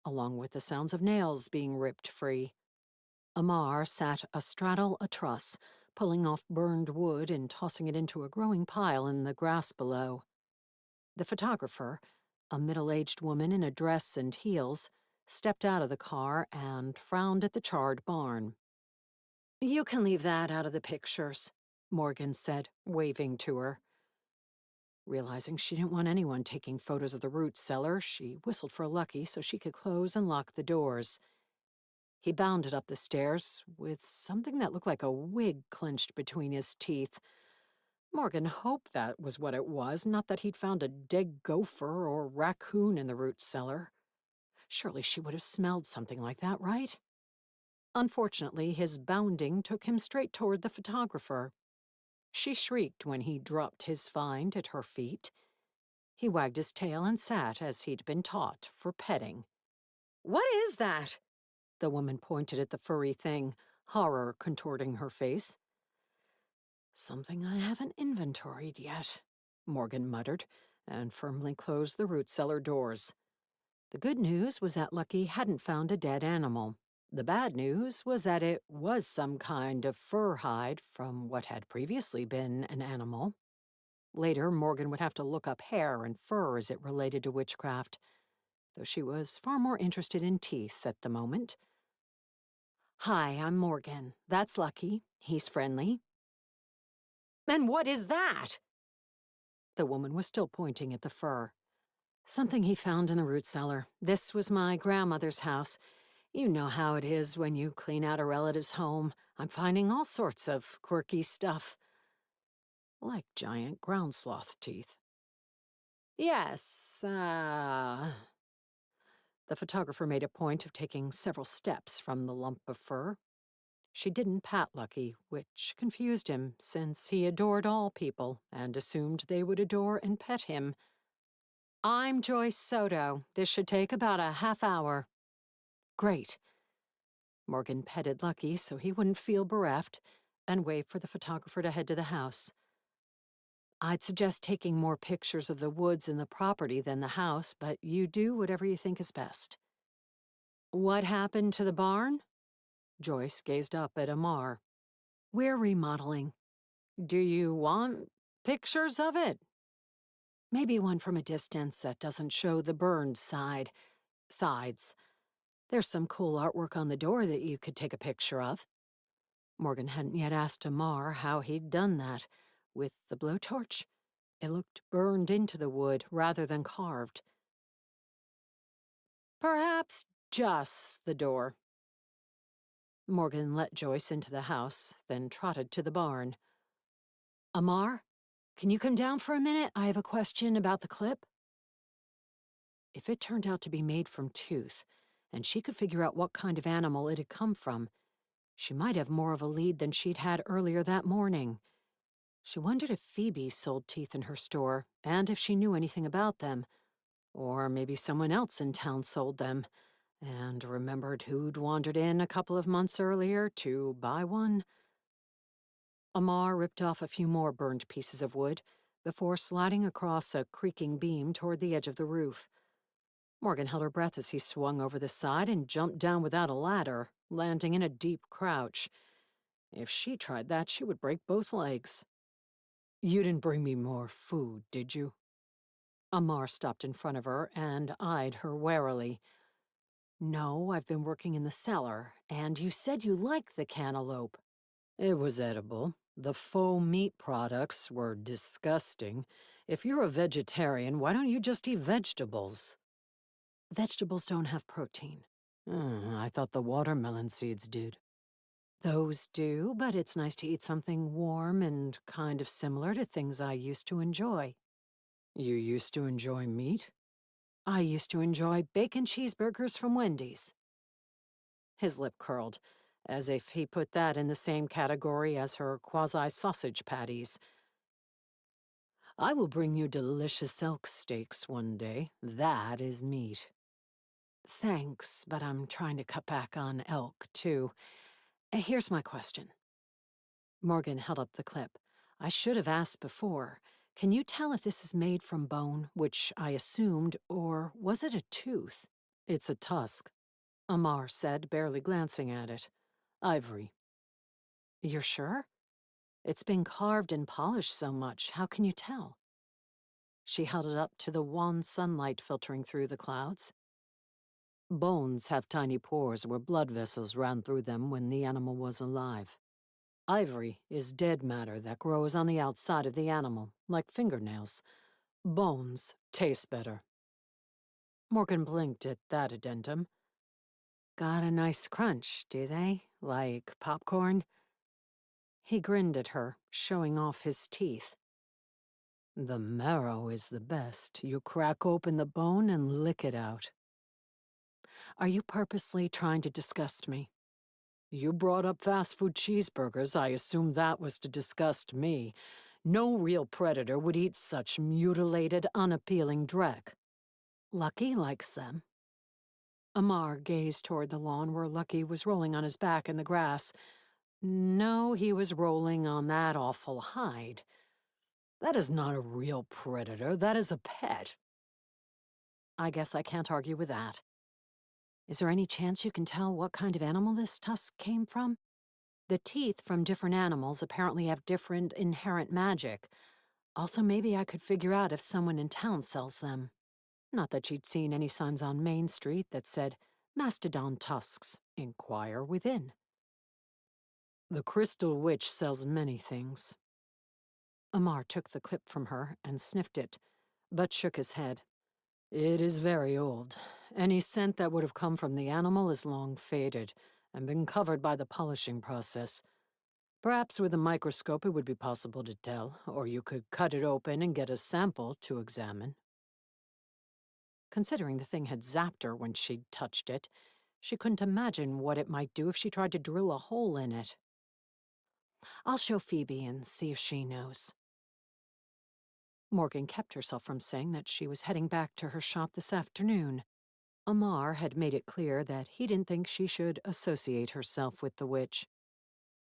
along with the sounds of nails being ripped free. Amar sat astraddle a truss, pulling off burned wood and tossing it into a growing pile in the grass below. The photographer, a middle-aged woman in a dress and heels, stepped out of the car and frowned at the charred barn. "You can leave that out of the pictures," Morgan said, waving to her. Realizing she didn't want anyone taking photos of the root cellar, she whistled for Lucky so she could close and lock the doors. He bounded up the stairs with something that looked like a wig clenched between his teeth. Morgan hoped that was what it was, not that he'd found a dead gopher or raccoon in the root cellar. Surely she would have smelled something like that, right? Unfortunately, his bounding took him straight toward the photographer. She shrieked when he dropped his find at her feet. He wagged his tail and sat as he'd been taught for petting. "What is that?" The woman pointed at the furry thing, horror contorting her face. "Something I haven't inventoried yet," Morgan muttered, and firmly closed the root cellar doors. The good news was that Lucky hadn't found a dead animal. The bad news was that it was some kind of fur hide from what had previously been an animal. Later, Morgan would have to look up hair and fur as it related to witchcraft, though she was far more interested in teeth at the moment. "Hi, I'm Morgan. That's Lucky. He's friendly." "And what is that?" The woman was still pointing at the fur. "Something he found in the root cellar. This was my grandmother's house. You know how it is when you clean out a relative's home. I'm finding all sorts of quirky stuff. Like giant ground sloth teeth." "Yes, The photographer made a point of taking several steps from the lump of fur. She didn't pat Lucky, which confused him, since he adored all people and assumed they would adore and pet him. "I'm Joyce Soto. This should take about a half hour." "Great." Morgan petted Lucky so he wouldn't feel bereft and waved for the photographer to head to the house. "I'd suggest taking more pictures of the woods and the property than the house, but you do whatever you think is best." "What happened to the barn?" Joyce gazed up at Amar. "We're remodeling." "Do you want pictures of it?" "Maybe one from a distance that doesn't show the burned sides. There's some cool artwork on the door that you could take a picture of." Morgan hadn't yet asked Amar how he'd done that. With the blowtorch? It looked burned into the wood rather than carved. "Perhaps just the door." Morgan let Joyce into the house, then trotted to the barn. "Amar, can you come down for a minute? I have a question about the clip." If it turned out to be made from tooth, and she could figure out what kind of animal it had come from, she might have more of a lead than she'd had earlier that morning. She wondered if Phoebe sold teeth in her store, and if she knew anything about them. Or maybe someone else in town sold them, and remembered who'd wandered in a couple of months earlier to buy one. Amar ripped off a few more burned pieces of wood before sliding across a creaking beam toward the edge of the roof. Morgan held her breath as he swung over the side and jumped down without a ladder, landing in a deep crouch. If she tried that, she would break both legs. "You didn't bring me more food, did you?" Amar stopped in front of her and eyed her warily. "No, I've been working in the cellar, and you said you liked the cantaloupe." "It was edible. The faux meat products were disgusting. If you're a vegetarian, why don't you just eat vegetables?" "Vegetables don't have protein." I thought the watermelon seeds did. Those do, but it's nice to eat something warm and kind of similar to things I used to enjoy. You used to enjoy meat? I used to enjoy bacon cheeseburgers from Wendy's. His lip curled, as if he put that in the same category as her quasi-sausage patties. I will bring you delicious elk steaks one day. That is meat. Thanks, but I'm trying to cut back on elk, too. Here's my question. Morgan held up the clip. I should have asked before. Can you tell if this is made from bone, which I assumed, or was it a tooth? It's a tusk, Amar said, barely glancing at it. ivory. You're sure? It's been carved and polished so much. How can you tell? She held it up to the wan sunlight filtering through the clouds. Bones have tiny pores where blood vessels ran through them when the animal was alive. Ivory is dead matter that grows on the outside of the animal, like fingernails. Bones taste better. Morgan blinked at that addendum. Got a nice crunch, do they? Like popcorn? He grinned at her, showing off his teeth. The marrow is the best. You crack open the bone and lick it out. Are you purposely trying to disgust me? You brought up fast food cheeseburgers. I assumed that was to disgust me. No real predator would eat such mutilated, unappealing dreck. Lucky likes them. Amar gazed toward the lawn where Lucky was rolling on his back in the grass. No, he was rolling on that awful hide. That is not a real predator. That is a pet. I guess I can't argue with that. Is there any chance you can tell what kind of animal this tusk came from? The teeth from different animals apparently have different inherent magic. Also, maybe I could figure out if someone in town sells them. Not that she'd seen any signs on Main Street that said, Mastodon tusks, inquire within. The Crystal Witch sells many things. Amar took the clip from her and sniffed it, but shook his head. It is very old. Any scent that would have come from the animal is long faded and been covered by the polishing process. Perhaps with a microscope it would be possible to tell, or you could cut it open and get a sample to examine. Considering the thing had zapped her when she'd touched it, she couldn't imagine what it might do if she tried to drill a hole in it. I'll show Phoebe and see if she knows. Morgan kept herself from saying that she was heading back to her shop this afternoon. Amar had made it clear that he didn't think she should associate herself with the witch.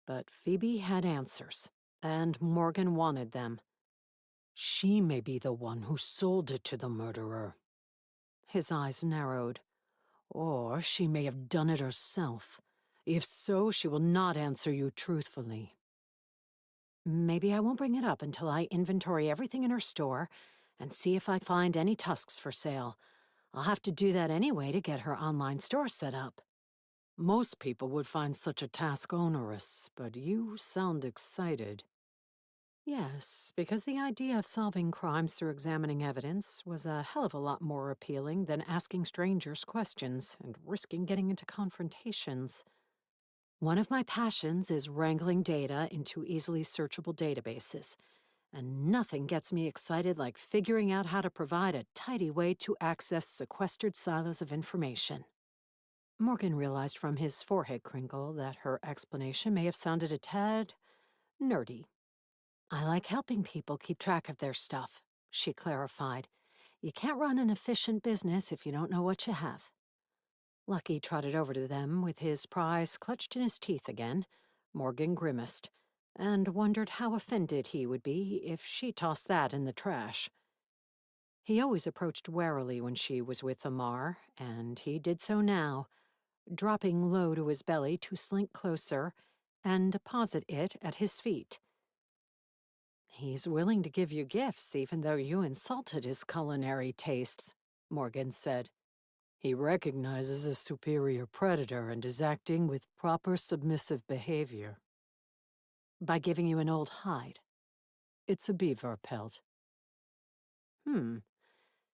But Phoebe had answers, and Morgan wanted them. She may be the one who sold it to the murderer. His eyes narrowed. Or she may have done it herself. If so, she will not answer you truthfully. Maybe I won't bring it up until I inventory everything in her store and see if I find any tusks for sale. I'll have to do that anyway to get her online store set up. Most people would find such a task onerous, but you sound excited. Yes, because the idea of solving crimes through examining evidence was a hell of a lot more appealing than asking strangers questions and risking getting into confrontations. One of my passions is wrangling data into easily searchable databases, and nothing gets me excited like figuring out how to provide a tidy way to access sequestered silos of information. Morgan realized from his forehead crinkle that her explanation may have sounded a tad nerdy. I like helping people keep track of their stuff, she clarified. You can't run an efficient business if you don't know what you have. Lucky trotted over to them with his prize clutched in his teeth again. Morgan grimaced, and wondered how offended he would be if she tossed that in the trash. He always approached warily when she was with Amar, and he did so now, dropping low to his belly to slink closer and deposit it at his feet. He's willing to give you gifts even though you insulted his culinary tastes, Morgan said. He recognizes a superior predator and is acting with proper submissive behavior. By giving you an old hide. It's a beaver pelt.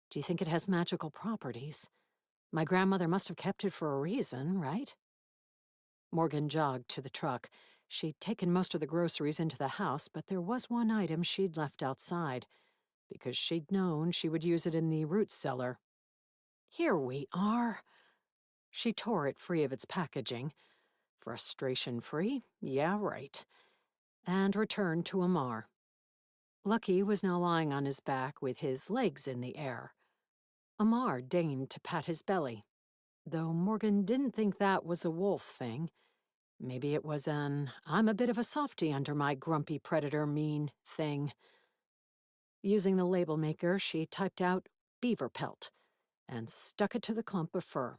Do you think it has magical properties? My grandmother must have kept it for a reason, right? Morgan jogged to the truck. She'd taken most of the groceries into the house, but there was one item she'd left outside, because she'd known she would use it in the root cellar. Here we are. She tore it free of its packaging. Frustration-free? Yeah, right. And returned to Amar. Lucky was now lying on his back with his legs in the air. Amar deigned to pat his belly, though Morgan didn't think that was a wolf thing. Maybe it was an "I'm a bit of a softy under my grumpy predator mean" thing. Using the label maker, she typed out beaver pelt and stuck it to the clump of fur.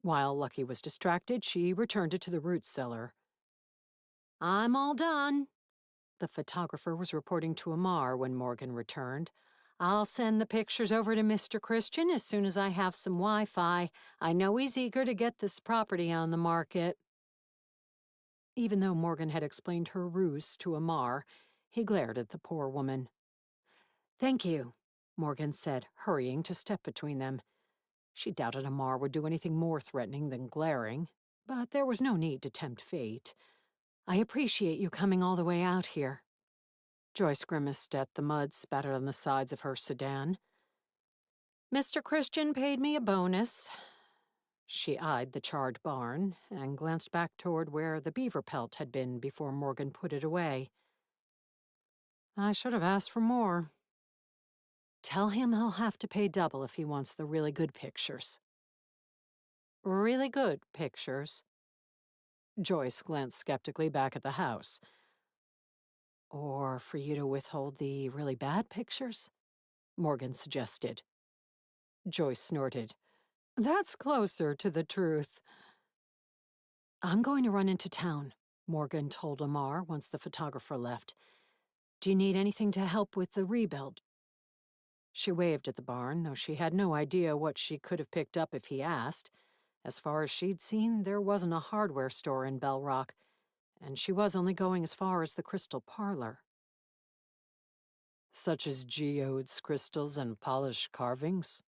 While Lucky was distracted, she returned it to the root cellar. "I'm all done," the photographer was reporting to Amar when Morgan returned. "I'll send the pictures over to Mr. Christian as soon as I have some Wi-Fi. I know he's eager to get this property on the market." Even though Morgan had explained her ruse to Amar, he glared at the poor woman. "Thank you," Morgan said, hurrying to step between them. She doubted Amar would do anything more threatening than glaring, but there was no need to tempt fate. "I appreciate you coming all the way out here." Joyce grimaced at the mud spattered on the sides of her sedan. "Mr. Christian paid me a bonus." She eyed the charred barn and glanced back toward where the beaver pelt had been before Morgan put it away. "I should have asked for more." "Tell him he'll have to pay double if he wants the really good pictures." "Really good pictures?" Joyce glanced skeptically back at the house. "Or for you to withhold the really bad pictures?" Morgan suggested. Joyce snorted. "That's closer to the truth." "I'm going to run into town," Morgan told Amar once the photographer left. "Do you need anything to help with the rebuild?" She waved at the barn, though she had no idea what she could have picked up if he asked. As far as she'd seen, there wasn't a hardware store in Bell Rock, and she was only going as far as the crystal parlor. "Such as geodes, crystals, and polished carvings?"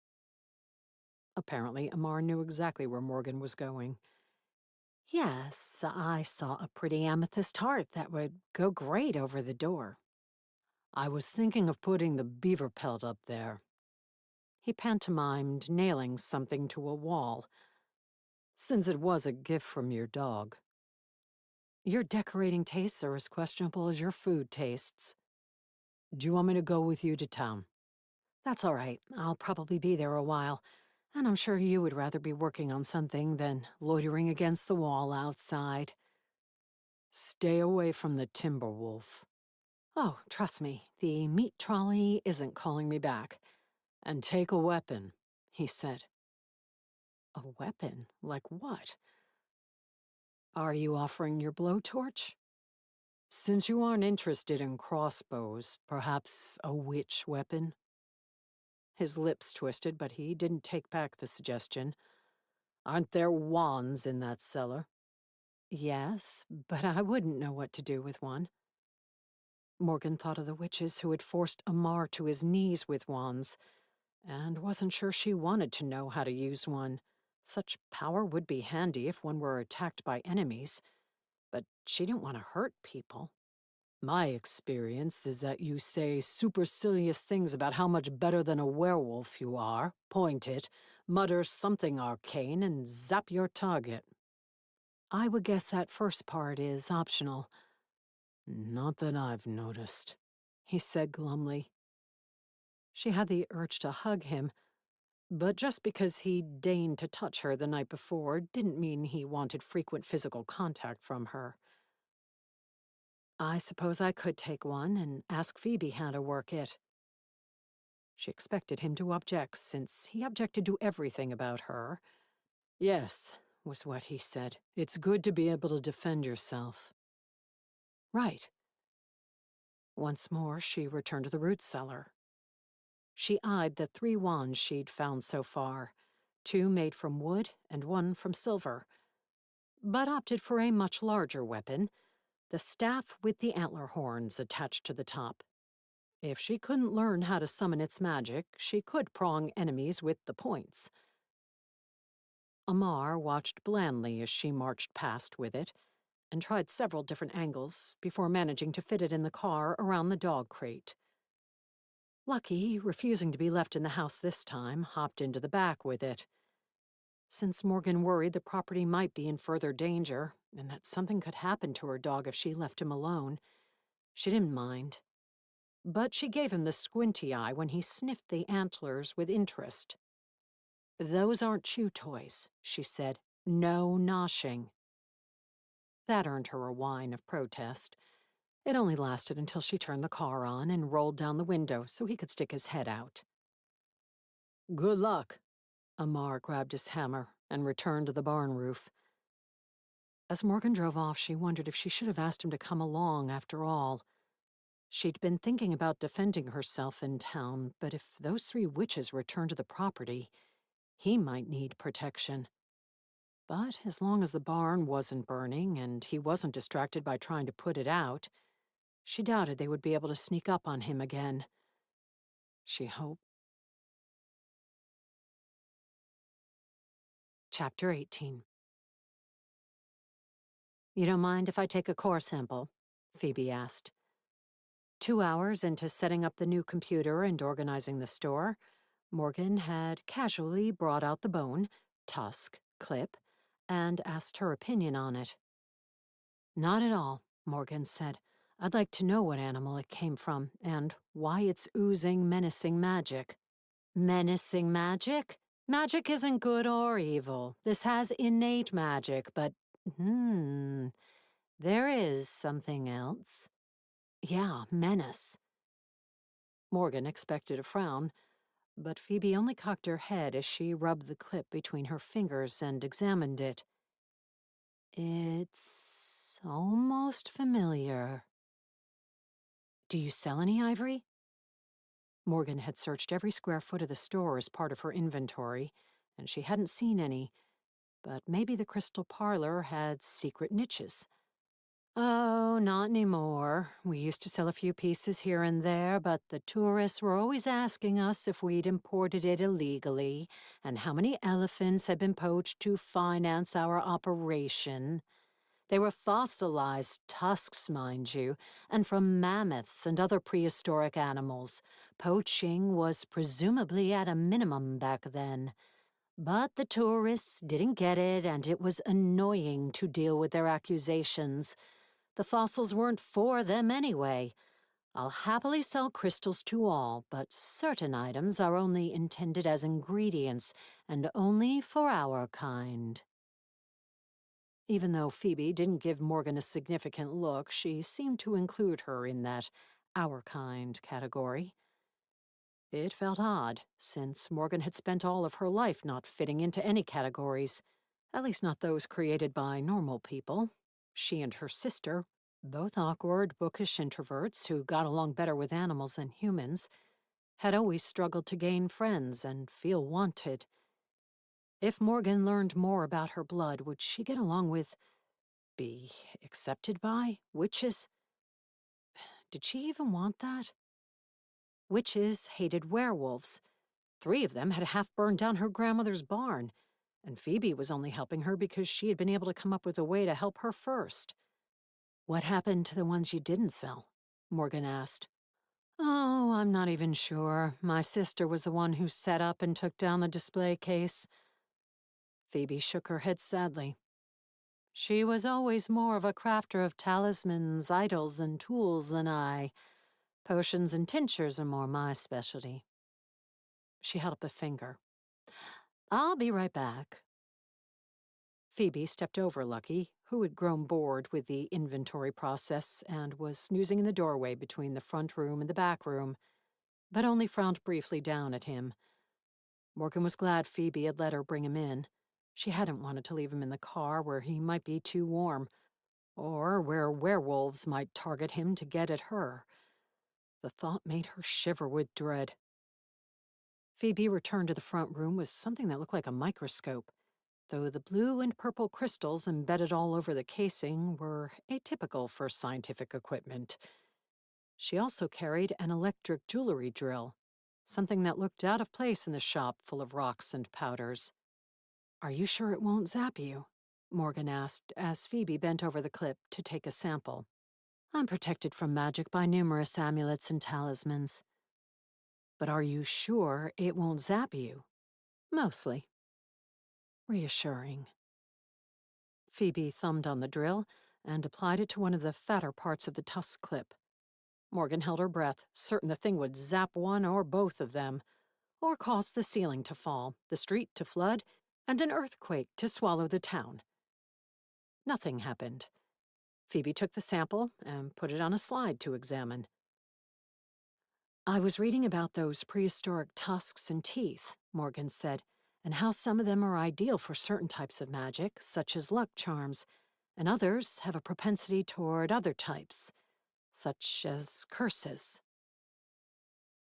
Apparently, Amar knew exactly where Morgan was going. "Yes, I saw a pretty amethyst heart that would go great over the door." "I was thinking of putting the beaver pelt up there." He pantomimed nailing something to a wall. "Since it was a gift from your dog." "Your decorating tastes are as questionable as your food tastes." "Do you want me to go with you to town?" "That's all right. I'll probably be there a while, and I'm sure you would rather be working on something than loitering against the wall outside." "Stay away from the timber wolf." "Oh, trust me, the meat trolley isn't calling me back." "And take a weapon," he said. "A weapon? Like what?" "Are you offering your blowtorch?" "Since you aren't interested in crossbows, perhaps a witch weapon?" His lips twisted, but he didn't take back the suggestion. "Aren't there wands in that cellar?" "Yes, but I wouldn't know what to do with one." Morgan thought of the witches who had forced Amar to his knees with wands, and wasn't sure she wanted to know how to use one. Such power would be handy if one were attacked by enemies, but she didn't want to hurt people. "My experience is that you say supercilious things about how much better than a werewolf you are, point it, mutter something arcane, and zap your target." "I would guess that first part is optional." "Not that I've noticed," he said glumly. She had the urge to hug him, but just because he deigned to touch her the night before didn't mean he wanted frequent physical contact from her. "I suppose I could take one and ask Phoebe how to work it." She expected him to object, since he objected to everything about her. "Yes," was what he said. "It's good to be able to defend yourself." "Right." Once more, she returned to the root cellar. She eyed the 3 wands she'd found so far, 2 made from wood and 1 from silver, but opted for a much larger weapon, the staff with the antler horns attached to the top. If she couldn't learn how to summon its magic, she could prong enemies with the points. Amar watched blandly as she marched past with it and tried several different angles before managing to fit it in the car around the dog crate. Lucky, refusing to be left in the house this time, hopped into the back with it. Since Morgan worried the property might be in further danger and that something could happen to her dog if she left him alone, she didn't mind. But she gave him the squinty eye when he sniffed the antlers with interest. "Those aren't chew toys," she said. "No noshing." That earned her a whine of protest. It only lasted until she turned the car on and rolled down the window so he could stick his head out. Good luck. Amar grabbed his hammer and returned to the barn roof. As Morgan drove off, she wondered if she should have asked him to come along after all. She'd been thinking about defending herself in town, but if those 3 witches returned to the property, he might need protection. But as long as the barn wasn't burning and he wasn't distracted by trying to put it out, she doubted they would be able to sneak up on him again. She hoped. Chapter 18. "You don't mind if I take a core sample?" Phoebe asked. 2 hours into setting up the new computer and organizing the store, Morgan had casually brought out the bone, tusk, clip, and asked her opinion on it. "Not at all," Morgan said. "I'd like to know what animal it came from, and why it's oozing menacing magic." "Menacing magic? Magic isn't good or evil. This has innate magic, but, there is something else." "Yeah, menace." Morgan expected a frown, but Phoebe only cocked her head as she rubbed the clip between her fingers and examined it. "It's almost familiar." "Do you sell any ivory?" Morgan had searched every square foot of the store as part of her inventory, and she hadn't seen any, but maybe the crystal parlor had secret niches. "Oh, not anymore. We used to sell a few pieces here and there, but the tourists were always asking us if we'd imported it illegally, and how many elephants had been poached to finance our operation. They were fossilized tusks, mind you, and from mammoths and other prehistoric animals. Poaching was presumably at a minimum back then. But the tourists didn't get it, and it was annoying to deal with their accusations. The fossils weren't for them anyway. I'll happily sell crystals to all, but certain items are only intended as ingredients, and only for our kind." Even though Phoebe didn't give Morgan a significant look, she seemed to include her in that our kind category. It felt odd, since Morgan had spent all of her life not fitting into any categories, at least not those created by normal people. She and her sister, both awkward, bookish introverts who got along better with animals than humans, had always struggled to gain friends and feel wanted. If Morgan learned more about her blood, would she get along with, be accepted by, witches? Did she even want that? Witches hated werewolves. 3 of them had half burned down her grandmother's barn, and Phoebe was only helping her because she had been able to come up with a way to help her first. "What happened to the ones you didn't sell?" Morgan asked. "Oh, I'm not even sure. My sister was the one who set up and took down the display case." Phoebe shook her head sadly. "She was always more of a crafter of talismans, idols, and tools than I. Potions and tinctures are more my specialty." She held up a finger. "I'll be right back." Phoebe stepped over Lucky, who had grown bored with the inventory process and was snoozing in the doorway between the front room and the back room, but only frowned briefly down at him. Morgan was glad Phoebe had let her bring him in. She hadn't wanted to leave him in the car where he might be too warm, or where werewolves might target him to get at her. The thought made her shiver with dread. Phoebe returned to the front room with something that looked like a microscope, though the blue and purple crystals embedded all over the casing were atypical for scientific equipment. She also carried an electric jewelry drill, something that looked out of place in the shop full of rocks and powders. Are you sure it won't zap you? Morgan asked as Phoebe bent over the clip to take a sample. I'm protected from magic by numerous amulets and talismans. But are you sure it won't zap you? Mostly. Reassuring. Phoebe thumbed on the drill and applied it to one of the fatter parts of the tusk clip. Morgan held her breath, certain the thing would zap one or both of them, or cause the ceiling to fall, the street to flood, and an earthquake to swallow the town. Nothing happened. Phoebe took the sample and put it on a slide to examine. I was reading about those prehistoric tusks and teeth, Morgan said, and how some of them are ideal for certain types of magic, such as luck charms, and others have a propensity toward other types, such as curses.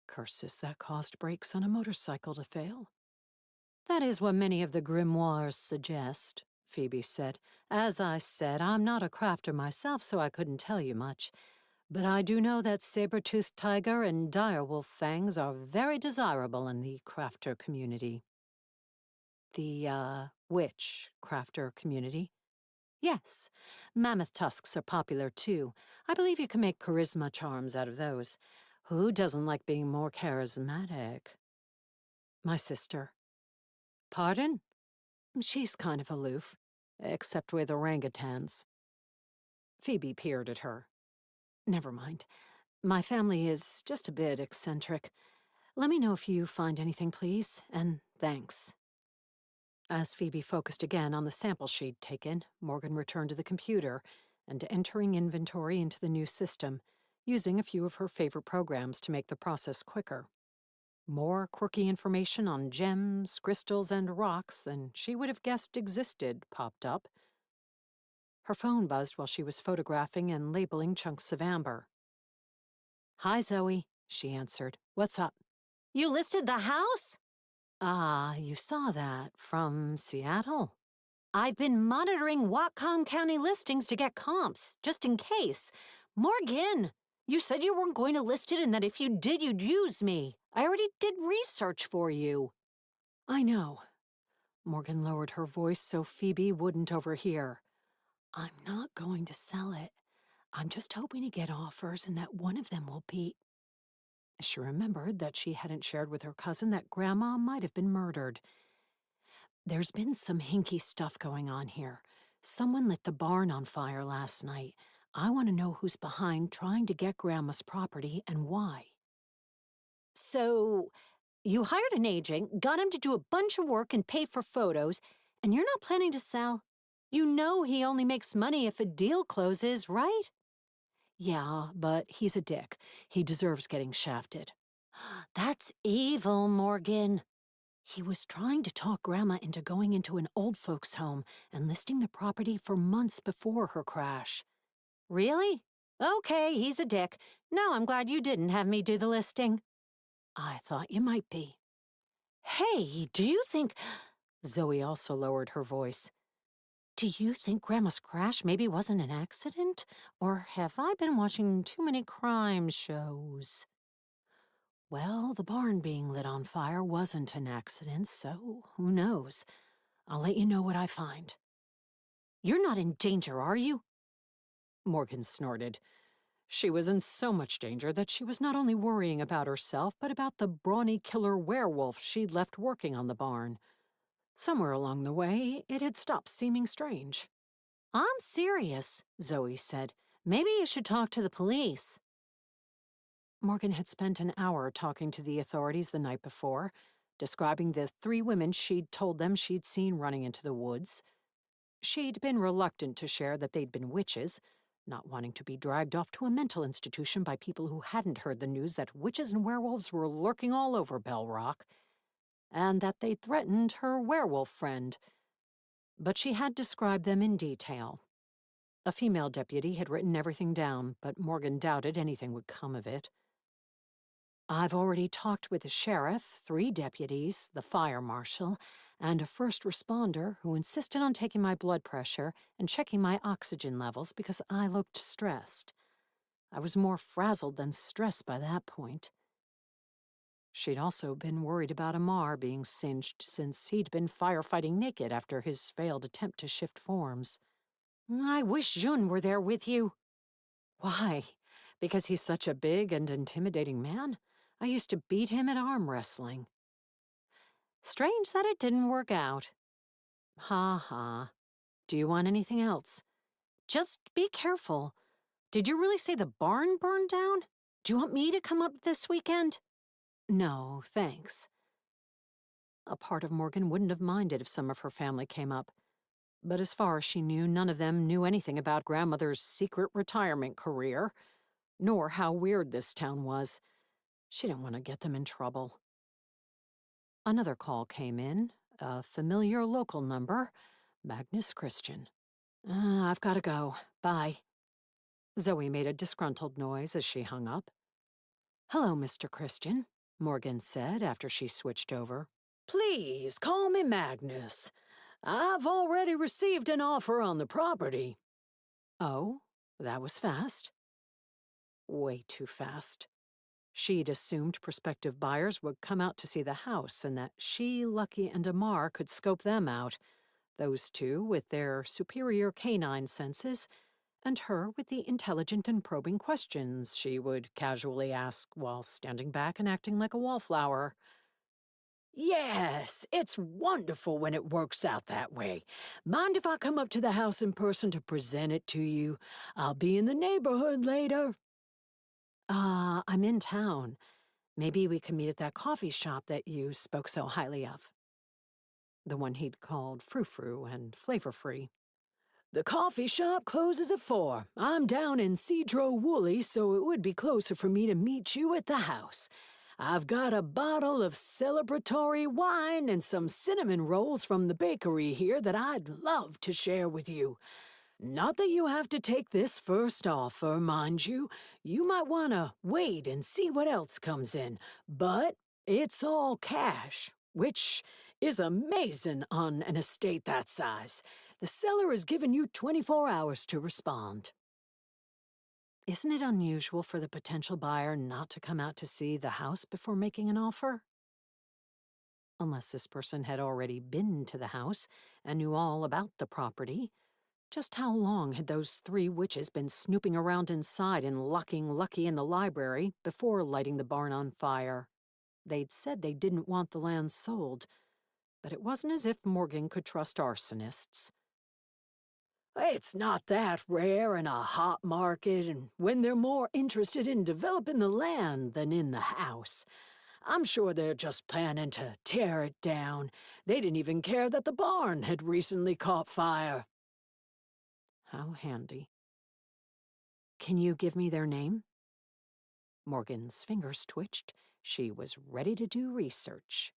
Curses that caused brakes on a motorcycle to fail. That is what many of the grimoires suggest, Phoebe said. As I said, I'm not a crafter myself, so I couldn't tell you much. But I do know that saber-toothed tiger and direwolf fangs are very desirable in the crafter community. The, which crafter community? Yes, mammoth tusks are popular too. I believe you can make charisma charms out of those. Who doesn't like being more charismatic? My sister. Pardon? She's kind of aloof, except with orangutans. Phoebe peered at her. Never mind. My family is just a bit eccentric. Let me know if you find anything, please, and thanks. As Phoebe focused again on the sample she'd taken, Morgan returned to the computer and entering inventory into the new system, using a few of her favorite programs to make the process quicker. More quirky information on gems, crystals, and rocks than she would have guessed existed popped up. Her phone buzzed while she was photographing and labeling chunks of amber. Hi, Zoe, she answered. What's up? You listed the house? Ah, you saw that from Seattle? I've been monitoring Whatcom County listings to get comps, just in case. Morgan, you said you weren't going to list it and that if you did, you'd use me. I already did research for you. I know. Morgan lowered her voice so Phoebe wouldn't overhear. I'm not going to sell it. I'm just hoping to get offers and that one of them will be... She remembered that she hadn't shared with her cousin that Grandma might have been murdered. There's been some hinky stuff going on here. Someone lit the barn on fire last night. I want to know who's behind trying to get Grandma's property and why. So, you hired an agent, got him to do a bunch of work and pay for photos, and you're not planning to sell? You know he only makes money if a deal closes, right? Yeah, but he's a dick. He deserves getting shafted. That's evil, Morgan. He was trying to talk Grandma into going into an old folks' home and listing the property for months before her crash. Really? Okay, he's a dick. Now I'm glad you didn't have me do the listing. I thought you might be. Hey, do you think... Zoe also lowered her voice. Do you think Grandma's crash maybe wasn't an accident? Or have I been watching too many crime shows? Well, the barn being lit on fire wasn't an accident, so who knows? I'll let you know what I find. You're not in danger, are you? Morgan snorted. She was in so much danger that she was not only worrying about herself, but about the brawny killer werewolf she'd left working on the barn. Somewhere along the way, it had stopped seeming strange. I'm serious, Zoe said. Maybe you should talk to the police. Morgan had spent an hour talking to the authorities the night before, describing the 3 women she'd told them she'd seen running into the woods. She'd been reluctant to share that they'd been witches, not wanting to be dragged off to a mental institution by people who hadn't heard the news that witches and werewolves were lurking all over Bell Rock, and that they'd threatened her werewolf friend. But she had described them in detail. A female deputy had written everything down, but Morgan doubted anything would come of it. I've already talked with the sheriff, 3 deputies, the fire marshal, and a first responder who insisted on taking my blood pressure and checking my oxygen levels because I looked stressed. I was more frazzled than stressed by that point. She'd also been worried about Amar being singed since he'd been firefighting naked after his failed attempt to shift forms. I wish Jun were there with you. Why? Because he's such a big and intimidating man? I used to beat him at arm wrestling. Strange that it didn't work out. Ha ha. Do you want anything else? Just be careful. Did you really say the barn burned down? Do you want me to come up this weekend? No, thanks. A part of Morgan wouldn't have minded if some of her family came up. But as far as she knew, none of them knew anything about grandmother's secret retirement career, nor how weird this town was. She didn't want to get them in trouble. Another call came in, a familiar local number, Magnus Christian. I've got to go. Bye. Zoe made a disgruntled noise as she hung up. Hello, Mr. Christian, Morgan said after she switched over. Please call me Magnus. I've already received an offer on the property. Oh, that was fast. Way too fast. She'd assumed prospective buyers would come out to see the house and that she, Lucky, and Amar could scope them out, those two with their superior canine senses, and her with the intelligent and probing questions she would casually ask while standing back and acting like a wallflower. Yes, it's wonderful when it works out that way. Mind if I come up to the house in person to present it to you? I'll be in the neighborhood later. I'm in town. Maybe we can meet at that coffee shop that you spoke so highly of. The one he'd called Frou-Frou and Flavor-Free. The coffee shop closes at 4. I'm down in Cedro Woolley, so it would be closer for me to meet you at the house. I've got a bottle of celebratory wine and some cinnamon rolls from the bakery here that I'd love to share with you. Not that you have to take this first offer, mind you. You might want to wait and see what else comes in. But it's all cash, which is amazing on an estate that size. The seller has given you 24 hours to respond. Isn't it unusual for the potential buyer not to come out to see the house before making an offer? Unless this person had already been to the house and knew all about the property. Just how long had those 3 witches been snooping around inside and locking Lucky in the library before lighting the barn on fire? They'd said they didn't want the land sold, but it wasn't as if Morgan could trust arsonists. It's not that rare in a hot market, and when they're more interested in developing the land than in the house. I'm sure they're just planning to tear it down. They didn't even care that the barn had recently caught fire. How handy. Can you give me their name? Morgan's fingers twitched. She was ready to do research.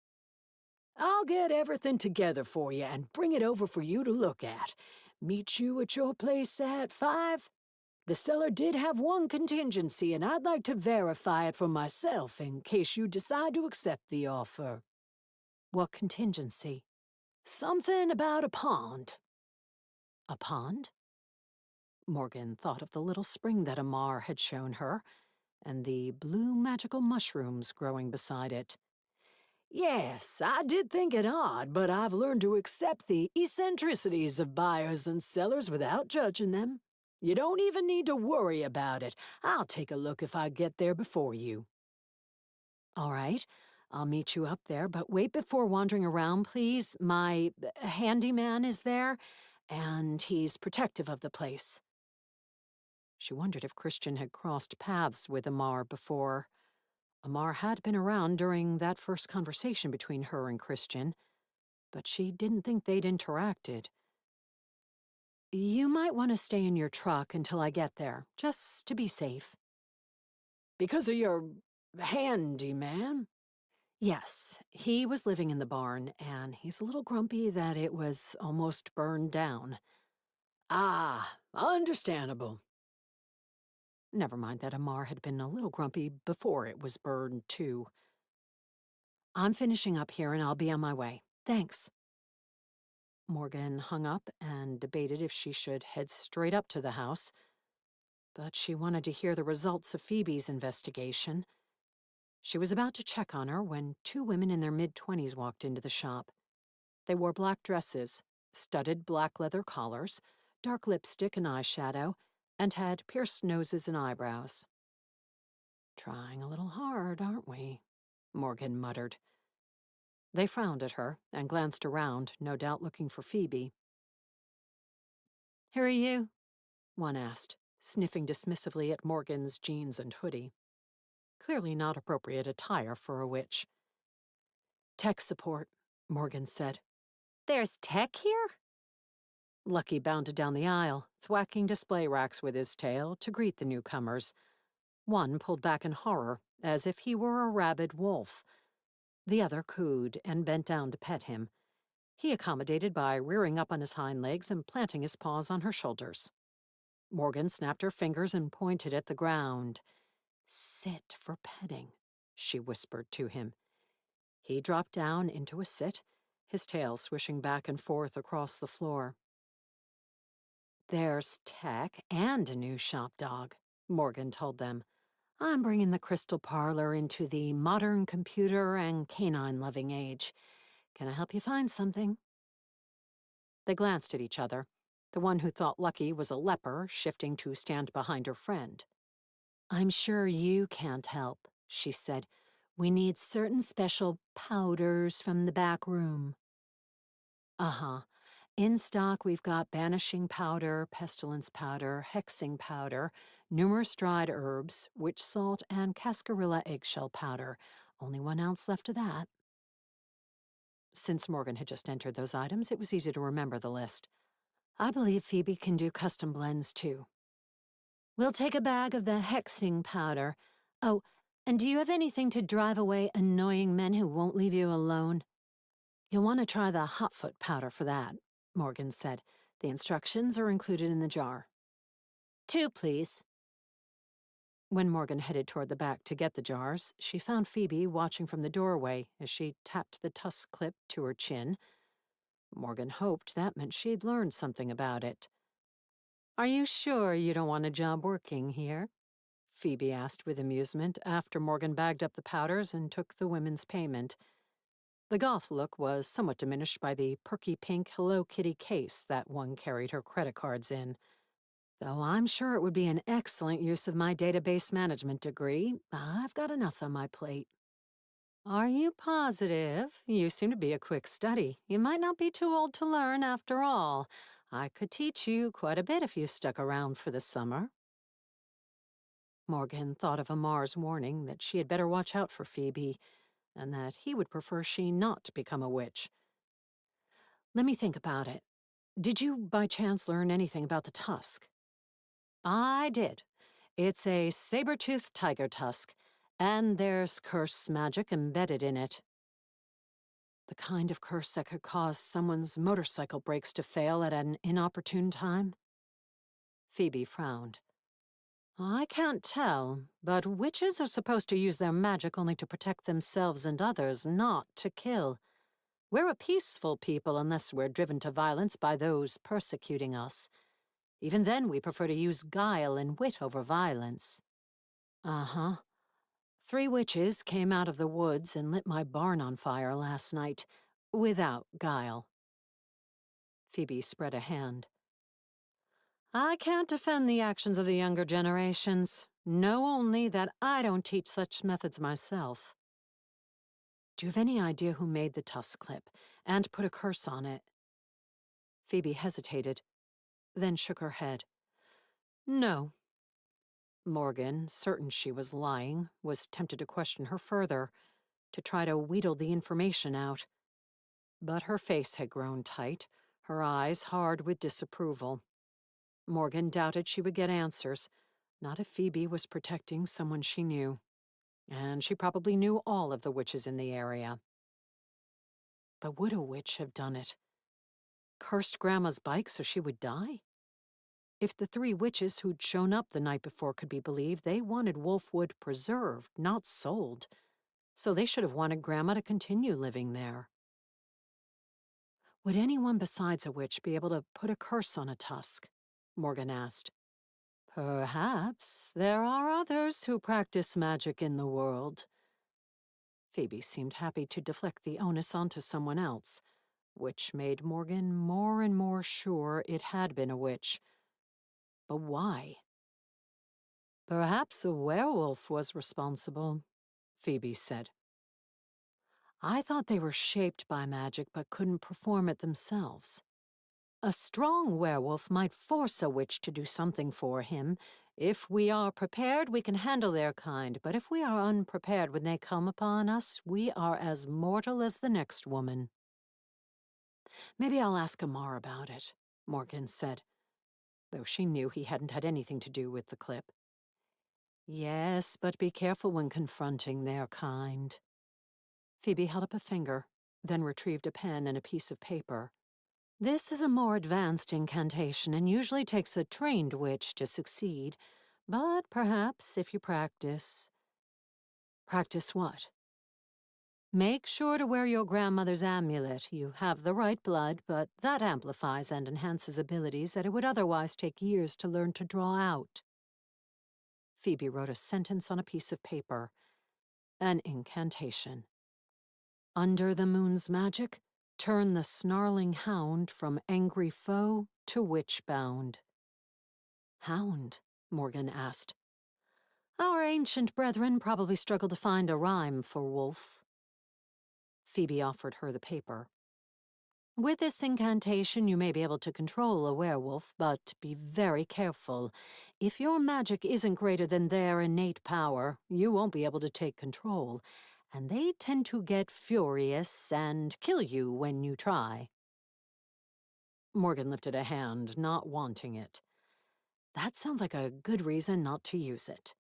I'll get everything together for you and bring it over for you to look at. Meet you at your place at 5? The seller did have one contingency, and I'd like to verify it for myself in case you decide to accept the offer. What contingency? Something about a pond. A pond? Morgan thought of the little spring that Amar had shown her, and the blue magical mushrooms growing beside it. Yes, I did think it odd, but I've learned to accept the eccentricities of buyers and sellers without judging them. You don't even need to worry about it. I'll take a look if I get there before you. All right, I'll meet you up there, but wait before wandering around, please. My handyman is there, and he's protective of the place. She wondered if Christian had crossed paths with Amar before. Amar had been around during that first conversation between her and Christian, but she didn't think they'd interacted. You might want to stay in your truck until I get there, just to be safe. Because of your handyman? Yes, he was living in the barn, and he's a little grumpy that it was almost burned down. Ah, understandable. Never mind that Amar had been a little grumpy before it was burned, too. I'm finishing up here and I'll be on my way. Thanks. Morgan hung up and debated if she should head straight up to the house, but she wanted to hear the results of Phoebe's investigation. She was about to check on her when two women in their mid-20s walked into the shop. They wore black dresses, studded black leather collars, dark lipstick and eyeshadow, and had pierced noses and eyebrows. "Trying a little hard, aren't we?" Morgan muttered. They frowned at her and glanced around, no doubt looking for Phoebe. "Who are you?" one asked, sniffing dismissively at Morgan's jeans and hoodie. Clearly not appropriate attire for a witch. "Tech support," Morgan said. "There's tech here?" Lucky bounded down the aisle, thwacking display racks with his tail to greet the newcomers. One pulled back in horror, as if he were a rabid wolf. The other cooed and bent down to pet him. He accommodated by rearing up on his hind legs and planting his paws on her shoulders. Morgan snapped her fingers and pointed at the ground. "Sit for petting," she whispered to him. He dropped down into a sit, his tail swishing back and forth across the floor. "There's tech and a new shop dog," Morgan told them. "I'm bringing the Crystal Parlor into the modern computer and canine-loving age. Can I help you find something?" They glanced at each other, the one who thought Lucky was a leper shifting to stand behind her friend. "I'm sure you can't help," she said. "We need certain special powders from the back room." "Uh-huh. In stock, we've got banishing powder, pestilence powder, hexing powder, numerous dried herbs, witch salt, and cascarilla eggshell powder. Only 1 ounce left of that." Since Morgan had just entered those items, it was easy to remember the list. "I believe Phoebe can do custom blends, too." "We'll take a bag of the hexing powder. Oh, and do you have anything to drive away annoying men who won't leave you alone?" "You'll want to try the hotfoot powder for that," Morgan said. "The instructions are included in the jar." "2, please." When Morgan headed toward the back to get the jars, she found Phoebe watching from the doorway as she tapped the tusk clip to her chin. Morgan hoped that meant she'd learned something about it. "Are you sure you don't want a job working here?" Phoebe asked with amusement after Morgan bagged up the powders and took the women's payment. The goth look was somewhat diminished by the perky pink Hello Kitty case that one carried her credit cards in. "Though I'm sure it would be an excellent use of my database management degree, I've got enough on my plate." "Are you positive? You seem to be a quick study. You might not be too old to learn after all. I could teach you quite a bit if you stuck around for the summer." Morgan thought of Amar's warning that she had better watch out for Phoebe, and that he would prefer she not become a witch. "Let me think about it. Did you, by chance, learn anything about the tusk?" "I did. It's a saber-toothed tiger tusk, and there's curse magic embedded in it." "The kind of curse that could cause someone's motorcycle brakes to fail at an inopportune time?" Phoebe frowned. "I can't tell, but witches are supposed to use their magic only to protect themselves and others, not to kill. We're a peaceful people unless we're driven to violence by those persecuting us. Even then, we prefer to use guile and wit over violence." "Uh-huh. 3 witches came out of the woods and lit my barn on fire last night, without guile." Phoebe spread a hand. "I can't defend the actions of the younger generations. Know only that I don't teach such methods myself." "Do you have any idea who made the tusk clip and put a curse on it?" Phoebe hesitated, then shook her head. "No." Morgan, certain she was lying, was tempted to question her further, to try to wheedle the information out. But her face had grown tight, her eyes hard with disapproval. Morgan doubted she would get answers, not if Phoebe was protecting someone she knew. And she probably knew all of the witches in the area. But would a witch have done it? Cursed Grandma's bike so she would die? If the 3 witches who'd shown up the night before could be believed, they wanted Wolfwood preserved, not sold. So they should have wanted Grandma to continue living there. "Would anyone besides a witch be able to put a curse on a tusk?" Morgan asked. "Perhaps. There are others who practice magic in the world. Phoebe seemed happy to deflect the onus onto someone else, which made Morgan more and more sure it had been a witch. But why? Perhaps a werewolf was responsible, Phoebe said. I thought they were shaped by magic but couldn't perform it themselves. A strong werewolf might force a witch to do something for him. If we are prepared, we can handle their kind, but if we are unprepared when they come upon us, we are as mortal as the next woman. Maybe I'll ask Amar about it, Morgan said, though she knew he hadn't had anything to do with the clip. Yes, but be careful when confronting their kind. Phoebe held up a finger, then retrieved a pen and a piece of paper. This is a more advanced incantation and usually takes a trained witch to succeed, but perhaps if you practice... Practice what? Make sure to wear your grandmother's amulet. You have the right blood, but that amplifies and enhances abilities that it would otherwise take years to learn to draw out. Phoebe wrote a sentence on a piece of paper. An incantation. Under the moon's magic, turn the snarling hound from angry foe to witch-bound. Hound? Morgan asked. Our ancient brethren probably struggled to find a rhyme for wolf. Phoebe offered her the paper. With this incantation, you may be able to control a werewolf, but be very careful. If your magic isn't greater than their innate power, you won't be able to take control, and they tend to get furious and kill you when you try. Morgan lifted a hand, not wanting it. That sounds like a good reason not to use it.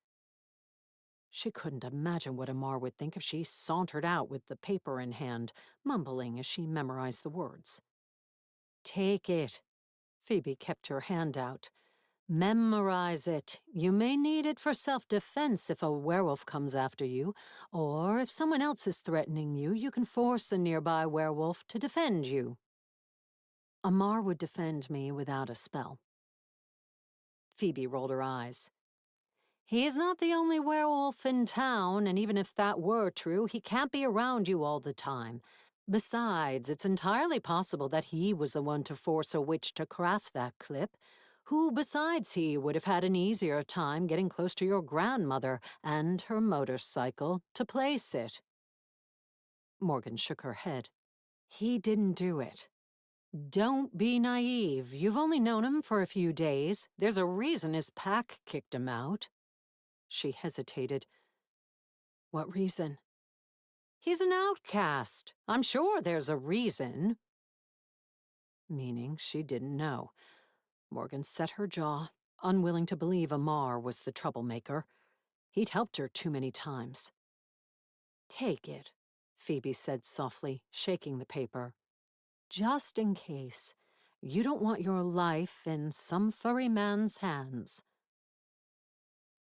She couldn't imagine what Amar would think if she sauntered out with the paper in hand, mumbling as she memorized the words. Take it. Phoebe kept her hand out. Memorize it. You may need it for self-defense if a werewolf comes after you, or if someone else is threatening you, you can force a nearby werewolf to defend you. Amar would defend me without a spell. Phoebe rolled her eyes. He's not the only werewolf in town, and even if that were true, he can't be around you all the time. Besides, it's entirely possible that he was the one to force a witch to craft that clip. Who besides he would have had an easier time getting close to your grandmother and her motorcycle to place it? Morgan shook her head. He didn't do it. Don't be naive. You've only known him for a few days. There's a reason his pack kicked him out. She hesitated. What reason? He's an outcast. I'm sure there's a reason. Meaning she didn't know. Morgan set her jaw, unwilling to believe Amar was the troublemaker. He'd helped her too many times. Take it, Phoebe said softly, shaking the paper. Just in case. You don't want your life in some furry man's hands.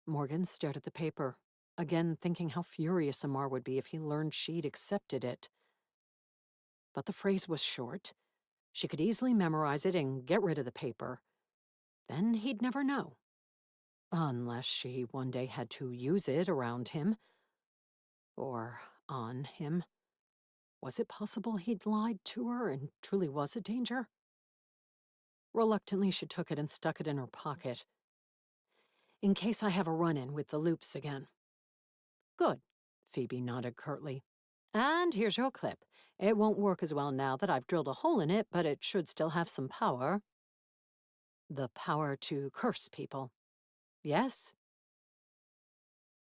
Morgan stared at the paper, again thinking how furious Amar would be if he learned she'd accepted it. But the phrase was short. She could easily memorize it and get rid of the paper. Then he'd never know. Unless she one day had to use it around him. Or on him. Was it possible he'd lied to her and truly was a danger? Reluctantly, she took it and stuck it in her pocket. In case I have a run-in with the loops again. Good, Phoebe nodded curtly. And here's your clip. It won't work as well now that I've drilled a hole in it, but it should still have some power. The power to curse people. Yes?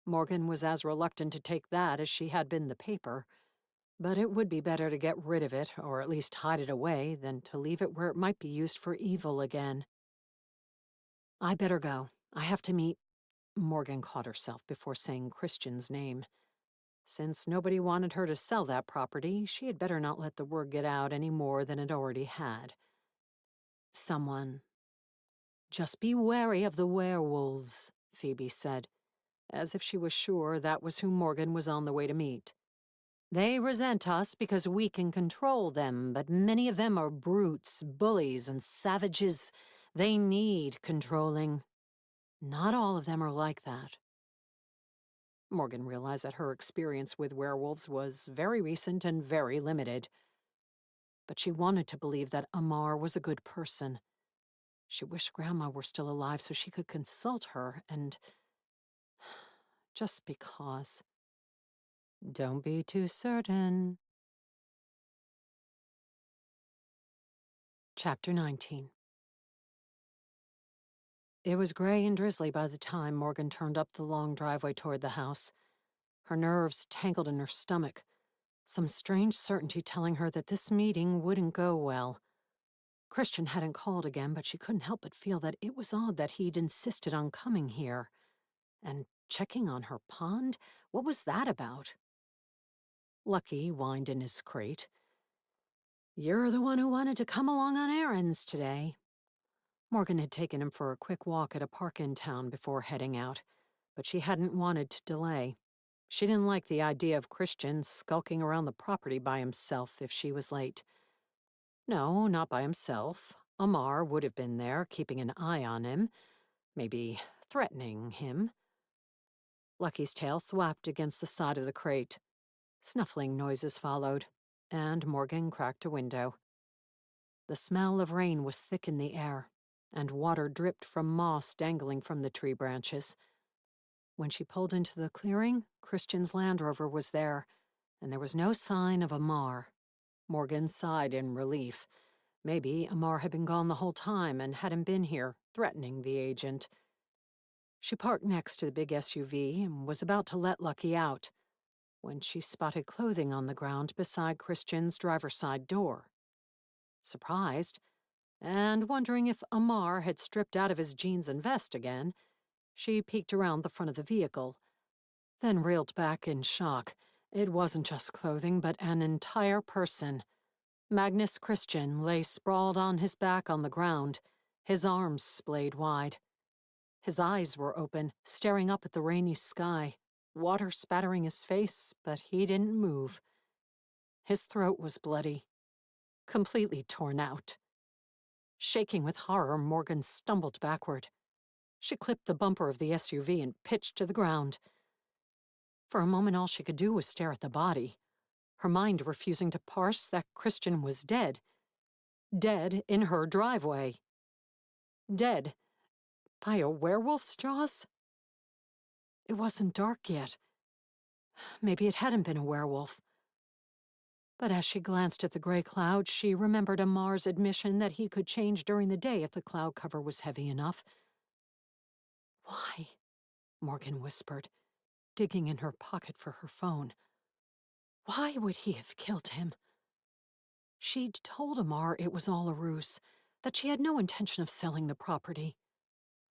Morgan was as reluctant to take that as she had been the paper. But it would be better to get rid of it, or at least hide it away, than to leave it where it might be used for evil again. I better go. I have to meet... Morgan caught herself before saying Christian's name. Since nobody wanted her to sell that property, she had better not let the word get out any more than it already had. Someone. Just be wary of the werewolves, Phoebe said, as if she was sure that was who Morgan was on the way to meet. They resent us because we can control them, but many of them are brutes, bullies, and savages. They need controlling. Not all of them are like that. Morgan realized that her experience with werewolves was very recent and very limited. But she wanted to believe that Amar was a good person. She wished Grandma were still alive so she could consult her, and just because. Don't be too certain. Chapter 19. It was gray and drizzly by the time Morgan turned up the long driveway toward the house. Her nerves tangled in her stomach, some strange certainty telling her that this meeting wouldn't go well. Christian hadn't called again, but she couldn't help but feel that it was odd that he'd insisted on coming here. And checking on her pond? What was that about? Lucky whined in his crate. "You're the one who wanted to come along on errands today." Morgan had taken him for a quick walk at a park in town before heading out, but she hadn't wanted to delay. She didn't like the idea of Christian skulking around the property by himself if she was late. No, not by himself. Amar would have been there, keeping an eye on him, maybe threatening him. Lucky's tail thwapped against the side of the crate. Snuffling noises followed, and Morgan cracked a window. The smell of rain was thick in the air, and water dripped from moss dangling from the tree branches. When she pulled into the clearing, Christian's Land Rover was there, and there was no sign of Amar. Morgan sighed in relief. Maybe Amar had been gone the whole time and hadn't been here, threatening the agent. She parked next to the big SUV and was about to let Lucky out when she spotted clothing on the ground beside Christian's driver's side door. Surprised, and wondering if Amar had stripped out of his jeans and vest again, she peeked around the front of the vehicle, then reeled back in shock. It wasn't just clothing, but an entire person. Magnus Christian lay sprawled on his back on the ground, his arms splayed wide. His eyes were open, staring up at the rainy sky, water spattering his face, but he didn't move. His throat was bloody, completely torn out. Shaking with horror, Morgan stumbled backward. She clipped the bumper of the SUV and pitched to the ground. For a moment, all she could do was stare at the body, her mind refusing to parse that Christian was dead. Dead in her driveway. Dead by a werewolf's jaws? It wasn't dark yet. Maybe it hadn't been a werewolf. But as she glanced at the gray cloud, she remembered Amar's admission that he could change during the day if the cloud cover was heavy enough. "Why?" Morgan whispered, digging in her pocket for her phone. Why would he have killed him? She'd told Amar it was all a ruse, that she had no intention of selling the property.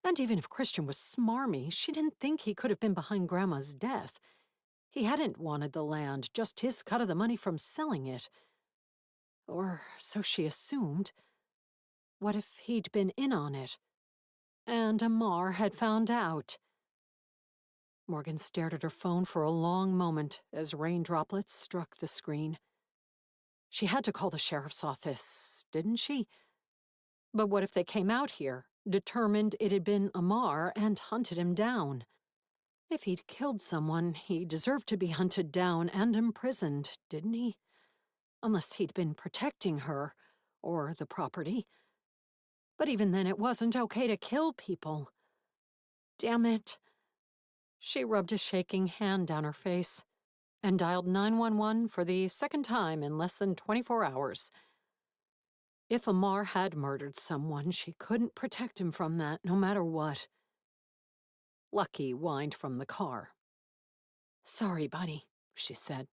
And even if Christian was smarmy, she didn't think he could have been behind Grandma's death. He hadn't wanted the land, just his cut of the money from selling it. Or so she assumed. What if he'd been in on it? And Amar had found out. Morgan stared at her phone for a long moment as rain droplets struck the screen. She had to call the sheriff's office, didn't she? But what if they came out here, determined it had been Amar, and hunted him down? If he'd killed someone, he deserved to be hunted down and imprisoned, didn't he? Unless he'd been protecting her, or the property. But even then, it wasn't okay to kill people. Damn it. She rubbed a shaking hand down her face and dialed 911 for the second time in less than 24 hours. If Amar had murdered someone, she couldn't protect him from that, no matter what. Lucky whined from the car. "Sorry, buddy," she said.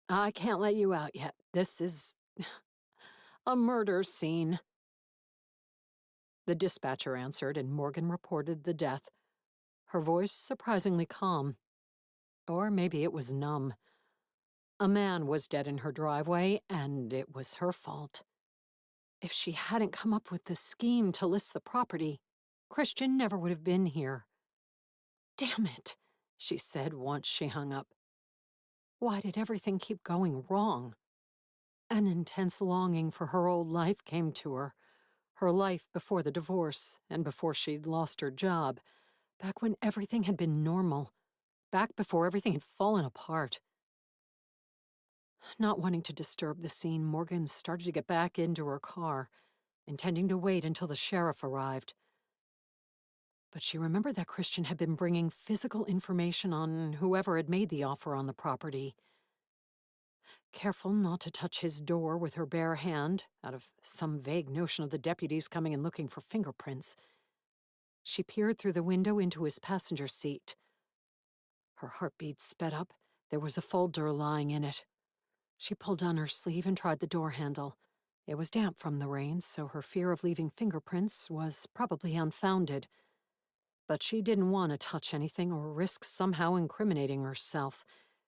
"I can't let you out yet. This is a murder scene." The dispatcher answered, and Morgan reported the death. Her voice surprisingly calm. Or maybe it was numb. A man was dead in her driveway, and it was her fault. If she hadn't come up with the scheme to list the property, Christian never would have been here. "Damn it," she said once she hung up. Why did everything keep going wrong? An intense longing for her old life came to her life before the divorce and before she'd lost her job, back when everything had been normal. back before everything had fallen apart. Not wanting to disturb the scene, Morgan started to get back into her car, intending to wait until the sheriff arrived. But she remembered that Christian had been bringing physical information on whoever had made the offer on the property. Careful not to touch his door with her bare hand, out of some vague notion of the deputies coming and looking for fingerprints, she peered through the window into his passenger seat. Her heartbeat sped up. There was a folder lying in it. She pulled down her sleeve and tried the door handle. It was damp from the rain, so her fear of leaving fingerprints was probably unfounded. But she didn't want to touch anything or risk somehow incriminating herself.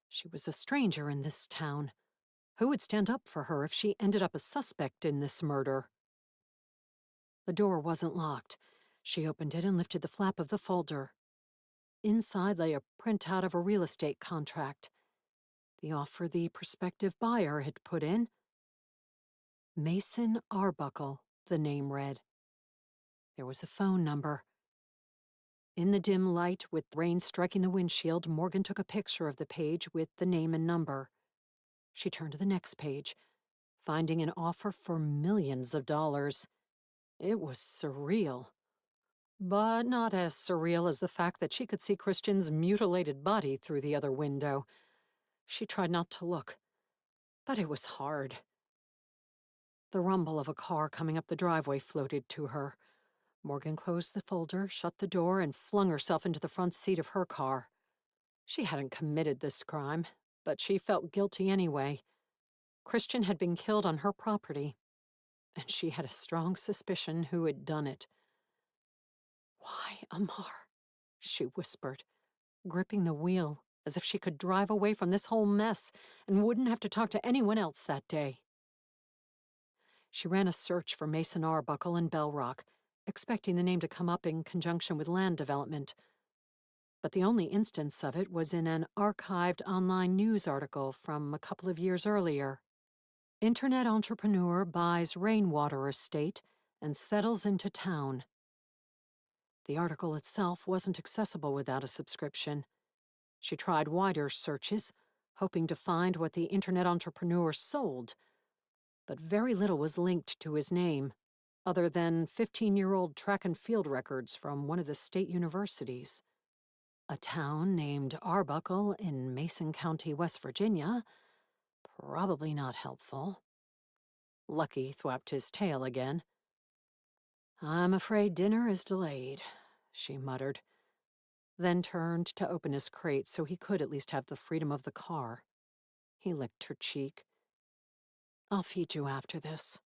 She was a stranger in this town. Who would stand up for her if she ended up a suspect in this murder? The door wasn't locked. She opened it and lifted the flap of the folder. Inside lay a printout of a real estate contract. The offer the prospective buyer had put in. Mason Arbuckle, the name read. There was a phone number. In the dim light, with rain striking the windshield, Morgan took a picture of the page with the name and number. She turned to the next page, finding an offer for millions of dollars. It was surreal. But not as surreal as the fact that she could see Christian's mutilated body through the other window. She tried not to look, but it was hard. The rumble of a car coming up the driveway floated to her. Morgan closed the folder, shut the door, and flung herself into the front seat of her car. She hadn't committed this crime, but she felt guilty anyway. Christian had been killed on her property, and she had a strong suspicion who had done it. "Why, Amar?" she whispered, gripping the wheel as if she could drive away from this whole mess and wouldn't have to talk to anyone else that day. She ran a search for Mason Arbuckle in Bell Rock, expecting the name to come up in conjunction with land development. But the only instance of it was in an archived online news article from a couple of years earlier. Internet entrepreneur buys rainwater estate and settles into town. The article itself wasn't accessible without a subscription. She tried wider searches, hoping to find what the internet entrepreneur sold, but very little was linked to his name, other than 15-year-old track and field records from one of the state universities. A town named Arbuckle in Mason County, West Virginia. Probably not helpful. Lucky thwapped his tail again. "I'm afraid dinner is delayed," she muttered, then turned to open his crate so he could at least have the freedom of the car. He licked her cheek. "I'll feed you after this."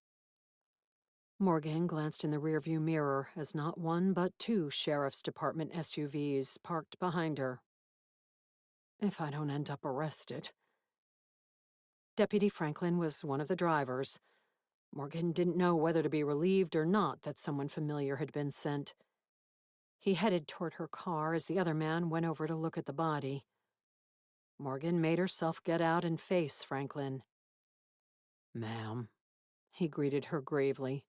Morgan glanced in the rearview mirror as not one but two Sheriff's Department SUVs parked behind her. If I don't end up arrested. Deputy Franklin was one of the drivers. Morgan didn't know whether to be relieved or not that someone familiar had been sent. He headed toward her car as the other man went over to look at the body. Morgan made herself get out and face Franklin. "Ma'am," he greeted her gravely.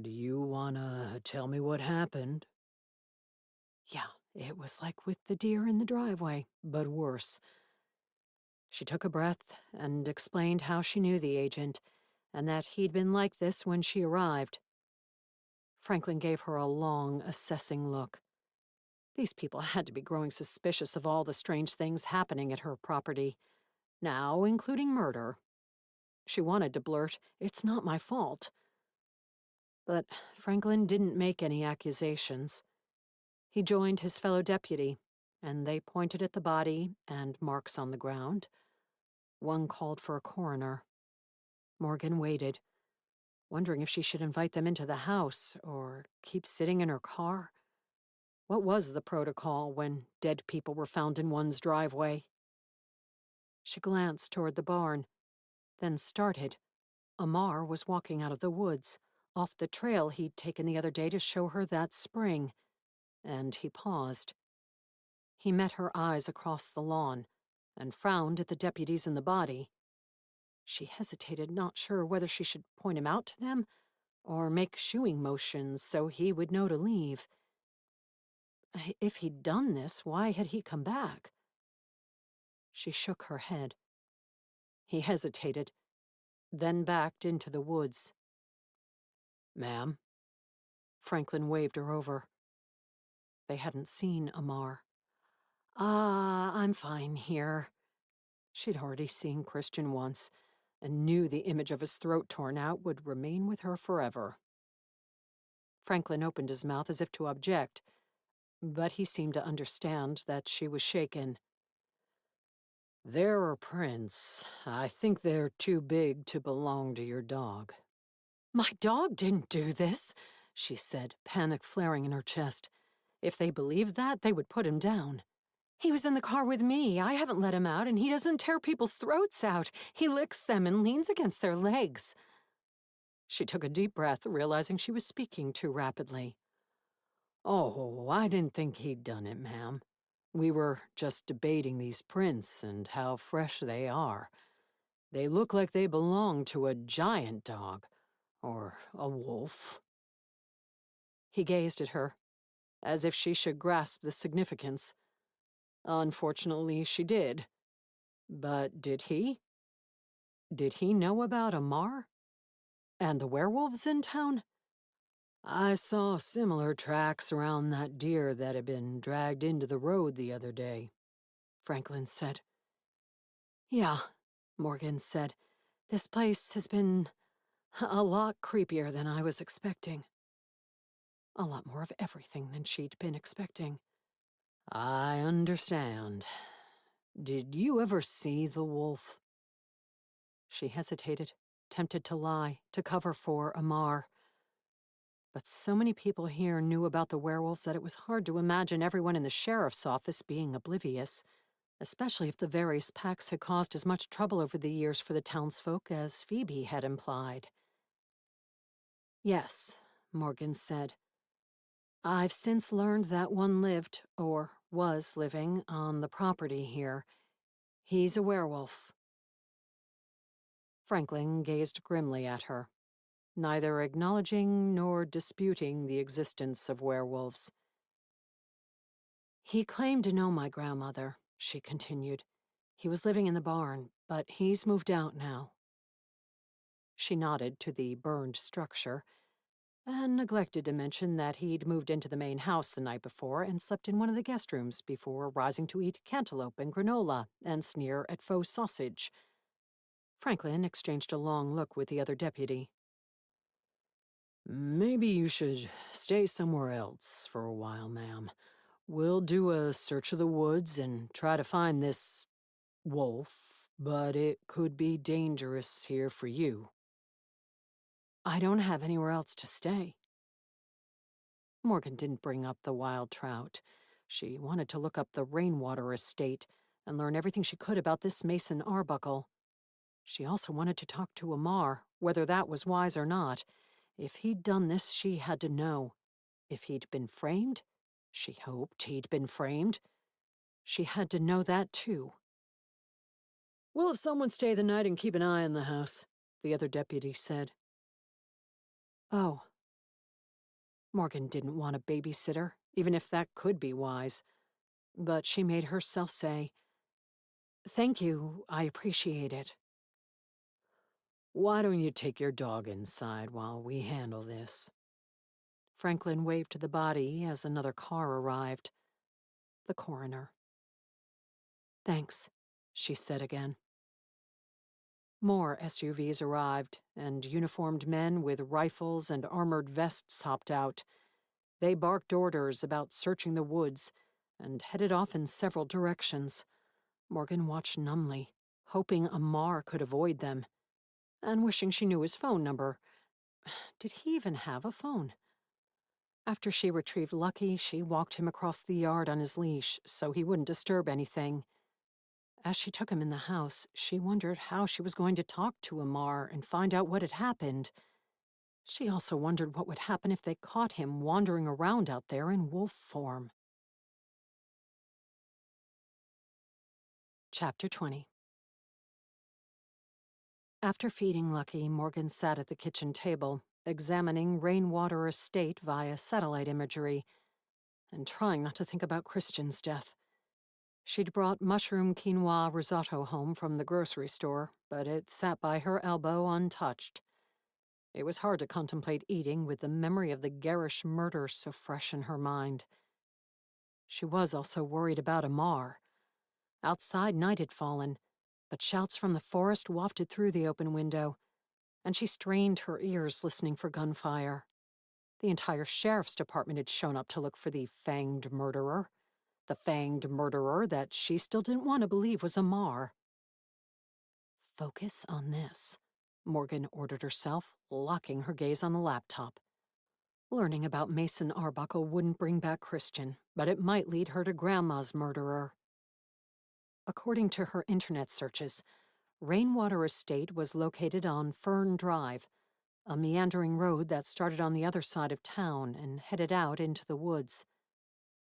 "Do you wanna tell me what happened?" Yeah, it was like with the deer in the driveway, but worse. She took a breath and explained how she knew the agent, and that he'd been like this when she arrived. Franklin gave her a long, assessing look. These people had to be growing suspicious of all the strange things happening at her property, now including murder. She wanted to blurt, "It's not my fault." But Franklin didn't make any accusations. He joined his fellow deputy, and they pointed at the body and marks on the ground. One called for a coroner. Morgan waited, wondering if she should invite them into the house or keep sitting in her car. What was the protocol when dead people were found in one's driveway? She glanced toward the barn, then started. Amar was walking out of the woods, off the trail he'd taken the other day to show her that spring, and he paused. He met her eyes across the lawn and frowned at the deputies in the body. She hesitated, not sure whether she should point him out to them or make shooing motions so he would know to leave. If he'd done this, why had he come back? She shook her head. He hesitated, then backed into the woods. Ma'am? Franklin waved her over. They hadn't seen Amar. I'm fine here. She'd already seen Christian once, and knew the image of his throat torn out would remain with her forever. Franklin opened his mouth as if to object, but he seemed to understand that she was shaken. There are prints. I think they're too big to belong to your dog. My dog didn't do this, she said, panic flaring in her chest. If they believed that, they would put him down. He was in the car with me. I haven't let him out, and he doesn't tear people's throats out. He licks them and leans against their legs. She took a deep breath, realizing she was speaking too rapidly. Oh, I didn't think he'd done it, ma'am. We were just debating these prints and how fresh they are. They look like they belong to a giant dog, or a wolf. He gazed at her, as if she should grasp the significance. Unfortunately, she did. But did he? Did he know about Amar? And the werewolves in town? I saw similar tracks around that deer that had been dragged into the road the other day, Franklin said. Yeah, Morgan said. This place has been a lot creepier than I was expecting. A lot more of everything than she'd been expecting. I understand. Did you ever see the wolf? She hesitated, tempted to lie, to cover for Amar. But so many people here knew about the werewolves that it was hard to imagine everyone in the sheriff's office being oblivious, especially if the various packs had caused as much trouble over the years for the townsfolk as Phoebe had implied. Yes, Morgan said. I've since learned that one lived, or was living, on the property here. He's a werewolf. Franklin gazed grimly at her, neither acknowledging nor disputing the existence of werewolves. He claimed to know my grandmother, she continued. He was living in the barn, but he's moved out now. She nodded to the burned structure, and neglected to mention that he'd moved into the main house the night before and slept in one of the guest rooms before rising to eat cantaloupe and granola and sneer at faux sausage. Franklin exchanged a long look with the other deputy. Maybe you should stay somewhere else for a while, ma'am. We'll do a search of the woods and try to find this wolf, but it could be dangerous here for you. I don't have anywhere else to stay. Morgan didn't bring up the wild trout. She wanted to look up the Rainwater estate and learn everything she could about this Mason Arbuckle. She also wanted to talk to Amar, whether that was wise or not. If he'd done this, she had to know. If he'd been framed, she hoped he'd been framed. She had to know that, too. We'll have someone stay the night and keep an eye on the house, the other deputy said. Oh. Morgan didn't want a babysitter, even if that could be wise. But she made herself say, "Thank you, I appreciate it." Why don't you take your dog inside while we handle this? Franklin waved to the body as another car arrived. The coroner. Thanks, she said again. More SUVs arrived, and uniformed men with rifles and armored vests hopped out. They barked orders about searching the woods and headed off in several directions. Morgan watched numbly, hoping Amar could avoid them, and wishing she knew his phone number. Did he even have a phone? After she retrieved Lucky, she walked him across the yard on his leash so he wouldn't disturb anything. As she took him in the house, she wondered how she was going to talk to Amar and find out what had happened. She also wondered what would happen if they caught him wandering around out there in wolf form. Chapter 20. After feeding Lucky, Morgan sat at the kitchen table, examining Rainwater Estate via satellite imagery. and trying not to think about Christian's death. She'd brought mushroom quinoa risotto home from the grocery store, but it sat by her elbow untouched. It was hard to contemplate eating with the memory of the garish murder so fresh in her mind. She was also worried about Amar. Outside, night had fallen, but shouts from the forest wafted through the open window, and she strained her ears listening for gunfire. The entire sheriff's department had shown up to look for the fanged murderer that she still didn't want to believe was Amar. Focus on this, Morgan ordered herself, locking her gaze on the laptop. Learning about Mason Arbuckle wouldn't bring back Christian, but it might lead her to Grandma's murderer. According to her internet searches, Rainwater Estate was located on Fern Drive, a meandering road that started on the other side of town and headed out into the woods.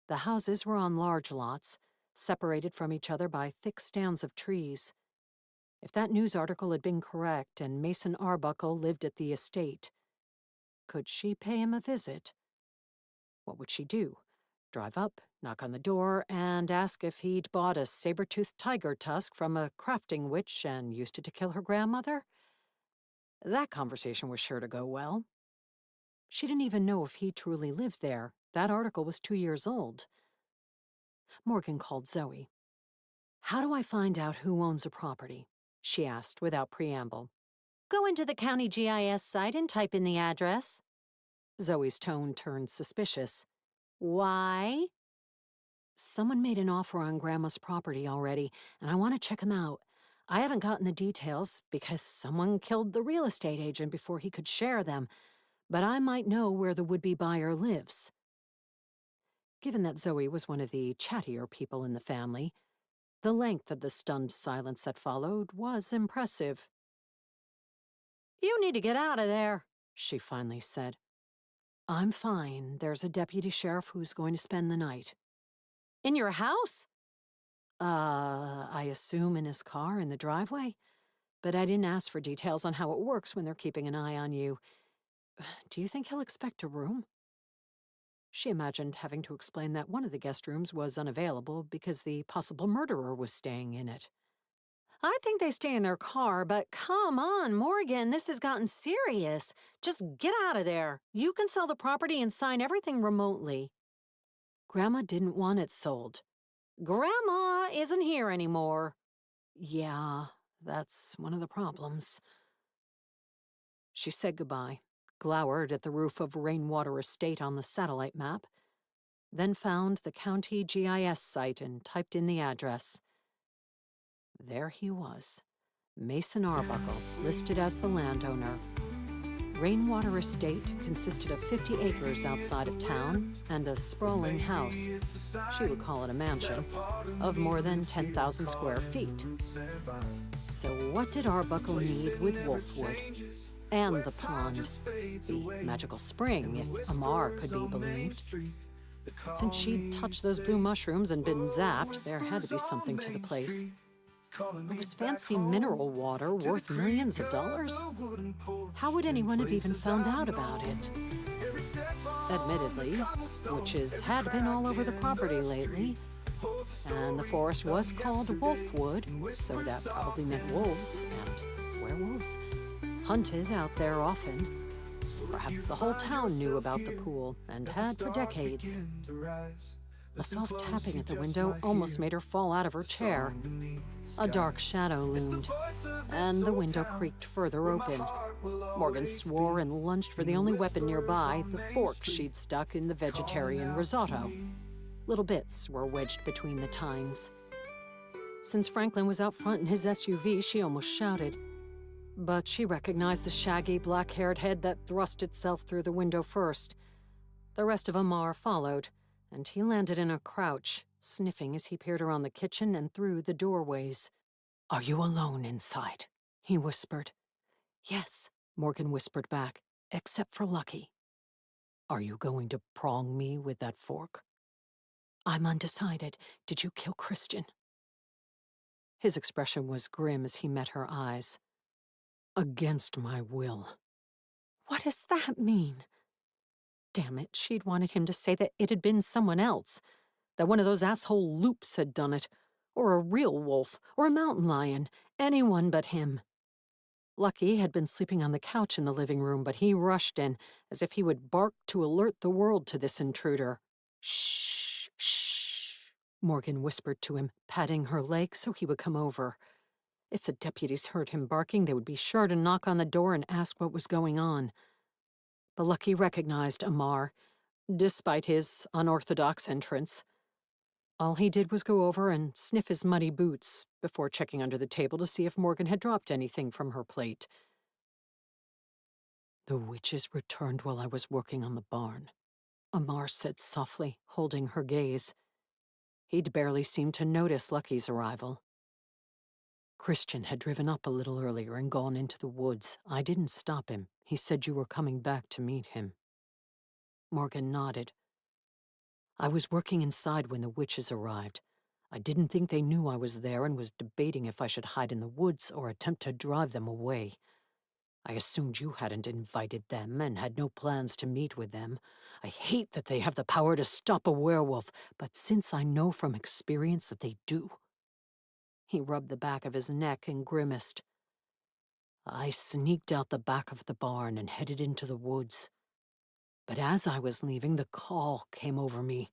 The houses were on large lots, separated from each other by thick stands of trees. If that news article had been correct and Mason Arbuckle lived at the estate, could she pay him a visit? What would she do? Drive up, knock on the door, and ask if he'd bought a saber-toothed tiger tusk from a crafting witch and used it to kill her grandmother? That conversation was sure to go well. She didn't even know if he truly lived there. That article was 2 years old. Morgan called Zoe. "How do I find out who owns a property?" she asked without preamble. "Go into the county GIS site and type in the address." Zoe's tone turned suspicious. "Why?" "Someone made an offer on Grandma's property already, and I want to check them out. I haven't gotten the details because someone killed the real estate agent before he could share them, but I might know where the would-be buyer lives." Given that Zoe was one of the chattier people in the family, the length of the stunned silence that followed was impressive. "You need to get out of there," she finally said. "I'm fine. There's a deputy sheriff who's going to spend the night." "In your house?" I assume in his car in the driveway. But I didn't ask for details on how it works when they're keeping an eye on you. Do you think he'll expect a room?" She imagined having to explain that one of the guest rooms was unavailable because the possible murderer was staying in it. "I think they stay in their car, but come on, Morgan, this has gotten serious. Just get out of there. You can sell the property and sign everything remotely." "Grandma didn't want it sold." "Grandma isn't here anymore." "Yeah, that's one of the problems." She said goodbye, glowered at the roof of Rainwater Estate on the satellite map, then found the county GIS site and typed in the address. There he was, Mason Arbuckle, listed as the landowner. Rainwater Estate consisted of 50 acres outside of town and a sprawling house, she would call it a mansion, of more than 10,000 square feet. So what did Arbuckle need with Wolfwood? And the pond, the magical spring, if Amar could be believed. Since she'd touched those blue mushrooms and been zapped, there had to be something to the place. It was fancy mineral water worth millions of dollars. How would anyone have even found out about it? Admittedly, witches had been all over the property lately, and the forest was called Wolfwood, so that probably meant wolves and werewolves. Hunted out there often. Perhaps the whole town knew about the pool, and had for decades. A soft tapping at the window almost made her fall out of her chair. A dark shadow loomed, and the window creaked further open. Morgan swore and lunged for the only weapon nearby, the fork she'd stuck in the vegetarian risotto. Little bits were wedged between the tines. Since Franklin was out front in his SUV, she almost shouted. But she recognized the shaggy, black-haired head that thrust itself through the window first. The rest of Amar followed, and he landed in a crouch, sniffing as he peered around the kitchen and through the doorways. "Are you alone inside?" he whispered. "Yes," Morgan whispered back, "except for Lucky." "Are you going to prong me with that fork?" "I'm undecided. Did you kill Christian?" His expression was grim as he met her eyes. "Against my will." "What does that mean?" Damn it, she'd wanted him to say that it had been someone else, that one of those asshole loops had done it, or a real wolf, or a mountain lion, anyone but him. Lucky had been sleeping on the couch in the living room, but he rushed in, as if he would bark to alert the world to this intruder. Shh, shh, Morgan whispered to him, patting her leg so he would come over. If the deputies heard him barking, they would be sure to knock on the door and ask what was going on. But Lucky recognized Amar, despite his unorthodox entrance. All he did was go over and sniff his muddy boots before checking under the table to see if Morgan had dropped anything from her plate. "The witches returned while I was working on the barn," Amar said softly, holding her gaze. He'd barely seemed to notice Lucky's arrival. "Christian had driven up a little earlier and gone into the woods. I didn't stop him. He said you were coming back to meet him." Morgan nodded. "I was working inside when the witches arrived. I didn't think they knew I was there and was debating if I should hide in the woods or attempt to drive them away. I assumed you hadn't invited them and had no plans to meet with them. I hate that they have the power to stop a werewolf, but since I know from experience that they do..." He rubbed the back of his neck and grimaced. "I sneaked out the back of the barn and headed into the woods. But as I was leaving, the call came over me,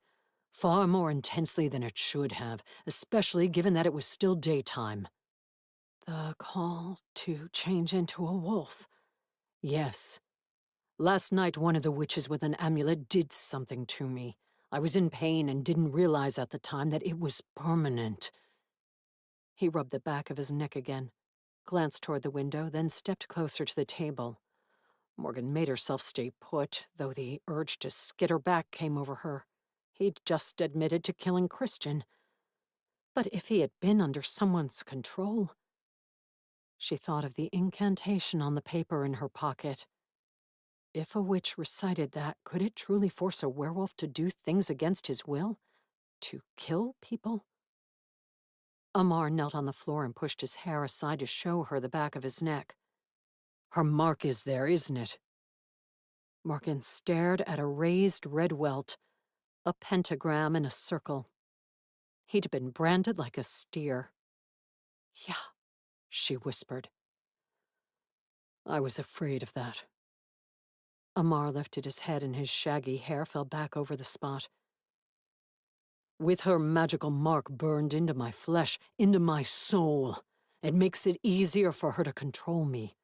far more intensely than it should have, especially given that it was still daytime." "The call to change into a wolf?" "Yes. Last night one of the witches with an amulet did something to me. I was in pain and didn't realize at the time that it was permanent." He rubbed the back of his neck again, glanced toward the window, then stepped closer to the table. Morgan made herself stay put, though the urge to skitter back came over her. He'd just admitted to killing Christian. But if he had been under someone's control... She thought of the incantation on the paper in her pocket. If a witch recited that, could it truly force a werewolf to do things against his will? To kill people? Amar knelt on the floor and pushed his hair aside to show her the back of his neck. "Her mark is there, isn't it?" Morgan stared at a raised red welt, a pentagram in a circle. He'd been branded like a steer. "Yeah," she whispered. "I was afraid of that." Amar lifted his head and his shaggy hair fell back over the spot. "With her magical mark burned into my flesh, into my soul, it makes it easier for her to control me.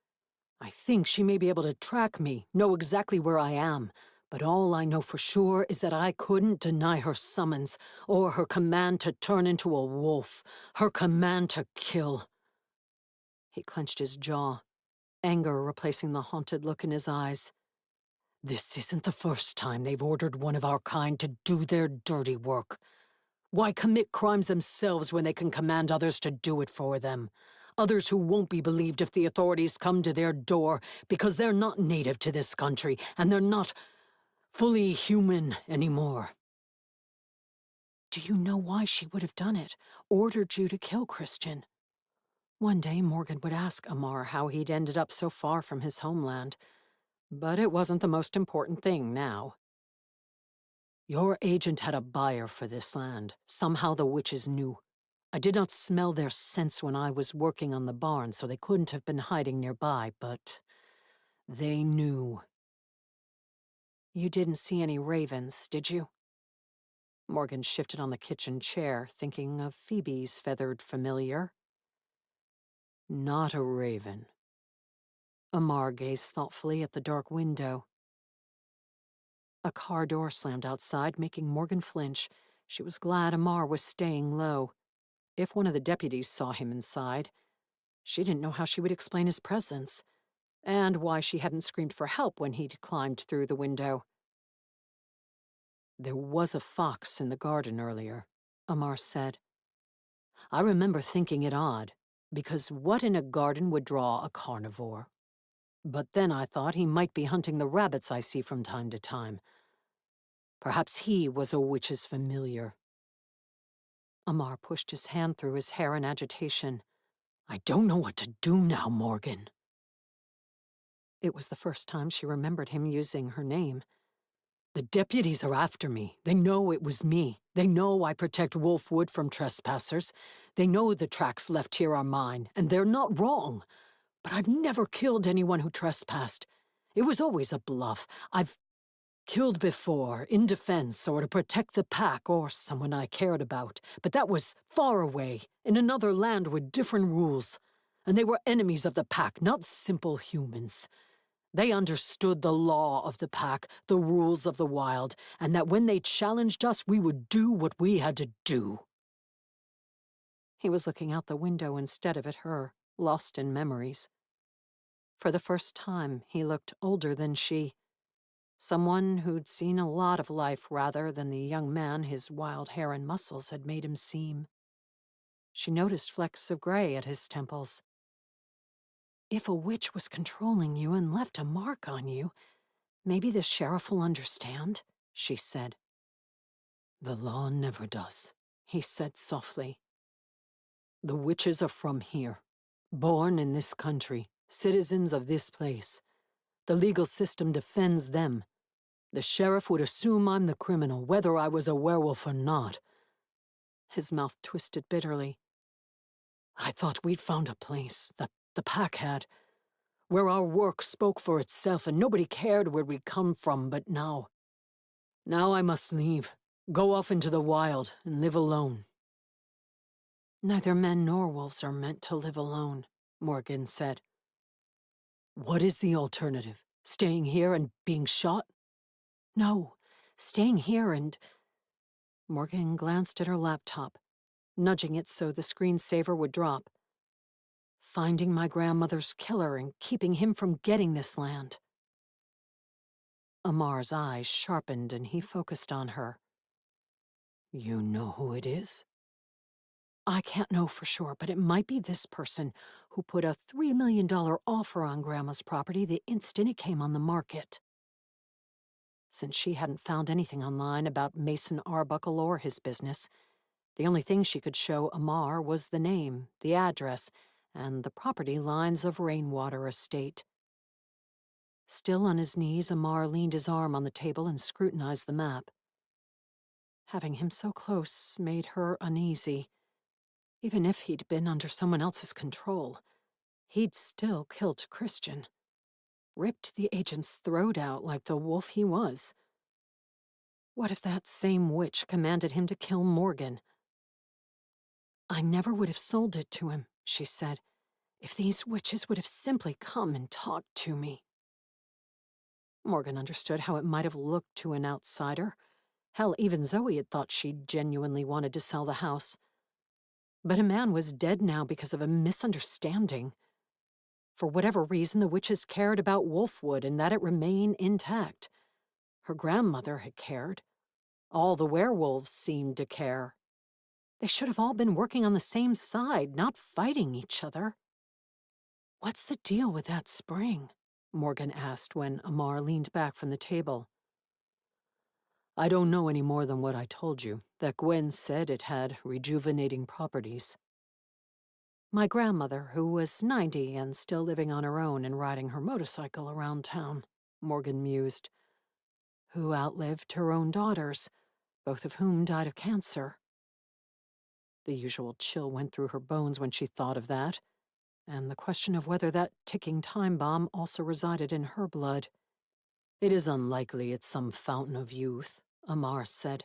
I think she may be able to track me, know exactly where I am, but all I know for sure is that I couldn't deny her summons, or her command to turn into a wolf, her command to kill." He clenched his jaw, anger replacing the haunted look in his eyes. "This isn't the first time they've ordered one of our kind to do their dirty work. Why commit crimes themselves when they can command others to do it for them? Others who won't be believed if the authorities come to their door because they're not native to this country and they're not fully human anymore." "Do you know why she would have done it? Ordered you to kill Christian?" One day Morgan would ask Amar how he'd ended up so far from his homeland, but it wasn't the most important thing now. "Your agent had a buyer for this land. Somehow the witches knew. I did not smell their scents when I was working on the barn, so they couldn't have been hiding nearby, but they knew." "You didn't see any ravens, did you?" Morgan shifted on the kitchen chair, thinking of Phoebe's feathered familiar. "Not a raven." Amar gazed thoughtfully at the dark window. A car door slammed outside, making Morgan flinch. She was glad Amar was staying low. If one of the deputies saw him inside, she didn't know how she would explain his presence, and why she hadn't screamed for help when he'd climbed through the window. "There was a fox in the garden earlier," Amar said. "I remember thinking it odd, because what in a garden would draw a carnivore? But then I thought he might be hunting the rabbits I see from time to time. Perhaps he was a witch's familiar." Amar pushed his hand through his hair in agitation. "I don't know what to do now, Morgan." It was the first time she remembered him using her name. The deputies are after me. They know it was me. They know I protect Wolfwood from trespassers. They know the tracks left here are mine, and they're not wrong. But I've never killed anyone who trespassed. It was always a bluff. I've killed before, in defense, or to protect the pack or someone I cared about. But that was far away, in another land with different rules. And they were enemies of the pack, not simple humans. They understood the law of the pack, the rules of the wild, and that when they challenged us, we would do what we had to do. He was looking out the window instead of at her, lost in memories. For the first time, he looked older than she. Someone who'd seen a lot of life rather than the young man his wild hair and muscles had made him seem. She noticed flecks of gray at his temples. If a witch was controlling you and left a mark on you, maybe the sheriff will understand, she said. The law never does, he said softly. The witches are from here, born in this country, citizens of this place. The legal system defends them. The sheriff would assume I'm the criminal, whether I was a werewolf or not. His mouth twisted bitterly. I thought we'd found a place, that the pack had, where our work spoke for itself and nobody cared where we'd come from, but now I must leave, go off into the wild and live alone. Neither men nor wolves are meant to live alone, Morgan said. What is the alternative? Staying here and being shot? No, staying here and... Morgan glanced at her laptop, nudging it so the screensaver would drop. Finding my grandmother's killer and keeping him from getting this land. Amar's eyes sharpened and he focused on her. You know who it is? I can't know for sure, but it might be this person who put a $3 million offer on Grandma's property the instant it came on the market. Since she hadn't found anything online about Mason Arbuckle or his business, the only thing she could show Amar was the name, the address, and the property lines of Rainwater Estate. Still on his knees, Amar leaned his arm on the table and scrutinized the map. Having him so close made her uneasy. Even if he'd been under someone else's control, he'd still killed Christian. Ripped the agent's throat out like the wolf he was. What if that same witch commanded him to kill Morgan? I never would have sold it to him, she said, if these witches would have simply come and talked to me. Morgan understood how it might have looked to an outsider. Hell, even Zoe had thought she'd genuinely wanted to sell the house. But a man was dead now because of a misunderstanding. For whatever reason, the witches cared about Wolfwood and that it remain intact. Her grandmother had cared. All the werewolves seemed to care. They should have all been working on the same side, not fighting each other. What's the deal with that spring? Morgan asked when Amar leaned back from the table. I don't know any more than what I told you, that Gwen said it had rejuvenating properties. My grandmother, who was 90 and still living on her own and riding her motorcycle around town, Morgan mused, who outlived her own daughters, both of whom died of cancer. The usual chill went through her bones when she thought of that, and the question of whether that ticking time bomb also resided in her blood. It is unlikely it's some fountain of youth, Amar said.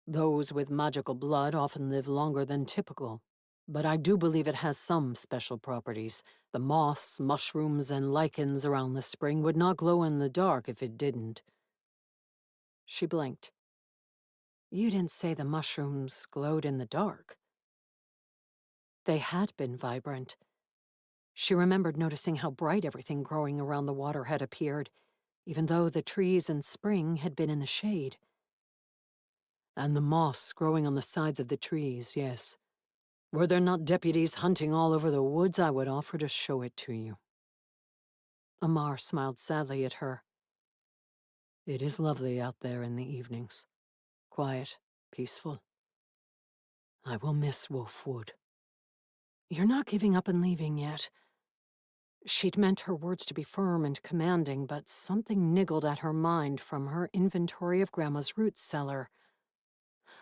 Those with magical blood often live longer than typical. But I do believe it has some special properties. The moss, mushrooms, and lichens around the spring would not glow in the dark if it didn't. She blinked. You didn't say the mushrooms glowed in the dark. They had been vibrant. She remembered noticing how bright everything growing around the water had appeared, even though the trees in spring had been in the shade. And the moss growing on the sides of the trees, yes. Were there not deputies hunting all over the woods, I would offer to show it to you. Amar smiled sadly at her. It is lovely out there in the evenings. Quiet, peaceful. I will miss Wolfwood. You're not giving up and leaving yet. She'd meant her words to be firm and commanding, but something niggled at her mind from her inventory of Grandma's root cellar.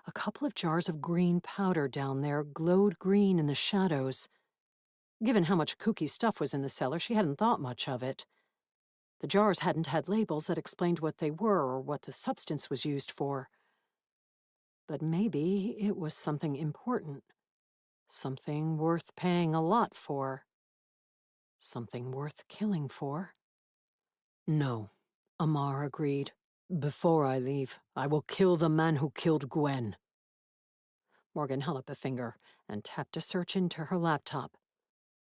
A couple of jars of green powder down there glowed green in the shadows. Given how much kooky stuff was in the cellar, she hadn't thought much of it. The jars hadn't had labels that explained what they were or what the substance was used for. But maybe it was something important. Something worth paying a lot for. Something worth killing for. No, Amar agreed. Before I leave, I will kill the man who killed Gwen. Morgan held up a finger and tapped a search into her laptop.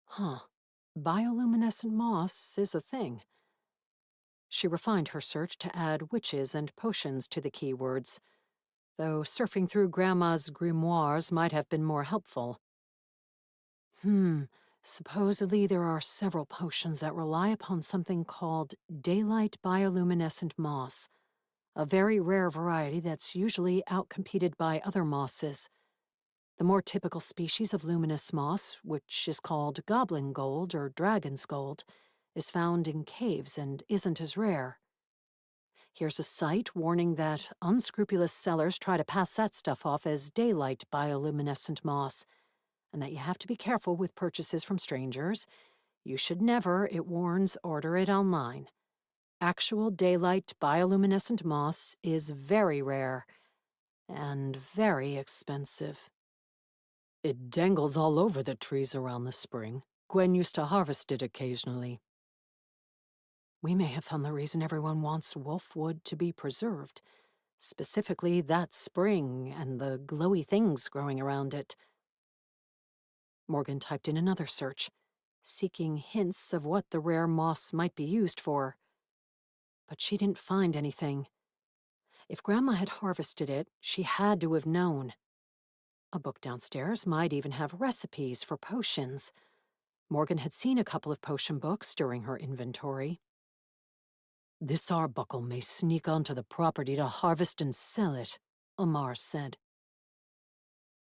Huh. Bioluminescent moss is a thing. She refined her search to add witches and potions to the keywords, though surfing through Grandma's grimoires might have been more helpful. Supposedly there are several potions that rely upon something called daylight bioluminescent moss, a very rare variety that's usually outcompeted by other mosses. The more typical species of luminous moss, which is called goblin gold or dragon's gold, is found in caves and isn't as rare. Here's a site warning that unscrupulous sellers try to pass that stuff off as daylight bioluminescent moss, and that you have to be careful with purchases from strangers. You should never, it warns, order it online. Actual daylight bioluminescent moss is very rare and very expensive. It dangles all over the trees around the spring. Gwen used to harvest it occasionally. We may have found the reason everyone wants wolfwood to be preserved, specifically that spring and the glowy things growing around it. Morgan typed in another search, seeking hints of what the rare moss might be used for. But she didn't find anything. If Grandma had harvested it, she had to have known. A book downstairs might even have recipes for potions. Morgan had seen a couple of potion books during her inventory. This Arbuckle may sneak onto the property to harvest and sell it, Amar said.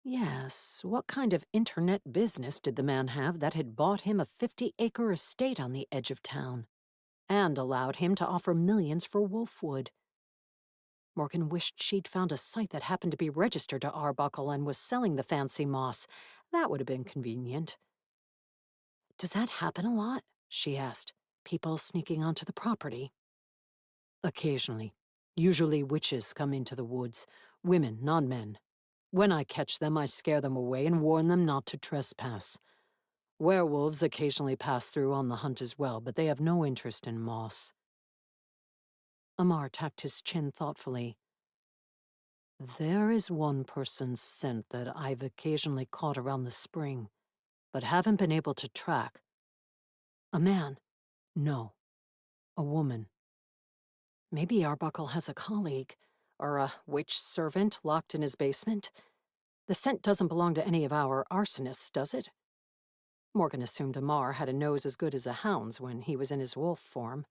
Yes, what kind of internet business did the man have that had bought him a 50-acre estate on the edge of town, and allowed him to offer millions for wolfwood? Morgan wished she'd found a site that happened to be registered to Arbuckle and was selling the fancy moss. That would have been convenient. Does that happen a lot? She asked. People sneaking onto the property? Occasionally. Usually witches come into the woods. Women, not men. When I catch them, I scare them away and warn them not to trespass. Werewolves occasionally pass through on the hunt as well, but they have no interest in moss. Amar tapped his chin thoughtfully. There is one person's scent that I've occasionally caught around the spring, but haven't been able to track. A man? No. A woman. Maybe Arbuckle has a colleague, or a witch servant locked in his basement. The scent doesn't belong to any of our arsonists, does it? Morgan assumed Amar had a nose as good as a hound's when he was in his wolf form.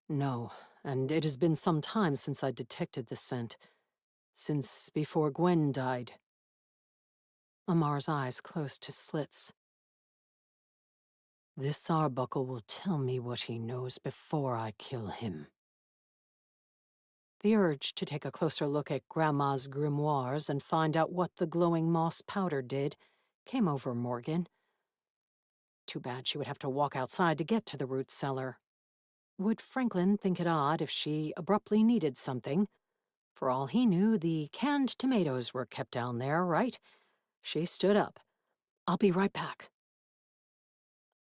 No, and it has been some time since I detected the scent. Since before Gwen died. Amar's eyes closed to slits. This Arbuckle will tell me what he knows before I kill him. The urge to take a closer look at Grandma's grimoires and find out what the glowing moss powder did came over Morgan. Too bad she would have to walk outside to get to the root cellar. Would Franklin think it odd if she abruptly needed something? For all he knew, the canned tomatoes were kept down there, right? She stood up. I'll be right back.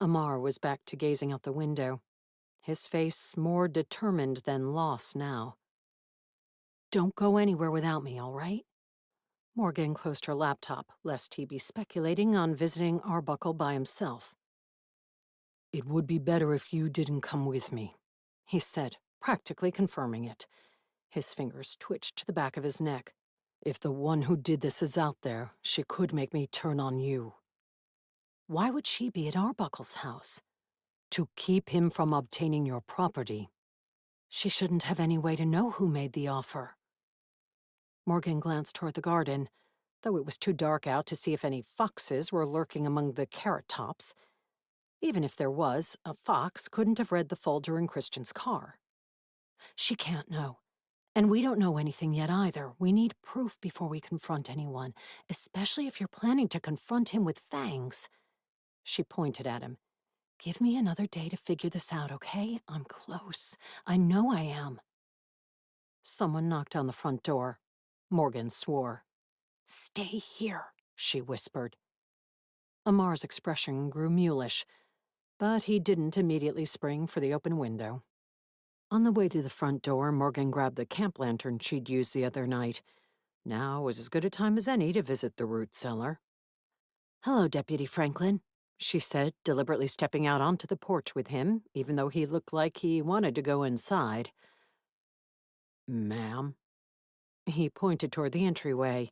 Amar was back to gazing out the window, his face more determined than lost now. Don't go anywhere without me, all right? Morgan closed her laptop, lest he be speculating on visiting Arbuckle by himself. It would be better if you didn't come with me, he said, practically confirming it. His fingers twitched to the back of his neck. If the one who did this is out there, she could make me turn on you. Why would she be at Arbuckle's house? To keep him from obtaining your property. She shouldn't have any way to know who made the offer. Morgan glanced toward the garden, though it was too dark out to see if any foxes were lurking among the carrot tops. Even if there was, a fox couldn't have read the folder in Christian's car. She can't know. And we don't know anything yet either. We need proof before we confront anyone, especially if you're planning to confront him with fangs. She pointed at him. Give me another day to figure this out, okay? I'm close. I know I am. Someone knocked on the front door. Morgan swore. Stay here, she whispered. Amar's expression grew mulish, but he didn't immediately spring for the open window. On the way to the front door, Morgan grabbed the camp lantern she'd used the other night. Now was as good a time as any to visit the root cellar. Hello, Deputy Franklin, she said, deliberately stepping out onto the porch with him, even though he looked like he wanted to go inside. Ma'am? He pointed toward the entryway.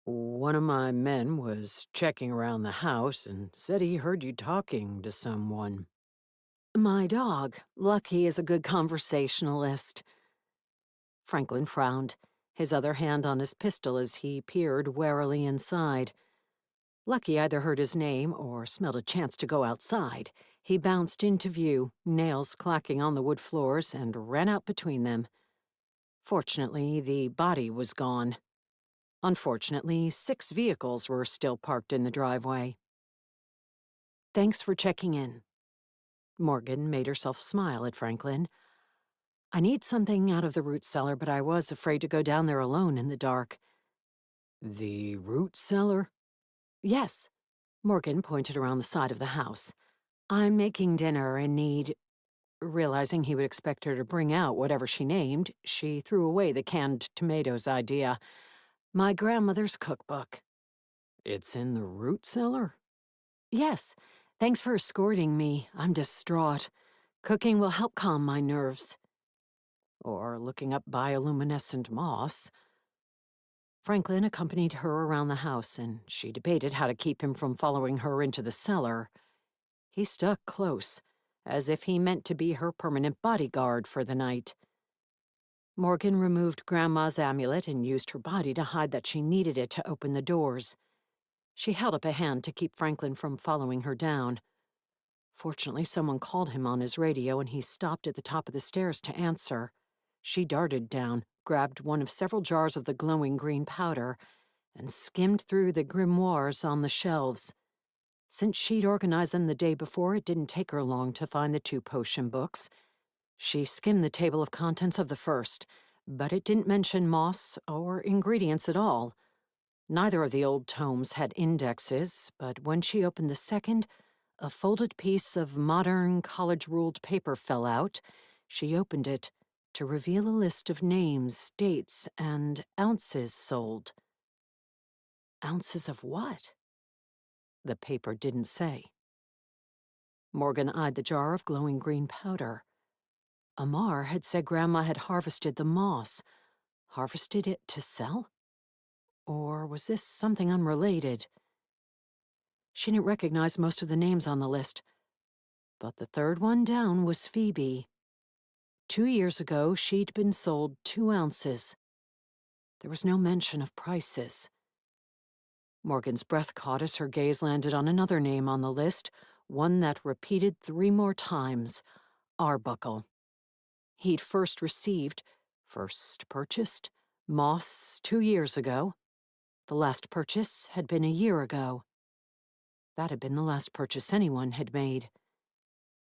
One of my men was checking around the house and said he heard you talking to someone. My dog. Lucky is a good conversationalist. Franklin frowned, his other hand on his pistol as he peered warily inside. Lucky either heard his name or smelled a chance to go outside. He bounced into view, nails clacking on the wood floors, and ran out between them. Fortunately, the body was gone. Unfortunately, 6 vehicles were still parked in the driveway. Thanks for checking in. Morgan made herself smile at Franklin. I need something out of the root cellar, but I was afraid to go down there alone in the dark. The root cellar? Yes. Morgan pointed around the side of the house. I'm making dinner and need... Realizing he would expect her to bring out whatever she named, she threw away the canned tomatoes idea. My grandmother's cookbook. It's in the root cellar? Yes. Thanks for escorting me. I'm distraught. Cooking will help calm my nerves. Or looking up bioluminescent moss. Franklin accompanied her around the house, and she debated how to keep him from following her into the cellar. He stuck close, as if he meant to be her permanent bodyguard for the night. Morgan removed Grandma's amulet and used her body to hide that she needed it to open the doors. She held up a hand to keep Franklin from following her down. Fortunately, someone called him on his radio, and he stopped at the top of the stairs to answer. She darted down, grabbed one of several jars of the glowing green powder, and skimmed through the grimoires on the shelves. Since she'd organized them the day before, it didn't take her long to find the 2 potion books. She skimmed the table of contents of the first, but it didn't mention moss or ingredients at all. Neither of the old tomes had indexes, but when she opened the second, a folded piece of modern college-ruled paper fell out. She opened it to reveal a list of names, dates, and ounces sold. Ounces of what? The paper didn't say. Morgan eyed the jar of glowing green powder. Amar had said Grandma had harvested the moss. Harvested it to sell? Or was this something unrelated? She didn't recognize most of the names on the list, but the third one down was Phoebe. 2 years ago, she'd been sold 2 ounces. There was no mention of prices. Morgan's breath caught as her gaze landed on another name on the list, one that repeated 3 more times, Arbuckle. He'd first purchased, moss 2 years ago. The last purchase had been a year ago. That had been the last purchase anyone had made.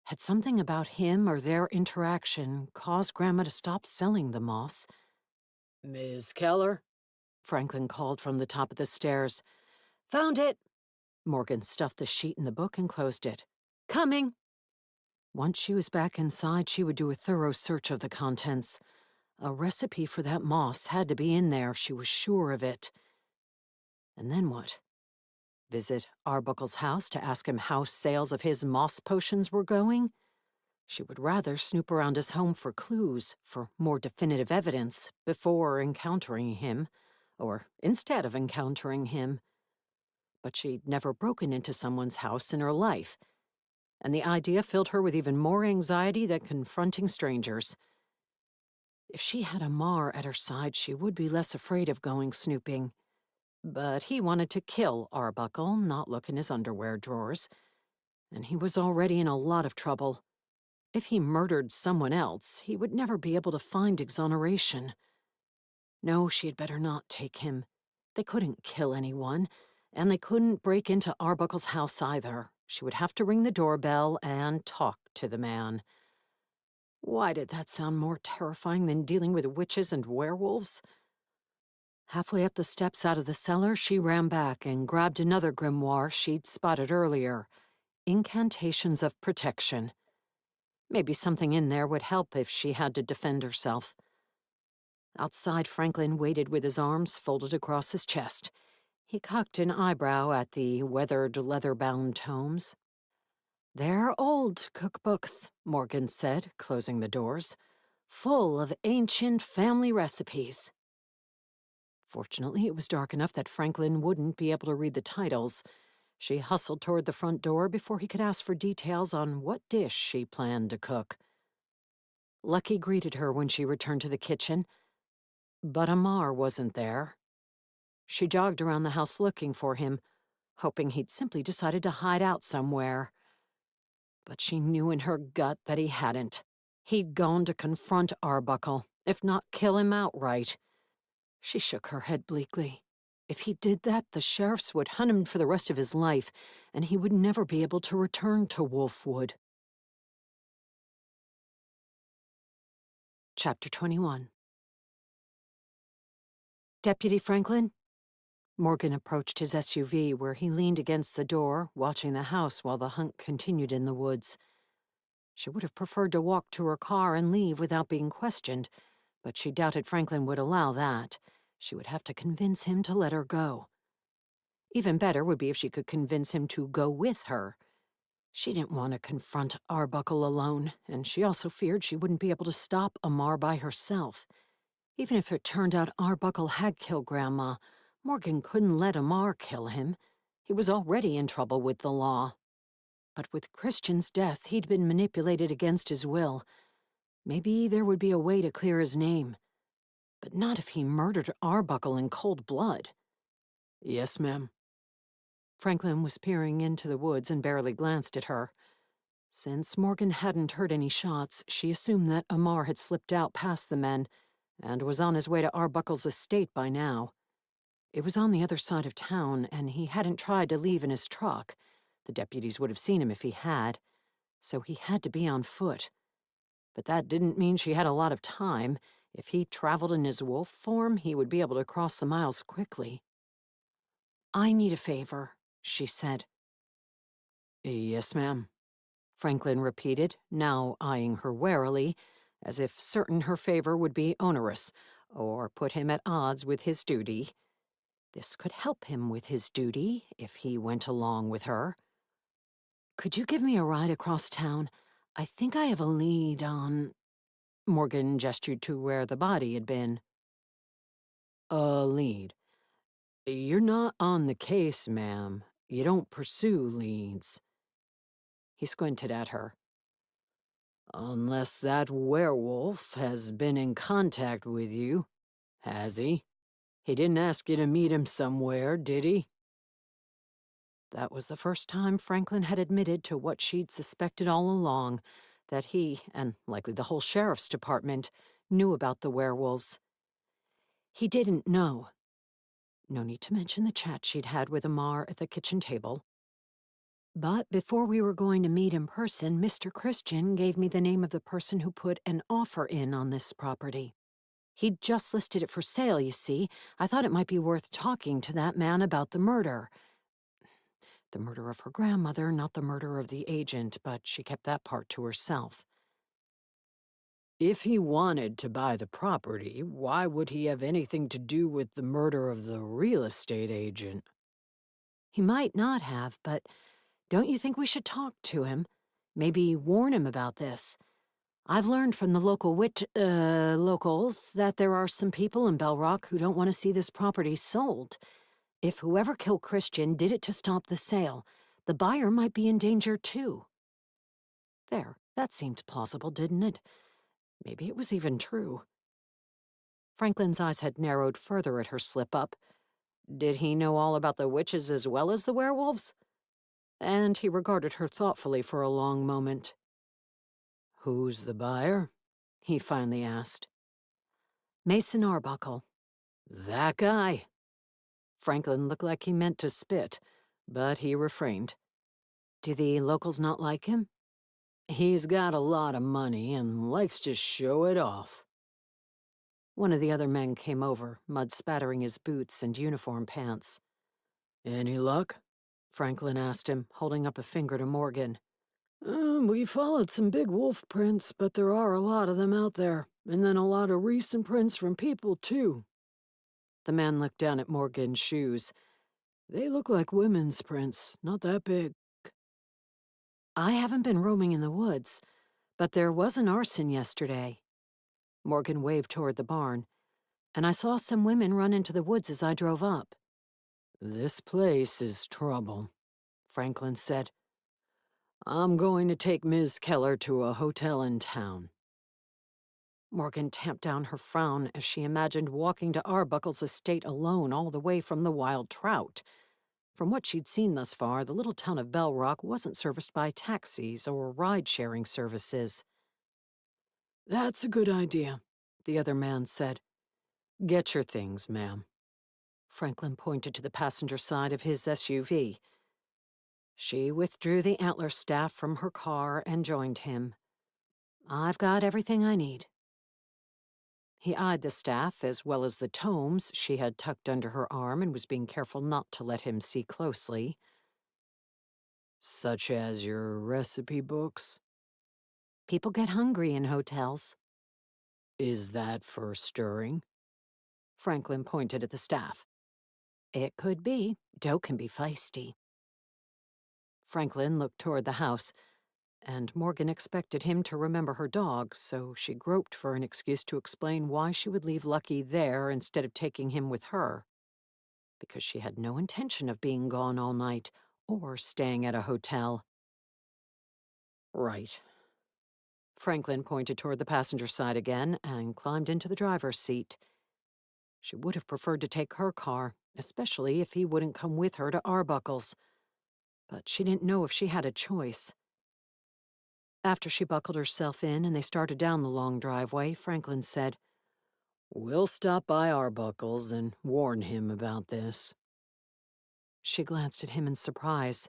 Had something about him or their interaction caused Grandma to stop selling the moss? Ms. Keller? Franklin called from the top of the stairs. Found it. Morgan stuffed the sheet in the book and closed it. Coming. Once she was back inside, she would do a thorough search of the contents. A recipe for that moss had to be in there, she was sure of it. And then what? Visit Arbuckle's house to ask him how sales of his moss potions were going? She would rather snoop around his home for clues, for more definitive evidence, before encountering him, or instead of encountering him. But she'd never broken into someone's house in her life, and the idea filled her with even more anxiety than confronting strangers. If she had Amar at her side, she would be less afraid of going snooping. But he wanted to kill Arbuckle, not look in his underwear drawers. and he was already in a lot of trouble. If he murdered someone else, he would never be able to find exoneration. No, she had better not take him. They couldn't kill anyone, and they couldn't break into Arbuckle's house either. She would have to ring the doorbell and talk to the man. Why did that sound more terrifying than dealing with witches and werewolves? Halfway up the steps out of the cellar, she ran back and grabbed another grimoire she'd spotted earlier. Incantations of Protection. Maybe something in there would help if she had to defend herself. Outside, Franklin waited with his arms folded across his chest. He cocked an eyebrow at the weathered, leather-bound tomes. "They're old cookbooks," Morgan said, closing the doors, "full of ancient family recipes." Fortunately, it was dark enough that Franklin wouldn't be able to read the titles. She hustled toward the front door before he could ask for details on what dish she planned to cook. Lucky greeted her when she returned to the kitchen, but Amar wasn't there. She jogged around the house looking for him, hoping he'd simply decided to hide out somewhere. But she knew in her gut that he hadn't. He'd gone to confront Arbuckle, if not kill him outright. She shook her head bleakly. If he did that, the sheriffs would hunt him for the rest of his life, and he would never be able to return to Wolfwood. Chapter 21. "Deputy Franklin?" Morgan approached his SUV, where he leaned against the door, watching the house while the hunt continued in the woods. She would have preferred to walk to her car and leave without being questioned, but she doubted Franklin would allow that. She would have to convince him to let her go. Even better would be if she could convince him to go with her. She didn't want to confront Arbuckle alone, and she also feared she wouldn't be able to stop Amar by herself. Even if it turned out Arbuckle had killed Grandma, Morgan couldn't let Amar kill him. He was already in trouble with the law. But with Christian's death, he'd been manipulated against his will. Maybe there would be a way to clear his name. But not if he murdered Arbuckle in cold blood. "Yes, ma'am." Franklin was peering into the woods and barely glanced at her. Since Morgan hadn't heard any shots, she assumed that Amar had slipped out past the men and was on his way to Arbuckle's estate by now. It was on the other side of town, and he hadn't tried to leave in his truck. The deputies would have seen him if he had, so he had to be on foot. But that didn't mean she had a lot of time. If he traveled in his wolf form, he would be able to cross the miles quickly. "I need a favor," she said. "Yes, ma'am," Franklin repeated, now eyeing her warily, as if certain her favor would be onerous, or put him at odds with his duty. This could help him with his duty, if he went along with her. "Could you give me a ride across town? I think I have a lead on—" Morgan gestured to where the body had been. "A lead? You're not on the case, ma'am. You don't pursue leads." He squinted at her. "Unless that werewolf has been in contact with you, has he? He didn't ask you to meet him somewhere, did he?" That was the first time Franklin had admitted to what she'd suspected all along, that he, and likely the whole sheriff's department, knew about the werewolves. He didn't know. No need to mention the chat she'd had with Amar at the kitchen table. But before we were going to meet in person, Mr. Christian gave me the name of the person who put an offer in on this property. He'd just listed it for sale, you see. I thought it might be worth talking to that man about the murder. The murder of her grandmother, not the murder of the agent, but she kept that part to herself. "If he wanted to buy the property, why would he have anything to do with the murder of the real estate agent?" "He might not have, but don't you think we should talk to him? Maybe warn him about this. I've learned from the locals that there are some people in Bell Rock who don't want to see this property sold. If whoever killed Christian did it to stop the sale, the buyer might be in danger too." There, that seemed plausible, didn't it? Maybe it was even true. Franklin's eyes had narrowed further at her slip-up. Did he know all about the witches as well as the werewolves? and he regarded her thoughtfully for a long moment. "Who's the buyer?" he finally asked. Mason Arbuckle. "That guy." Franklin looked like he meant to spit, but he refrained. Do the locals not like him? "He's got a lot of money and likes to show it off." One of the other men came over, mud spattering his boots and uniform pants. "Any luck?" Franklin asked him, holding up a finger to Morgan. We followed some big wolf prints, but there are a lot of them out there. And then a lot of recent prints from people, too." The man looked down at Morgan's shoes. "They look like women's prints, not that big." I haven't been roaming in the woods, but there was an arson yesterday. Morgan waved toward the barn. And I saw some women run into the woods as I drove up. "This place is trouble," Franklin said. "I'm going to take Ms. Keller to a hotel in town." Morgan tamped down her frown as she imagined walking to Arbuckle's estate alone all the way from the wild trout. From what she'd seen thus far, the little town of Bell Rock wasn't serviced by taxis or ride-sharing services. "That's a good idea," the other man said. "Get your things, ma'am." Franklin pointed to the passenger side of his SUV. She withdrew the antler staff from her car and joined him. "I've got everything I need." He eyed the staff as well as the tomes she had tucked under her arm and was being careful not to let him see closely. "Such as your recipe books?" People get hungry in hotels. "Is that for stirring?" Franklin pointed at the staff. It could be. Dough can be feisty. Franklin looked toward the house, and Morgan expected him to remember her dog, so she groped for an excuse to explain why she would leave Lucky there instead of taking him with her. Because she had no intention of being gone all night or staying at a hotel. "Right." Franklin pointed toward the passenger side again and climbed into the driver's seat. She would have preferred to take her car, especially if he wouldn't come with her to Arbuckle's. But she didn't know if she had a choice. After she buckled herself in and they started down the long driveway, Franklin said, "We'll stop by Arbuckle's and warn him about this." She glanced at him in surprise.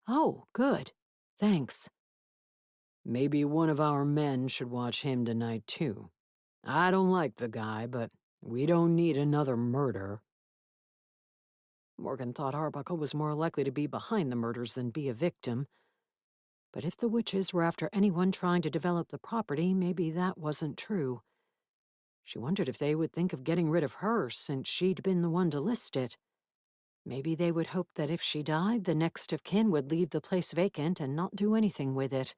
Oh, good. Thanks. "Maybe one of our men should watch him tonight, too. I don't like the guy, but we don't need another murder." Morgan thought Arbuckle was more likely to be behind the murders than be a victim. But if the witches were after anyone trying to develop the property, maybe that wasn't true. She wondered if they would think of getting rid of her since she'd been the one to list it. Maybe they would hope that if she died, the next of kin would leave the place vacant and not do anything with it.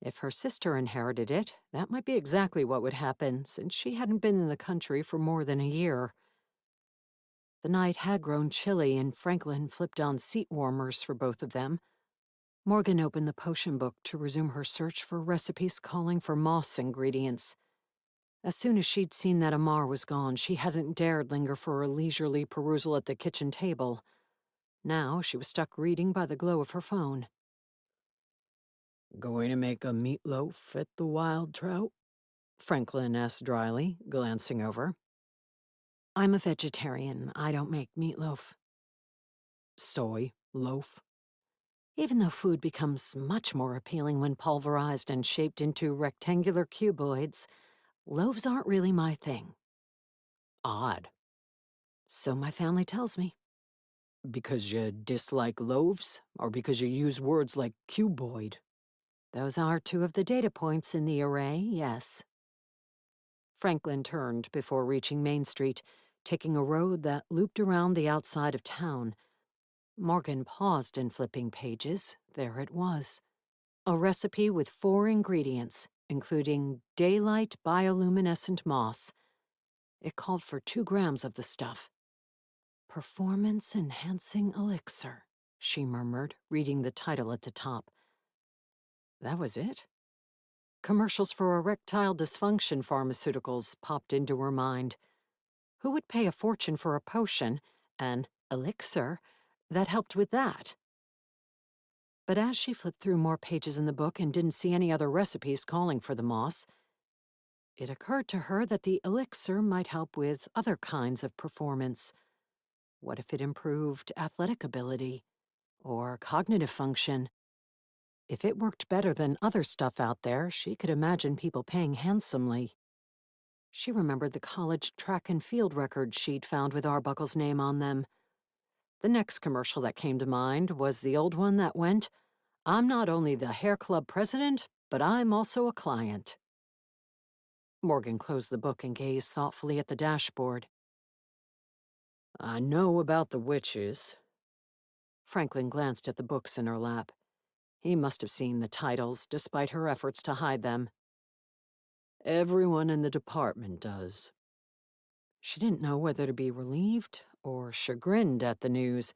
If her sister inherited it, that might be exactly what would happen, since she hadn't been in the country for more than a year. The night had grown chilly, and Franklin flipped on seat warmers for both of them. Morgan opened the potion book to resume her search for recipes calling for moss ingredients. As soon as she'd seen that Amar was gone, she hadn't dared linger for a leisurely perusal at the kitchen table. Now she was stuck reading by the glow of her phone. "Going to make a meatloaf at the Wild Trout?" Franklin asked dryly, glancing over. I'm a vegetarian. I don't make meatloaf. "Soy loaf?" Even though food becomes much more appealing when pulverized and shaped into rectangular cuboids, loaves aren't really my thing. "Odd." So my family tells me. "Because you dislike loaves, or because you use words like cuboid?" Those are two of the data points in the array, yes. Franklin turned before reaching Main Street, taking a road that looped around the outside of town. Morgan paused in flipping pages. There it was. A recipe with 4 ingredients, including daylight bioluminescent moss. It called for 2 grams of the stuff. Performance-enhancing elixir, she murmured, reading the title at the top. That was it? Commercials for erectile dysfunction pharmaceuticals popped into her mind. Who would pay a fortune for a potion, an elixir, that helped with that? But as she flipped through more pages in the book and didn't see any other recipes calling for the moss, it occurred to her that the elixir might help with other kinds of performance. What if it improved athletic ability or cognitive function? If it worked better than other stuff out there, she could imagine people paying handsomely. She remembered the college track and field records she'd found with Arbuckle's name on them. The next commercial that came to mind was the old one that went, "I'm not only the hair club president, but I'm also a client." Morgan closed the book and gazed thoughtfully at the dashboard. I know about the witches. Franklin glanced at the books in her lap. He must have seen the titles, despite her efforts to hide them. Everyone in the department does. She didn't know whether to be relieved or chagrined at the news.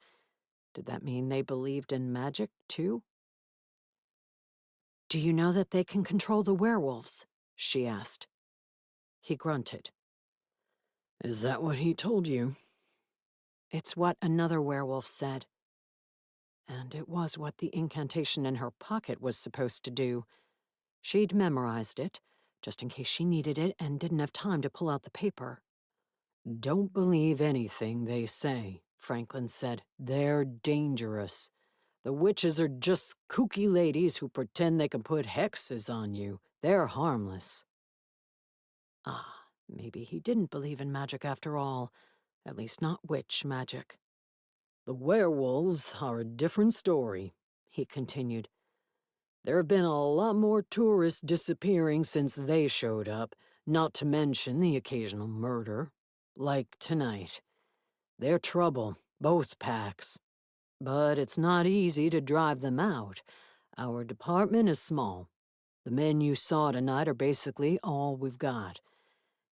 Did that mean they believed in magic, too? "Do you know that they can control the werewolves?" she asked. He grunted. Is that what he told you? It's what another werewolf said. And it was what the incantation in her pocket was supposed to do. She'd memorized it, just in case she needed it and didn't have time to pull out the paper. Don't believe anything they say, Franklin said. They're dangerous. The witches are just kooky ladies who pretend they can put hexes on you. They're harmless. Ah, maybe he didn't believe in magic after all. At least not witch magic. The werewolves are a different story, he continued. There have been a lot more tourists disappearing since they showed up, not to mention the occasional murder. Like tonight. They're trouble, both packs. But it's not easy to drive them out. Our department is small. The men you saw tonight are basically all we've got.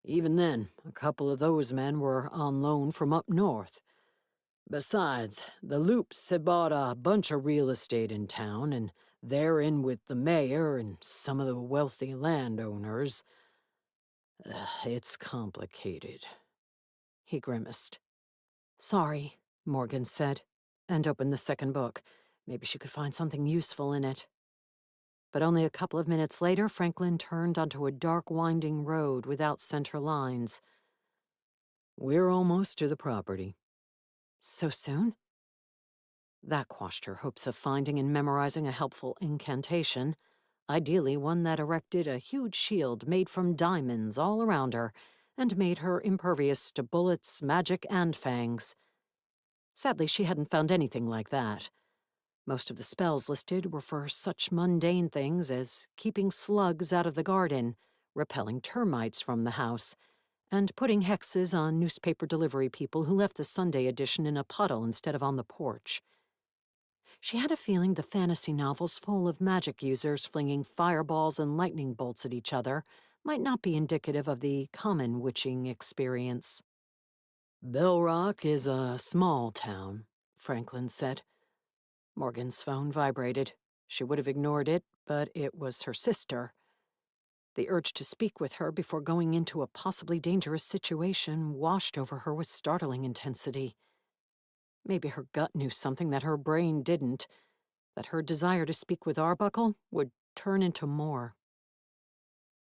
Even then, a couple of those men were on loan from up north. Besides, the Loops had bought a bunch of real estate in town, and they're in with the mayor and some of the wealthy landowners. It's complicated. He grimaced. "Sorry," Morgan said, and opened the second book. Maybe she could find something useful in it. But only a couple of minutes later, Franklin turned onto a dark, winding road without center lines. We're almost to the property. So soon? That quashed her hopes of finding and memorizing a helpful incantation, ideally one that erected a huge shield made from diamonds all around her and made her impervious to bullets, magic, and fangs. Sadly, she hadn't found anything like that. Most of the spells listed were for such mundane things as keeping slugs out of the garden, repelling termites from the house, and putting hexes on newspaper delivery people who left the Sunday edition in a puddle instead of on the porch. She had a feeling the fantasy novels full of magic users flinging fireballs and lightning bolts at each other might not be indicative of the common witching experience. Bell Rock is a small town, Franklin said. Morgan's phone vibrated. She would have ignored it, but it was her sister. The urge to speak with her before going into a possibly dangerous situation washed over her with startling intensity. Maybe her gut knew something that her brain didn't, that her desire to speak with Arbuckle would turn into more.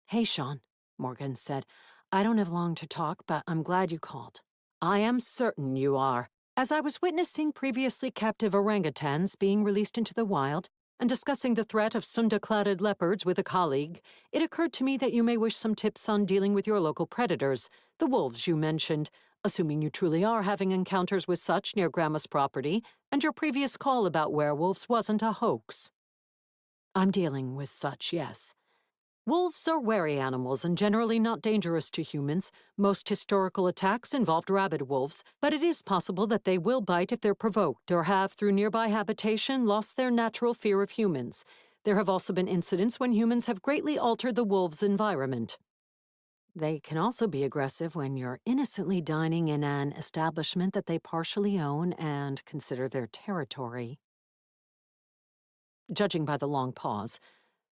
"Hey, Sean," Morgan said. "I don't have long to talk, but I'm glad you called." "I am certain you are. As I was witnessing previously captive orangutans being released into the wild and discussing the threat of Sunda-clouded leopards with a colleague, it occurred to me that you may wish some tips on dealing with your local predators, the wolves you mentioned, assuming you truly are having encounters with such near Grandma's property, and your previous call about werewolves wasn't a hoax." "I'm dealing with such, yes. Wolves are wary animals and generally not dangerous to humans. Most historical attacks involved rabid wolves, but it is possible that they will bite if they're provoked or have, through nearby habitation, lost their natural fear of humans. There have also been incidents when humans have greatly altered the wolves' environment. They can also be aggressive when you're innocently dining in an establishment that they partially own and consider their territory." Judging by the long pause,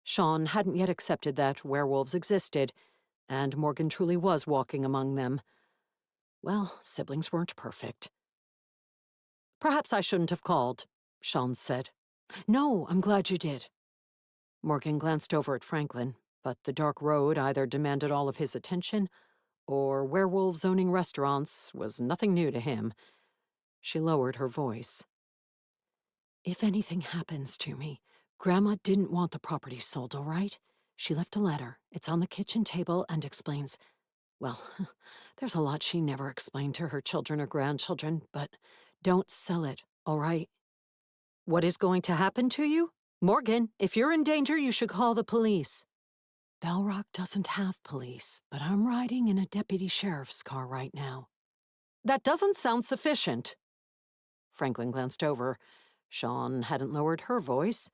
Sean hadn't yet accepted that werewolves existed, and Morgan truly was walking among them. Well, siblings weren't perfect. "Perhaps I shouldn't have called," Sean said. No, I'm glad you did. Morgan glanced over at Franklin, but the dark road either demanded all of his attention or werewolves owning restaurants was nothing new to him. She lowered her voice. If anything happens to me, Grandma didn't want the property sold, all right? She left a letter. It's on the kitchen table and explains, well, there's a lot she never explained to her children or grandchildren, but don't sell it, all right? What is going to happen to you? Morgan, if you're in danger, you should call the police. Bell Rock doesn't have police, but I'm riding in a deputy sheriff's car right now. That doesn't sound sufficient. Franklin glanced over. Sean hadn't lowered her voice.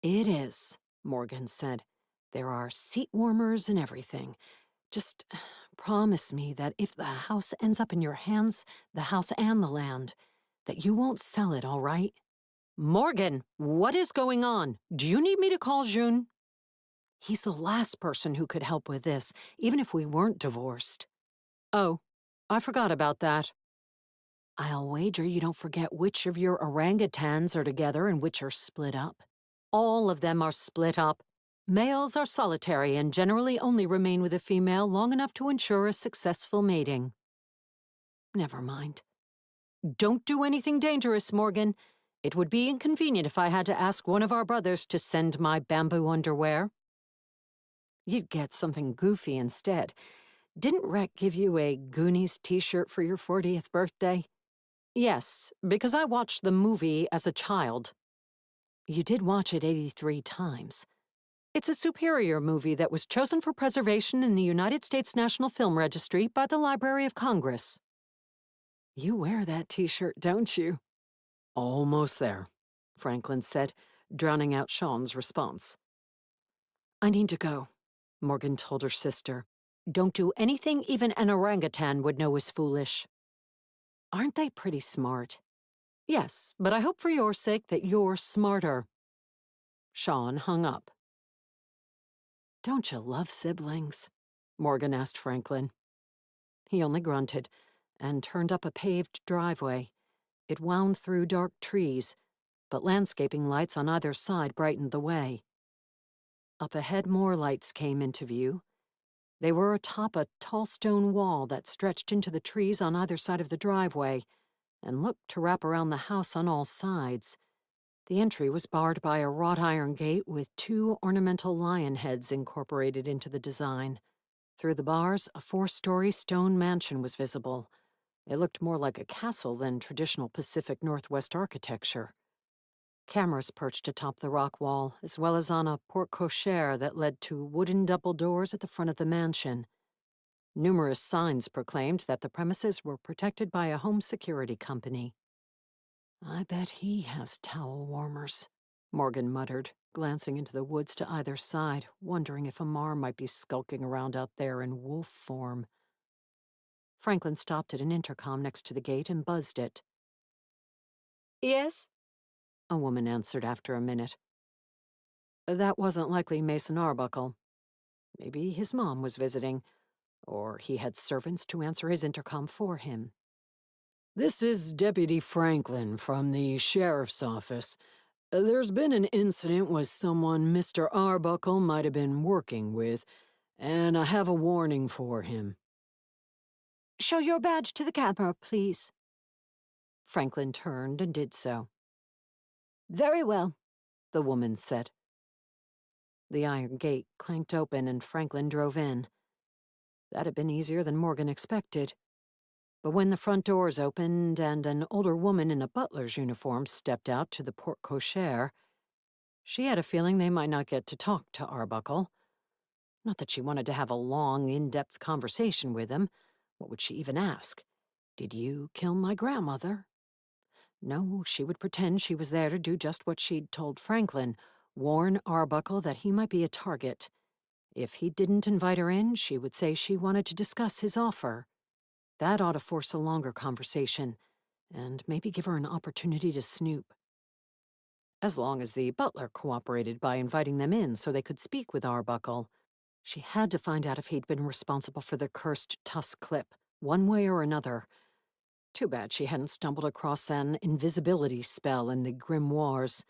It is, Morgan said. There are seat warmers and everything. Just promise me that if the house ends up in your hands, the house and the land, that you won't sell it, all right? Morgan, what is going on? Do you need me to call June? He's the last person who could help with this, even if we weren't divorced. Oh, I forgot about that. I'll wager you don't forget which of your orangutans are together and which are split up. All of them are split up. Males are solitary and generally only remain with a female long enough to ensure a successful mating. Never mind. Don't do anything dangerous, Morgan. It would be inconvenient if I had to ask one of our brothers to send my bamboo underwear. You'd get something goofy instead. Didn't Rhett give you a Goonies t-shirt for your 40th birthday? Yes, because I watched the movie as a child. You did watch it 83 times. It's a superior movie that was chosen for preservation in the United States National Film Registry by the Library of Congress. You wear that t-shirt, don't you? Almost there, Franklin said, drowning out Sean's response. I need to go, Morgan told her sister. Don't do anything even an orangutan would know is foolish. Aren't they pretty smart? Yes, but I hope for your sake that you're smarter. Sean hung up. Don't you love siblings? Morgan asked Franklin. He only grunted and turned up a paved driveway. It wound through dark trees, but landscaping lights on either side brightened the way. Up ahead, more lights came into view. They were atop a tall stone wall that stretched into the trees on either side of the driveway and looked to wrap around the house on all sides. The entry was barred by a wrought iron gate with 2 ornamental lion heads incorporated into the design. Through the bars, a 4-story stone mansion was visible. It looked more like a castle than traditional Pacific Northwest architecture. Cameras perched atop the rock wall, as well as on a porte cochere that led to wooden double doors at the front of the mansion. Numerous signs proclaimed that the premises were protected by a home security company. I bet he has towel warmers, Morgan muttered, glancing into the woods to either side, wondering if Amar might be skulking around out there in wolf form. Franklin stopped at an intercom next to the gate and buzzed it. Yes? A woman answered after a minute. That wasn't likely Mason Arbuckle. Maybe his mom was visiting, or he had servants to answer his intercom for him. This is Deputy Franklin from the sheriff's office. There's been an incident with someone Mr. Arbuckle might have been working with, and I have a warning for him. Show your badge to the camera, please. Franklin turned and did so. Very well, the woman said. The iron gate clanked open and Franklin drove in. That had been easier than Morgan expected. But when the front doors opened and an older woman in a butler's uniform stepped out to the porte cochere, she had a feeling they might not get to talk to Arbuckle. Not that she wanted to have a long, in-depth conversation with him. What would she even ask? Did you kill my grandmother? No, she would pretend she was there to do just what she'd told Franklin, warn Arbuckle that he might be a target. If he didn't invite her in, she would say she wanted to discuss his offer. That ought to force a longer conversation, and maybe give her an opportunity to snoop. As long as the butler cooperated by inviting them in so they could speak with Arbuckle. She had to find out if he'd been responsible for the cursed tusk clip, one way or another. Too bad she hadn't stumbled across an invisibility spell in the grimoires.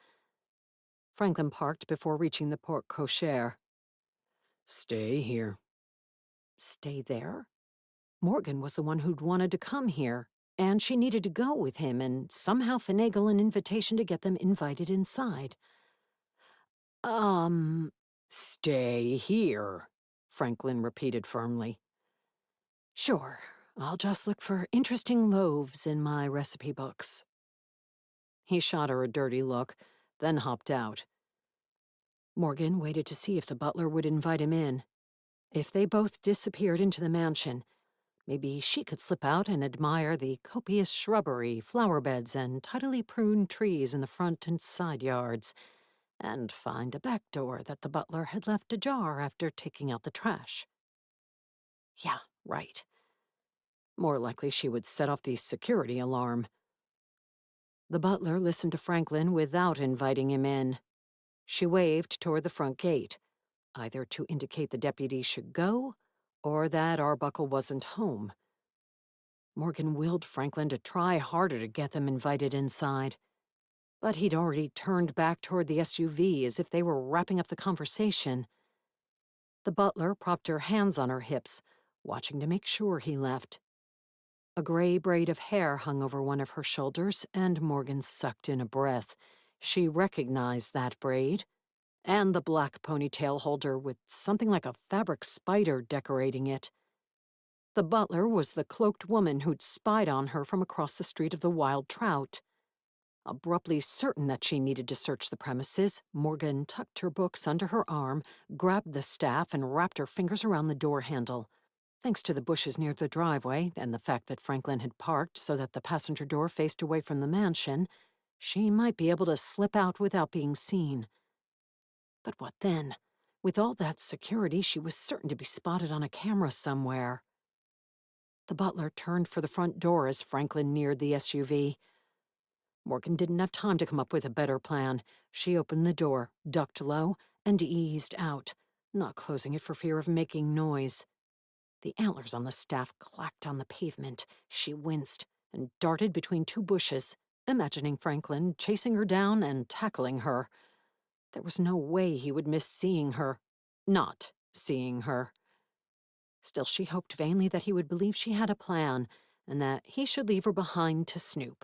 Franklin parked before reaching the porte cochere. Stay here. Stay there? Morgan was the one who'd wanted to come here, and she needed to go with him and somehow finagle an invitation to get them invited inside. Stay here, Franklin repeated firmly. Sure, I'll just look for interesting loaves in my recipe books. He shot her a dirty look, then hopped out. Morgan waited to see if the butler would invite him in. If they both disappeared into the mansion, maybe she could slip out and admire the copious shrubbery, flower beds, and tidily pruned trees in the front and side yards, and find a back door that the butler had left ajar after taking out the trash. Yeah, right. More likely she would set off the security alarm. The butler listened to Franklin without inviting him in. She waved toward the front gate, either to indicate the deputy should go, or that Arbuckle wasn't home. Morgan willed Franklin to try harder to get them invited inside. But he'd already turned back toward the SUV as if they were wrapping up the conversation. The butler propped her hands on her hips, watching to make sure he left. A gray braid of hair hung over one of her shoulders, and Morgan sucked in a breath. She recognized that braid, and the black ponytail holder with something like a fabric spider decorating it. The butler was the cloaked woman who'd spied on her from across the street of the Wild Trout. Abruptly certain that she needed to search the premises, Morgan tucked her books under her arm, grabbed the staff, and wrapped her fingers around the door handle. Thanks to the bushes near the driveway and the fact that Franklin had parked so that the passenger door faced away from the mansion, she might be able to slip out without being seen. But what then? With all that security, she was certain to be spotted on a camera somewhere. The butler turned for the front door as Franklin neared the SUV. Morgan didn't have time to come up with a better plan. She opened the door, ducked low, and eased out, not closing it for fear of making noise. The antlers on the staff clacked on the pavement. She winced and darted between two bushes, imagining Franklin chasing her down and tackling her. There was no way he would miss seeing her. Not seeing her. Still, she hoped vainly that he would believe she had a plan, and that he should leave her behind to snoop.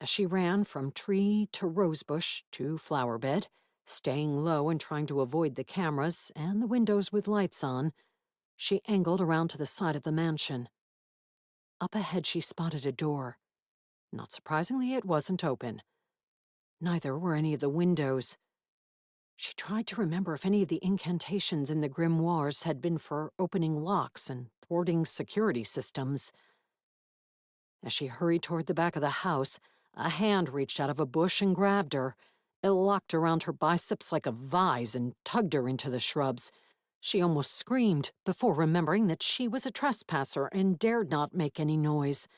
As she ran from tree to rosebush to flower bed, staying low and trying to avoid the cameras and the windows with lights on, she angled around to the side of the mansion. Up ahead, she spotted a door. Not surprisingly, it wasn't open. Neither were any of the windows. She tried to remember if any of the incantations in the grimoires had been for opening locks and thwarting security systems. As she hurried toward the back of the house, a hand reached out of a bush and grabbed her. It locked around her biceps like a vise and tugged her into the shrubs. She almost screamed before remembering that she was a trespasser and dared not make any noise.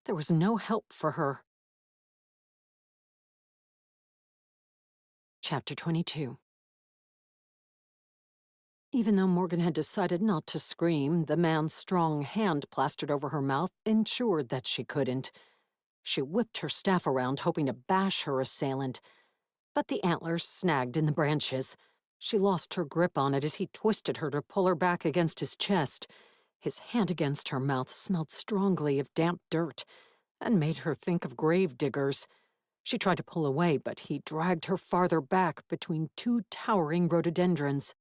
There was no help for her. Chapter 22. Even though Morgan had decided not to scream, the man's strong hand plastered over her mouth ensured that she couldn't. She whipped her staff around, hoping to bash her assailant, but the antlers snagged in the branches. She lost her grip on it as he twisted her to pull her back against his chest. His hand against her mouth smelled strongly of damp dirt and made her think of grave diggers. She tried to pull away, but he dragged her farther back between two towering rhododendrons.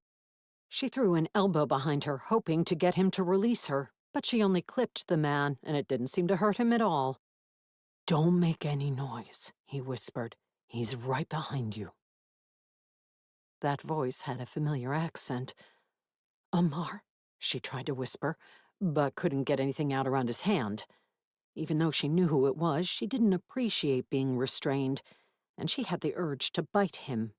She threw an elbow behind her, hoping to get him to release her, but she only clipped the man, and it didn't seem to hurt him at all. "Don't make any noise," he whispered. "He's right behind you." That voice had a familiar accent. "Amar," she tried to whisper, but couldn't get anything out around his hand. Even though she knew who it was, she didn't appreciate being restrained, and she had the urge to bite him.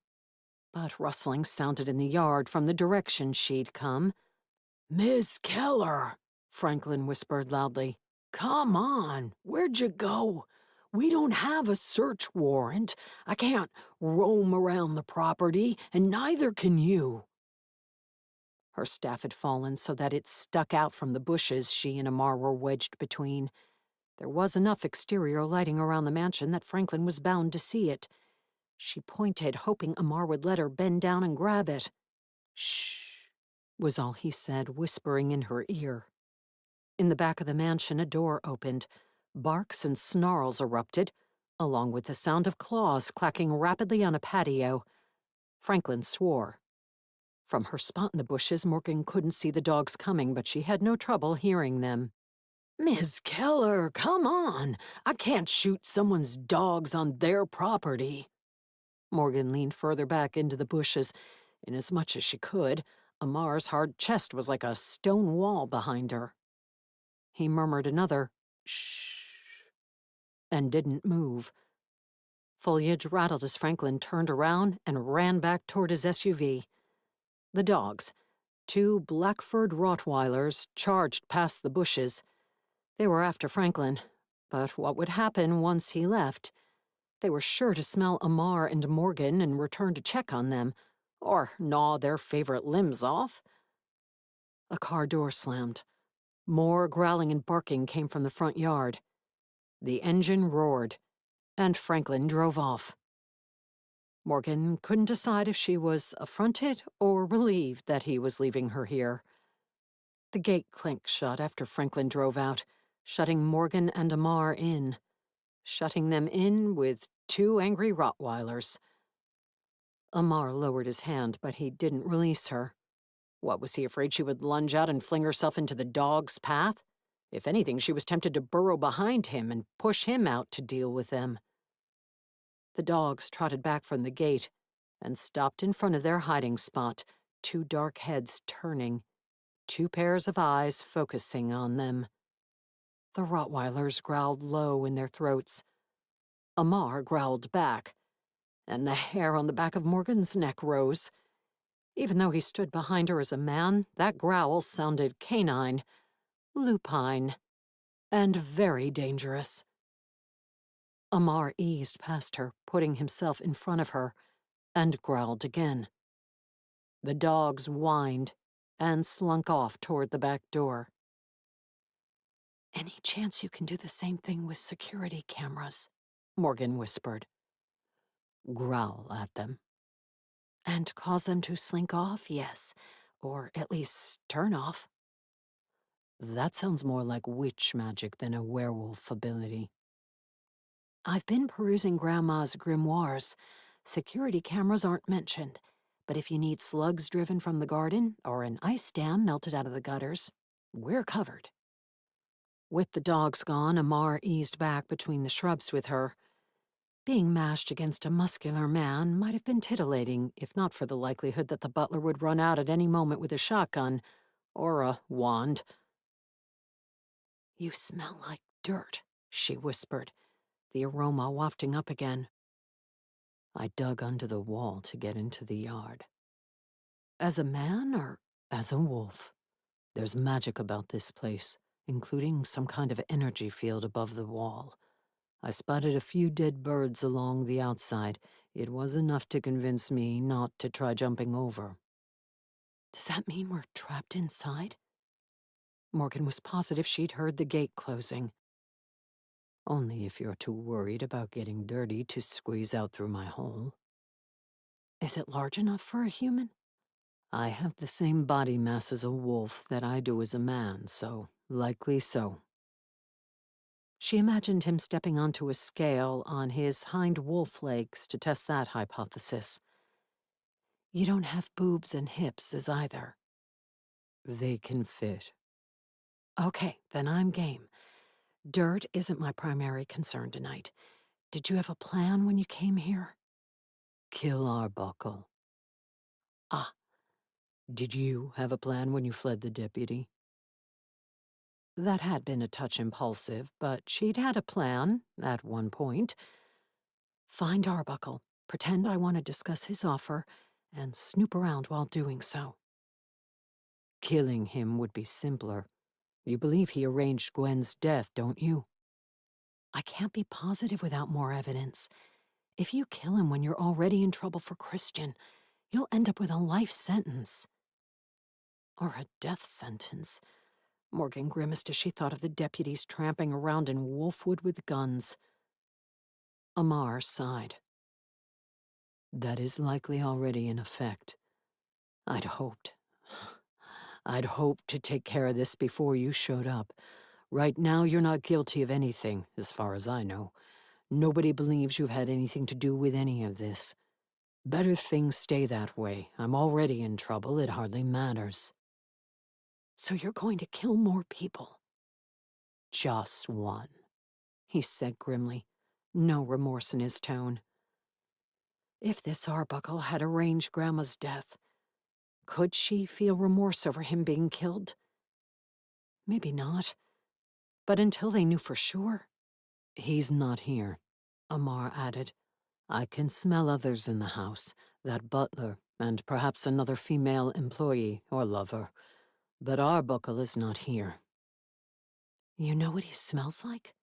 But rustling sounded in the yard from the direction she'd come. "Miss Keller," Franklin whispered loudly. "Come on, where'd you go? We don't have a search warrant. I can't roam around the property, and neither can you." Her staff had fallen so that it stuck out from the bushes she and Amar were wedged between. There was enough exterior lighting around the mansion that Franklin was bound to see it. She pointed, hoping Amar would let her bend down and grab it. "Shh," was all he said, whispering in her ear. In the back of the mansion, a door opened. Barks and snarls erupted, along with the sound of claws clacking rapidly on a patio. Franklin swore. From her spot in the bushes, Morgan couldn't see the dogs coming, but she had no trouble hearing them. Miss Keller, come on. I can't shoot someone's dogs on their property. Morgan leaned further back into the bushes. In as much as she could, Amar's hard chest was like a stone wall behind her. He murmured another, "Shh," and didn't move. Foliage rattled as Franklin turned around and ran back toward his SUV. The dogs, two black-furred Rottweilers, charged past the bushes. They were after Franklin, but what would happen once he left? They were sure to smell Amar and Morgan and return to check on them, or gnaw their favorite limbs off. A car door slammed. More growling and barking came from the front yard. The engine roared, and Franklin drove off. Morgan couldn't decide if she was affronted or relieved that he was leaving her here. The gate clinked shut after Franklin drove out, shutting Morgan and Amar in. Shutting them in with two angry Rottweilers. Amar lowered his hand, but he didn't release her. What, was he afraid she would lunge out and fling herself into the dog's path? If anything, she was tempted to burrow behind him and push him out to deal with them. The dogs trotted back from the gate and stopped in front of their hiding spot, two dark heads turning, two pairs of eyes focusing on them. The Rottweilers growled low in their throats. Amar growled back, and the hair on the back of Morgan's neck rose. Even though he stood behind her as a man, that growl sounded canine, lupine, and very dangerous. Amar eased past her, putting himself in front of her, and growled again. The dogs whined and slunk off toward the back door. "Any chance you can do the same thing with security cameras?" Morgan whispered. "Growl at them." "And cause them to slink off, yes. Or at least turn off." "That sounds more like witch magic than a werewolf ability." "I've been perusing Grandma's grimoires. Security cameras aren't mentioned, but if you need slugs driven from the garden or an ice dam melted out of the gutters, we're covered." With the dogs gone, Amar eased back between the shrubs with her. Being mashed against a muscular man might have been titillating, if not for the likelihood that the butler would run out at any moment with a shotgun or a wand. "You smell like dirt," she whispered, the aroma wafting up again. "I dug under the wall to get into the yard." "As a man or as a wolf?" "There's magic about this place, including some kind of energy field above the wall. I spotted a few dead birds along the outside. It was enough to convince me not to try jumping over." "Does that mean we're trapped inside?" Morgan was positive she'd heard the gate closing. "Only if you're too worried about getting dirty to squeeze out through my hole." "Is it large enough for a human?" "I have the same body mass as a wolf that I do as a man, so likely so." She imagined him stepping onto a scale on his hind wolf legs to test that hypothesis. "You don't have boobs and hips as either." "They can fit." "Okay, then I'm game. Dirt isn't my primary concern tonight. Did you have a plan when you came here?" "Kill Arbuckle." "Ah." "Did you have a plan when you fled the deputy?" That had been a touch impulsive, but she'd had a plan, at one point. "Find Arbuckle, pretend I want to discuss his offer, and snoop around while doing so." "Killing him would be simpler. You believe he arranged Gwen's death, don't you?" "I can't be positive without more evidence. If you kill him when you're already in trouble for Christian, you'll end up with a life sentence." "Or a death sentence." Morgan grimaced as she thought of the deputies tramping around in Wolfwood with guns. Amar sighed. That is likely already in effect. I'd hoped. I'd hoped to take care of this before you showed up. Right now, you're not guilty of anything, as far as I know. Nobody believes you've had anything to do with any of this. Better things stay that way. I'm already in trouble. It hardly matters. So you're going to kill more people? Just one, he said grimly, no remorse in his tone. If this Arbuckle had arranged Grandma's death, could she feel remorse over him being killed? Maybe not. But until they knew for sure. He's not here, Amar added. I can smell others in the house, that butler, and perhaps another female employee or lover. But Arbuckle is not here. You know what he smells like?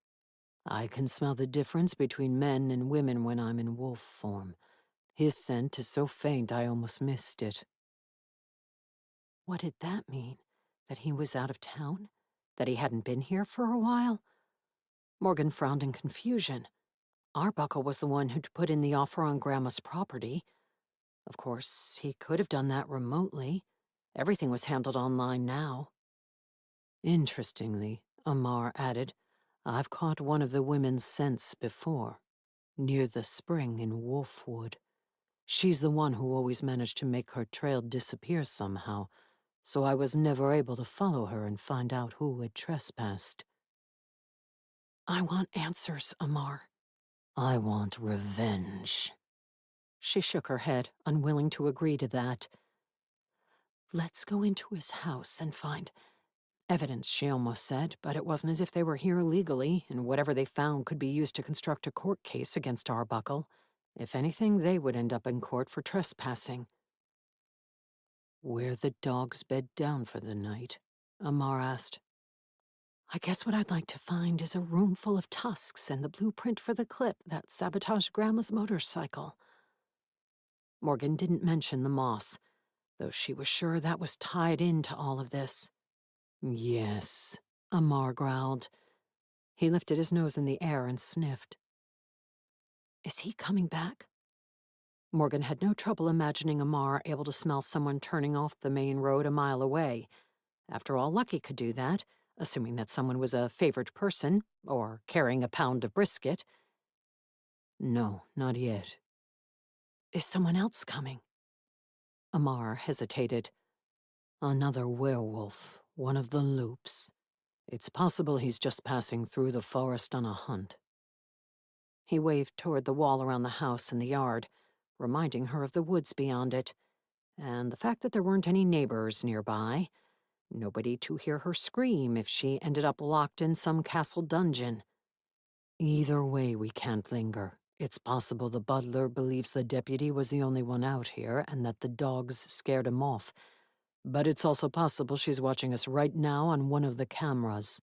I can smell the difference between men and women when I'm in wolf form. His scent is so faint I almost missed it. What did that mean? That he was out of town? That he hadn't been here for a while? Morgan frowned in confusion. Arbuckle was the one who'd put in the offer on Grandma's property. Of course, he could have done that remotely. Everything was handled online now. Interestingly, Amar added, I've caught one of the women's scents before, near the spring in Wolfwood. She's the one who always managed to make her trail disappear somehow, so I was never able to follow her and find out who had trespassed. I want answers, Amar. I want revenge. She shook her head, unwilling to agree to that. Let's go into his house and find evidence, she almost said, but it wasn't as if they were here legally, and whatever they found could be used to construct a court case against Arbuckle. If anything, they would end up in court for trespassing. Where the dogs bed down for the night? Amar asked. I guess what I'd like to find is a room full of tusks and the blueprint for the clip that sabotaged Grandma's motorcycle. Morgan didn't mention the moss, though she was sure that was tied into all of this. Yes, Amar growled. He lifted his nose in the air and sniffed. Is he coming back? Morgan had no trouble imagining Amar able to smell someone turning off the main road a mile away. After all, Lucky could do that, assuming that someone was a favored person, or carrying a pound of brisket. No, not yet. Is someone else coming? Amar hesitated. Another werewolf, one of the loops. It's possible he's just passing through the forest on a hunt. He waved toward the wall around the house and the yard, reminding her of the woods beyond it, and the fact that there weren't any neighbors nearby. Nobody to hear her scream if she ended up locked in some castle dungeon. Either way, we can't linger. It's possible the butler believes the deputy was the only one out here and that the dogs scared him off. But it's also possible she's watching us right now on one of the cameras.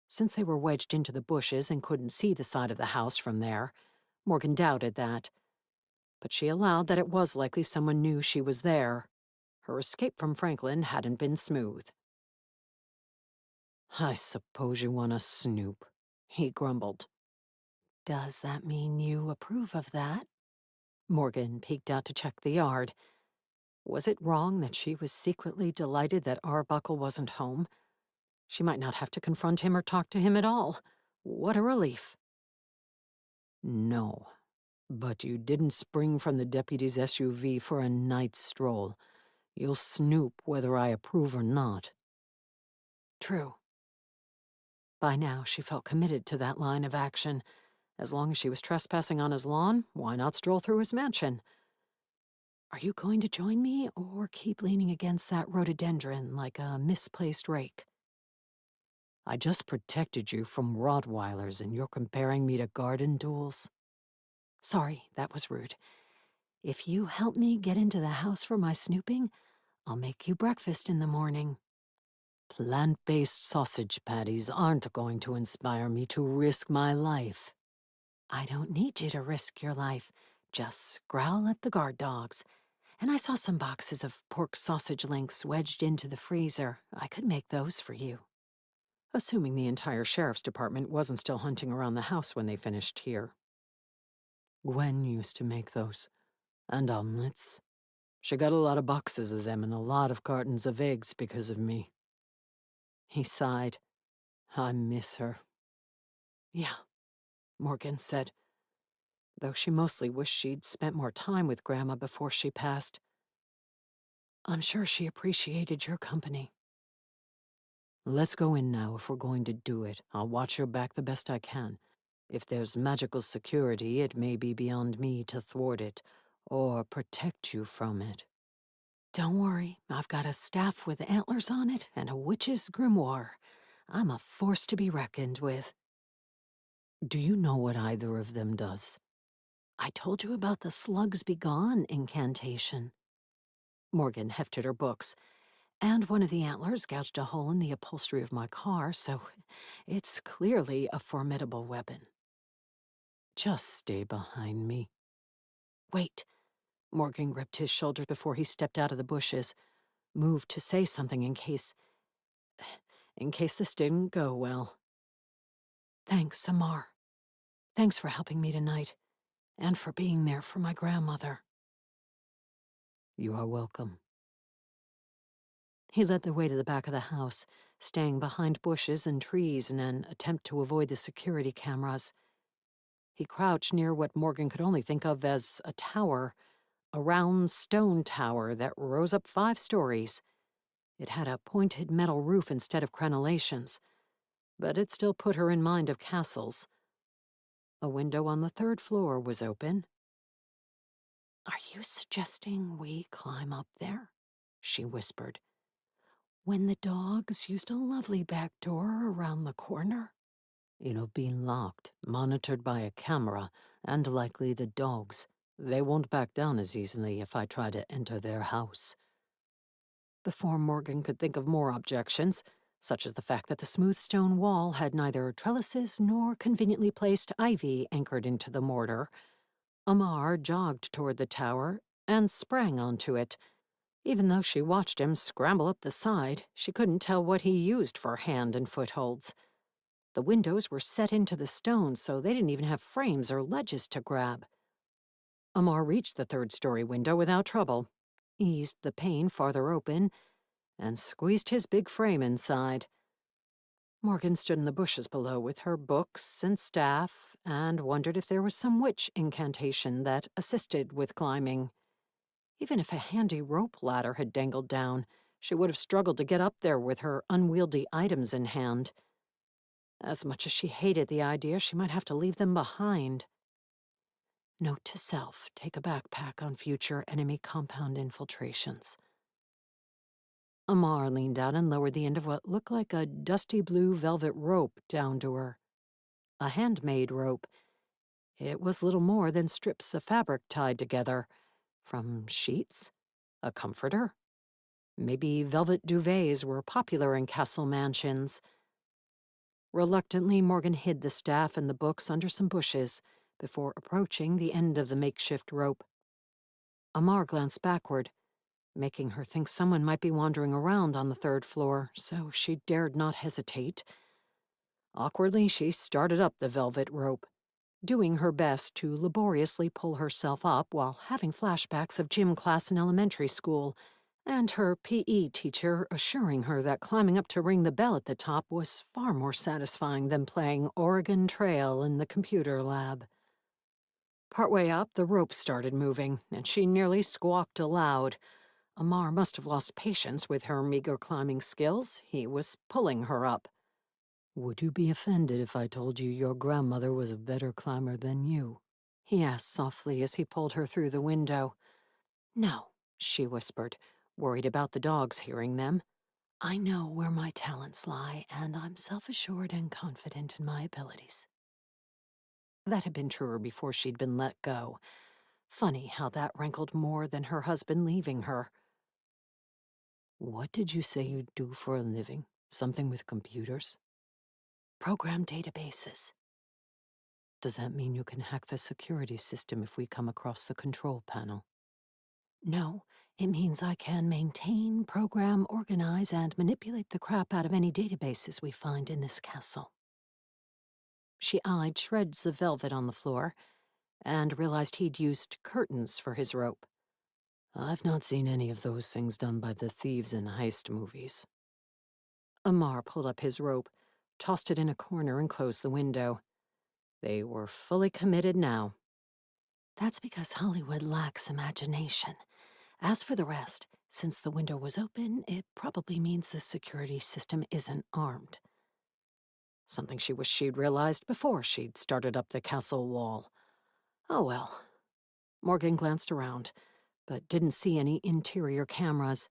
Since they were wedged into the bushes and couldn't see the side of the house from there, Morgan doubted that. But she allowed that it was likely someone knew she was there. Her escape from Franklin hadn't been smooth. I suppose you want to snoop, he grumbled. Does that mean you approve of that? Morgan peeked out to check the yard. Was it wrong that she was secretly delighted that Arbuckle wasn't home? She might not have to confront him or talk to him at all. What a relief. No, but you didn't spring from the deputy's SUV for a night stroll. You'll snoop whether I approve or not. True. By now, she felt committed to that line of action. As long as she was trespassing on his lawn, why not stroll through his mansion? Are you going to join me, or keep leaning against that rhododendron like a misplaced rake? I just protected you from Rottweilers, and you're comparing me to garden tools? Sorry, that was rude. If you help me get into the house for my snooping, I'll make you breakfast in the morning. Plant-based sausage patties aren't going to inspire me to risk my life. I don't need you to risk your life. Just growl at the guard dogs. And I saw some boxes of pork sausage links wedged into the freezer. I could make those for you. Assuming the entire sheriff's department wasn't still hunting around the house when they finished here. Gwen used to make those. And omelets. She got a lot of boxes of them and a lot of cartons of eggs because of me. He sighed. I miss her. Yeah, Morgan said, though she mostly wished she'd spent more time with Grandma before she passed. I'm sure she appreciated your company. Let's go in now if we're going to do it. I'll watch your back the best I can. If there's magical security, it may be beyond me to thwart it, or protect you from it. Don't worry, I've got a staff with antlers on it and a witch's grimoire. I'm a force to be reckoned with. Do you know what either of them does? I told you about the slugs be gone incantation. Morgan hefted her books, and one of the antlers gouged a hole in the upholstery of my car, so it's clearly a formidable weapon. Just stay behind me. Wait. Morgan gripped his shoulder before he stepped out of the bushes, moved to say something in case this didn't go well. Thanks, Amar. Thanks for helping me tonight, and for being there for my grandmother. You are welcome. He led the way to the back of the house, staying behind bushes and trees in an attempt to avoid the security cameras. He crouched near what Morgan could only think of as a tower, a round stone tower that rose up 5 stories. It had a pointed metal roof instead of crenellations, but it still put her in mind of castles. A window on the 3rd floor was open. Are you suggesting we climb up there? She whispered. When the dogs used a lovely back door around the corner? It'll be locked, monitored by a camera, and likely the dogs. They won't back down as easily if I try to enter their house. Before Morgan could think of more objections, such as the fact that the smooth stone wall had neither trellises nor conveniently placed ivy anchored into the mortar, Amar jogged toward the tower and sprang onto it. Even though she watched him scramble up the side, she couldn't tell what he used for hand and footholds. The windows were set into the stone, so they didn't even have frames or ledges to grab. Amar reached the 3rd-story window without trouble, eased the pane farther open, and squeezed his big frame inside. Morgan stood in the bushes below with her books and staff and wondered if there was some witch incantation that assisted with climbing. Even if a handy rope ladder had dangled down, she would have struggled to get up there with her unwieldy items in hand. As much as she hated the idea, she might have to leave them behind. Note to self, take a backpack on future enemy compound infiltrations. Amar leaned out and lowered the end of what looked like a dusty blue velvet rope down to her. A handmade rope. It was little more than strips of fabric tied together. From sheets? A comforter? Maybe velvet duvets were popular in castle mansions. Reluctantly, Morgan hid the staff and the books under some bushes before approaching the end of the makeshift rope. Amar glanced backward, making her think someone might be wandering around on the 3rd floor, so she dared not hesitate. Awkwardly, she started up the velvet rope, doing her best to laboriously pull herself up while having flashbacks of gym class in elementary school, and her PE teacher assuring her that climbing up to ring the bell at the top was far more satisfying than playing Oregon Trail in the computer lab. Partway up, the rope started moving, and she nearly squawked aloud. Amar must have lost patience with her meager climbing skills. He was pulling her up. Would you be offended if I told you your grandmother was a better climber than you? He asked softly as he pulled her through the window. No, she whispered, worried about the dogs hearing them. I know where my talents lie, and I'm self-assured and confident in my abilities. That had been truer before she'd been let go. Funny how that rankled more than her husband leaving her. What did you say you do for a living? Something with computers? Program databases. Does that mean you can hack the security system if we come across the control panel? No, it means I can maintain, program, organize, and manipulate the crap out of any databases we find in this castle. She eyed shreds of velvet on the floor, and realized he'd used curtains for his rope. I've not seen any of those things done by the thieves in heist movies. Amar pulled up his rope, tossed it in a corner, and closed the window. They were fully committed now. That's because Hollywood lacks imagination. As for the rest, since the window was open, it probably means the security system isn't armed. Something she wished she'd realized before she'd started up the castle wall. Oh well. Morgan glanced around, but didn't see any interior cameras.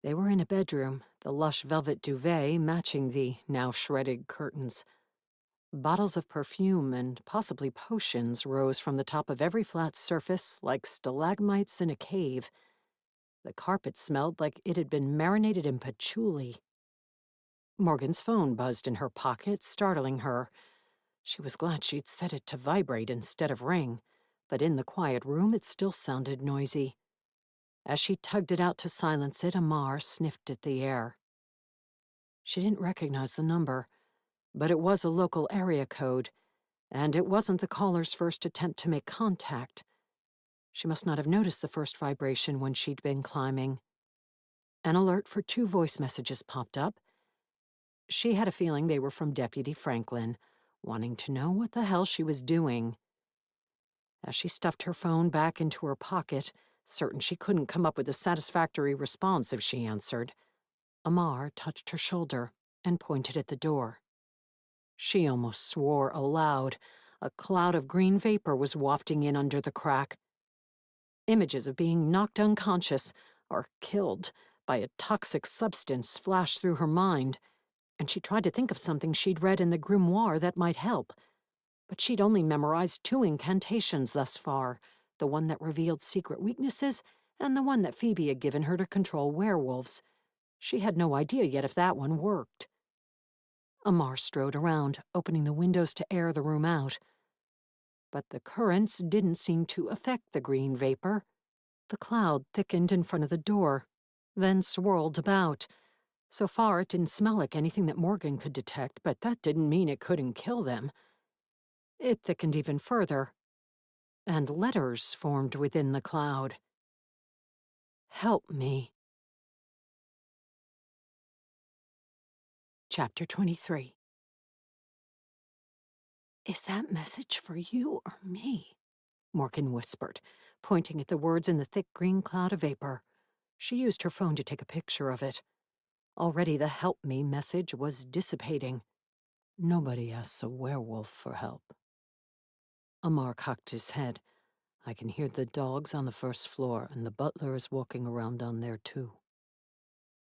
They were in a bedroom, the lush velvet duvet matching the now shredded curtains. Bottles of perfume and possibly potions rose from the top of every flat surface like stalagmites in a cave. The carpet smelled like it had been marinated in patchouli. Morgan's phone buzzed in her pocket, startling her. She was glad she'd set it to vibrate instead of ring, but in the quiet room it still sounded noisy. As she tugged it out to silence it, Amar sniffed at the air. She didn't recognize the number, but it was a local area code, and it wasn't the caller's first attempt to make contact. She must not have noticed the first vibration when she'd been climbing. An alert for 2 voice messages popped up. She had a feeling they were from Deputy Franklin, wanting to know what the hell she was doing. As she stuffed her phone back into her pocket, certain she couldn't come up with a satisfactory response if she answered, Amar touched her shoulder and pointed at the door. She almost swore aloud. A cloud of green vapor was wafting in under the crack. Images of being knocked unconscious or killed by a toxic substance flashed through her mind, and she tried to think of something she'd read in the grimoire that might help. But she'd only memorized 2 incantations thus far, the one that revealed secret weaknesses and the one that Phoebe had given her to control werewolves. She had no idea yet if that one worked. Amar strode around, opening the windows to air the room out. But the currents didn't seem to affect the green vapor. The cloud thickened in front of the door, then swirled about. So far, it didn't smell like anything that Morgan could detect, but that didn't mean it couldn't kill them. It thickened even further, and letters formed within the cloud. Help me. Chapter 23. Is that message for you or me? Morgan whispered, pointing at the words in the thick green cloud of vapor. She used her phone to take a picture of it. Already the help me message was dissipating. Nobody asks a werewolf for help. Amar cocked his head. I can hear the dogs on the first floor, and the butler is walking around down there too.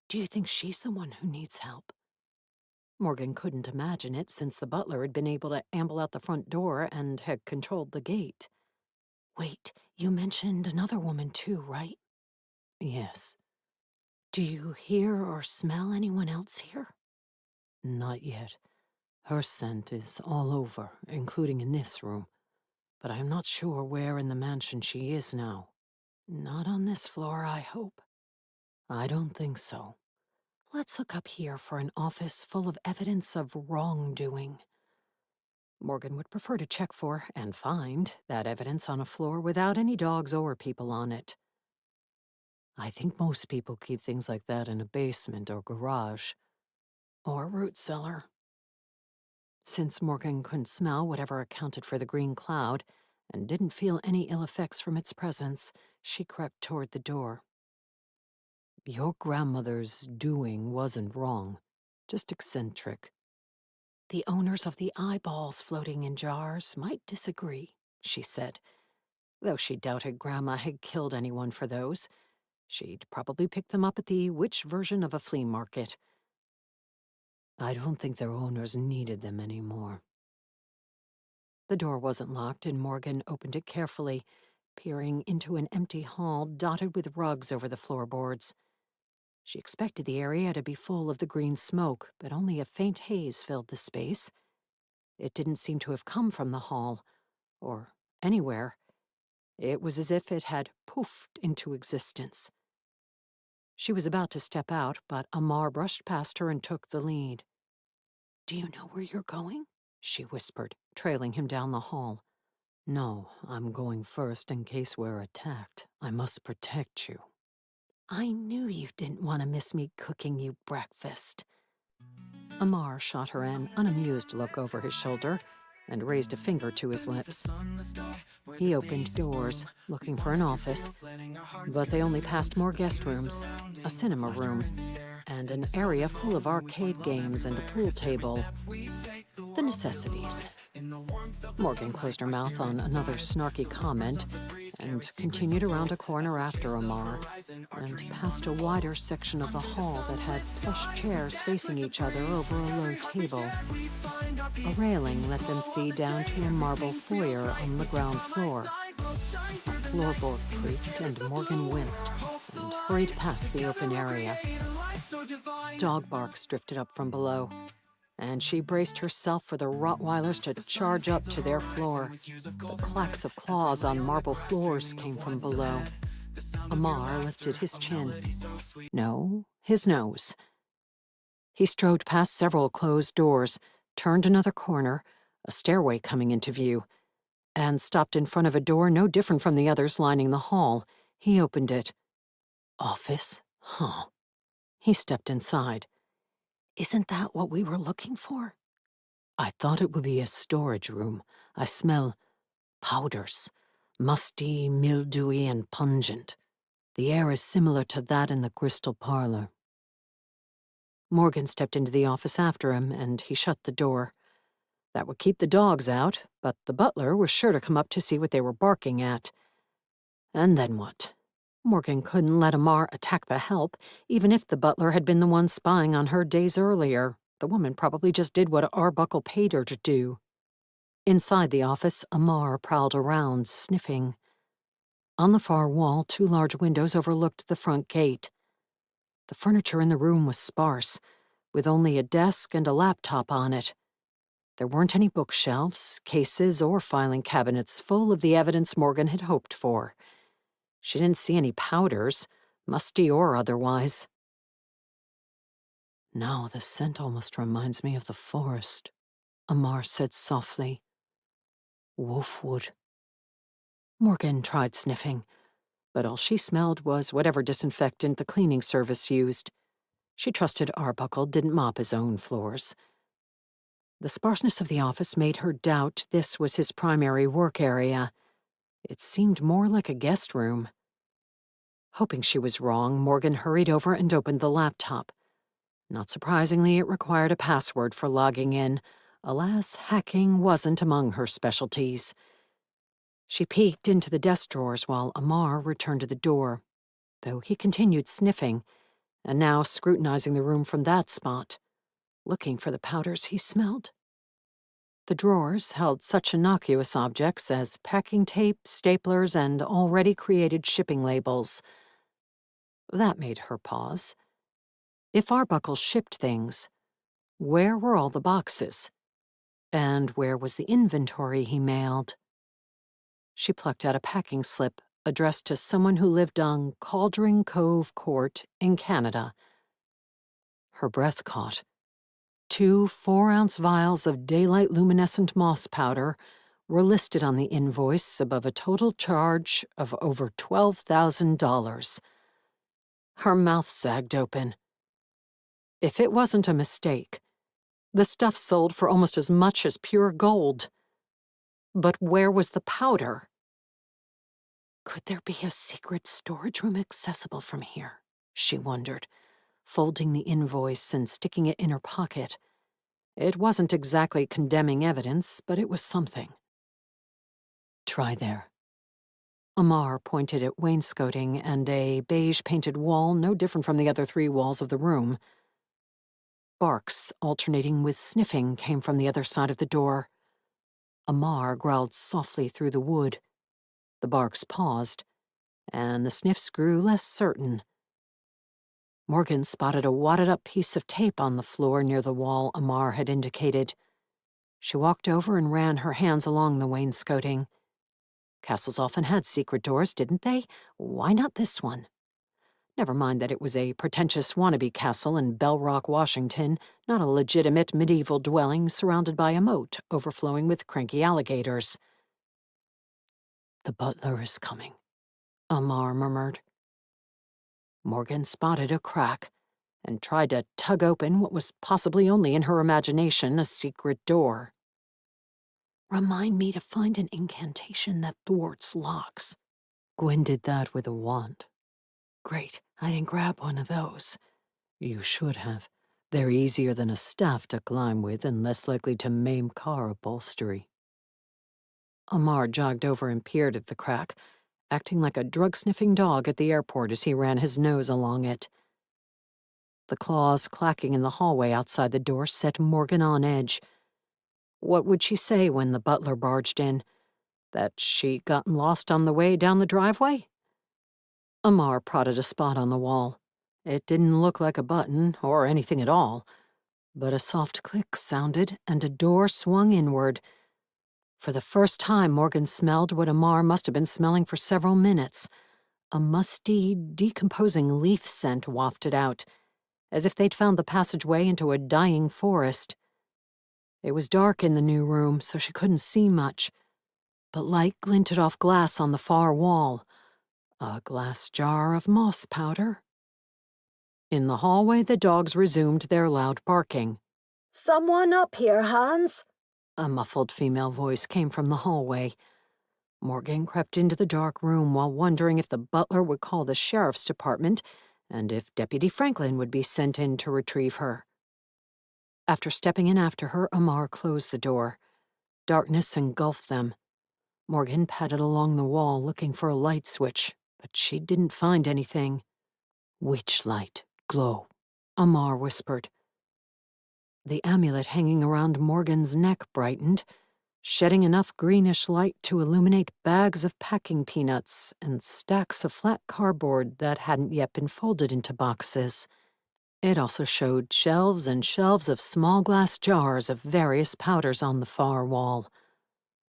Do you think she's the one who needs help? Morgan couldn't imagine it, since the butler had been able to amble out the front door and had controlled the gate. Wait, you mentioned another woman too, right? Yes. Do you hear or smell anyone else here? Not yet. Her scent is all over, including in this room. But I'm not sure where in the mansion she is now. Not on this floor, I hope. I don't think so. Let's look up here for an office full of evidence of wrongdoing. Morgan would prefer to check for, and find, that evidence on a floor without any dogs or people on it. I think most people keep things like that in a basement or garage. Or root cellar. Since Morgan couldn't smell whatever accounted for the green cloud, and didn't feel any ill effects from its presence, she crept toward the door. Your grandmother's doing wasn't wrong, just eccentric. The owners of the eyeballs floating in jars might disagree, she said. Though she doubted Grandma had killed anyone for those. She'd probably picked them up at the witch version of a flea market. I don't think their owners needed them anymore. The door wasn't locked, and Morgan opened it carefully, peering into an empty hall dotted with rugs over the floorboards. She expected the area to be full of the green smoke, but only a faint haze filled the space. It didn't seem to have come from the hall, or anywhere. It was as if it had poofed into existence. She was about to step out, but Amar brushed past her and took the lead. Do you know where you're going? She whispered, trailing him down the hall. No, I'm going first in case we're attacked. I must protect you. I knew you didn't want to miss me cooking you breakfast. Amar shot her an unamused look over his shoulder and raised a finger to his lips. He opened doors, looking for an office, but they only passed more guest rooms, a cinema room, and an area full of arcade games and a pool table. The necessities. Morgan closed her mouth on another snarky comment and continued around a corner after Amar and past a wider section of the hall that had plush chairs facing each other over a low table. A railing let them see down to a marble foyer on the ground floor. A floorboard creaked and Morgan winced and hurried past the open area. Dog barks drifted up from below, and she braced herself for the Rottweilers to charge up to their floor. The clacks of claws on marble floors came from below. Amar lifted his chin. No, his nose. He strode past several closed doors, turned another corner, a stairway coming into view, and stopped in front of a door no different from the others lining the hall. He opened it. Office? Huh. He stepped inside. Isn't that what we were looking for? I thought it would be a storage room. I smell powders, musty, mildewy, and pungent. The air is similar to that in the crystal parlor. Morgan stepped into the office after him, and he shut the door. That would keep the dogs out, but the butler was sure to come up to see what they were barking at. And then what? Morgan couldn't let Amar attack the help, even if the butler had been the one spying on her days earlier. The woman probably just did what Arbuckle paid her to do. Inside the office, Amar prowled around, sniffing. On the far wall, 2 large windows overlooked the front gate. The furniture in the room was sparse, with only a desk and a laptop on it. There weren't any bookshelves, cases, or filing cabinets full of the evidence Morgan had hoped for. She didn't see any powders, musty or otherwise. Now the scent almost reminds me of the forest, Amar said softly. Wolfwood. Morgan tried sniffing, but all she smelled was whatever disinfectant the cleaning service used. She trusted Arbuckle didn't mop his own floors. The sparseness of the office made her doubt this was his primary work area. It seemed more like a guest room. Hoping she was wrong, Morgan hurried over and opened the laptop. Not surprisingly, it required a password for logging in. Alas, hacking wasn't among her specialties. She peeked into the desk drawers while Amar returned to the door, though he continued sniffing, and now scrutinizing the room from that spot, looking for the powders he smelled. The drawers held such innocuous objects as packing tape, staplers, and already created shipping labels. That made her pause. If Arbuckle shipped things, where were all the boxes? And where was the inventory he mailed? She plucked out a packing slip addressed to someone who lived on Cauldron Cove Court in Canada. Her breath caught. 2 4-ounce vials of daylight luminescent moss powder were listed on the invoice above a total charge of over $12,000. Her mouth sagged open. If it wasn't a mistake, the stuff sold for almost as much as pure gold. But where was the powder? Could there be a secret storage room accessible from here? She wondered, folding the invoice and sticking it in her pocket. It wasn't exactly condemning evidence, but it was something. Try there. Amar pointed at wainscoting and a beige-painted wall no different from the other 3 walls of the room. Barks, alternating with sniffing, came from the other side of the door. Amar growled softly through the wood. The barks paused, and the sniffs grew less certain. Morgan spotted a wadded-up piece of tape on the floor near the wall Amar had indicated. She walked over and ran her hands along the wainscoting. Castles often had secret doors, didn't they? Why not this one? Never mind that it was a pretentious wannabe castle in Bell Rock, Washington, not a legitimate medieval dwelling surrounded by a moat overflowing with cranky alligators. "The butler is coming," Amar murmured. Morgan spotted a crack and tried to tug open what was possibly only in her imagination a secret door. "Remind me to find an incantation that thwarts locks." Gwen did that with a wand. "Great, I didn't grab one of those." "You should have. They're easier than a staff to climb with and less likely to maim car upholstery." Amar jogged over and peered at the crack, acting like a drug-sniffing dog at the airport as he ran his nose along it. The claws clacking in the hallway outside the door set Morgan on edge. What would she say when the butler barged in? That she'd gotten lost on the way down the driveway? Amar prodded a spot on the wall. It didn't look like a button or anything at all, but a soft click sounded and a door swung inward. For the first time, Morgan smelled what Amar must have been smelling for several minutes. A musty, decomposing leaf scent wafted out, as if they'd found the passageway into a dying forest. It was dark in the new room, so she couldn't see much, but light glinted off glass on the far wall. A glass jar of moss powder. In the hallway, the dogs resumed their loud barking. "Someone up here, Hans?" A muffled female voice came from the hallway. Morgan crept into the dark room while wondering if the butler would call the sheriff's department and if Deputy Franklin would be sent in to retrieve her. After stepping in after her, Amar closed the door. Darkness engulfed them. Morgan padded along the wall looking for a light switch, but she didn't find anything. "Witch light, glow," Amar whispered. The amulet hanging around Morgan's neck brightened, shedding enough greenish light to illuminate bags of packing peanuts and stacks of flat cardboard that hadn't yet been folded into boxes. It also showed shelves and shelves of small glass jars of various powders on the far wall.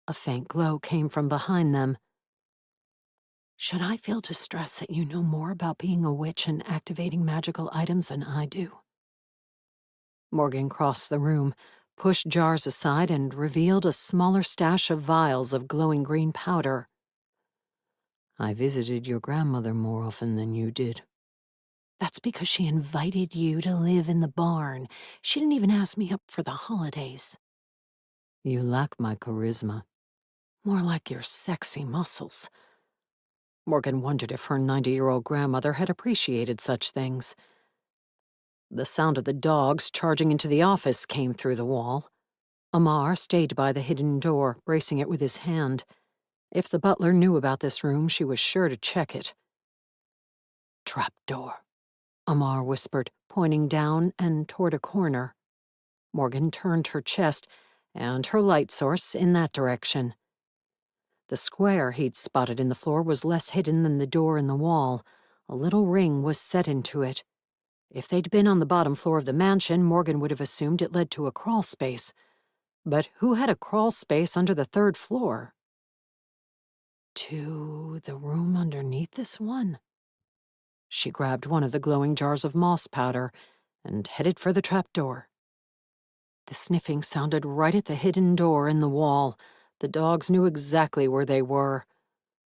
A faint glow came from behind them. "Should I feel distressed that you know more about being a witch and activating magical items than I do?" Morgan crossed the room, pushed jars aside, and revealed a smaller stash of vials of glowing green powder. "I visited your grandmother more often than you did." "That's because she invited you to live in the barn. She didn't even ask me up for the holidays." "You lack my charisma." "More like your sexy muscles." Morgan wondered if her 90-year-old grandmother had appreciated such things. The sound of the dogs charging into the office came through the wall. Amar stayed by the hidden door, bracing it with his hand. If the butler knew about this room, she was sure to check it. "Trap door," Amar whispered, pointing down and toward a corner. Morgan turned her chest and her light source in that direction. The square he'd spotted in the floor was less hidden than the door in the wall. A little ring was set into it. If they'd been on the bottom floor of the mansion, Morgan would have assumed it led to a crawl space. But who had a crawl space under the third floor? To the room underneath this one? She grabbed one of the glowing jars of moss powder and headed for the trapdoor. The sniffing sounded right at the hidden door in the wall. The dogs knew exactly where they were.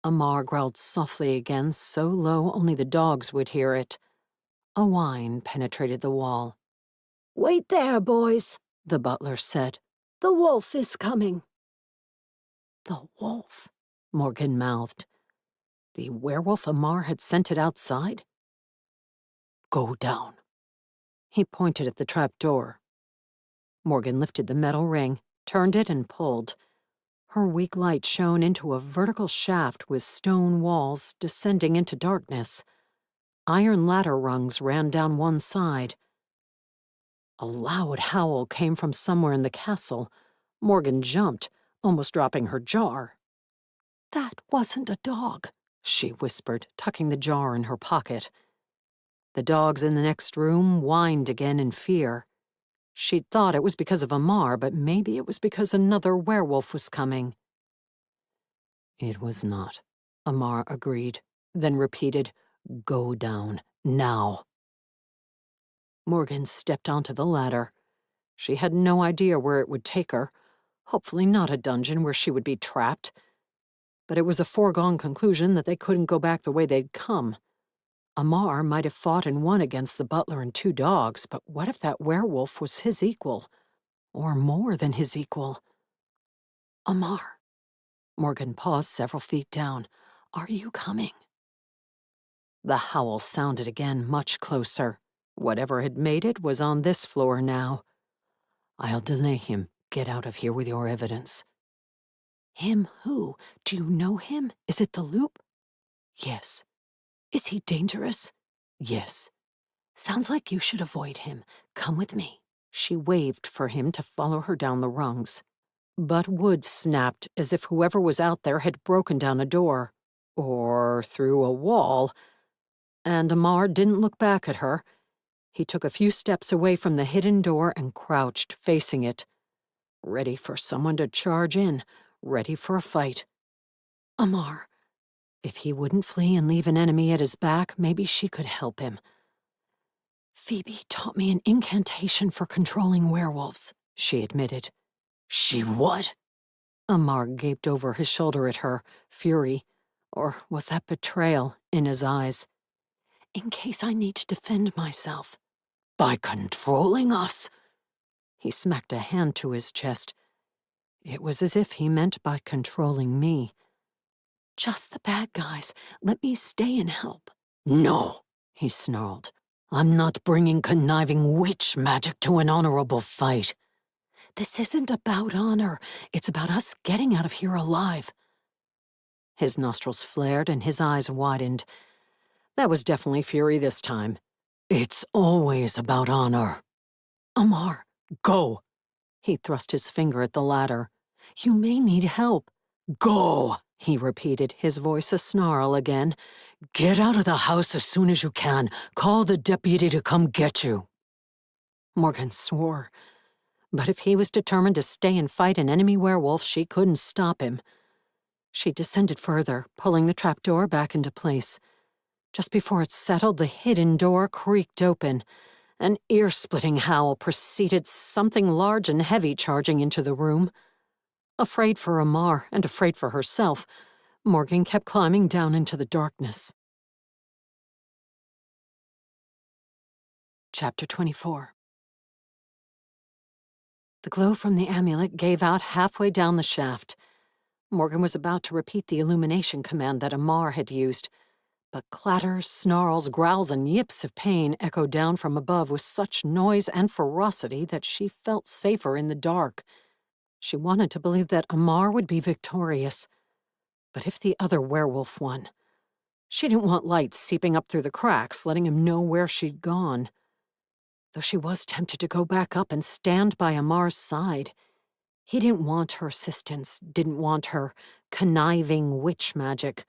Amar growled softly again, so low only the dogs would hear it. A whine penetrated the wall. "Wait there, boys," the butler said. "The wolf is coming." "The wolf," Morgan mouthed. The werewolf Amar had sent it outside? "Go down." He pointed at the trapdoor. Morgan lifted the metal ring, turned it, and pulled. Her weak light shone into a vertical shaft with stone walls descending into darkness. Iron ladder rungs ran down one side. A loud howl came from somewhere in the castle. Morgan jumped, almost dropping her jar. "That wasn't a dog," she whispered, tucking the jar in her pocket. The dogs in the next room whined again in fear. She'd thought it was because of Amar, but maybe it was because another werewolf was coming. "It was not," Amar agreed, then repeated, "Go down, now." Morgan stepped onto the ladder. She had no idea where it would take her. Hopefully not a dungeon where she would be trapped. but it was a foregone conclusion that they couldn't go back the way they'd come. Amar might have fought and won against the butler and 2 dogs, but what if that werewolf was his equal? Or more than his equal? Amar. Morgan paused several feet down. Are you coming? The howl sounded again, much closer. Whatever had made it was on this floor now. I'll delay him. Get out of here with your evidence. Him who? Do you know him? Is it the Loop? Yes. Is he dangerous? Yes. Sounds like you should avoid him. Come with me. She waved for him to follow her down the rungs. But wood snapped as if whoever was out there had broken down a door. Or through a wall. And Amar didn't look back at her. He took a few steps away from the hidden door and crouched, facing it. Ready for someone to charge in. Ready for a fight. Amar. If he wouldn't flee and leave an enemy at his back, maybe she could help him. Phoebe taught me an incantation for controlling werewolves, she admitted. She what? Amar gaped over his shoulder at her, fury. Or was that betrayal in his eyes? In case I need to defend myself. By controlling us? He smacked a hand to his chest. It was as if he meant by controlling me. Just the bad guys. Let me stay and help. No, he snarled. I'm not bringing conniving witch magic to an honorable fight. This isn't about honor. It's about us getting out of here alive. His nostrils flared and his eyes widened. That was definitely fury this time. It's always about honor. Amar, go. He thrust his finger at the ladder. You may need help. Go, he repeated, his voice a snarl again. Get out of the house as soon as you can. Call the deputy to come get you. Morgan swore. But if he was determined to stay and fight an enemy werewolf, she couldn't stop him. She descended further, pulling the trapdoor back into place. Just before it settled, the hidden door creaked open. An ear-splitting howl preceded something large and heavy charging into the room. Afraid for Amar and afraid for herself, Morgan kept climbing down into the darkness. Chapter 24. The glow from the amulet gave out halfway down the shaft. Morgan was about to repeat the illumination command that Amar had used, but clatters, snarls, growls, and yips of pain echoed down from above with such noise and ferocity that she felt safer in the dark. She wanted to believe that Amar would be victorious. But if the other werewolf won? She didn't want light seeping up through the cracks, letting him know where she'd gone. Though she was tempted to go back up and stand by Amar's side. He didn't want her assistance, didn't want her conniving witch magic.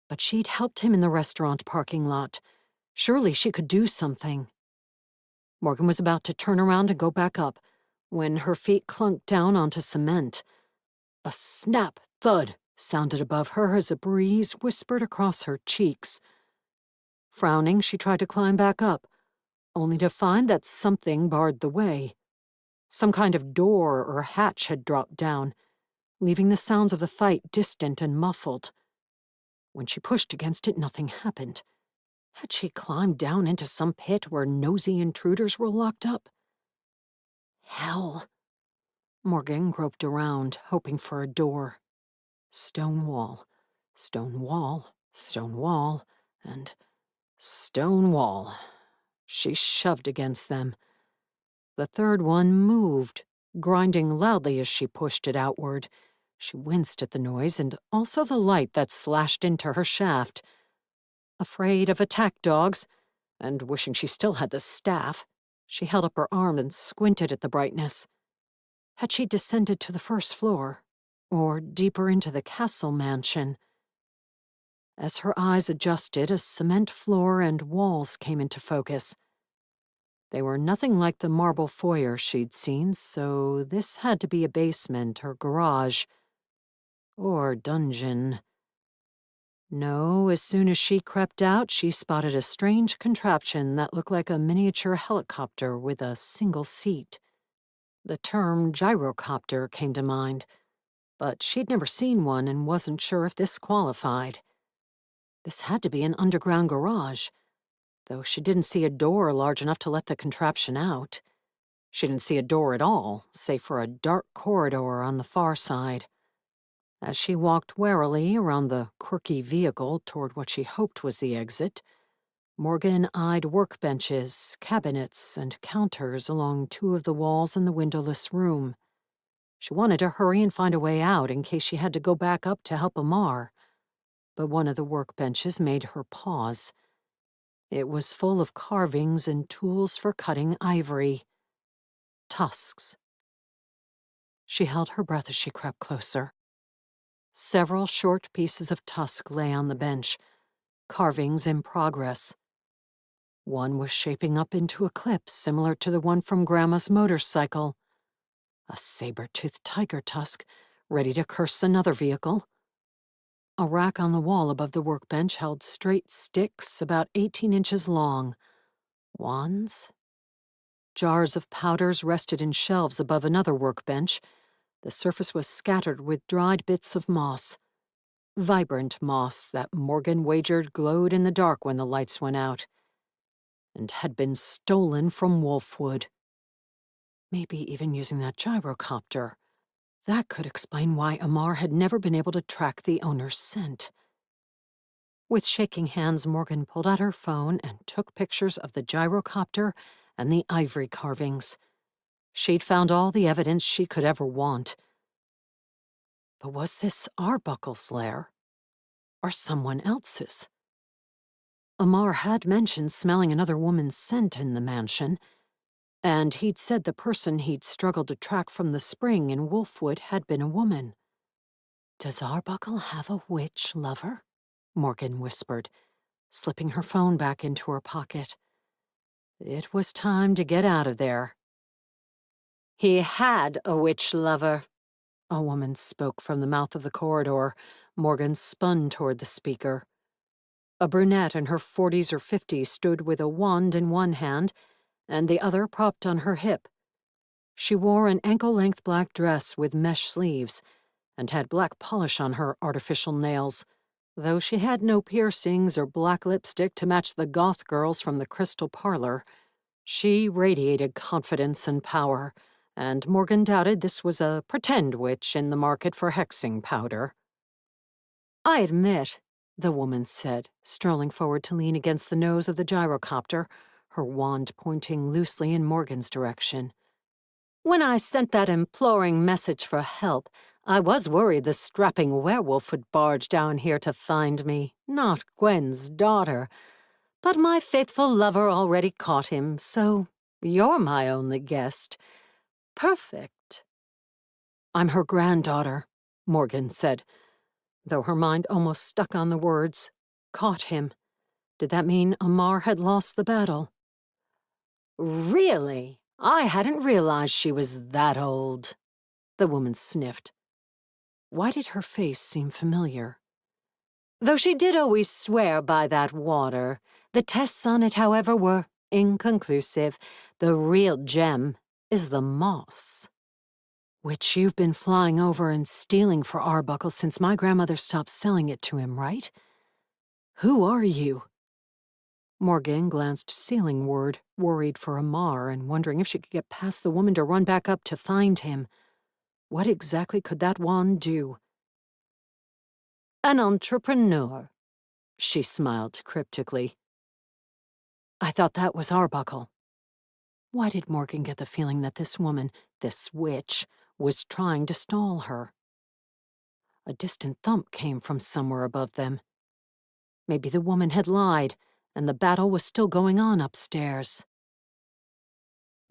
But she'd helped him in the restaurant parking lot. Surely she could do something. Morgan was about to turn around and go back up, when her feet clunked down onto cement. A snap thud sounded above her as a breeze whispered across her cheeks. Frowning, she tried to climb back up, only to find that something barred the way. Some kind of door or hatch had dropped down, leaving the sounds of the fight distant and muffled. When she pushed against it, nothing happened. Had she climbed down into some pit where nosy intruders were locked up? Hell. Morgan groped around, hoping for a door. Stone wall, stone wall, stone wall, and stone wall. She shoved against them. The third one moved, grinding loudly as she pushed it outward. She winced at the noise and also the light that slashed into her shaft. Afraid of attack dogs, and wishing she still had the staff, she held up her arm and squinted at the brightness. Had she descended to the first floor, or deeper into the castle mansion? As her eyes adjusted, a cement floor and walls came into focus. They were nothing like the marble foyer she'd seen, so this had to be a basement or garage. Or dungeon. No, as soon as she crept out, she spotted a strange contraption that looked like a miniature helicopter with a single seat. The term gyrocopter came to mind. but she'd never seen one and wasn't sure if this qualified. This had to be an underground garage, though she didn't see a door large enough to let the contraption out. She didn't see a door at all, save for a dark corridor on the far side. As she walked warily around the quirky vehicle toward what she hoped was the exit, Morgan eyed workbenches, cabinets, and counters along two of the walls in the windowless room. She wanted to hurry and find a way out in case she had to go back up to help Amar, but one of the workbenches made her pause. It was full of carvings and tools for cutting ivory. Tusks. She held her breath as she crept closer. Several short pieces of tusk lay on the bench, carvings in progress. One was shaping up into a clip similar to the one from Grandma's motorcycle. A saber-toothed tiger tusk, ready to curse another vehicle. A rack on the wall above the workbench held straight sticks about 18 inches long. Wands? Jars of powders rested in shelves above another workbench. The surface was scattered with dried bits of moss. Vibrant moss that Morgan wagered glowed in the dark when the lights went out, and had been stolen from Wolfwood. Maybe even using that gyrocopter. That could explain why Amar had never been able to track the owner's scent. With shaking hands, Morgan pulled out her phone and took pictures of the gyrocopter and the ivory carvings. She'd found all the evidence she could ever want. But was this Arbuckle's lair? Or someone else's? Amar had mentioned smelling another woman's scent in the mansion, and he'd said the person he'd struggled to track from the spring in Wolfwood had been a woman. "Does Arbuckle have a witch lover?" Morgan whispered, slipping her phone back into her pocket. It was time to get out of there. "He had a witch lover," a woman spoke from the mouth of the corridor. Morgan spun toward the speaker. A brunette in her 40s or 50s stood with a wand in one hand and the other propped on her hip. She wore an ankle-length black dress with mesh sleeves and had black polish on her artificial nails, though she had no piercings or black lipstick to match the goth girls from the Crystal Parlor. She radiated confidence and power, and Morgan doubted this was a pretend witch in the market for hexing powder. "I admit," the woman said, strolling forward to lean against the nose of the gyrocopter, her wand pointing loosely in Morgan's direction. "When I sent that imploring message for help, I was worried the strapping werewolf would barge down here to find me, not Gwen's daughter. But my faithful lover already caught him, so you're my only guest. Perfect." "I'm her granddaughter," Morgan said, though her mind almost stuck on the words, "caught him." Did that mean Amar had lost the battle? "Really? I hadn't realized she was that old." The woman sniffed. Why did her face seem familiar? "Though she did always swear by that water. The tests on it, however, were inconclusive. The real gem is the moss." "Which you've been flying over and stealing for Arbuckle since my grandmother stopped selling it to him, right? Who are you?" Morgan glanced ceilingward, worried for Amar and wondering if she could get past the woman to run back up to find him. What exactly could that wand do? "An entrepreneur," she smiled cryptically. "I thought that was Arbuckle." Why did Morgan get the feeling that this woman, this witch, was trying to stall her? A distant thump came from somewhere above them. Maybe the woman had lied, and the battle was still going on upstairs.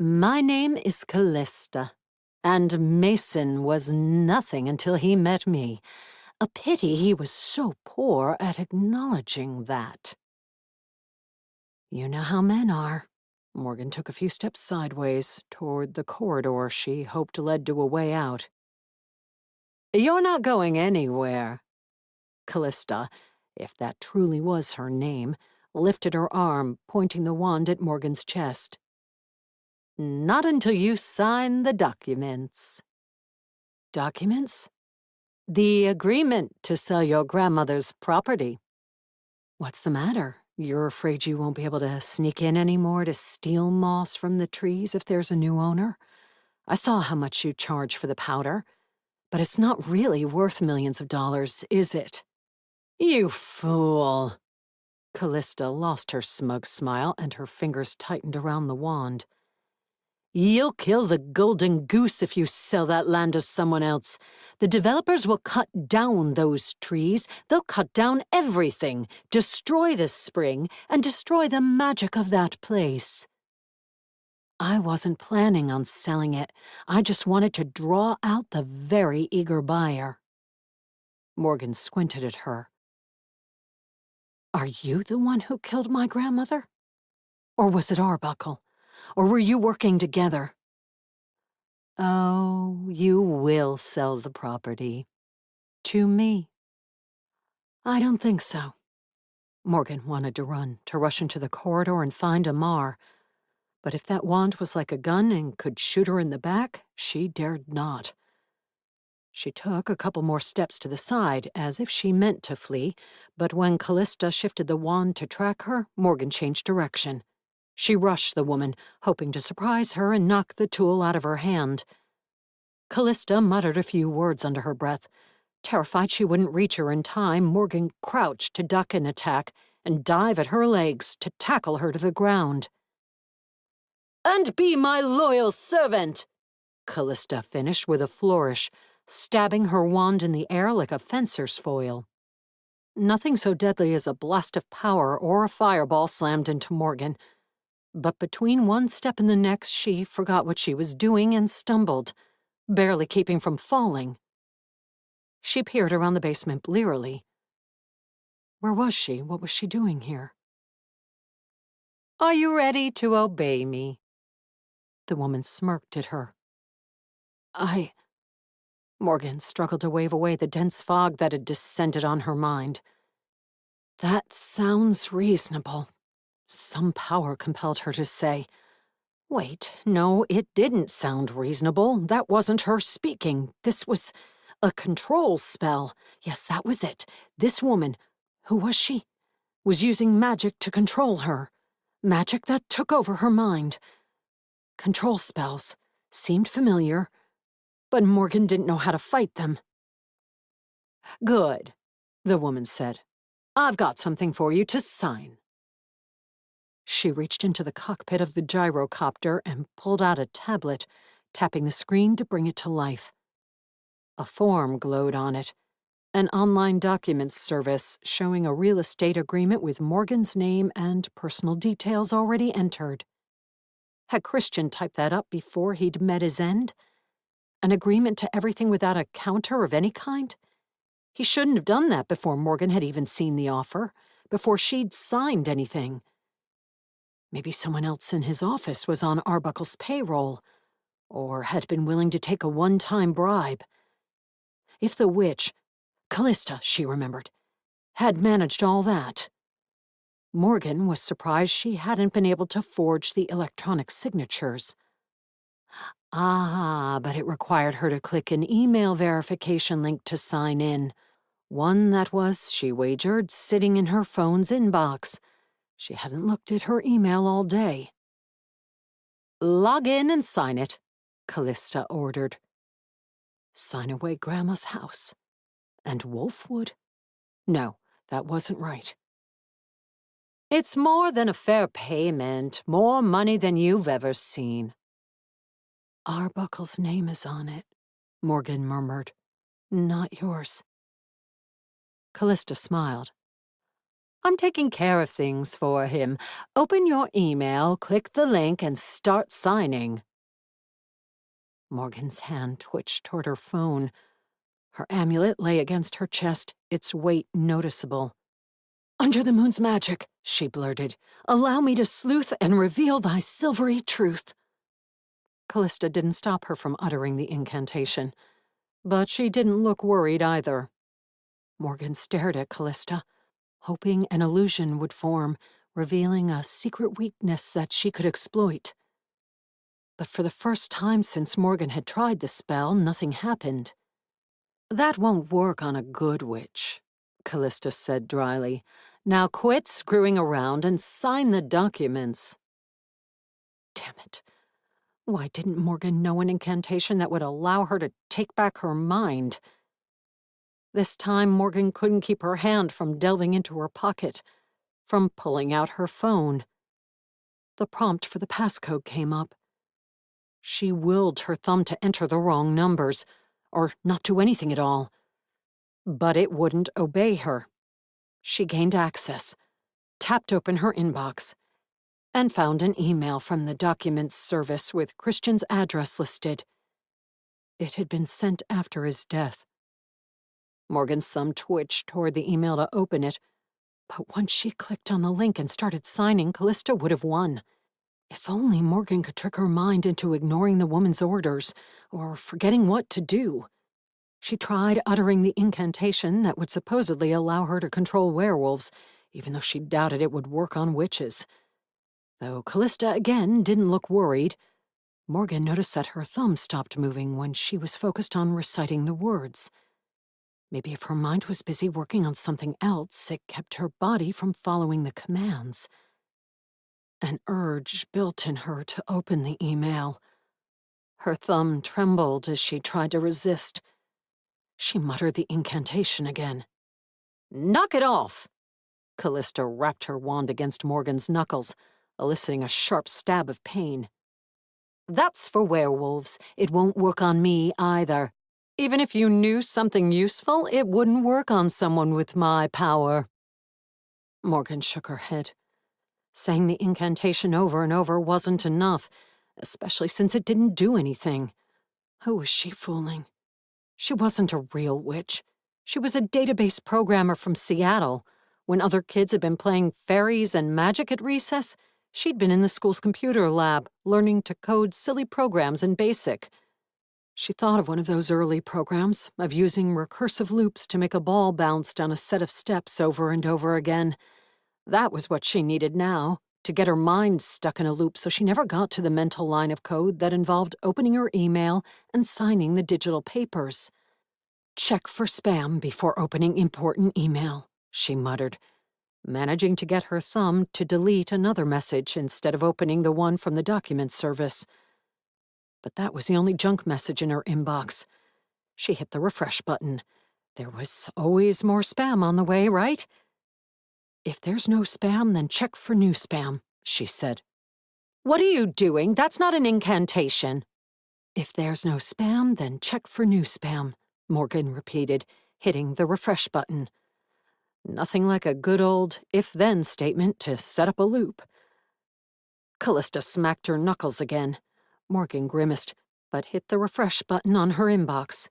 "My name is Callista, and Mason was nothing until he met me. A pity he was so poor at acknowledging that." You know how men are. Morgan took a few steps sideways toward the corridor she hoped led to a way out. "You're not going anywhere." Callista, if that truly was her name, lifted her arm, pointing the wand at Morgan's chest. "Not until you sign the documents." "Documents?" The agreement to sell your grandmother's property. What's the matter? You're afraid you won't be able to sneak in anymore to steal moss from the trees if there's a new owner? I saw how much you charge for the powder, but it's not really worth millions of dollars, is it? You fool. Callista lost her smug smile and her fingers tightened around the wand. You'll kill the golden goose if you sell that land to someone else. The developers will cut down those trees. They'll cut down everything, destroy the spring, and destroy the magic of that place. I wasn't planning on selling it. I just wanted to draw out the very eager buyer. Morgan squinted at her. Are you the one who killed my grandmother? Or was it Arbuckle? Or were you working together? Oh, you will sell the property. To me. I don't think so. Morgan wanted to run, to rush into the corridor and find Amar. But if that wand was like a gun and could shoot her in the back, she dared not. She took a couple more steps to the side, as if she meant to flee, but when Callista shifted the wand to track her, Morgan changed direction. She rushed the woman, hoping to surprise her and knock the tool out of her hand. Callista muttered a few words under her breath. Terrified she wouldn't reach her in time, Morgan crouched to duck an attack and dive at her legs to tackle her to the ground. And be my loyal servant, Callista finished with a flourish, stabbing her wand in the air like a fencer's foil. Nothing so deadly as a blast of power or a fireball slammed into Morgan. But between one step and the next, she forgot what she was doing and stumbled, barely keeping from falling. She peered around the basement blearily. Where was she? What was she doing here? Are you ready to obey me? The woman smirked at her. Morgan struggled to wave away the dense fog that had descended on her mind. That sounds reasonable. Some power compelled her to say. Wait, no, it didn't sound reasonable. That wasn't her speaking. This was a control spell. Yes, that was it. This woman, who was she? Was using magic to control her. Magic that took over her mind. Control spells seemed familiar, but Morgan didn't know how to fight them. Good, the woman said. I've got something for you to sign. She reached into the cockpit of the gyrocopter and pulled out a tablet, tapping the screen to bring it to life. A form glowed on it, an online documents service showing a real estate agreement with Morgan's name and personal details already entered. Had Christian typed that up before he'd met his end? An agreement to everything without a counter of any kind? He shouldn't have done that before Morgan had even seen the offer, before she'd signed anything. Maybe someone else in his office was on Arbuckle's payroll, or had been willing to take a one-time bribe. If the witch, Callista, she remembered, had managed all that. Morgan was surprised she hadn't been able to forge the electronic signatures. But it required her to click an email verification link to sign in. One that was, she wagered, sitting in her phone's inbox. She hadn't looked at her email all day. Log in and sign it, Callista ordered. Sign away Grandma's house. And Wolfwood? No, that wasn't right. It's more than a fair payment, more money than you've ever seen. Arbuckle's name is on it, Morgan murmured. Not yours. Callista smiled. I'm taking care of things for him. Open your email, click the link, and start signing. Morgan's hand twitched toward her phone. Her amulet lay against her chest, its weight noticeable. Under the moon's magic, she blurted. Allow me to sleuth and reveal thy silvery truth. Callista didn't stop her from uttering the incantation, but she didn't look worried either. Morgan stared at Callista, hoping an illusion would form, revealing a secret weakness that she could exploit. But for the first time since Morgan had tried the spell, nothing happened. That won't work on a good witch, Callista said dryly. Now quit screwing around and sign the documents. Damn it. Why didn't Morgan know an incantation that would allow her to take back her mind? This time Morgan couldn't keep her hand from delving into her pocket, from pulling out her phone. The prompt for the passcode came up. She willed her thumb to enter the wrong numbers, or not do anything at all. But it wouldn't obey her. She gained access, tapped open her inbox, and found an email from the documents service with Christian's address listed. It had been sent after his death. Morgan's thumb twitched toward the email to open it, but once she clicked on the link and started signing, Callista would have won. If only Morgan could trick her mind into ignoring the woman's orders, or forgetting what to do. She tried uttering the incantation that would supposedly allow her to control werewolves, even though she doubted it would work on witches. Though Callista again didn't look worried, Morgan noticed that her thumb stopped moving when she was focused on reciting the words. Maybe if her mind was busy working on something else, it kept her body from following the commands. An urge built in her to open the email. Her thumb trembled as she tried to resist. She muttered the incantation again. "Knock it off!" Callista rapped her wand against Morgan's knuckles, eliciting a sharp stab of pain. "That's for werewolves. It won't work on me either. Even if you knew something useful, it wouldn't work on someone with my power." Morgan shook her head. Saying the incantation over and over wasn't enough, especially since it didn't do anything. Who was she fooling? She wasn't a real witch. She was a database programmer from Seattle. When other kids had been playing fairies and magic at recess, she'd been in the school's computer lab, learning to code silly programs in BASIC. She thought of one of those early programs, of using recursive loops to make a ball bounce down a set of steps over and over again. That was what she needed now, to get her mind stuck in a loop so she never got to the mental line of code that involved opening her email and signing the digital papers. "Check for spam before opening important email," she muttered, managing to get her thumb to delete another message instead of opening the one from the document service. But that was the only junk message in her inbox. She hit the refresh button. There was always more spam on the way, right? "If there's no spam, then check for new spam," she said. "What are you doing? That's not an incantation." "If there's no spam, then check for new spam," Morgan repeated, hitting the refresh button. Nothing like a good old if-then statement to set up a loop. Callista smacked her knuckles again. Morgan grimaced, but hit the refresh button on her inbox.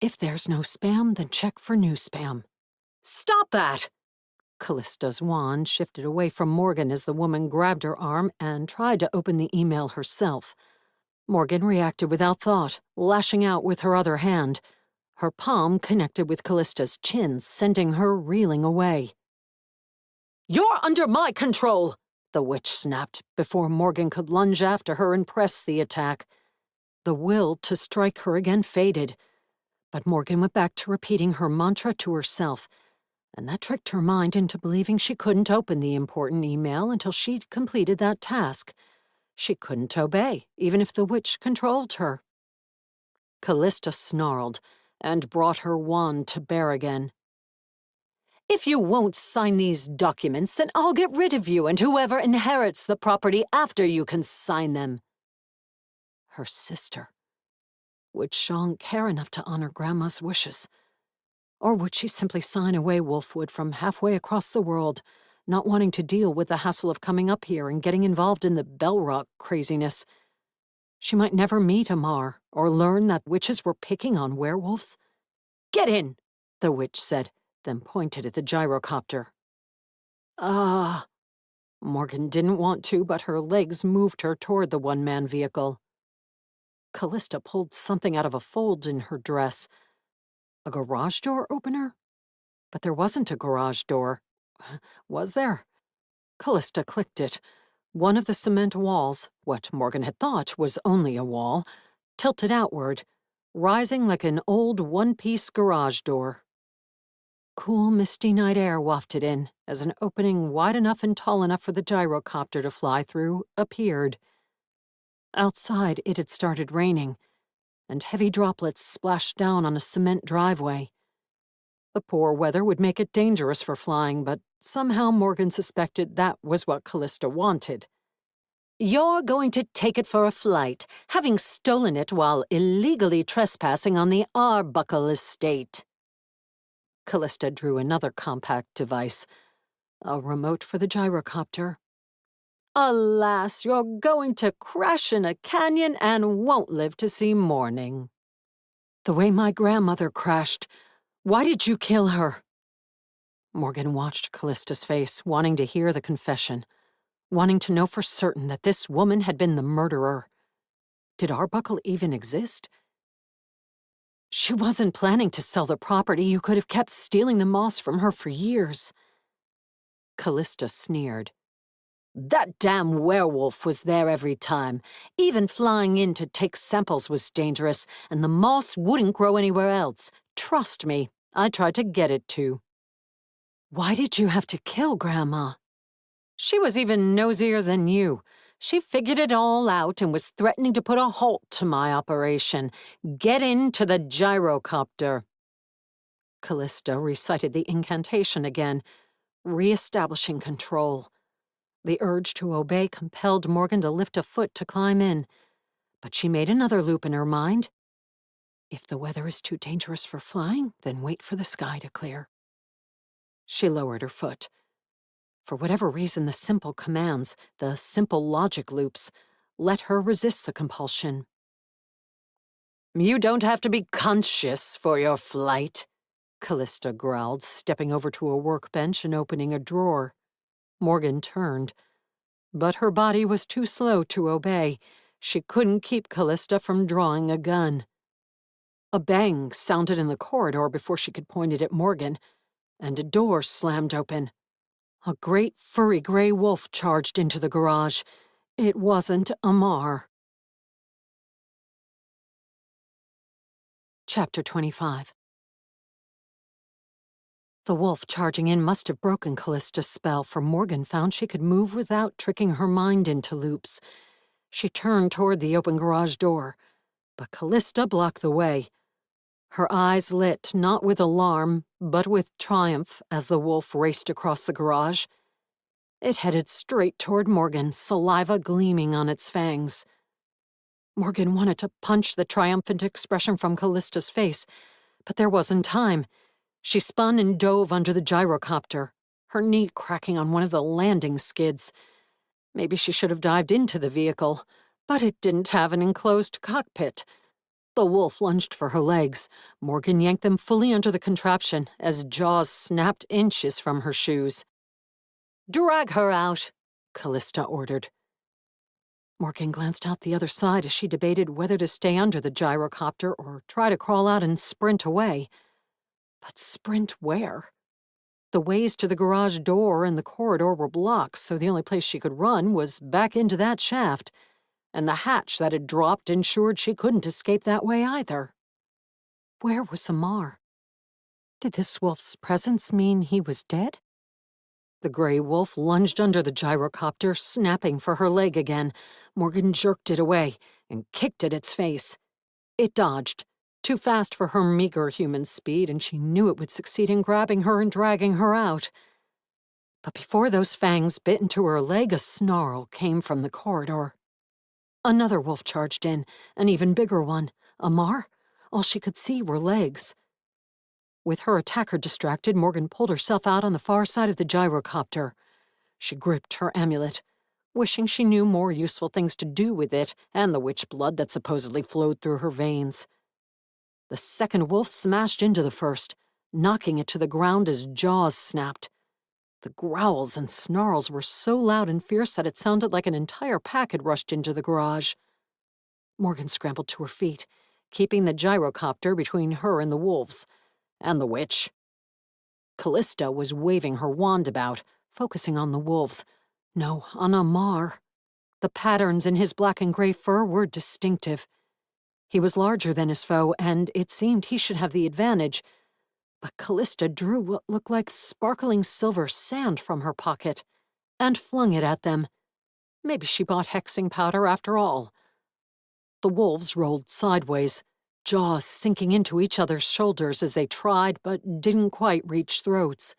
"If there's no spam, then check for new spam." "Stop that!" Callista's wand shifted away from Morgan as the woman grabbed her arm and tried to open the email herself. Morgan reacted without thought, lashing out with her other hand. Her palm connected with Callista's chin, sending her reeling away. "You're under my control!" the witch snapped before Morgan could lunge after her and press the attack. The will to strike her again faded, but Morgan went back to repeating her mantra to herself, and that tricked her mind into believing she couldn't open the important email until she'd completed that task. She couldn't obey, even if the witch controlled her. Callista snarled and brought her wand to bear again. "If you won't sign these documents, then I'll get rid of you and whoever inherits the property after you can sign them." Her sister. Would Sean care enough to honor Grandma's wishes? Or would she simply sign away Wolfwood from halfway across the world, not wanting to deal with the hassle of coming up here and getting involved in the Bell Rock craziness? She might never meet Amar or learn that witches were picking on werewolves. "Get in," the witch said, then pointed at the gyrocopter. Morgan didn't want to, but her legs moved her toward the one-man vehicle. Callista pulled something out of a fold in her dress. A garage door opener? But there wasn't a garage door. Was there? Callista clicked it. One of the cement walls, what Morgan had thought was only a wall, tilted outward. rising like an old one-piece garage door. Cool, misty night air wafted in as an opening wide enough and tall enough for the gyrocopter to fly through appeared. Outside, it had started raining, and heavy droplets splashed down on a cement driveway. The poor weather would make it dangerous for flying, but somehow Morgan suspected that was what Callista wanted. You're going to take it for a flight, having stolen it while illegally trespassing on the Arbuckle estate. Callista drew another compact device, a remote for the gyrocopter. Alas, you're going to crash in a canyon and won't live to see morning. The way my grandmother crashed. Why did you kill her? Morgan watched Callista's face, wanting to hear the confession, wanting to know for certain that this woman had been the murderer. Did Arbuckle even exist? She wasn't planning to sell the property. You could have kept stealing the moss from her for years. Callista sneered. That damn werewolf was there every time. Even flying in to take samples was dangerous, and the moss wouldn't grow anywhere else. Trust me, I tried to get it to. Why did you have to kill Grandma? She was even nosier than you. She figured it all out and was threatening to put a halt to my operation. Get into the gyrocopter. Callista recited the incantation again, re-establishing control. The urge to obey compelled Morgan to lift a foot to climb in, but she made another loop in her mind. If the weather is too dangerous for flying, then wait for the sky to clear. She lowered her foot. For whatever reason, the simple commands, the simple logic loops, let her resist the compulsion. You don't have to be conscious for your flight, Callista growled, stepping over to a workbench and opening a drawer. Morgan turned, but her body was too slow to obey. She couldn't keep Callista from drawing a gun. A bang sounded in the corridor before she could point it at Morgan, and a door slammed open. A great furry gray wolf charged into the garage. It wasn't Amar. Chapter 25. The wolf charging in must have broken Callista's spell, for Morgan found she could move without tricking her mind into loops. She turned toward the open garage door, but Callista blocked the way. Her eyes lit not with alarm, but with triumph as the wolf raced across the garage. It headed straight toward Morgan, saliva gleaming on its fangs. Morgan wanted to punch the triumphant expression from Callista's face, but there wasn't time. She spun and dove under the gyrocopter, her knee cracking on one of the landing skids. Maybe she should have dived into the vehicle, but it didn't have an enclosed cockpit. The wolf lunged for her legs. Morgan yanked them fully under the contraption as jaws snapped inches from her shoes. Drag her out, Callista ordered. Morgan glanced out the other side as she debated whether to stay under the gyrocopter or try to crawl out and sprint away. But sprint where? The ways to the garage door and the corridor were blocked, so the only place she could run was back into that shaft, and the hatch that had dropped ensured she couldn't escape that way either. Where was Amar? Did this wolf's presence mean he was dead? The gray wolf lunged under the gyrocopter, snapping for her leg again. Morgan jerked it away and kicked at its face. It dodged, too fast for her meager human speed, and she knew it would succeed in grabbing her and dragging her out. But before those fangs bit into her leg, a snarl came from the corridor. Another wolf charged in, an even bigger one. Amar? All she could see were legs. With her attacker distracted, Morgan pulled herself out on the far side of the gyrocopter. She gripped her amulet, wishing she knew more useful things to do with it and the witch blood that supposedly flowed through her veins. The second wolf smashed into the first, knocking it to the ground as jaws snapped. The growls and snarls were so loud and fierce that it sounded like an entire pack had rushed into the garage. Morgan scrambled to her feet, keeping the gyrocopter between her and the wolves, and the witch. Callista was waving her wand about, focusing on the wolves. No, on Amar. The patterns in his black and gray fur were distinctive. He was larger than his foe, and it seemed he should have the advantage. But Callista drew what looked like sparkling silver sand from her pocket and flung it at them. Maybe she bought hexing powder after all. The wolves rolled sideways, jaws sinking into each other's shoulders as they tried but didn't quite reach throats.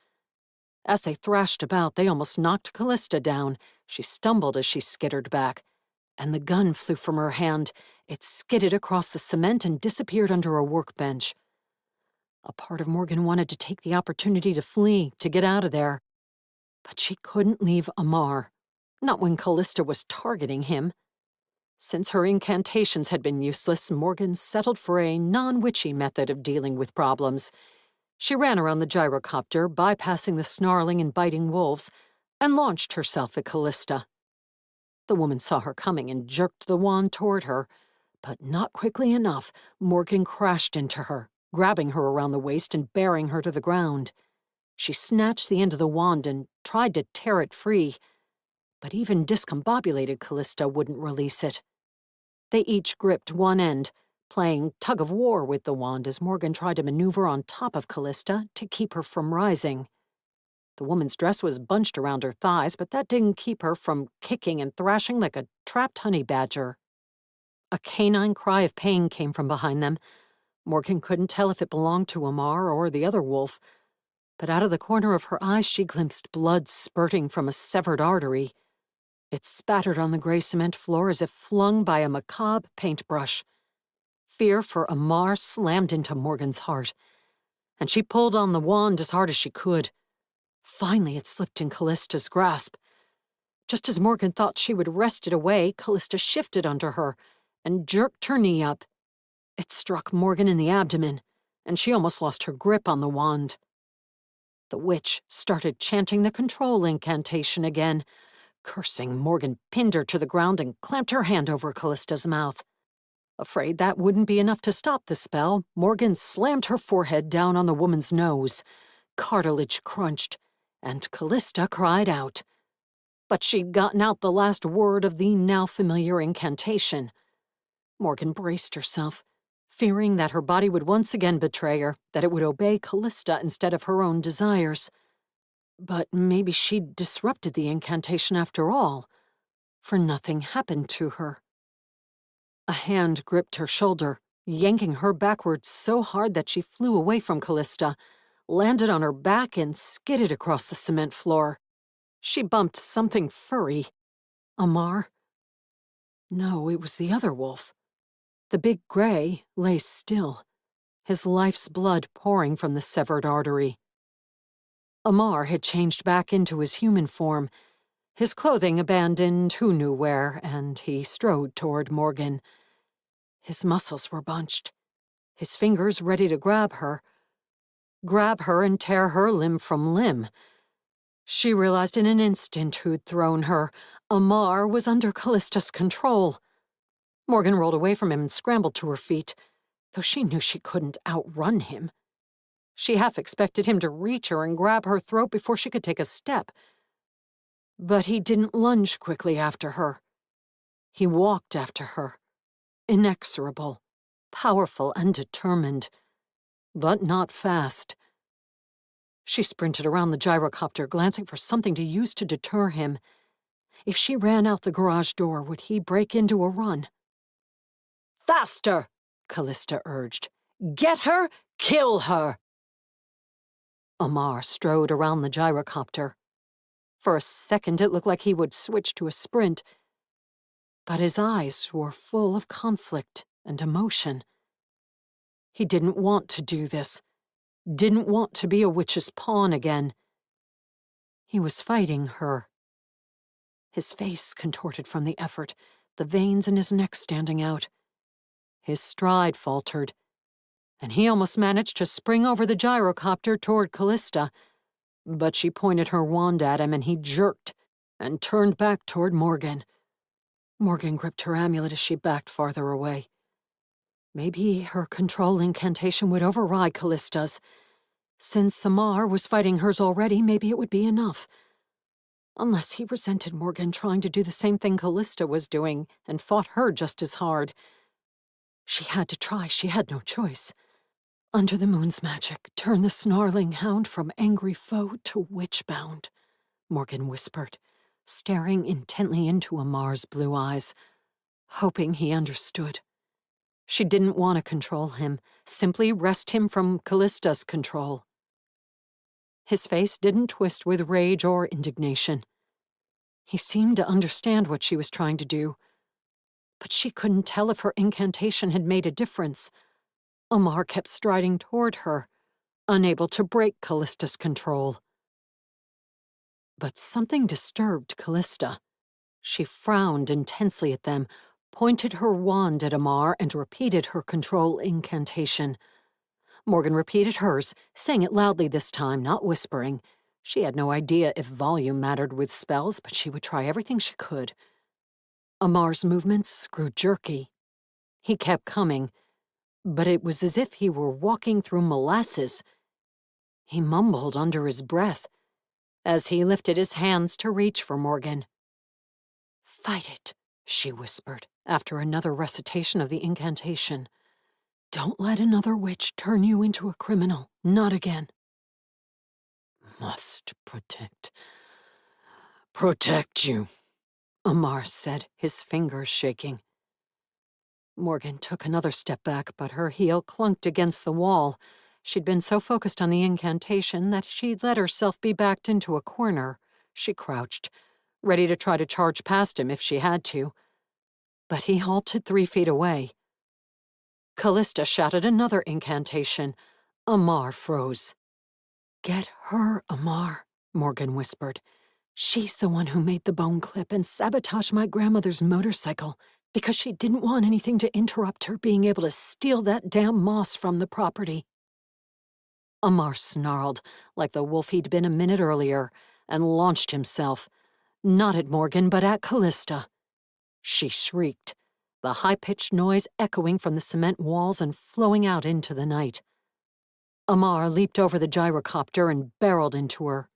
As they thrashed about, they almost knocked Callista down. She stumbled as she skittered back, and the gun flew from her hand. It skidded across the cement and disappeared under a workbench. A part of Morgan wanted to take the opportunity to flee, to get out of there. But she couldn't leave Amar, not when Callista was targeting him. Since her incantations had been useless, Morgan settled for a non-witchy method of dealing with problems. She ran around the gyrocopter, bypassing the snarling and biting wolves, and launched herself at Callista. The woman saw her coming and jerked the wand toward her, but not quickly enough. Morgan crashed into her, grabbing her around the waist and bearing her to the ground. She snatched the end of the wand and tried to tear it free, but even discombobulated Callista wouldn't release it. They each gripped one end, playing tug-of-war with the wand as Morgan tried to maneuver on top of Callista to keep her from rising. The woman's dress was bunched around her thighs, but that didn't keep her from kicking and thrashing like a trapped honey badger. A canine cry of pain came from behind them. Morgan couldn't tell if it belonged to Amar or the other wolf, but out of the corner of her eyes she glimpsed blood spurting from a severed artery. It spattered on the gray cement floor as if flung by a macabre paintbrush. Fear for Amar slammed into Morgan's heart, and she pulled on the wand as hard as she could. Finally, it slipped in Callista's grasp. Just as Morgan thought she would wrest it away, Callista shifted under her and jerked her knee up. It struck Morgan in the abdomen, and she almost lost her grip on the wand. The witch started chanting the control incantation again. Cursing, Morgan pinned her to the ground and clamped her hand over Callista's mouth. Afraid that wouldn't be enough to stop the spell, Morgan slammed her forehead down on the woman's nose. Cartilage crunched, and Callista cried out. But she'd gotten out the last word of the now familiar incantation. Morgan braced herself, fearing that her body would once again betray her, that it would obey Callista instead of her own desires. But maybe she'd disrupted the incantation after all, for nothing happened to her. A hand gripped her shoulder, yanking her backwards so hard that she flew away from Callista, landed on her back, and skidded across the cement floor. She bumped something furry. Amar? No, it was the other wolf. The big gray lay still, his life's blood pouring from the severed artery. Amar had changed back into his human form, his clothing abandoned who knew where, and he strode toward Morgan. His muscles were bunched, his fingers ready to grab her and tear her limb from limb. She realized in an instant who'd thrown her. Amar was under Callista's control. Morgan rolled away from him and scrambled to her feet, though she knew she couldn't outrun him. She half expected him to reach her and grab her throat before she could take a step. But he didn't lunge quickly after her. He walked after her, inexorable, powerful and determined, but not fast. She sprinted around the gyrocopter, glancing for something to use to deter him. If she ran out the garage door, would he break into a run? "Faster!" Callista urged. "Get her! Kill her!" Amar strode around the gyrocopter. For a second, it looked like he would switch to a sprint, but his eyes were full of conflict and emotion. He didn't want to do this, didn't want to be a witch's pawn again. He was fighting her. His face contorted from the effort, the veins in his neck standing out. His stride faltered, and he almost managed to spring over the gyrocopter toward Callista, but she pointed her wand at him and he jerked and turned back toward Morgan. Morgan gripped her amulet as she backed farther away. Maybe her control incantation would override Callista's. Since Samar was fighting hers already, maybe it would be enough. Unless he resented Morgan trying to do the same thing Callista was doing and fought her just as hard. She had to try, she had no choice. Under the moon's magic, turn the snarling hound from angry foe to witch-bound, Morgan whispered, staring intently into Amar's blue eyes, hoping he understood. She didn't want to control him, simply wrest him from Callista's control. His face didn't twist with rage or indignation. He seemed to understand what she was trying to do, but she couldn't tell if her incantation had made a difference. Amar kept striding toward her, unable to break Callista's control. But something disturbed Callista. She frowned intensely at them, pointed her wand at Amar, and repeated her control incantation. Morgan repeated hers, saying it loudly this time, not whispering. She had no idea if volume mattered with spells, but she would try everything she could. Amar's movements grew jerky. He kept coming, but it was as if he were walking through molasses. He mumbled under his breath as he lifted his hands to reach for Morgan. "Fight it," she whispered, after another recitation of the incantation. "Don't let another witch turn you into a criminal. Not again." "Must protect you," Amar said, his fingers shaking. Morgan took another step back, but her heel clunked against the wall. She'd been so focused on the incantation that she'd let herself be backed into a corner. She crouched, ready to try to charge past him if she had to. But he halted 3 feet away. Callista shouted another incantation. Amar froze. "Get her, Amar," Morgan whispered. "She's the one who made the bone clip and sabotaged my grandmother's motorcycle because she didn't want anything to interrupt her being able to steal that damn moss from the property." Amar snarled, like the wolf he'd been a minute earlier, and launched himself, not at Morgan, but at Callista. She shrieked, the high-pitched noise echoing from the cement walls and flowing out into the night. Amar leaped over the gyrocopter and barreled into her.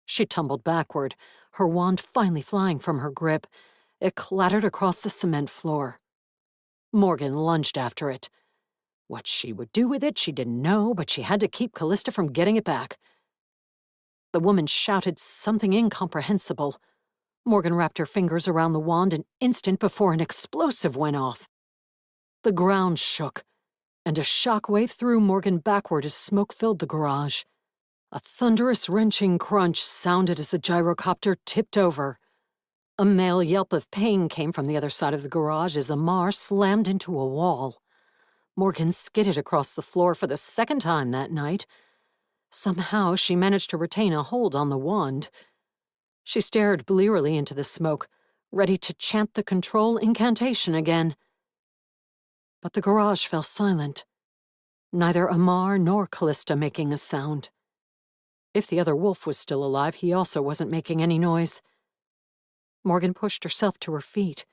She tumbled backward, her wand finally flying from her grip. It clattered across the cement floor. Morgan lunged after it. What she would do with it, she didn't know, but she had to keep Callista from getting it back. The woman shouted something incomprehensible. Morgan wrapped her fingers around the wand an instant before an explosive went off. The ground shook, and a shockwave threw Morgan backward as smoke filled the garage. A thunderous, wrenching crunch sounded as the gyrocopter tipped over. A male yelp of pain came from the other side of the garage as Amar slammed into a wall. Morgan skidded across the floor for the second time that night. Somehow she managed to retain a hold on the wand. She stared blearily into the smoke, ready to chant the control incantation again. But the garage fell silent, neither Amar nor Callista making a sound. If the other wolf was still alive, he also wasn't making any noise. Morgan pushed herself to her feet.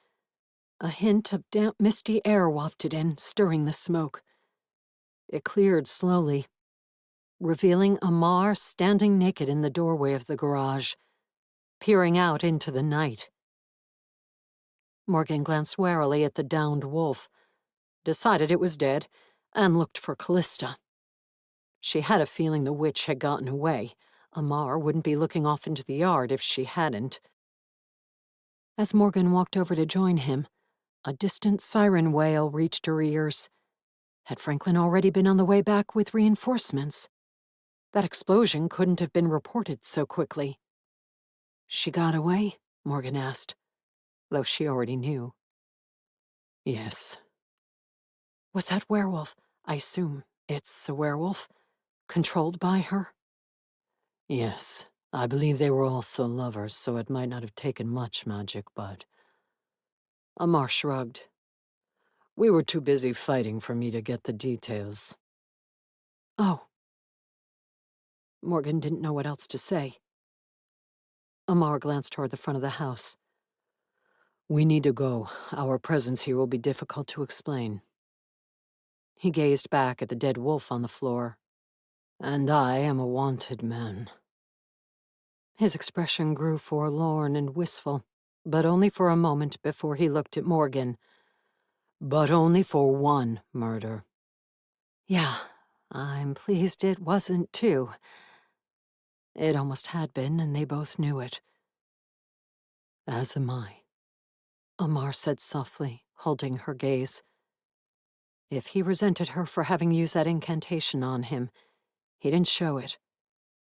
A hint of damp, misty air wafted in, stirring the smoke. It cleared slowly, revealing Amar standing naked in the doorway of the garage, peering out into the night. Morgan glanced warily at the downed wolf, decided it was dead, and looked for Callista. She had a feeling the witch had gotten away. Amar wouldn't be looking off into the yard if she hadn't. As Morgan walked over to join him, a distant siren wail reached her ears. Had Franklin already been on the way back with reinforcements? That explosion couldn't have been reported so quickly. "She got away?" Morgan asked, though she already knew. "Yes." "Was that werewolf, I assume it's a werewolf, controlled by her?" "Yes. I believe they were also lovers, so it might not have taken much magic, but..." Amar shrugged. "We were too busy fighting for me to get the details." "Oh." Morgan didn't know what else to say. Amar glanced toward the front of the house. "We need to go. Our presence here will be difficult to explain." He gazed back at the dead wolf on the floor. "And I am a wanted man." His expression grew forlorn and wistful, but only for a moment before he looked at Morgan. But only for one murder. Yeah, I'm pleased it wasn't two. It almost had been, and they both knew it. As am I. Amar said softly, holding her gaze. If he resented her for having used that incantation on him, he didn't show it.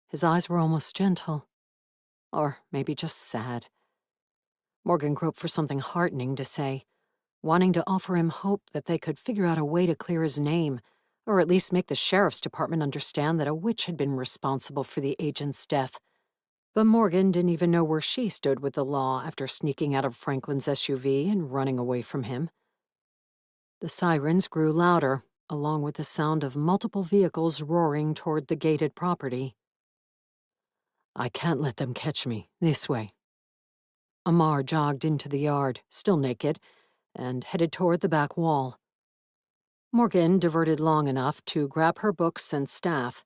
His eyes were almost gentle. Or maybe just sad. Morgan groped for something heartening to say, wanting to offer him hope that they could figure out a way to clear his name, or at least make the sheriff's department understand that a witch had been responsible for the agent's death. But Morgan didn't even know where she stood with the law after sneaking out of Franklin's SUV and running away from him. The sirens grew louder, along with the sound of multiple vehicles roaring toward the gated property. I can't let them catch me. This way. Amar jogged into the yard, still naked, and headed toward the back wall. Morgan diverted long enough to grab her books and staff.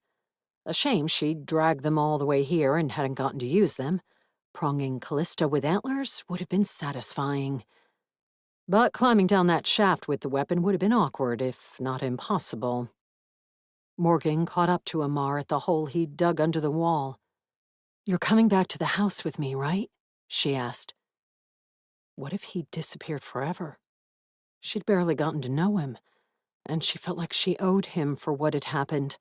A shame she'd dragged them all the way here and hadn't gotten to use them. Pronging Callista with antlers would have been satisfying. But climbing down that shaft with the weapon would have been awkward, if not impossible. Morgan caught up to Amar at the hole he'd dug under the wall. "You're coming back to the house with me, right?" she asked. What if he'd disappeared forever? She'd barely gotten to know him, and she felt like she owed him for what had happened.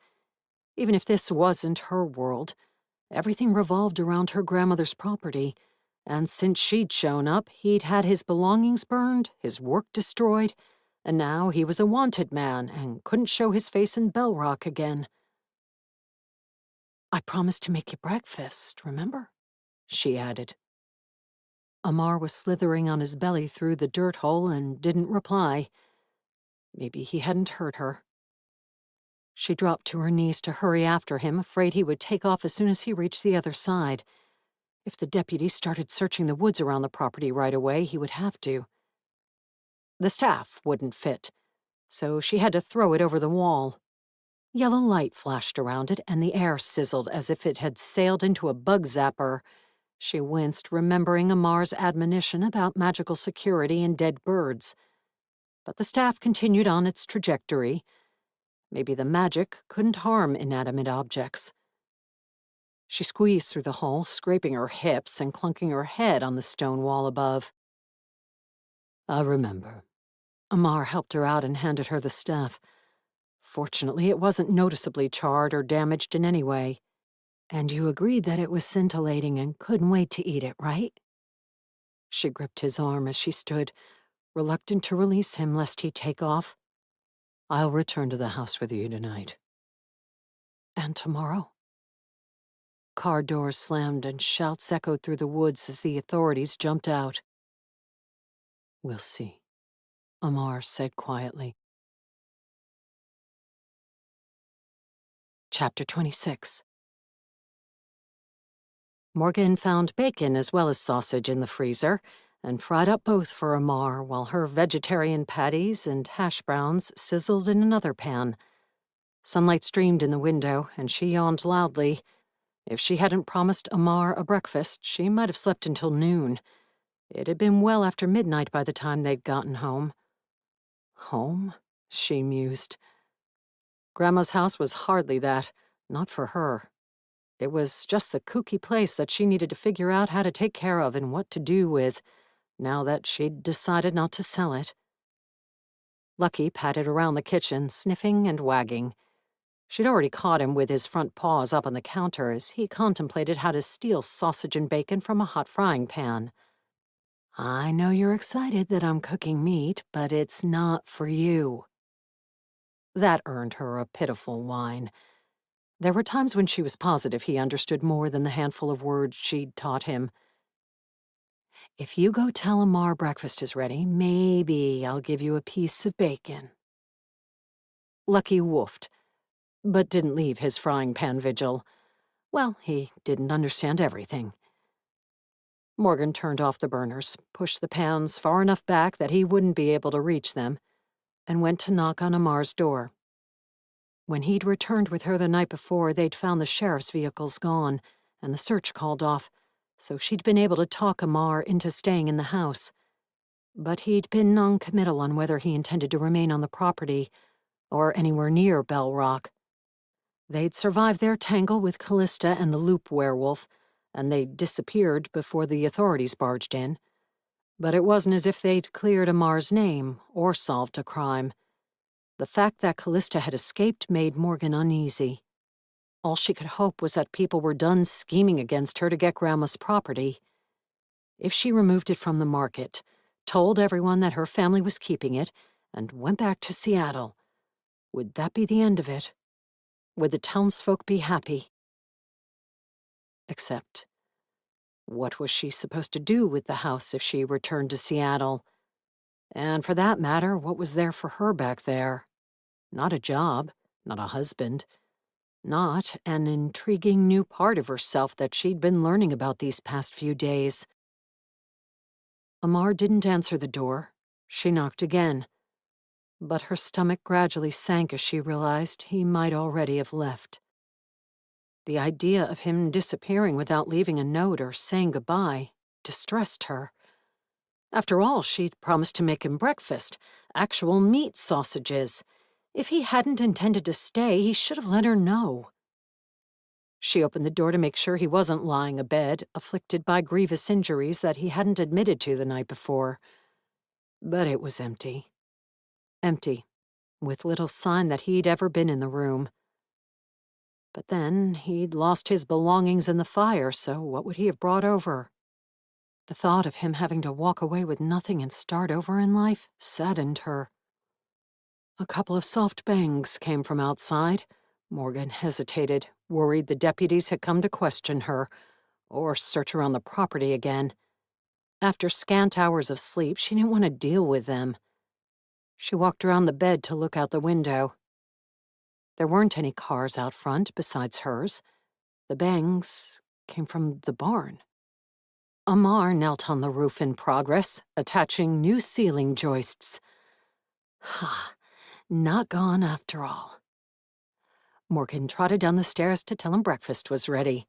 Even if this wasn't her world, everything revolved around her grandmother's property, and since she'd shown up, he'd had his belongings burned, his work destroyed, and now he was a wanted man and couldn't show his face in Bell Rock again. "I promised to make you breakfast, remember?" she added. Amar was slithering on his belly through the dirt hole and didn't reply. Maybe he hadn't heard her. She dropped to her knees to hurry after him, afraid he would take off as soon as he reached the other side. If the deputy started searching the woods around the property right away, he would have to. The staff wouldn't fit, so she had to throw it over the wall. Yellow light flashed around it, and the air sizzled as if it had sailed into a bug zapper. She winced, remembering Amar's admonition about magical security and dead birds. But the staff continued on its trajectory. Maybe the magic couldn't harm inanimate objects. She squeezed through the hole, scraping her hips and clunking her head on the stone wall above. I remember. Amar helped her out and handed her the staff. Fortunately, it wasn't noticeably charred or damaged in any way. And you agreed that it was scintillating and couldn't wait to eat it, right? She gripped his arm as she stood, reluctant to release him lest he take off. I'll return to the house with you tonight. And tomorrow? Car doors slammed and shouts echoed through the woods as the authorities jumped out. We'll see, Amar said quietly. Chapter 26. Morgan found bacon as well as sausage in the freezer and fried up both for Amar while her vegetarian patties and hash browns sizzled in another pan. Sunlight streamed in the window, and she yawned loudly. If she hadn't promised Amar a breakfast, she might have slept until noon. It had been well after midnight by the time they'd gotten home. Home? She mused. Grandma's house was hardly that, not for her. It was just the kooky place that she needed to figure out how to take care of and what to do with, now that she'd decided not to sell it. Lucky patted around the kitchen, sniffing and wagging. She'd already caught him with his front paws up on the counter as he contemplated how to steal sausage and bacon from a hot frying pan. "I know you're excited that I'm cooking meat, but it's not for you." That earned her a pitiful whine. There were times when she was positive he understood more than the handful of words she'd taught him. "If you go tell Amar breakfast is ready, maybe I'll give you a piece of bacon." Lucky woofed, but didn't leave his frying pan vigil. Well, he didn't understand everything. Morgan turned off the burners, pushed the pans far enough back that he wouldn't be able to reach them, and went to knock on Amar's door. When he'd returned with her the night before, they'd found the sheriff's vehicles gone, and the search called off, so she'd been able to talk Amar into staying in the house. But he'd been non-committal on whether he intended to remain on the property or anywhere near Bell Rock. They'd survived their tangle with Callista and the Loop werewolf, and they'd disappeared before the authorities barged in. But it wasn't as if they'd cleared Amar's name or solved a crime. The fact that Callista had escaped made Morgan uneasy. All she could hope was that people were done scheming against her to get Grandma's property. If she removed it from the market, told everyone that her family was keeping it, and went back to Seattle, would that be the end of it? Would the townsfolk be happy? Except, what was she supposed to do with the house if she returned to Seattle? And for that matter, what was there for her back there? Not a job, not a husband, not an intriguing new part of herself that she'd been learning about these past few days. Amar didn't answer the door. She knocked again. But her stomach gradually sank as she realized he might already have left. The idea of him disappearing without leaving a note or saying goodbye distressed her. After all, she'd promised to make him breakfast, actual meat sausages. If he hadn't intended to stay, he should have let her know. She opened the door to make sure he wasn't lying abed, afflicted by grievous injuries that he hadn't admitted to the night before. But it was empty. Empty, with little sign that he'd ever been in the room. But then, he'd lost his belongings in the fire, so what would he have brought over? The thought of him having to walk away with nothing and start over in life saddened her. A couple of soft bangs came from outside. Morgan hesitated, worried the deputies had come to question her, or search around the property again. After scant hours of sleep, she didn't want to deal with them. She walked around the bed to look out the window. There weren't any cars out front besides hers. The bangs came from the barn. Amar knelt on the roof in progress, attaching new ceiling joists. Ha, not gone after all. Morgan trotted down the stairs to tell him breakfast was ready.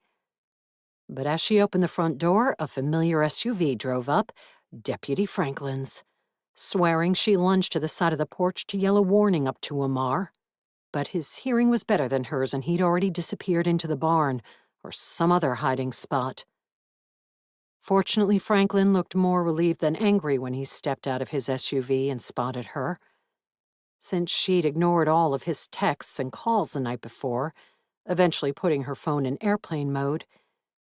But as she opened the front door, a familiar SUV drove up, Deputy Franklin's. Swearing, she lunged to the side of the porch to yell a warning up to Amar. But his hearing was better than hers, and he'd already disappeared into the barn, or some other hiding spot. Fortunately, Franklin looked more relieved than angry when he stepped out of his SUV and spotted her. Since she'd ignored all of his texts and calls the night before, eventually putting her phone in airplane mode,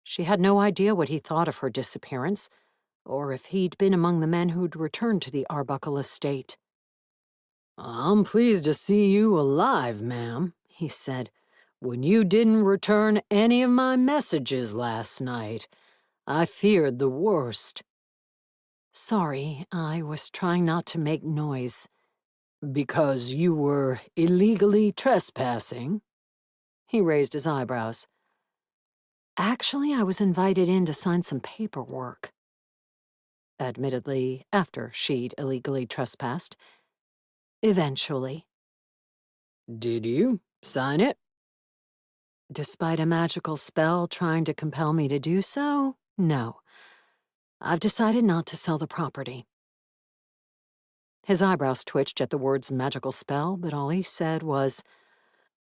she had no idea what he thought of her disappearance, or if he'd been among the men who'd returned to the Arbuckle estate. "I'm pleased to see you alive, ma'am," he said. "When you didn't return any of my messages last night, I feared the worst." Sorry, I was trying not to make noise. "Because you were illegally trespassing?" He raised his eyebrows. Actually, I was invited in to sign some paperwork. Admittedly, after she'd illegally trespassed. Eventually. "Did you sign it?" Despite a magical spell trying to compel me to do so, no. I've decided not to sell the property. His eyebrows twitched at the words magical spell, but all he said was,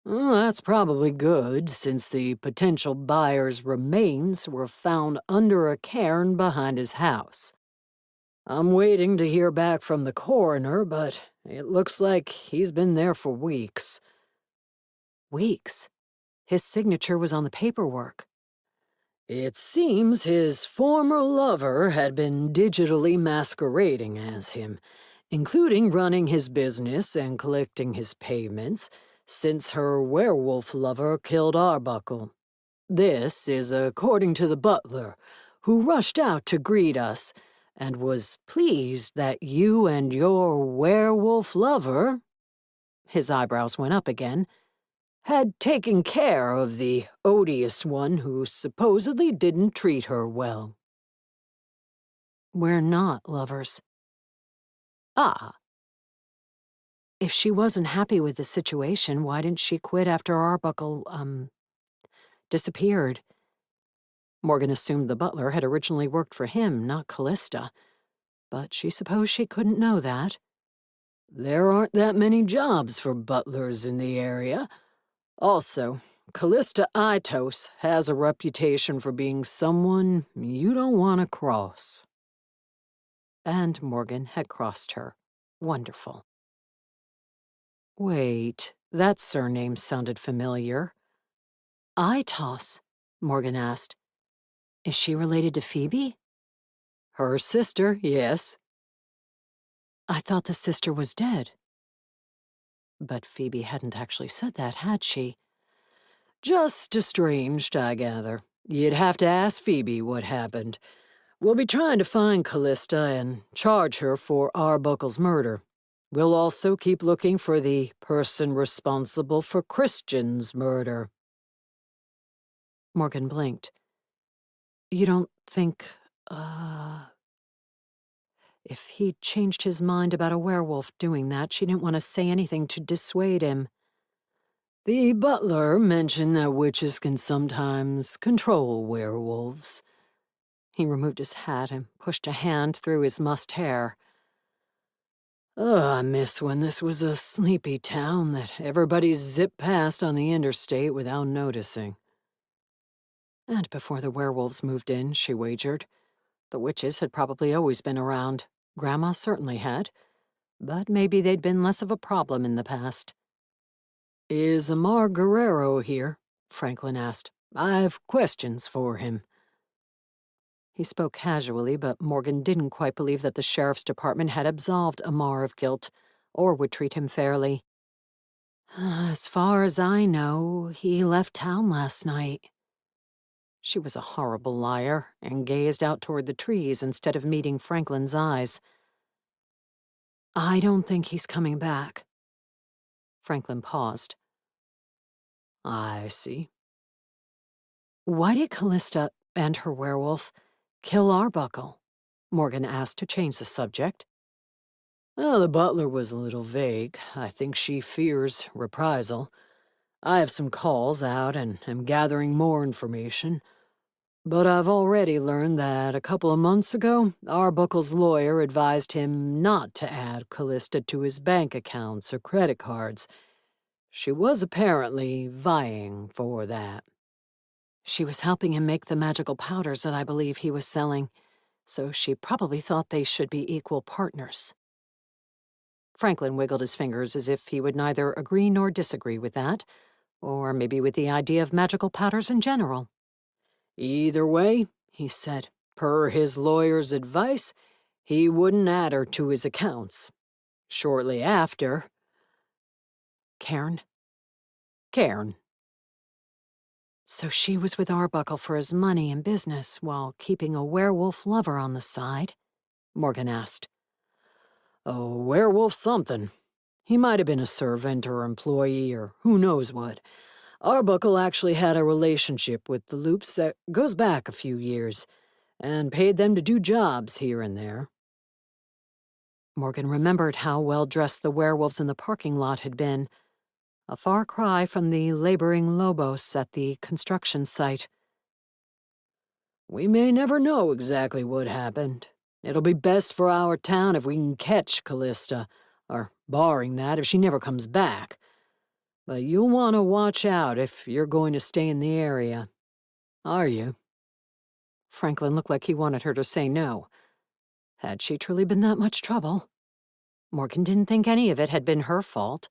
"Oh, that's probably good, since the potential buyer's remains were found under a cairn behind his house. I'm waiting to hear back from the coroner, but it looks like he's been there for weeks." Weeks. His signature was on the paperwork. "It seems his former lover had been digitally masquerading as him, including running his business and collecting his payments, since her werewolf lover killed Arbuckle. This is according to the butler, who rushed out to greet us, and was pleased that you and your werewolf lover," his eyebrows went up again, "had taken care of the odious one who supposedly didn't treat her well." We're not lovers. "Ah." If she wasn't happy with the situation, why didn't she quit after Arbuckle, disappeared? Morgan assumed the butler had originally worked for him, not Callista. but she supposed she couldn't know that. There aren't that many jobs for butlers in the area. Also, Callista Itos has a reputation for being someone you don't want to cross. And Morgan had crossed her. Wonderful. Wait, that surname sounded familiar. Itos, Morgan asked. Is she related to Phoebe? Her sister, yes. I thought the sister was dead. But Phoebe hadn't actually said that, had she? Just estranged, I gather. You'd have to ask Phoebe what happened. We'll be trying to find Callista and charge her for Arbuckle's murder. We'll also keep looking for the person responsible for Christian's murder. Morgan blinked. You don't think, If he'd changed his mind about a werewolf doing that, she didn't want to say anything to dissuade him. The butler mentioned that witches can sometimes control werewolves. He removed his hat and pushed a hand through his mussed hair. I miss when this was a sleepy town that everybody zipped past on the interstate without noticing. And before the werewolves moved in, she wagered. The witches had probably always been around. Grandma certainly had. But maybe they'd been less of a problem in the past. Is Amar Guerrero here? Franklin asked. I've questions for him. He spoke casually, but Morgan didn't quite believe that the sheriff's department had absolved Amar of guilt, or would treat him fairly. As far as I know, he left town last night. She was a horrible liar, and gazed out toward the trees instead of meeting Franklin's eyes. I don't think he's coming back. Franklin paused. I see. Why did Callista and her werewolf kill Arbuckle? Morgan asked to change the subject. Well, the butler was a little vague. I think she fears reprisal. I have some calls out and am gathering more information. But I've already learned that a couple of months ago, Arbuckle's lawyer advised him not to add Callista to his bank accounts or credit cards. She was apparently vying for that. She was helping him make the magical powders that I believe he was selling, so she probably thought they should be equal partners. Franklin wiggled his fingers as if he would neither agree nor disagree with that, or maybe with the idea of magical powders in general. Either way, he said, per his lawyer's advice, he wouldn't add her to his accounts. Shortly after... Cairn? Cairn. So she was with Arbuckle for his money and business while keeping a werewolf lover on the side? Morgan asked. A werewolf something. He might have been a servant or employee or who knows what. Arbuckle actually had a relationship with the Loops that goes back a few years, and paid them to do jobs here and there. Morgan remembered how well-dressed the werewolves in the parking lot had been, a far cry from the laboring Lobos at the construction site. We may never know exactly what happened. It'll be best for our town if we can catch Callista, or barring that, if she never comes back. But you'll want to watch out if you're going to stay in the area. Are you? Franklin looked like he wanted her to say no. Had she truly been that much trouble? Morgan didn't think any of it had been her fault.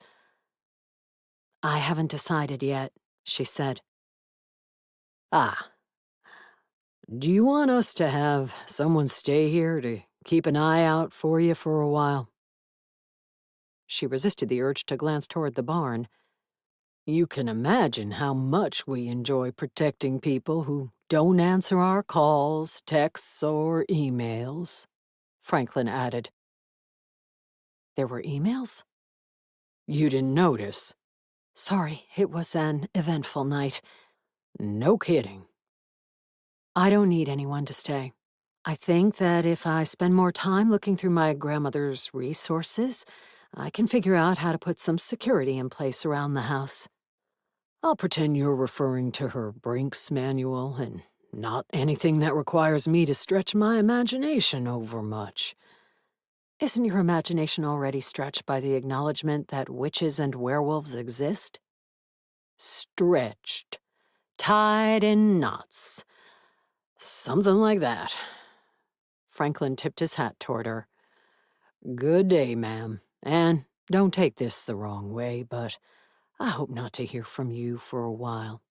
I haven't decided yet, she said. Ah. Do you want us to have someone stay here to keep an eye out for you for a while? She resisted the urge to glance toward the barn. You can imagine how much we enjoy protecting people who don't answer our calls, texts, or emails, Franklin added. There were emails? You didn't notice. Sorry, it was an eventful night. No kidding. I don't need anyone to stay. I think that if I spend more time looking through my grandmother's resources, I can figure out how to put some security in place around the house. I'll pretend you're referring to her Brinks manual and not anything that requires me to stretch my imagination over much. Isn't your imagination already stretched by the acknowledgement that witches and werewolves exist? Stretched. Tied in knots. Something like that. Franklin tipped his hat toward her. Good day, ma'am. And don't take this the wrong way, but I hope not to hear from you for a while.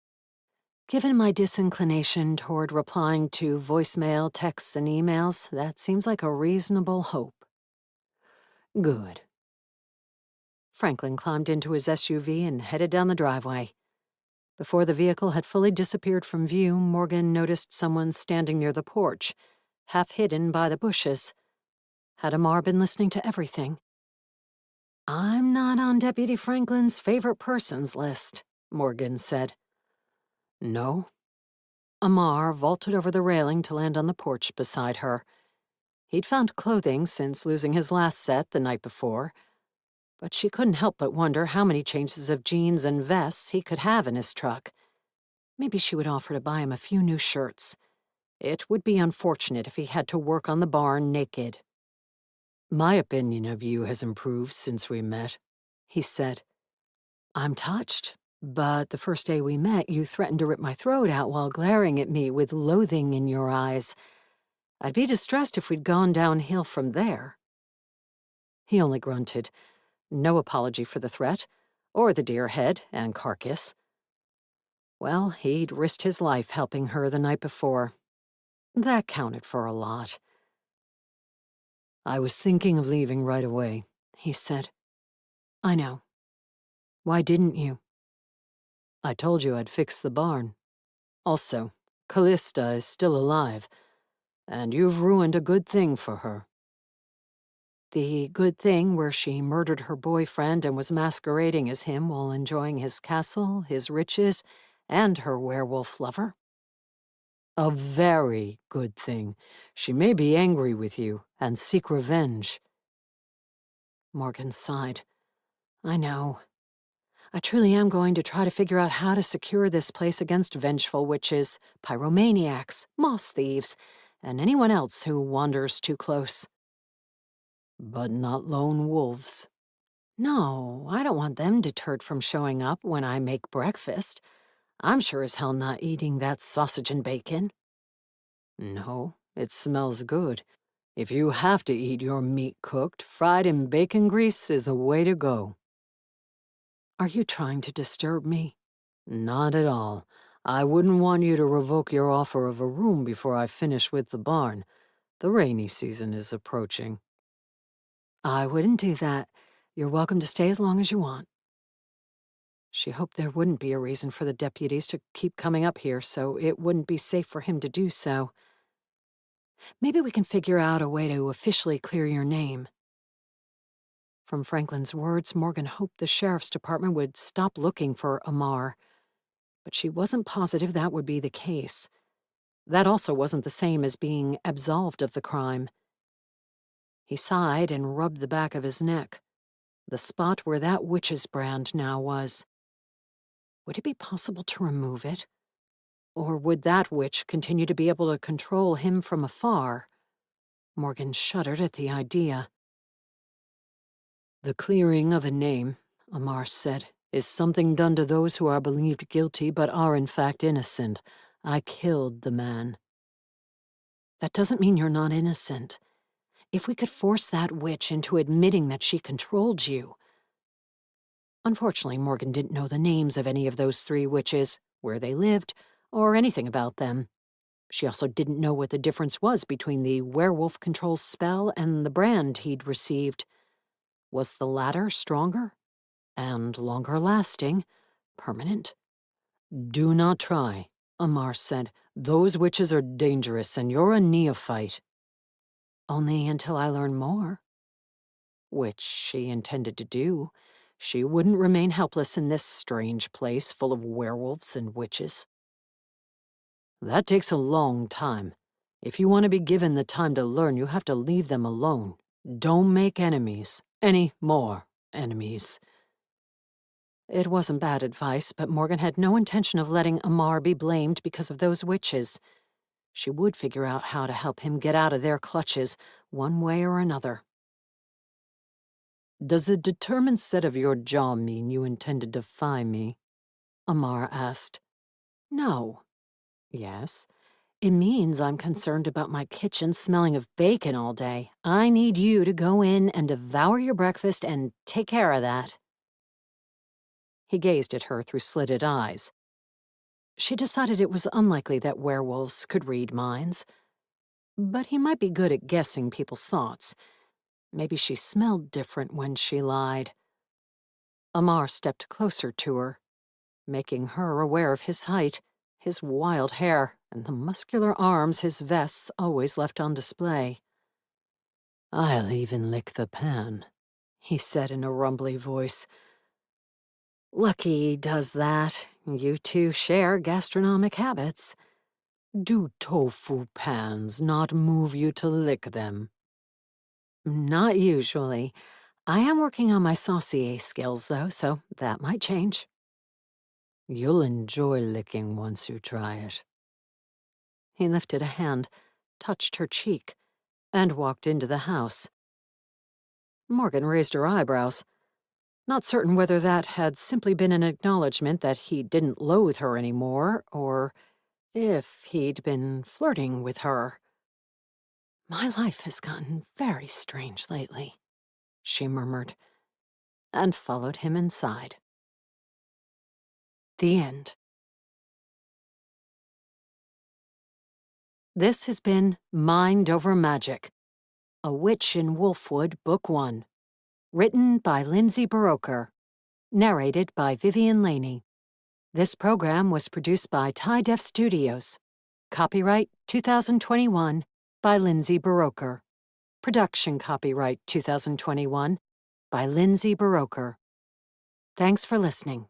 Given my disinclination toward replying to voicemail, texts, and emails, that seems like a reasonable hope. Good. Franklin climbed into his SUV and headed down the driveway. Before the vehicle had fully disappeared from view, Morgan noticed someone standing near the porch, half hidden by the bushes. Had Amar been listening to everything? I'm not on Deputy Franklin's favorite persons list, Morgan said. No? Amar vaulted over the railing to land on the porch beside her. He'd found clothing since losing his last set the night before, but she couldn't help but wonder how many changes of jeans and vests he could have in his truck. Maybe she would offer to buy him a few new shirts. It would be unfortunate if he had to work on the barn naked. My opinion of you has improved since we met, he said. I'm touched, but the first day we met, you threatened to rip my throat out while glaring at me with loathing in your eyes. I'd be distressed if we'd gone downhill from there. He only grunted. No apology for the threat, or the deer head and carcass. Well, he'd risked his life helping her the night before. That counted for a lot. I was thinking of leaving right away, he said. I know. Why didn't you? I told you I'd fix the barn. Also, Callista is still alive, and you've ruined a good thing for her. The good thing where she murdered her boyfriend and was masquerading as him while enjoying his castle, his riches, and her werewolf lover? A very good thing. She may be angry with you and seek revenge. Morgan sighed. I know. I truly am going to try to figure out how to secure this place against vengeful witches, pyromaniacs, moss thieves, and anyone else who wanders too close. But not lone wolves. No, I don't want them deterred from showing up when I make breakfast. I'm sure as hell not eating that sausage and bacon. No, it smells good. If you have to eat your meat cooked, fried in bacon grease is the way to go. Are you trying to disturb me? Not at all. I wouldn't want you to revoke your offer of a room before I finish with the barn. The rainy season is approaching. I wouldn't do that. You're welcome to stay as long as you want. She hoped there wouldn't be a reason for the deputies to keep coming up here, so it wouldn't be safe for him to do so. Maybe we can figure out a way to officially clear your name. From Franklin's words, Morgan hoped the sheriff's department would stop looking for Amar, but she wasn't positive that would be the case. That also wasn't the same as being absolved of the crime. He sighed and rubbed the back of his neck, the spot where that witch's brand now was. Would it be possible to remove it? Or would that witch continue to be able to control him from afar? Morgan shuddered at the idea. The clearing of a name, Amar said, is something done to those who are believed guilty but are in fact innocent. I killed the man. That doesn't mean you're not innocent. If we could force that witch into admitting that she controlled you. Unfortunately, Morgan didn't know the names of any of those three witches, where they lived, or anything about them. She also didn't know what the difference was between the werewolf control spell and the brand he'd received. Was the latter stronger? And longer lasting? Permanent? Do not try, Amar said. Those witches are dangerous and you're a neophyte. Only until I learn more. Which she intended to do. She wouldn't remain helpless in this strange place full of werewolves and witches. That takes a long time. If you want to be given the time to learn, you have to leave them alone. Don't make enemies. Any more enemies. It wasn't bad advice, but Morgan had no intention of letting Amar be blamed because of those witches. She would figure out how to help him get out of their clutches, one way or another. Does a determined set of your jaw mean you intend to defy me? Amar asked. No. Yes. It means I'm concerned about my kitchen smelling of bacon all day. I need you to go in and devour your breakfast and take care of that. He gazed at her through slitted eyes. She decided it was unlikely that werewolves could read minds, but he might be good at guessing people's thoughts. Maybe she smelled different when she lied. Amar stepped closer to her, making her aware of his height, his wild hair, and the muscular arms his vests always left on display. "I'll even lick the pan," he said in a rumbly voice. Lucky does that. You two share gastronomic habits. "Do tofu pans not move you to lick them?" Not usually. I am working on my saucier skills, though, so that might change. "You'll enjoy licking once you try it." He lifted a hand, touched her cheek, and walked into the house. Morgan raised her eyebrows, not certain whether that had simply been an acknowledgement that he didn't loathe her anymore, or if he'd been flirting with her. My life has gotten very strange lately, she murmured, and followed him inside. The end. This has been Mind Over Magic, A Witch in Wolfwood, Book 1. Written by Lindsay Buroker. Narrated by Vivian Laney. This program was produced by Tie Def Studios. Copyright 2021 by Lindsay Buroker. Production copyright 2021 by Lindsay Buroker. Thanks for listening.